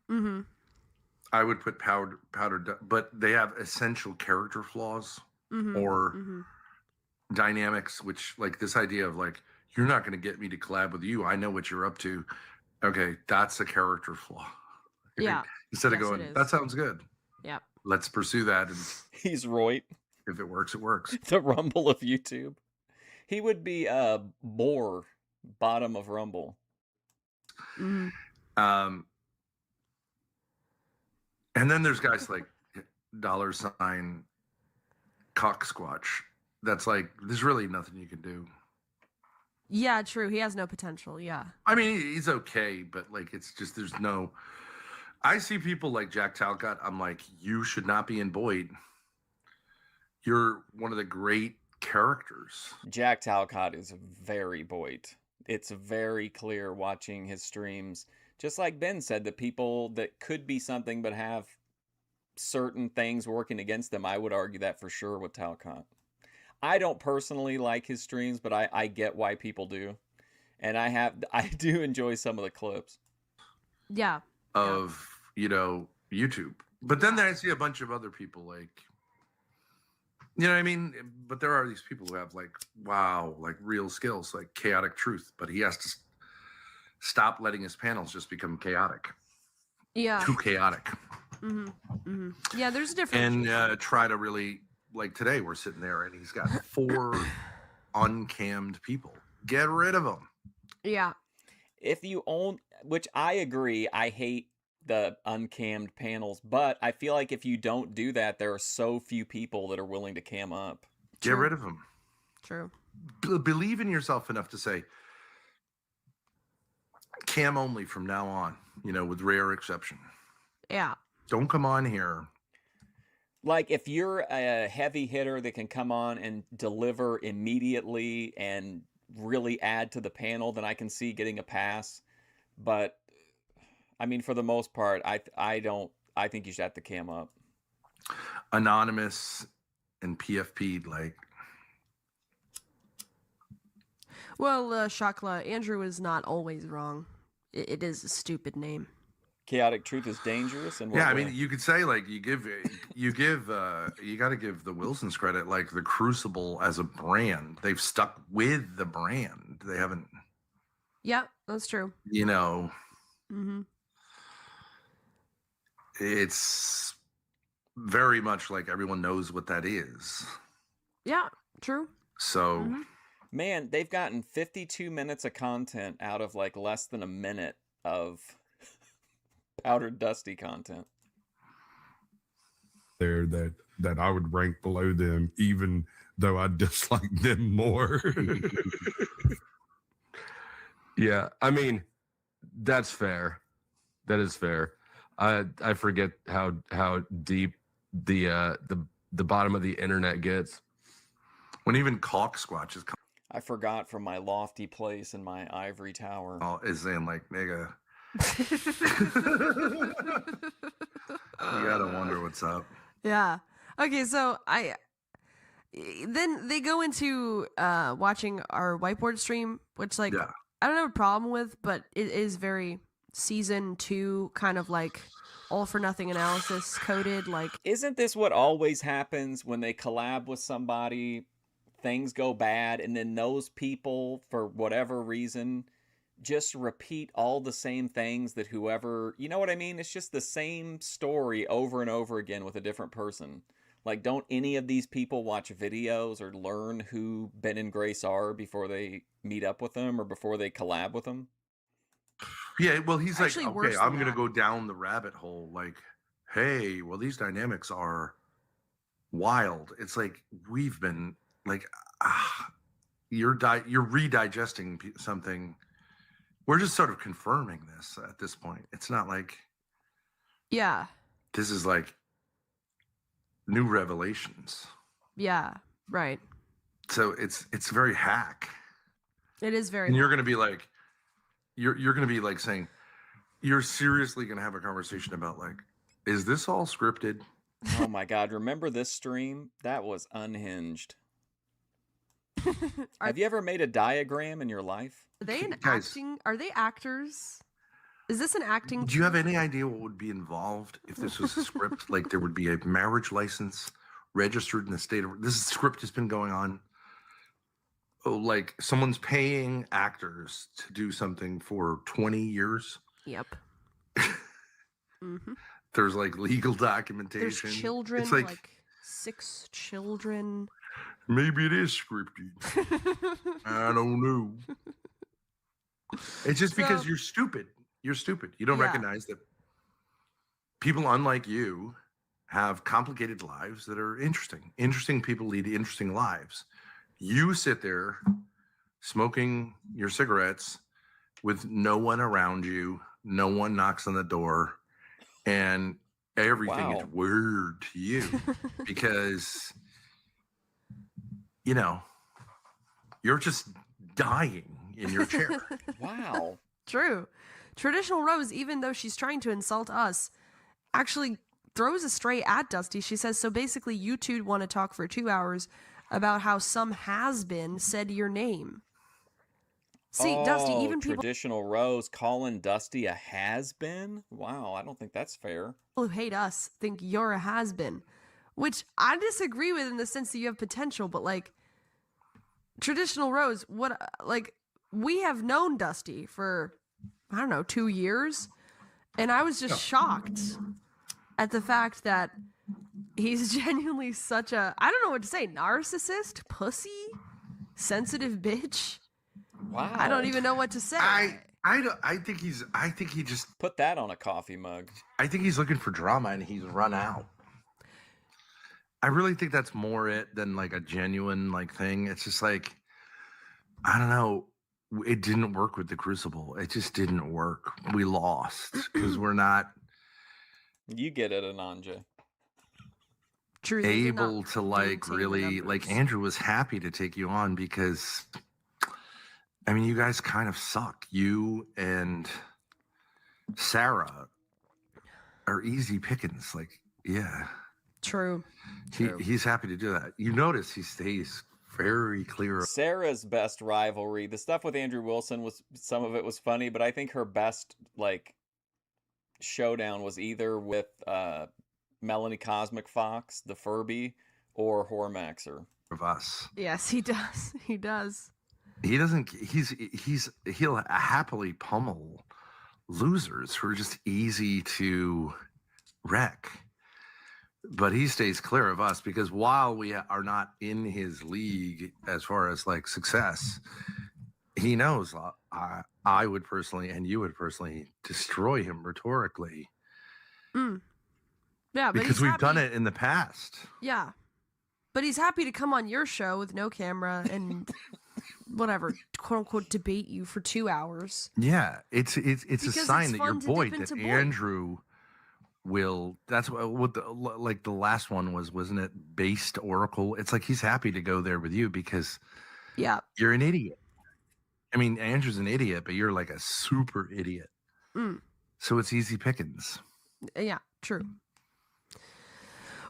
Mm-hmm. I would put powder, but they have essential character flaws or dynamics, which like this idea of like, you're not going to get me to collab with you. I know what you're up to. Okay. That's a character flaw. Yeah. Instead of going, that sounds good. Yeah. Let's pursue that. And he's right. If it works, it works. The Rumble of YouTube. He would be Boar, bottom of Rumble. Mm-hmm. And then there's guys like $, cock squatch. That's like, there's really nothing you can do. Yeah, true. He has no potential. Yeah. I mean, he's okay, but like, it's just, there's no, I see people like Jack Talcott. I'm like, you should not be in Boyd. You're one of the great characters. Jack Talcott is very Boyd. It's very clear watching his streams. Just like Ben said, the people that could be something but have certain things working against them, I would argue that for sure with Talcott. I don't personally like his streams, but I get why people do. And I do enjoy some of the clips. Yeah. Of, YouTube. But then I see a bunch of other people like, you know what I mean? But there are these people who have like, wow, like real skills, like Chaotic Truth. But he has to stop letting his panels just become chaotic. Yeah. Too chaotic. Mm-hmm. Mm-hmm. Yeah, there's a difference. And try to really, like today we're sitting there and he's got 4 uncammed people. Get rid of them. Yeah. If you own, which I agree, I hate the uncammed panels, but I feel like if you don't do that, there are so few people that are willing to cam up. Get rid of them. True. Believe in yourself enough to say, cam only from now on, with rare exception. Yeah. Don't come on here. Like if you're a heavy hitter that can come on and deliver immediately and really add to the panel, then I can see getting a pass. But I mean, for the most part, I think you should have to cam up. Anonymous and PFP, like. Well, Shakla, Andrew is not always wrong. It is a stupid name. Chaotic Truth is dangerous, and yeah, I mean, you could say like you got to give the Wilsons credit, like the Crucible as a brand, they've stuck with the brand. They haven't. Yeah, that's true. Mm-hmm. It's very much like everyone knows what that is. Yeah, true. So, man, they've gotten 52 minutes of content out of like less than a minute of Powdered Dusty content. There that I would rank below them, even though I dislike them more. Yeah, I mean, that's fair. That is fair. I forget how deep the bottom of the internet gets. When even Caulk Squatch is. I forgot from my lofty place in my ivory tower. Oh, is saying like nigga. You gotta wonder what's up. Yeah. Okay, so then they go into watching our whiteboard stream, which like I don't have a problem with, but it is very season 2 kind of like all for nothing analysis coded. Like, isn't this what always happens when they collab with somebody? Things go bad, and then those people, for whatever reason, just repeat all the same things that whoever, you know what I mean? It's just the same story over and over again with a different person. Like, don't any of these people watch videos or learn who Ben and Grace are before they meet up with them or before they collab with them? Yeah, well, he's like, Actually, okay, I'm going to go down the rabbit hole. Like, hey, well, these dynamics are wild. It's like, we've been like, you're redigesting something. We're just sort of confirming this at this point. It's not like Yeah. This is like new revelations. Yeah. Right. So it's very hack. It is very. And you're going to be like, you're going to be like saying, you're seriously going to have a conversation about like, is this all scripted? Oh my God. Remember this stream? That was unhinged. Have you ever made a diagram in your life? Are they Guys, acting? Are they actors? Is this an acting? Do you have any idea what would be involved if this was a script? Like there would be a marriage license registered in the state of this script has been going on. Oh, like someone's paying actors to do something for 20 years. Yep. There's like legal documentation. There's children, It's like 6 children. Maybe it is scripted. I don't know. It's just because you're stupid. You're stupid. You don't recognize that people unlike you have complicated lives that are interesting. Interesting people lead interesting lives. You sit there smoking your cigarettes with no one around you. No one knocks on the door. And everything is weird to you because, you know, you're just dying in your chair. Wow. True. Traditional Rose, even though she's trying to insult us, actually throws a stray at Dusty. She says, so basically you two want to talk for 2 hours about how some has-been said your name. See, Dusty, even people Traditional Rose calling Dusty a has-been? Wow, I don't think that's fair. who hate us think you're a has-been, which I disagree with in the sense that you have potential, but like, Traditional Rose, we have known Dusty for, I don't know, 2 years, and I was just shocked at the fact that he's genuinely such a, I don't know what to say, narcissist, pussy, sensitive bitch. Wow. I don't even know what to say. I think he just put that on a coffee mug. I think he's looking for drama and he's run out. I really think that's more it than like a genuine like thing. It's just like, I don't know. It didn't work with the Crucible. It just didn't work. We lost because we're not You get it, Ananja. True, able to like really like Andrew was happy to take you on because I mean you guys kind of suck. You and Sarah are easy pickings. Like, yeah. True. He's happy to do that. You notice he stays very clear. Sarah's best rivalry, the stuff with Andrew Wilson was, some of it was funny, but I think her best like showdown was either with Melanie Cosmic Fox, the Furby, or Hormaxer. Of us. Yes, he does. He does. He doesn't. He'll happily pummel losers who are just easy to wreck. But he stays clear of us because while we are not in his league as far as like success, he knows I would personally and you would personally destroy him rhetorically. Yeah, but because we've done it in the past. Yeah, but he's happy to come on your show with no camera and whatever, quote unquote, debate you for 2 hours. Yeah, it's a sign that your boy, that Boyd. Andrew will. That's what the last one wasn't it? Based Oracle. It's like he's happy to go there with you because you're an idiot. I mean, Andrew's an idiot, but you're like a super idiot. So it's easy pickings. Yeah, true.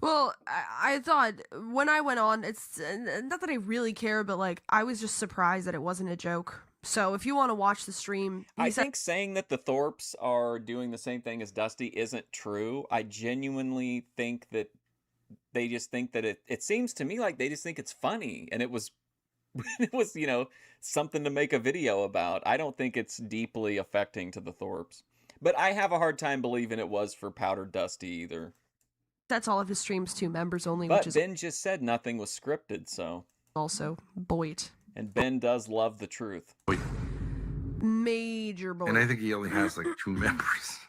Well, I thought when I went on, it's not that I really care, but like I was just surprised that it wasn't a joke. So if you want to watch the stream, I think saying that the Thorps are doing the same thing as Dusty isn't true. I genuinely think that they just think that it seems to me like they just think it's funny, and it was you know, something to make a video about. I don't think it's deeply affecting to the Thorps, but I have a hard time believing it was for Powdered Dusty either. That's all of his streams too, members only. But which is Ben just said nothing was scripted, so also Boyd. And Ben does love the truth. Major Boyd. And I think he only has like 2 members.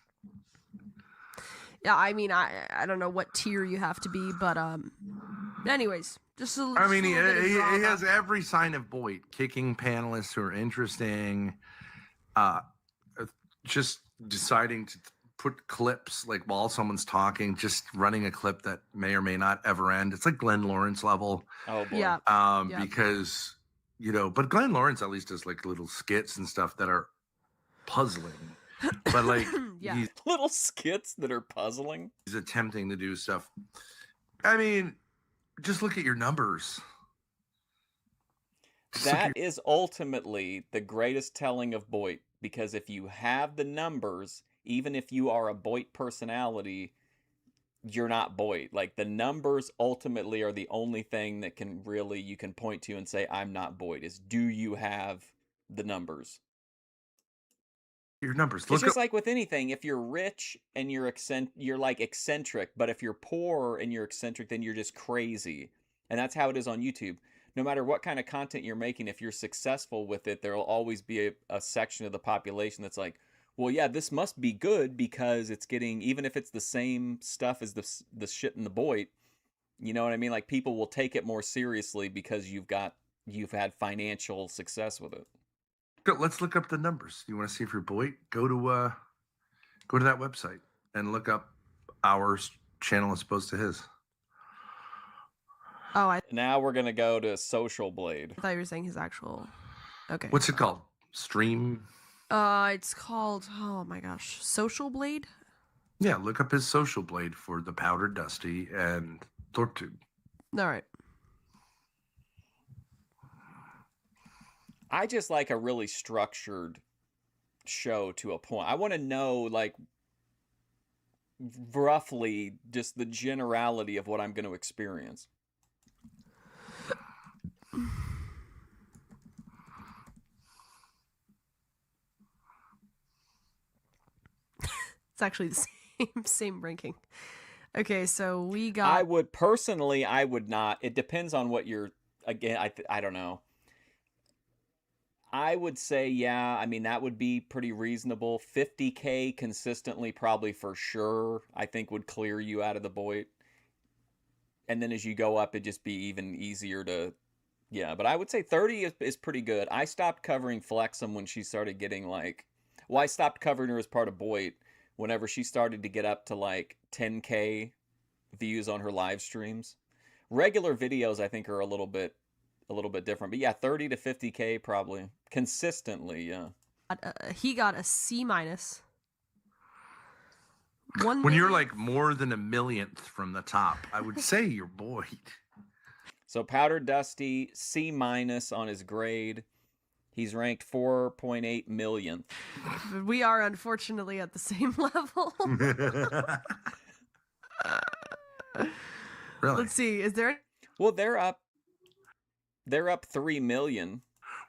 Yeah, I mean, I don't know what tier you have to be, but anyways, just a I mean, he drama. has every sign of Boyd. Kicking panelists who are interesting, just deciding put clips like while someone's talking, just running a clip that may or may not ever end. It's like Glenn Lawrence level. Oh boy. Yeah. Because but Glenn Lawrence at least does like little skits and stuff that are puzzling. But like Yeah. Little skits that are puzzling. he's attempting to do stuff. I mean, just look at your numbers. That is ultimately the greatest telling of Boit, because if you have the numbers, even if you are a Boit personality, you're not Boit. Like, the numbers ultimately are the only thing that you can point to and say, I'm not Boit, is do you have the numbers? Your numbers. It's just like with anything. If you're rich and you're like eccentric, but if you're poor and you're eccentric, then you're just crazy. And that's how it is on YouTube. No matter what kind of content you're making, if you're successful with it, there'll always be a section of the population that's like, well, yeah, this must be good because it's getting, even if it's the same stuff as the shit in the Boit, you know what I mean? Like, people will take it more seriously because you've had financial success with it. Let's look up the numbers. You want to see if you're Boit? Go to that website and look up our channel as opposed to his. Oh, now we're gonna go to Social Blade. I thought you were saying his actual. Okay. What's it called? Stream? It's called, oh my gosh, Social Blade. Yeah, look up his Social Blade for the Powdered Dusty and Thorp Tube. All right. I just like a really structured show to a point. I want to know, like, roughly just the generality of what I'm going to experience. It's actually the same ranking. Okay, so we got. I would not. It depends on what you're. Again, I don't know. I would say, yeah. I mean, that would be pretty reasonable. 50K consistently, probably for sure, I think would clear you out of the Boit. And then as you go up, it'd just be even easier to. Yeah, but I would say 30 is pretty good. I stopped covering Flexum when she started getting like. Well, I stopped covering her as part of Boit whenever she started to get up to like 10K views on her live streams. Regular videos, I think, are a little bit different. But yeah, 30 to 50K probably consistently. Yeah. He got a C-. When you're like more than a millionth from the top, I would say you're Boit. So Powdered Dusty, C- on his grade. He's ranked 4.8 millionth. We are unfortunately at the same level. Really? Let's see. Is there? Well, they're up 3 million.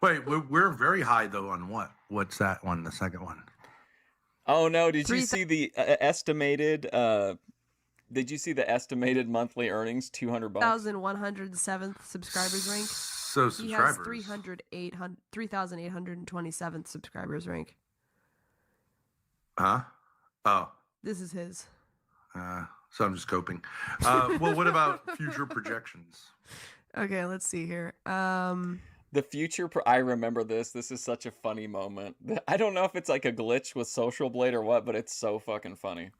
Wait, we're very high though on what? What's that one? The second one? Oh no! Did you see the estimated? Did you see the estimated monthly earnings? $200. 1,107th subscribers rank. So subscribers. He has 3,827th subscribers rank. Huh? Oh. This is his. So I'm just coping. Well, what about future projections? Okay, let's see here. The future. I remember this. This is such a funny moment. I don't know if it's like a glitch with Social Blade or what, but it's so fucking funny.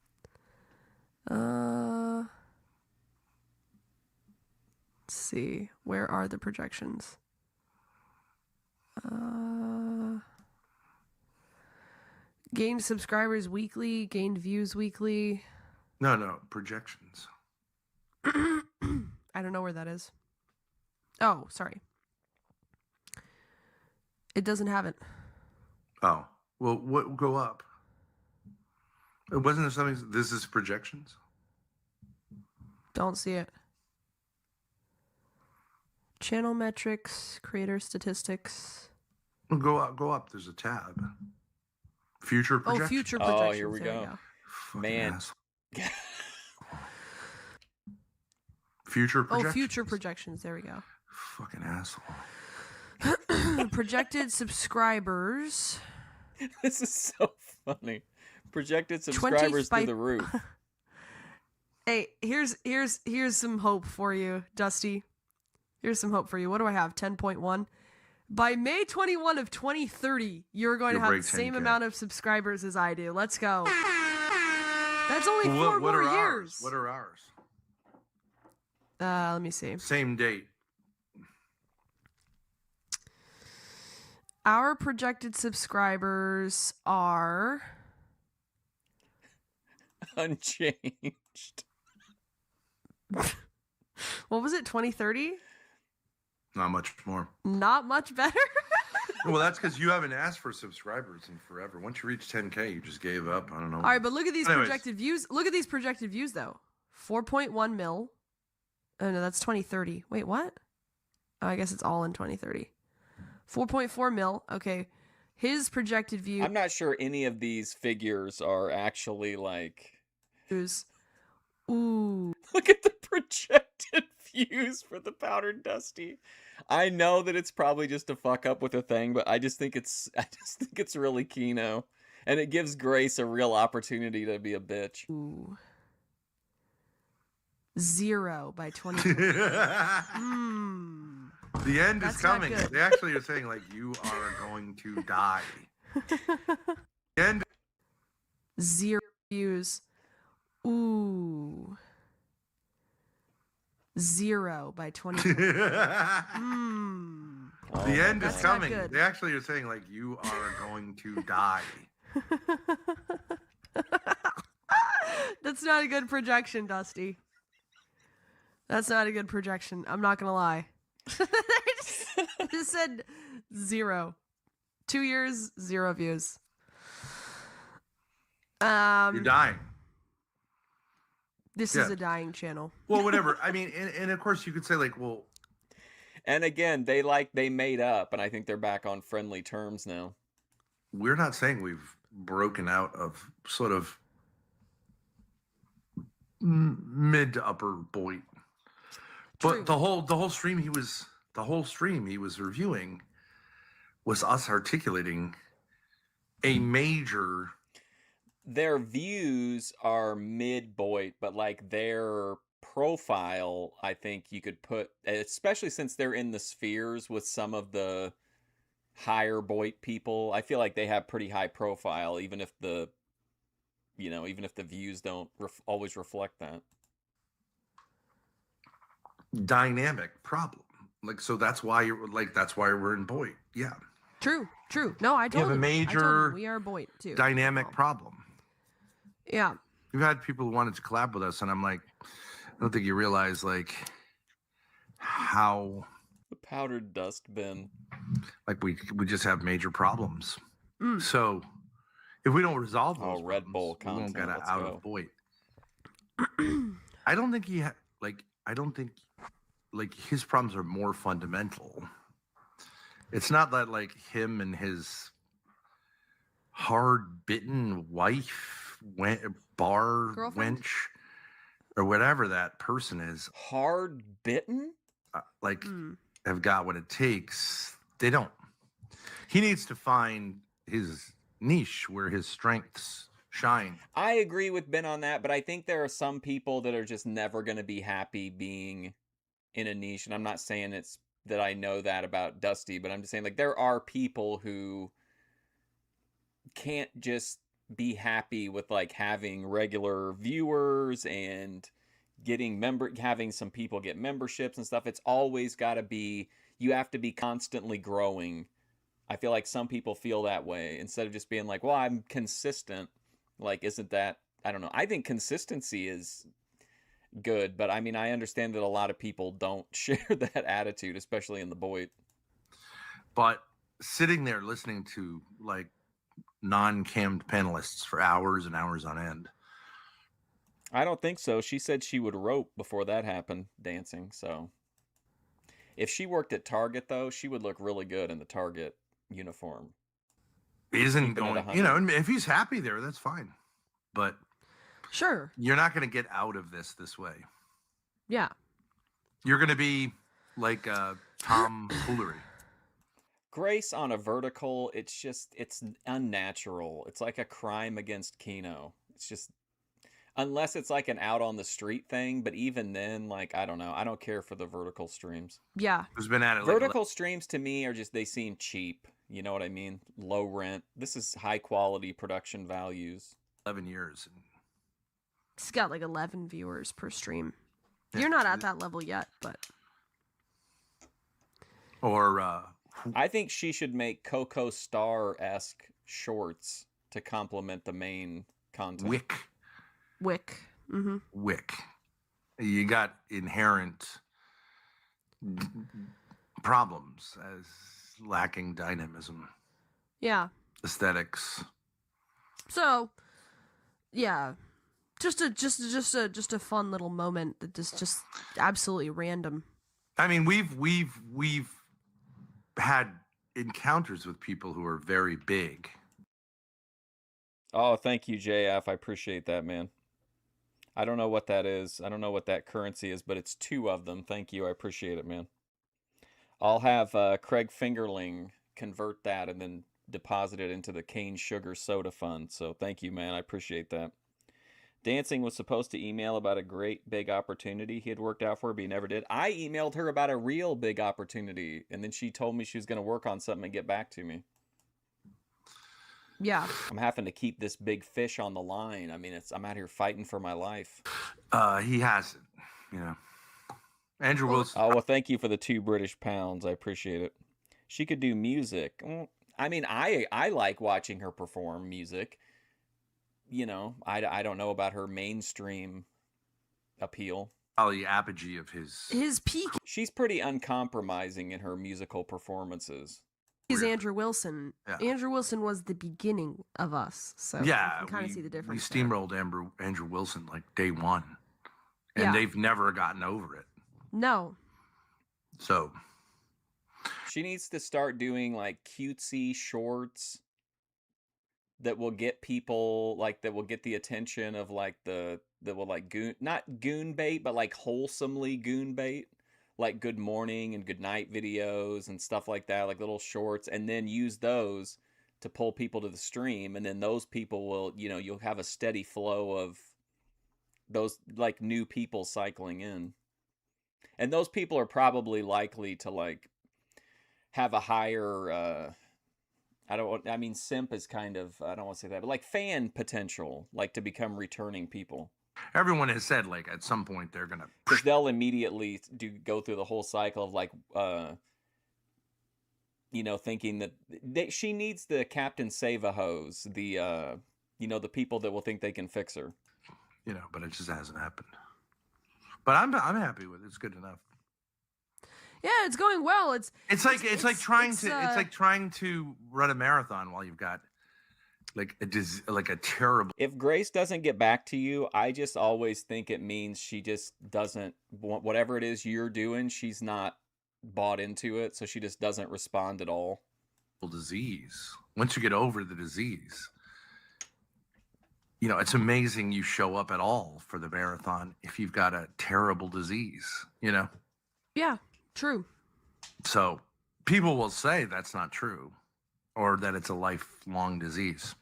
Let's see. Where are the projections? Gained subscribers weekly, gained views weekly. No, projections. I don't know where that is. Oh, sorry. It doesn't have it. Oh, well, what go up? It wasn't there something. This is projections. Don't see it. Channel metrics, creator statistics. Well, go up. There's a tab. Future projections. Oh, future projections. Oh, here we go. Man. Future projections. Oh, future projections. There we go. Fucking asshole. Projected subscribers. This is so funny. Projected subscribers through the roof. Hey, here's some hope for you, Dusty. Here's some hope for you. What do I have? 10.1. By May 21 of 2030, you're going to have the same amount of subscribers as I do. Let's go. That's only four What more are years. ours? What are ours? Let me see. Same date. Our projected subscribers are unchanged. What was it? 2030? Not much more. Not much better. Well, that's because you haven't asked for subscribers in forever. Once you reach 10K, you just gave up. I don't know. All right, but look at these Anyways. projected views. Look at these projected views, though. 4.1 mil. Oh, no, that's 2030. Wait, what? Oh, I guess it's all in 2030. 4.4 mil. Okay. His projected view. I'm not sure any of these figures are actually like. Ooh. Look at the projected views for the Powdered Dusty. I know that it's probably just a fuck up with a thing, but I just think it's really Kino. And it gives Grace a real opportunity to be a bitch. Ooh. 0 by 20. The end That's is not coming. good. They actually are saying, like, you are going to die. The end. 0 views. Ooh. 0 by 20. The end is That's not coming. good. They actually are saying, like, you are going to die. That's not a good projection, Dusty. That's not a good projection. I'm not gonna lie. They just said 0. 2 years, 0 views. You're dying. This is a dying channel. Well, whatever. I mean, and of course you could say, like, well. And again, they made up, and I think they're back on friendly terms now. We're not saying we've broken out of sort of mid to upper Boyd. But the whole stream he was reviewing was us articulating a major. Their views are mid Boyd, but like their profile, I think you could put, especially since they're in the spheres with some of the higher Boyd people. I feel like they have pretty high profile, even if the views don't always reflect that. Dynamic problem. Like, so that's why we're in Boyd. Yeah. True. No, I told have a him. major we are Boyd too. Dynamic problem. Yeah. We've had people who wanted to collab with us, and I'm like, I don't think you realize like how the powdered dust bin. Like we just have major problems. So if we don't resolve those Red Bull content, we won't get out of Boyd. I don't think his problems are more fundamental. It's not that like him and his hard-bitten wife wench or whatever that person is. Hard-bitten? Have got what it takes. They don't. He needs to find his niche where his strengths shine. I agree with Ben on that, but I think there are some people that are just never going to be happy being in a niche. And I'm not saying it's that I know that about Dusty, but I'm just saying like there are people who can't just be happy with like having regular viewers and having some people get memberships and stuff. It's always got to be, you have to be constantly growing. I feel like some people feel that way instead of just being like, well, I'm consistent. Like, isn't that, I don't know. I think consistency is good, but I mean, I understand that a lot of people don't share that attitude, especially in the Boyd. But sitting there listening to like non-cammed panelists for hours and hours on end. I don't think so. She said she would rope before that happened, dancing. So if she worked at Target, though, she would look really good in the Target uniform. Isn't going, and if he's happy there, that's fine. But sure, you're not going to get out of this way. Yeah. You're going to be like Tom Foolery. Grace on a vertical, it's unnatural. It's like a crime against Kino. It's just, unless it's like an out on the street thing, but even then, like, I don't know. I don't care for the vertical streams. Yeah. Who's been at it? Vertical streams to me are just, they seem cheap. You know what I mean? Low rent. This is high quality production values. 11 years. He's got like 11 viewers per stream. You're not at that level yet, but. Or I think she should make Coco Star-esque shorts to complement the main content. Wick. Mm-hmm. Wick. You got inherent problems as lacking dynamism. Yeah. Aesthetics. So, yeah, just a fun little moment that is just absolutely random. I mean, we've had encounters with people who are very big. Oh, thank you, JF. I appreciate that, man. I don't know what that is. I don't know what that currency is, but it's 2 of them. Thank you. I appreciate it, man. I'll have Craig Fingerling convert that and then deposit it into the Cane Sugar Soda Fund. So thank you, man. I appreciate that. Dancing was supposed to email about a great big opportunity he had worked out for her, but he never did. I emailed her about a real big opportunity, and then she told me she was going to work on something and get back to me. Yeah. I'm having to keep this big fish on the line. I mean, I'm out here fighting for my life. He hasn't, you know. Andrew Wilson. Oh, well, thank you for the 2 British pounds. I appreciate it. She could do music. I mean, I like watching her perform music. You know, I don't know about her mainstream appeal. Probably apogee of his peak. She's pretty uncompromising in her musical performances. He's Andrew Wilson. Yeah. Andrew Wilson was the beginning of us, so yeah, you can kind of see the difference. We steamrolled Andrew Wilson like day one, and they've never gotten over it. No. So she needs to start doing like cutesy shorts that will get people that will get the attention of like that will like not goon bait, but like wholesomely goon bait. Like good morning and good night videos and stuff like that, like little shorts, and then use those to pull people to the stream. And then those people will, you'll have a steady flow of those like new people cycling in. And those people are probably likely to like have a higher, simp is kind of, I don't want to say that, but like fan potential, like to become returning people. Everyone has said like at some point they're gonna, because they'll immediately go through the whole cycle of like thinking that she needs the Captain Save a Hose, the the people that will think they can fix her, but it just hasn't happened. But I'm happy with it. It's good enough. Yeah, it's going well. It's like trying to run a marathon while you've got like a terrible. If Grace doesn't get back to you, I just always think it means she just doesn't want whatever it is you're doing. She's not bought into it, so she just doesn't respond at all. Disease. Once you get over the disease, it's amazing you show up at all for the marathon if you've got a terrible disease. Yeah, true. So people will say that's not true, or that it's a lifelong disease.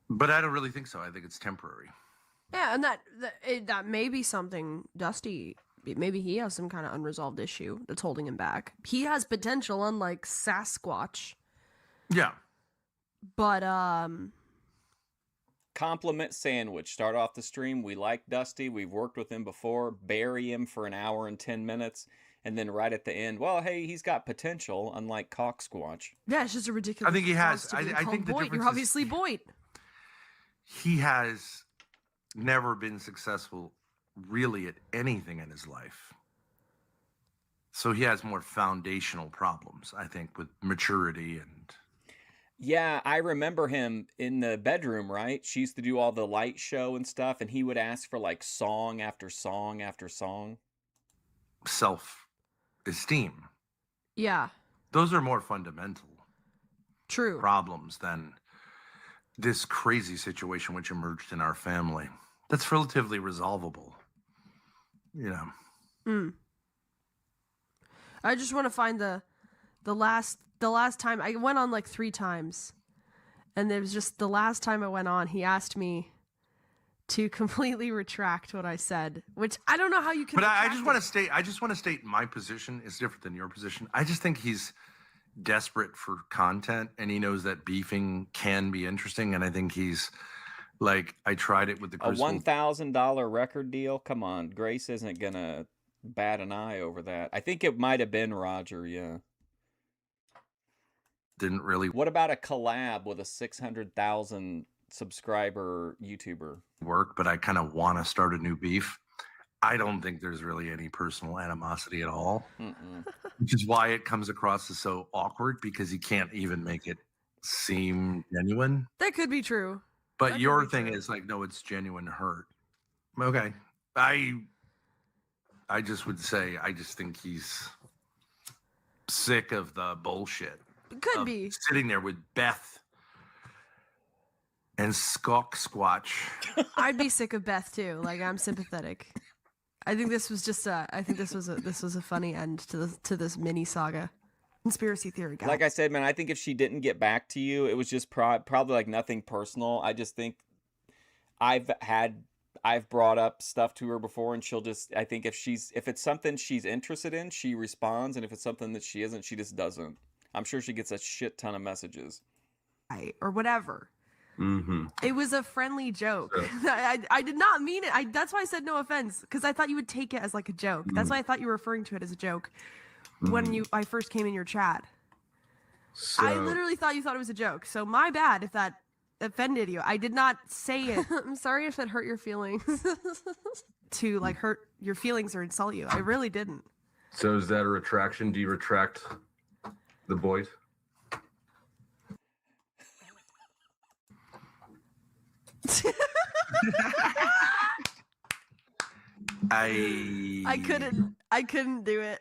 But I don't really think so. I think it's temporary. Yeah, and that may be something Dusty, maybe he has some kind of unresolved issue that's holding him back. He has potential, unlike Sasquatch. Yeah. But, compliment sandwich. Start off the stream. We like Dusty. We've worked with him before. Bury him for an hour and 10 minutes. And then right at the end, well, hey, he's got potential, unlike Cock Squatch. Yeah, it's just a ridiculous. I think he has. I think the Boyd. difference You're obviously Boyd. He has never been successful really at anything in his life. So he has more foundational problems, I think, with maturity and. Yeah, I remember him in the bedroom, right? She used to do all the light show and stuff, and he would ask for like song after song after song. Self-esteem. Yeah. Those are more fundamental. True. Problems than this crazy situation which emerged in our family. That's relatively resolvable. I just want to find the last time I went on like 3 times, and it was just the last time I went on, he asked me to completely retract what I said, which I don't know how you can. But I just want to state my position is different than your position. I just think he's desperate for content, and he knows that beefing can be interesting, and I think he's Like I tried it with the A Crucible. $1,000 record deal? Come on, Grace isn't gonna bat an eye over that. I think it might have been Roger, yeah. Didn't really What about a collab with a 600,000 subscriber YouTuber? work, but I kind of want to start a new beef. I don't think there's really any personal animosity at all, which is why it comes across as so awkward because you can't even make it seem genuine. That could be true. But your thing is like, no, it's genuine hurt. Okay. I just would say, I just think he's sick of the bullshit. Could be. Sitting there with Beth and Squatch. I'd be sick of Beth too. Like I'm sympathetic. I think this was just this was a funny end to this mini saga. Conspiracy theory guy. Like I said, man, I think if she didn't get back to you, it was just probably like nothing personal. I just think I've brought up stuff to her before, and she'll just, I think if it's something she's interested in, she responds, and if it's something that she isn't, she just doesn't. I'm sure she gets a shit ton of messages. Or whatever. Mm-hmm. It was a friendly joke. I did not mean it. That's why I said no offense, because I thought you would take it as like a joke. That's why I thought you were referring to it as a joke when I first came in your chat. So, I literally thought you thought it was a joke. So my bad if that offended you. I did not say it. I'm sorry if it hurt your feelings. To like hurt your feelings or insult you. I really didn't. so is that a retraction? Do you retract the boys? I couldn't do it.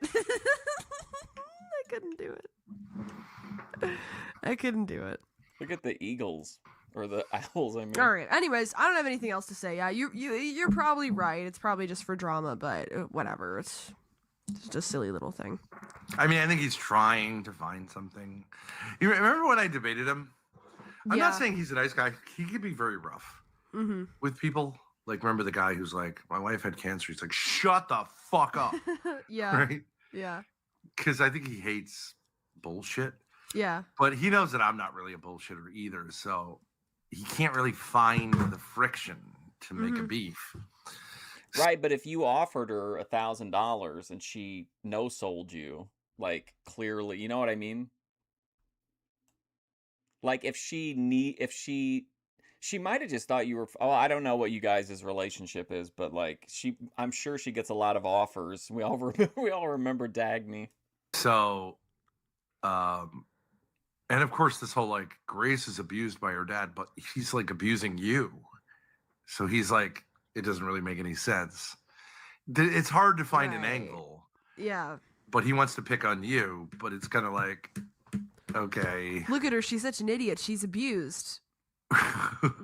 I couldn't do it. Look at the eagles. Or the owls, I mean. All right. Anyways, I don't have anything else to say. Yeah, you're probably right. It's probably just for drama, but whatever. It's just a silly little thing. I mean, I think he's trying to find something. You remember when I debated him? I'm not saying he's a nice guy. He can be very rough with people. Like, remember the guy who's like, my wife had cancer. He's like, shut the fuck up. Yeah. Right? Yeah. Because I think he hates bullshit. Yeah. But he knows that I'm not really a bullshitter either. So he can't really find the friction to make a beef. Right, but if you offered her $1,000 and she no-sold you, like clearly, you know what I mean? Like if she might have just thought you were. Oh, I don't know what you guys' relationship is, but like I'm sure she gets a lot of offers. We all remember Dagny. So, and of course, this whole like Grace is abused by her dad, but he's like abusing you. So he's like, it doesn't really make any sense. It's hard to find an angle. Yeah. But he wants to pick on you, but it's kind of like, okay. Look at her. She's such an idiot. She's abused.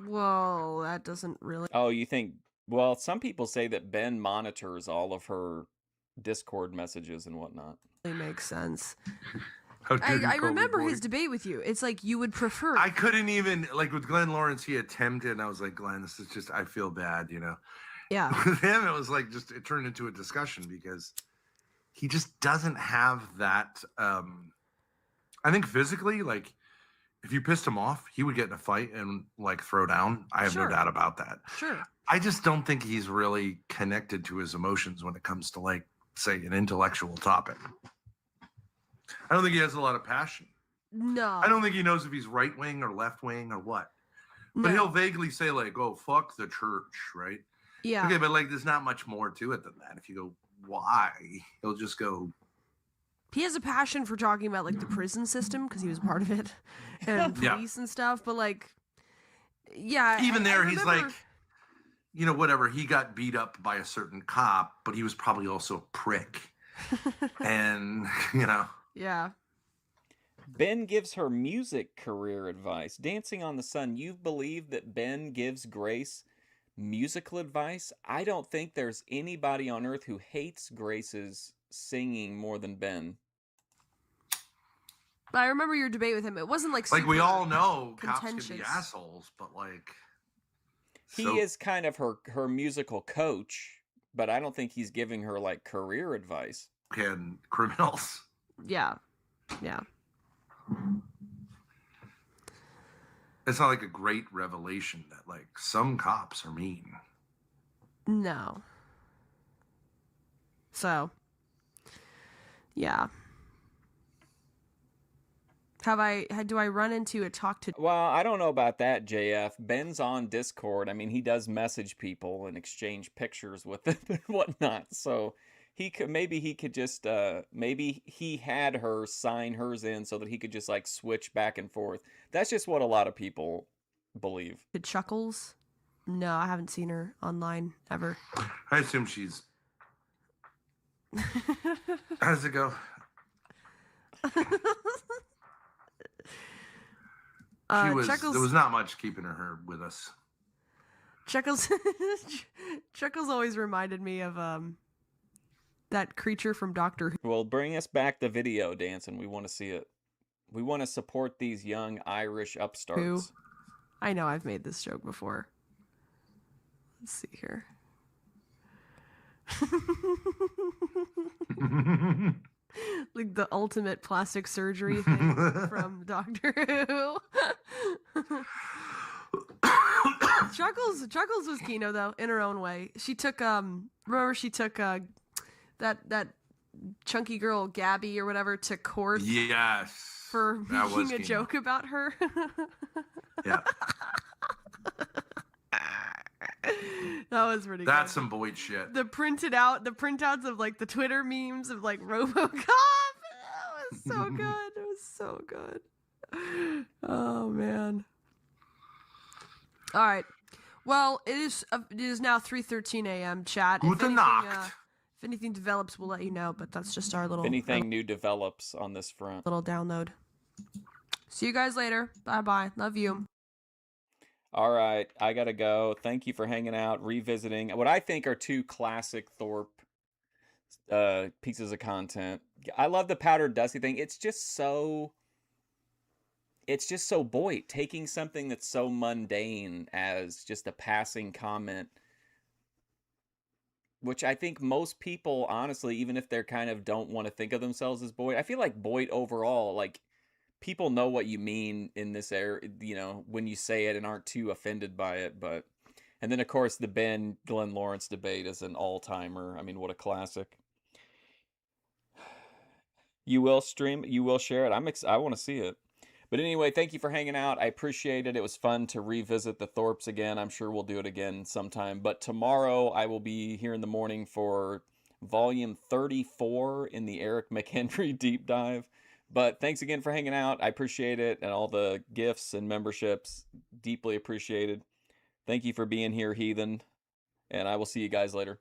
Well, that doesn't really. Oh, you think? Well, some people say that Ben monitors all of her Discord messages and whatnot. It makes sense. I remember his debate with you. It's like you would prefer. I couldn't even, like with Glenn Lawrence, he attempted, and I was like, Glenn, this is just, I feel bad, you know? Yeah. With him, it was like, it turned into a discussion because he just doesn't have that. I think physically, like, if you pissed him off, he would get in a fight and like throw down. I have no doubt about that. Sure. I just don't think he's really connected to his emotions when it comes to like, say, an intellectual topic. I don't think he has a lot of passion. No. I don't think he knows if he's right wing or left wing or what. But he'll vaguely say like, "Oh, fuck the church," right? Yeah. Okay, but like, there's not much more to it than that. If you go, why? He'll just go. He has a passion for talking about like the prison system because he was part of it, and police and stuff. But like, yeah. Even there, he's like, you know, whatever. He got beat up by a certain cop, but he was probably also a prick, and you know. Yeah. Ben gives her music career advice. Dancing on the Sun, you believe that Ben gives Grace musical advice? I don't think there's anybody on earth who hates Grace's singing more than Ben. But I remember your debate with him. It wasn't like we all know cops contentious. can be assholes, but like he is kind of her musical coach, but I don't think he's giving her like career advice. Can criminals? Yeah. Yeah. It's not like a great revelation that like some cops are mean. No. So, yeah. Do I run into a talk to? Well, I don't know about that, JF. Ben's on Discord. I mean, he does message people and exchange pictures with them and whatnot. So he could just maybe he had her sign hers in so that he could just like switch back and forth. That's just what a lot of people believe. To Chuckles? No, I haven't seen her online ever. I assume she's. How does it go? Chuckles, there was not much keeping her with us. Chuckles Chuckles always reminded me of that creature from Doctor Who. Well, bring us back the video, Danson. We want to see it. We want to support these young Irish upstarts. Who? I know I've made this joke before. Let's see here. Like the ultimate plastic surgery thing from Doctor Who. Chuckles was Kino though, in her own way. She took remember she took that chunky girl Gabby or whatever to court. Yes. For making a joke about her. Yeah. That was pretty good. That's some Boyd shit. The printouts of like the Twitter memes of like RoboCop. That was so good. It was so good. Oh man. All right. Well, it is now 3:13 a.m. Chat. Gute Nacht. If anything develops, we'll let you know. But that's just our little. If anything new develops on this front. Little download. See you guys later. Bye bye. Love you. All right, I gotta go. Thank you for hanging out, revisiting what I think are two classic Thorp pieces of content. I love the powdered dusty thing. It's just so Boyd, taking something that's so mundane as just a passing comment, which I think most people, honestly, even if they're kind of don't want to think of themselves as Boyd, I feel like Boyd overall, like, people know what you mean in this area, you know, when you say it and aren't too offended by it. But, and then of course the Ben Glenn Lawrence debate is an all-timer. I mean, what a classic. You will stream, you will share it. I want to see it. But anyway, thank you for hanging out. I appreciate it. It was fun to revisit the Thorps again. I'm sure we'll do it again sometime. But tomorrow I will be here in the morning for volume 34 in the Eric McHenry deep dive. But thanks again for hanging out. I appreciate it. And all the gifts and memberships, deeply appreciated. Thank you for being here, Heathen. And I will see you guys later.